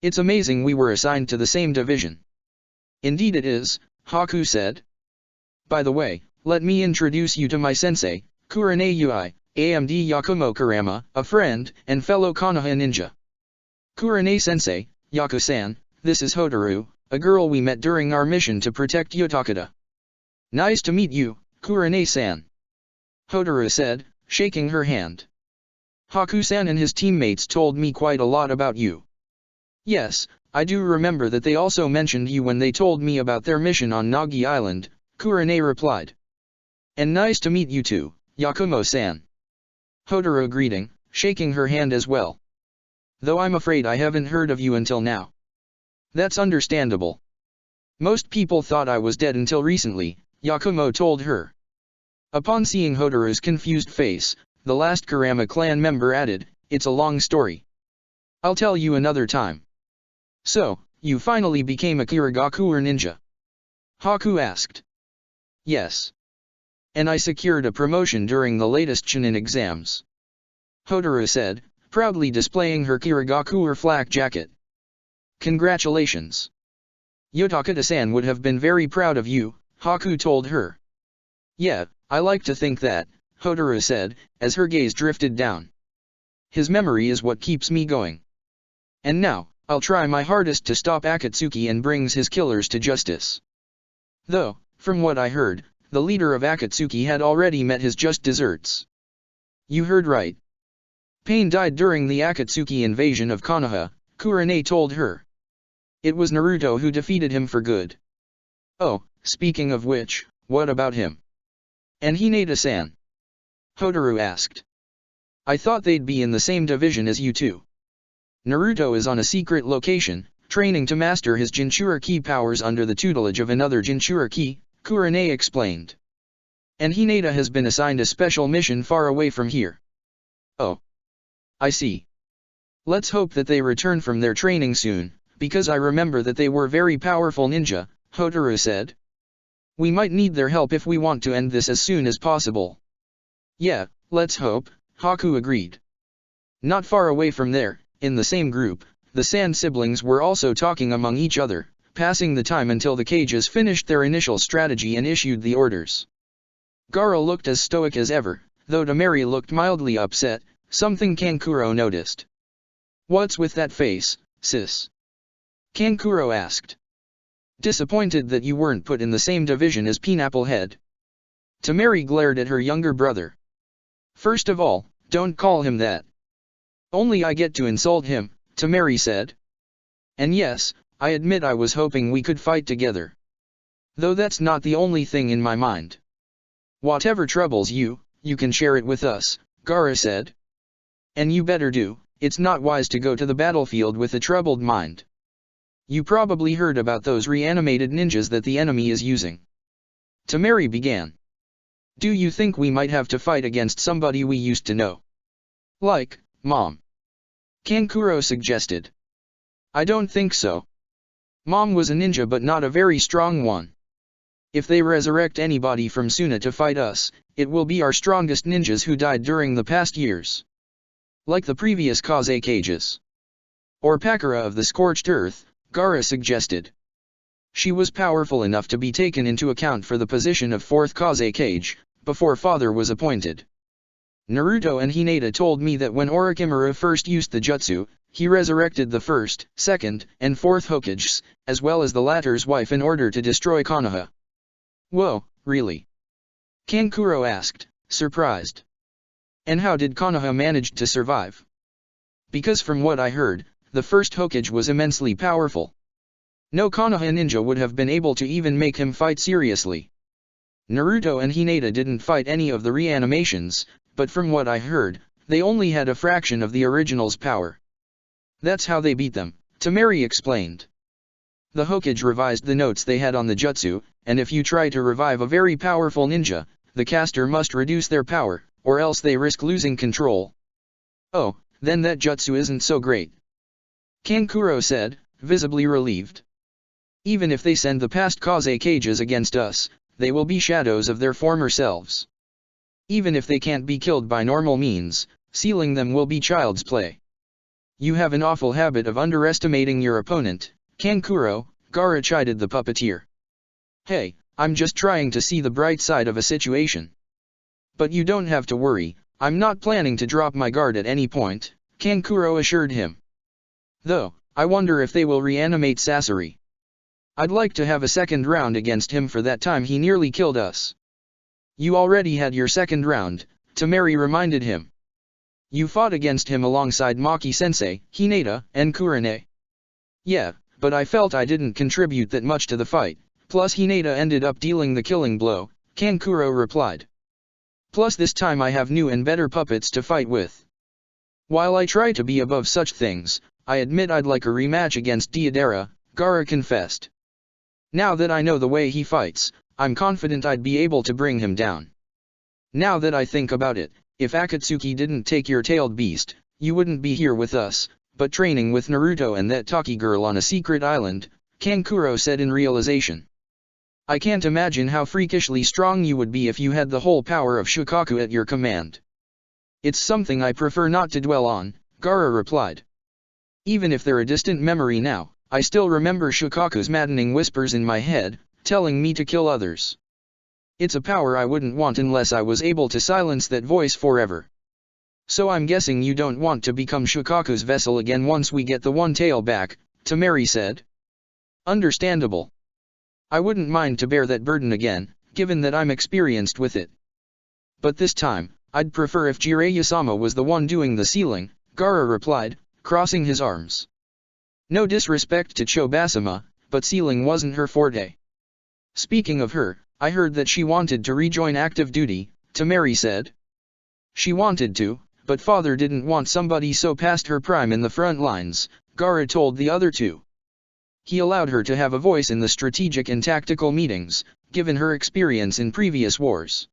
It's amazing we were assigned to the same division. Indeed it is, Haku said. By the way, let me introduce you to my sensei, Kurane Yui, AMD Yakumo Kurama, a friend and fellow Konoha ninja. Kurane-sensei, Yaku-san, this is Hotaru, a girl we met during our mission to protect Yotakata. Nice to meet you, Kurane-san. Hotaru said, shaking her hand. Haku-san and his teammates told me quite a lot about you. Yes, I do remember that they also mentioned you when they told me about their mission on Nagi Island, Kurane replied. And nice to meet you too, Yakumo-san. Hotaru greeting, shaking her hand as well. Though I'm afraid I haven't heard of you until now. That's understandable. Most people thought I was dead until recently, Yakumo told her. Upon seeing Hotaru's confused face, the last Kurama clan member added, it's a long story. I'll tell you another time. So, you finally became a Kirigakuer ninja? Haku asked. Yes. And I secured a promotion during the latest Chunin exams. Hotaru said, proudly displaying her Kirigakuer flak jacket. Congratulations. Yotakata-san would have been very proud of you, Haku told her. Yeah, I like to think that, Hotaru said, as her gaze drifted down. His memory is what keeps me going. And now, I'll try my hardest to stop Akatsuki and brings his killers to justice. Though, from what I heard, the leader of Akatsuki had already met his just desserts. You heard right. Pain died during the Akatsuki invasion of Konoha, Kurane told her. It was Naruto who defeated him for good. Oh, speaking of which, what about him? And Hinata-san? Hotaru asked. I thought they'd be in the same division as you two. Naruto is on a secret location, training to master his Jinchuriki powers under the tutelage of another Jinchuriki, Kurane explained. And Hinata has been assigned a special mission far away from here. Oh. I see. Let's hope that they return from their training soon, because I remember that they were very powerful ninja, Hotaru said. We might need their help if we want to end this as soon as possible. Yeah, let's hope, Haku agreed. Not far away from there, in the same group, the Sand siblings were also talking among each other, passing the time until the cages finished their initial strategy and issued the orders. Gaara looked as stoic as ever, though Temari looked mildly upset, something Kankuro noticed. What's with that face, sis? Kankuro asked. Disappointed that you weren't put in the same division as Pineapple Head. Temari glared at her younger brother. First of all, don't call him that. Only I get to insult him, Temari said. And yes, I admit I was hoping we could fight together. Though that's not the only thing in my mind. Whatever troubles you, you can share it with us, Gaara said. And you better do, it's not wise to go to the battlefield with a troubled mind. You probably heard about those reanimated ninjas that the enemy is using. Temari began. Do you think we might have to fight against somebody we used to know? Like, Mom. Kankuro suggested. I don't think so. Mom was a ninja but not a very strong one. If they resurrect anybody from Suna to fight us, it will be our strongest ninjas who died during the past years. Like the previous Kaze cages. Or Pakura of the Scorched Earth, Gaara suggested. She was powerful enough to be taken into account for the position of 4th Kaze cage, before father was appointed. Naruto and Hinata told me that when Orochimaru first used the jutsu, he resurrected the first, second, and fourth Hokages, as well as the latter's wife in order to destroy Konoha. Whoa, really? Kankuro asked, surprised. And how did Konoha manage to survive? Because from what I heard, the first Hokage was immensely powerful. No Konoha ninja would have been able to even make him fight seriously. Naruto and Hinata didn't fight any of the reanimations, but from what I heard, they only had a fraction of the original's power. That's how they beat them, Temari explained. The Hokage revised the notes they had on the jutsu, and if you try to revive a very powerful ninja, the caster must reduce their power, or else they risk losing control. Oh, then that jutsu isn't so great. Kankuro said, visibly relieved. Even if they send the past Kazekages against us, they will be shadows of their former selves. Even if they can't be killed by normal means, sealing them will be child's play. You have an awful habit of underestimating your opponent, Kankuro, Gaara chided the puppeteer. Hey, I'm just trying to see the bright side of a situation. But you don't have to worry, I'm not planning to drop my guard at any point, Kankuro assured him. Though, I wonder if they will reanimate Sasori. I'd like to have a second round against him for that time he nearly killed us. You already had your second round, Temari reminded him. You fought against him alongside Maki-sensei, Hinata, and Kurane. Yeah, but I felt I didn't contribute that much to the fight, plus Hinata ended up dealing the killing blow, Kankuro replied. Plus this time I have new and better puppets to fight with. While I try to be above such things, I admit I'd like a rematch against Deidara, Gaara confessed. Now that I know the way he fights, I'm confident I'd be able to bring him down. Now that I think about it, if Akatsuki didn't take your tailed beast, you wouldn't be here with us, but training with Naruto and that Taki girl on a secret island, Kankuro said in realization. I can't imagine how freakishly strong you would be if you had the whole power of Shukaku at your command. It's something I prefer not to dwell on, Gaara replied. Even if they're a distant memory now, I still remember Shukaku's maddening whispers in my head, telling me to kill others. It's a power I wouldn't want unless I was able to silence that voice forever. So I'm guessing you don't want to become Shukaku's vessel again once we get the one tail back, Temari said. Understandable. I wouldn't mind to bear that burden again, given that I'm experienced with it. But this time, I'd prefer if Jiraiya-sama was the one doing the sealing, Gaara replied, crossing his arms. No disrespect to Chobasama, but sealing wasn't her forte. Speaking of her, I heard that she wanted to rejoin active duty, Temari said. She wanted to, but father didn't want somebody so past her prime in the front lines, Gaara told the other two. He allowed her to have a voice in the strategic and tactical meetings, given her experience in previous wars.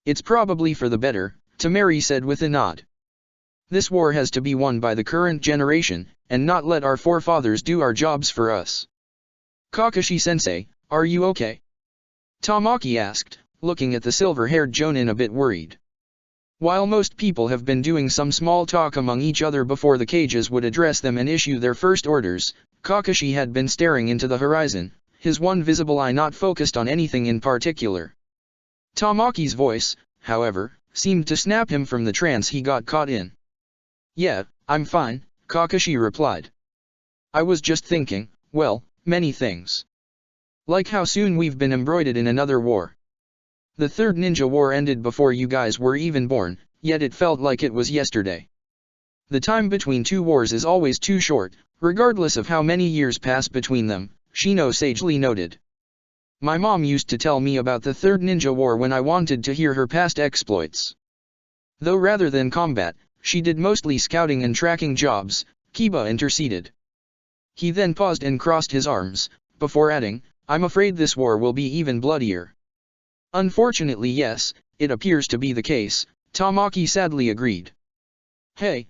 It's probably for the better, Temari said with a nod. This war has to be won by the current generation, and not let our forefathers do our jobs for us. Kakashi-sensei, are you okay? Tamaki asked, looking at the silver-haired Jonin a bit worried. While most people have been doing some small talk among each other before the cages would address them and issue their first orders, Kakashi had been staring into the horizon, his one visible eye not focused on anything in particular. Tamaki's voice, however, seemed to snap him from the trance he got caught in. Yeah, I'm fine, Kakashi replied. I was just thinking, well, many things. Like how soon we've been embroidered in another war. The third ninja war ended before you guys were even born, yet it felt like it was yesterday. The time between two wars is always too short, regardless of how many years pass between them, Shino sagely noted. My mom used to tell me about the third ninja war when I wanted to hear her past exploits. Though rather than combat, she did mostly scouting and tracking jobs, Kiba interceded. He then paused and crossed his arms, before adding, I'm afraid this war will be even bloodier. Unfortunately yes, it appears to be the case, Tamaki sadly agreed. Hey,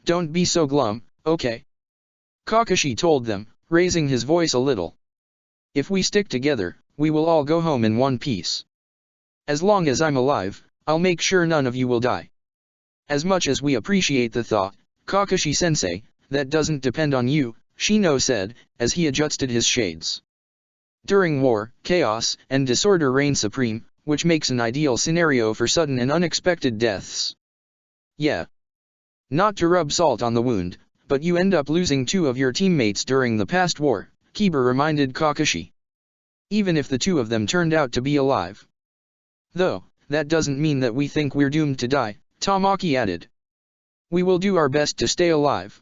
don't be so glum, okay? Kakashi told them, raising his voice a little. If we stick together, we will all go home in one piece. As long as I'm alive, I'll make sure none of you will die. As much as we appreciate the thought, Kakashi-sensei, that doesn't depend on you, Shino said, as he adjusted his shades. During war, chaos and disorder reign supreme, which makes an ideal scenario for sudden and unexpected deaths. Yeah. Not to rub salt on the wound, but you end up losing 2 of your teammates during the past war, Kiba reminded Kakashi. Even if the 2 of them turned out to be alive. Though, that doesn't mean that we think we're doomed to die, Tamaki added. We will do our best to stay alive.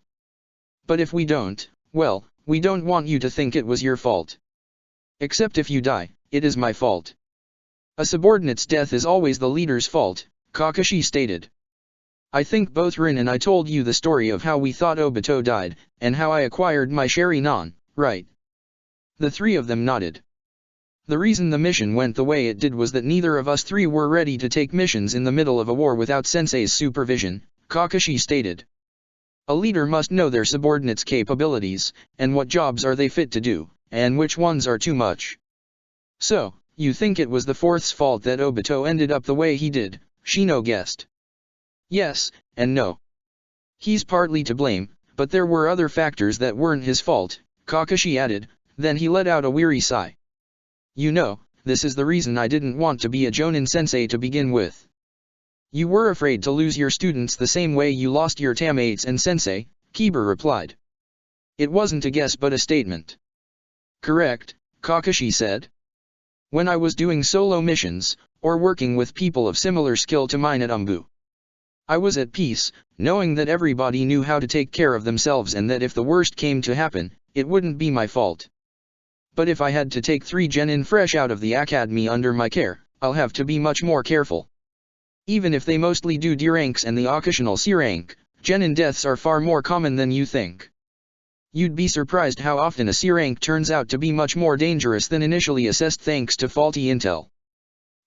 But if we don't, well, we don't want you to think it was your fault. Except if you die, it is my fault. A subordinate's death is always the leader's fault, Kakashi stated. I think both Rin and I told you the story of how we thought Obito died, and how I acquired my Sharingan, right? The 3 of them nodded. The reason the mission went the way it did was that neither of us 3 were ready to take missions in the middle of a war without Sensei's supervision, Kakashi stated. A leader must know their subordinates' capabilities, and what jobs are they fit to do, and which ones are too much. So, you think it was the 4th's fault that Obito ended up the way he did, Shino guessed. Yes, and no. He's partly to blame, but there were other factors that weren't his fault, Kakashi added, then he let out a weary sigh. You know, this is the reason I didn't want to be a Jonin sensei to begin with. You were afraid to lose your students the same way you lost your teammates and sensei, Kiba replied. It wasn't a guess but a statement. Correct, Kakashi said. When I was doing solo missions, or working with people of similar skill to mine at Umbu, I was at peace, knowing that everybody knew how to take care of themselves and that if the worst came to happen, it wouldn't be my fault. But if I had to take 3 genin fresh out of the academy under my care, I'll have to be much more careful. Even if they mostly do D ranks and the occasional C rank, genin deaths are far more common than you think. You'd be surprised how often a C rank turns out to be much more dangerous than initially assessed thanks to faulty intel.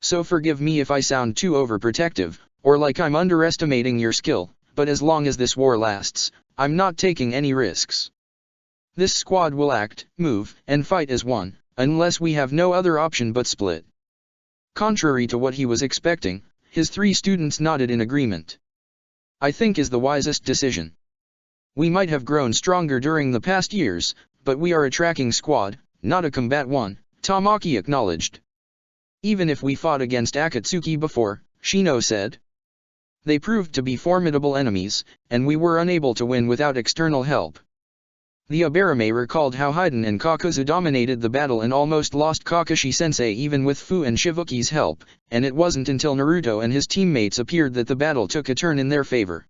So forgive me if I sound too overprotective, or like I'm underestimating your skill, but as long as this war lasts, I'm not taking any risks. This squad will act, move, and fight as one, unless we have no other option but split. Contrary to what he was expecting, his 3 students nodded in agreement. I think is the wisest decision. We might have grown stronger during the past years, but we are a tracking squad, not a combat one, Tamaki acknowledged. Even if we fought against Akatsuki before, Shino said. They proved to be formidable enemies, and we were unable to win without external help. The Abarame recalled how Haiden and Kakuzu dominated the battle and almost lost Kakashi-sensei even with Fu and Shibuki's help, and it wasn't until Naruto and his teammates appeared that the battle took a turn in their favor.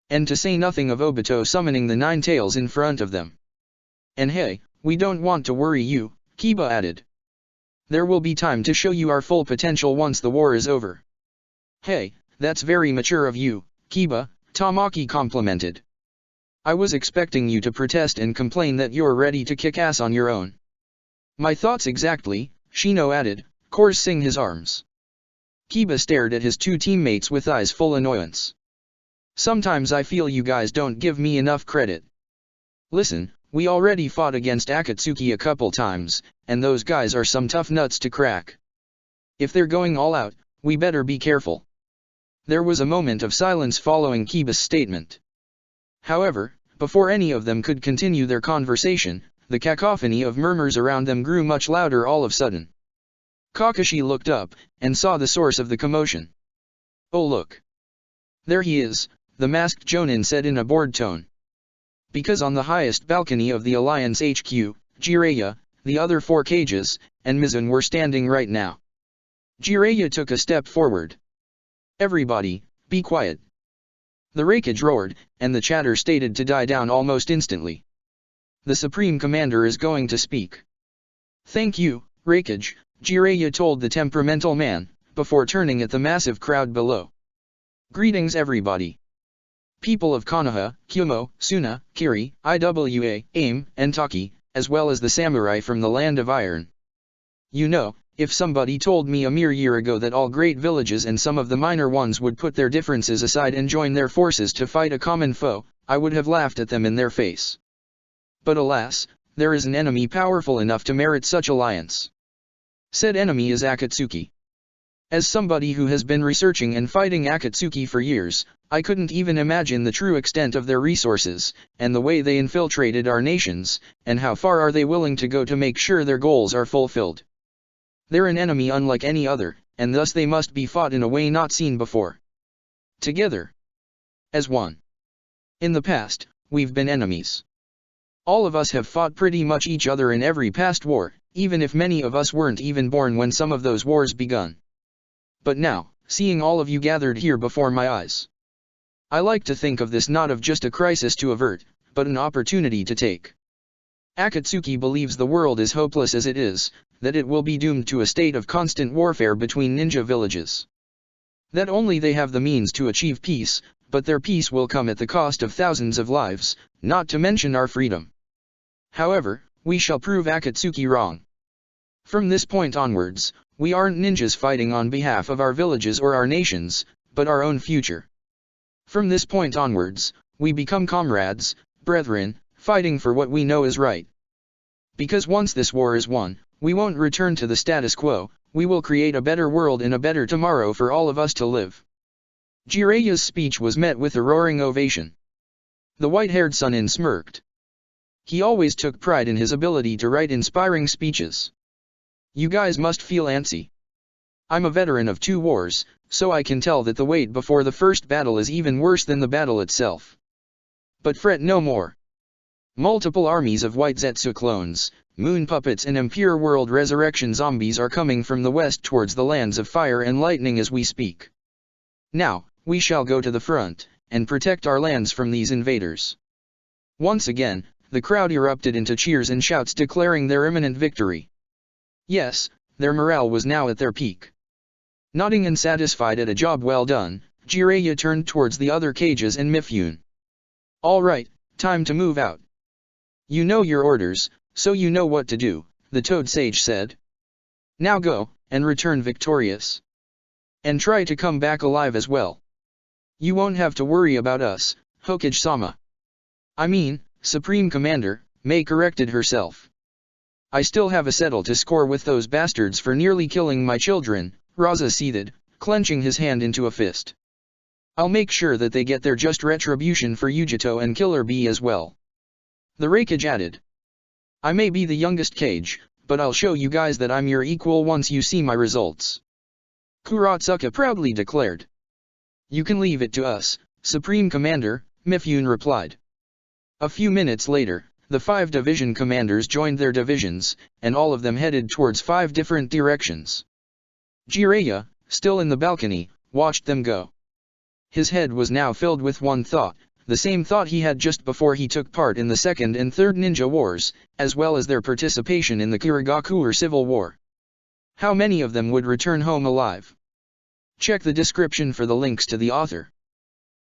And to say nothing of Obito summoning the 9 tails in front of them. And hey, we don't want to worry you, Kiba added. There will be time to show you our full potential once the war is over. Hey, that's very mature of you, Kiba, Tamaki complimented. I was expecting you to protest and complain that you're ready to kick ass on your own. My thoughts exactly, Shino added, coursing his arms. Kiba stared at his 2 teammates with eyes full annoyance. Sometimes I feel you guys don't give me enough credit. Listen, we already fought against Akatsuki a couple times, and those guys are some tough nuts to crack. If they're going all out, we better be careful. There was a moment of silence following Kiba's statement. However, before any of them could continue their conversation, the cacophony of murmurs around them grew much louder all of a sudden. Kakashi looked up, and saw the source of the commotion. Oh look! There he is, the masked Jonin said in a bored tone. Because on the highest balcony of the Alliance HQ, Jiraiya, the other 4 cages, and Mizun were standing right now. Jiraiya took a step forward. Everybody, be quiet. The Raikage roared, and the chatter stated to die down almost instantly. The Supreme Commander is going to speak. Thank you, Raikage, Jiraiya told the temperamental man, before turning at the massive crowd below. Greetings everybody. People of Konoha, Kyumo, Suna, Kiri, Iwa, Aim, and Taki, as well as the samurai from the Land of Iron. You know, if somebody told me a mere year ago that all great villages and some of the minor ones would put their differences aside and join their forces to fight a common foe, I would have laughed at them in their face. But alas, there is an enemy powerful enough to merit such alliance. Said enemy is Akatsuki. As somebody who has been researching and fighting Akatsuki for years, I couldn't even imagine the true extent of their resources, and the way they infiltrated our nations, and how far are they willing to go to make sure their goals are fulfilled. They're an enemy unlike any other, and thus they must be fought in a way not seen before. Together. As one. In the past, we've been enemies. All of us have fought pretty much each other in every past war, even if many of us weren't even born when some of those wars begun. But now, seeing all of you gathered here before my eyes, I like to think of this not of just a crisis to avert, but an opportunity to take. Akatsuki believes the world is hopeless as it is, that it will be doomed to a state of constant warfare between ninja villages. That only they have the means to achieve peace, but their peace will come at the cost of thousands of lives, not to mention our freedom. However, we shall prove Akatsuki wrong. From this point onwards, we aren't ninjas fighting on behalf of our villages or our nations, but our own future. From this point onwards, we become comrades, brethren, fighting for what we know is right. Because once this war is won, we won't return to the status quo, we will create a better world and a better tomorrow for all of us to live. Jiraiya's speech was met with a roaring ovation. The white-haired Sannin smirked. He always took pride in his ability to write inspiring speeches. You guys must feel antsy. I'm a veteran of 2 wars, so I can tell that the wait before the first battle is even worse than the battle itself. But fret no more. Multiple armies of white Zetsu clones, moon puppets and impure world resurrection zombies are coming from the west towards the lands of fire and lightning as we speak. Now, we shall go to the front, and protect our lands from these invaders. Once again, the crowd erupted into cheers and shouts declaring their imminent victory. Yes, their morale was now at their peak. Nodding and satisfied at a job well done, Jiraiya turned towards the other cages and Mifune. All right, time to move out. You know your orders, so you know what to do, the Toad Sage said. Now go, and return victorious. And try to come back alive as well. You won't have to worry about us, Hokage-sama. I mean, Supreme Commander, Mei corrected herself. I still have a settle to score with those bastards for nearly killing my children, Raza seethed, clenching his hand into a fist. I'll make sure that they get their just retribution for Yujito and Killer Bee as well. The Raikage added. I may be the youngest Kage, but I'll show you guys that I'm your equal once you see my results. Kuratsuka proudly declared. You can leave it to us, Supreme Commander, Mifune replied. A few minutes later, the 5 division commanders joined their divisions, and all of them headed towards 5 different directions. Jiraiya, still in the balcony, watched them go. His head was now filled with one thought, the same thought he had just before he took part in the Second and Third Ninja Wars, as well as their participation in the Kirigaku Civil War. How many of them would return home alive? Check the description for the links to the author.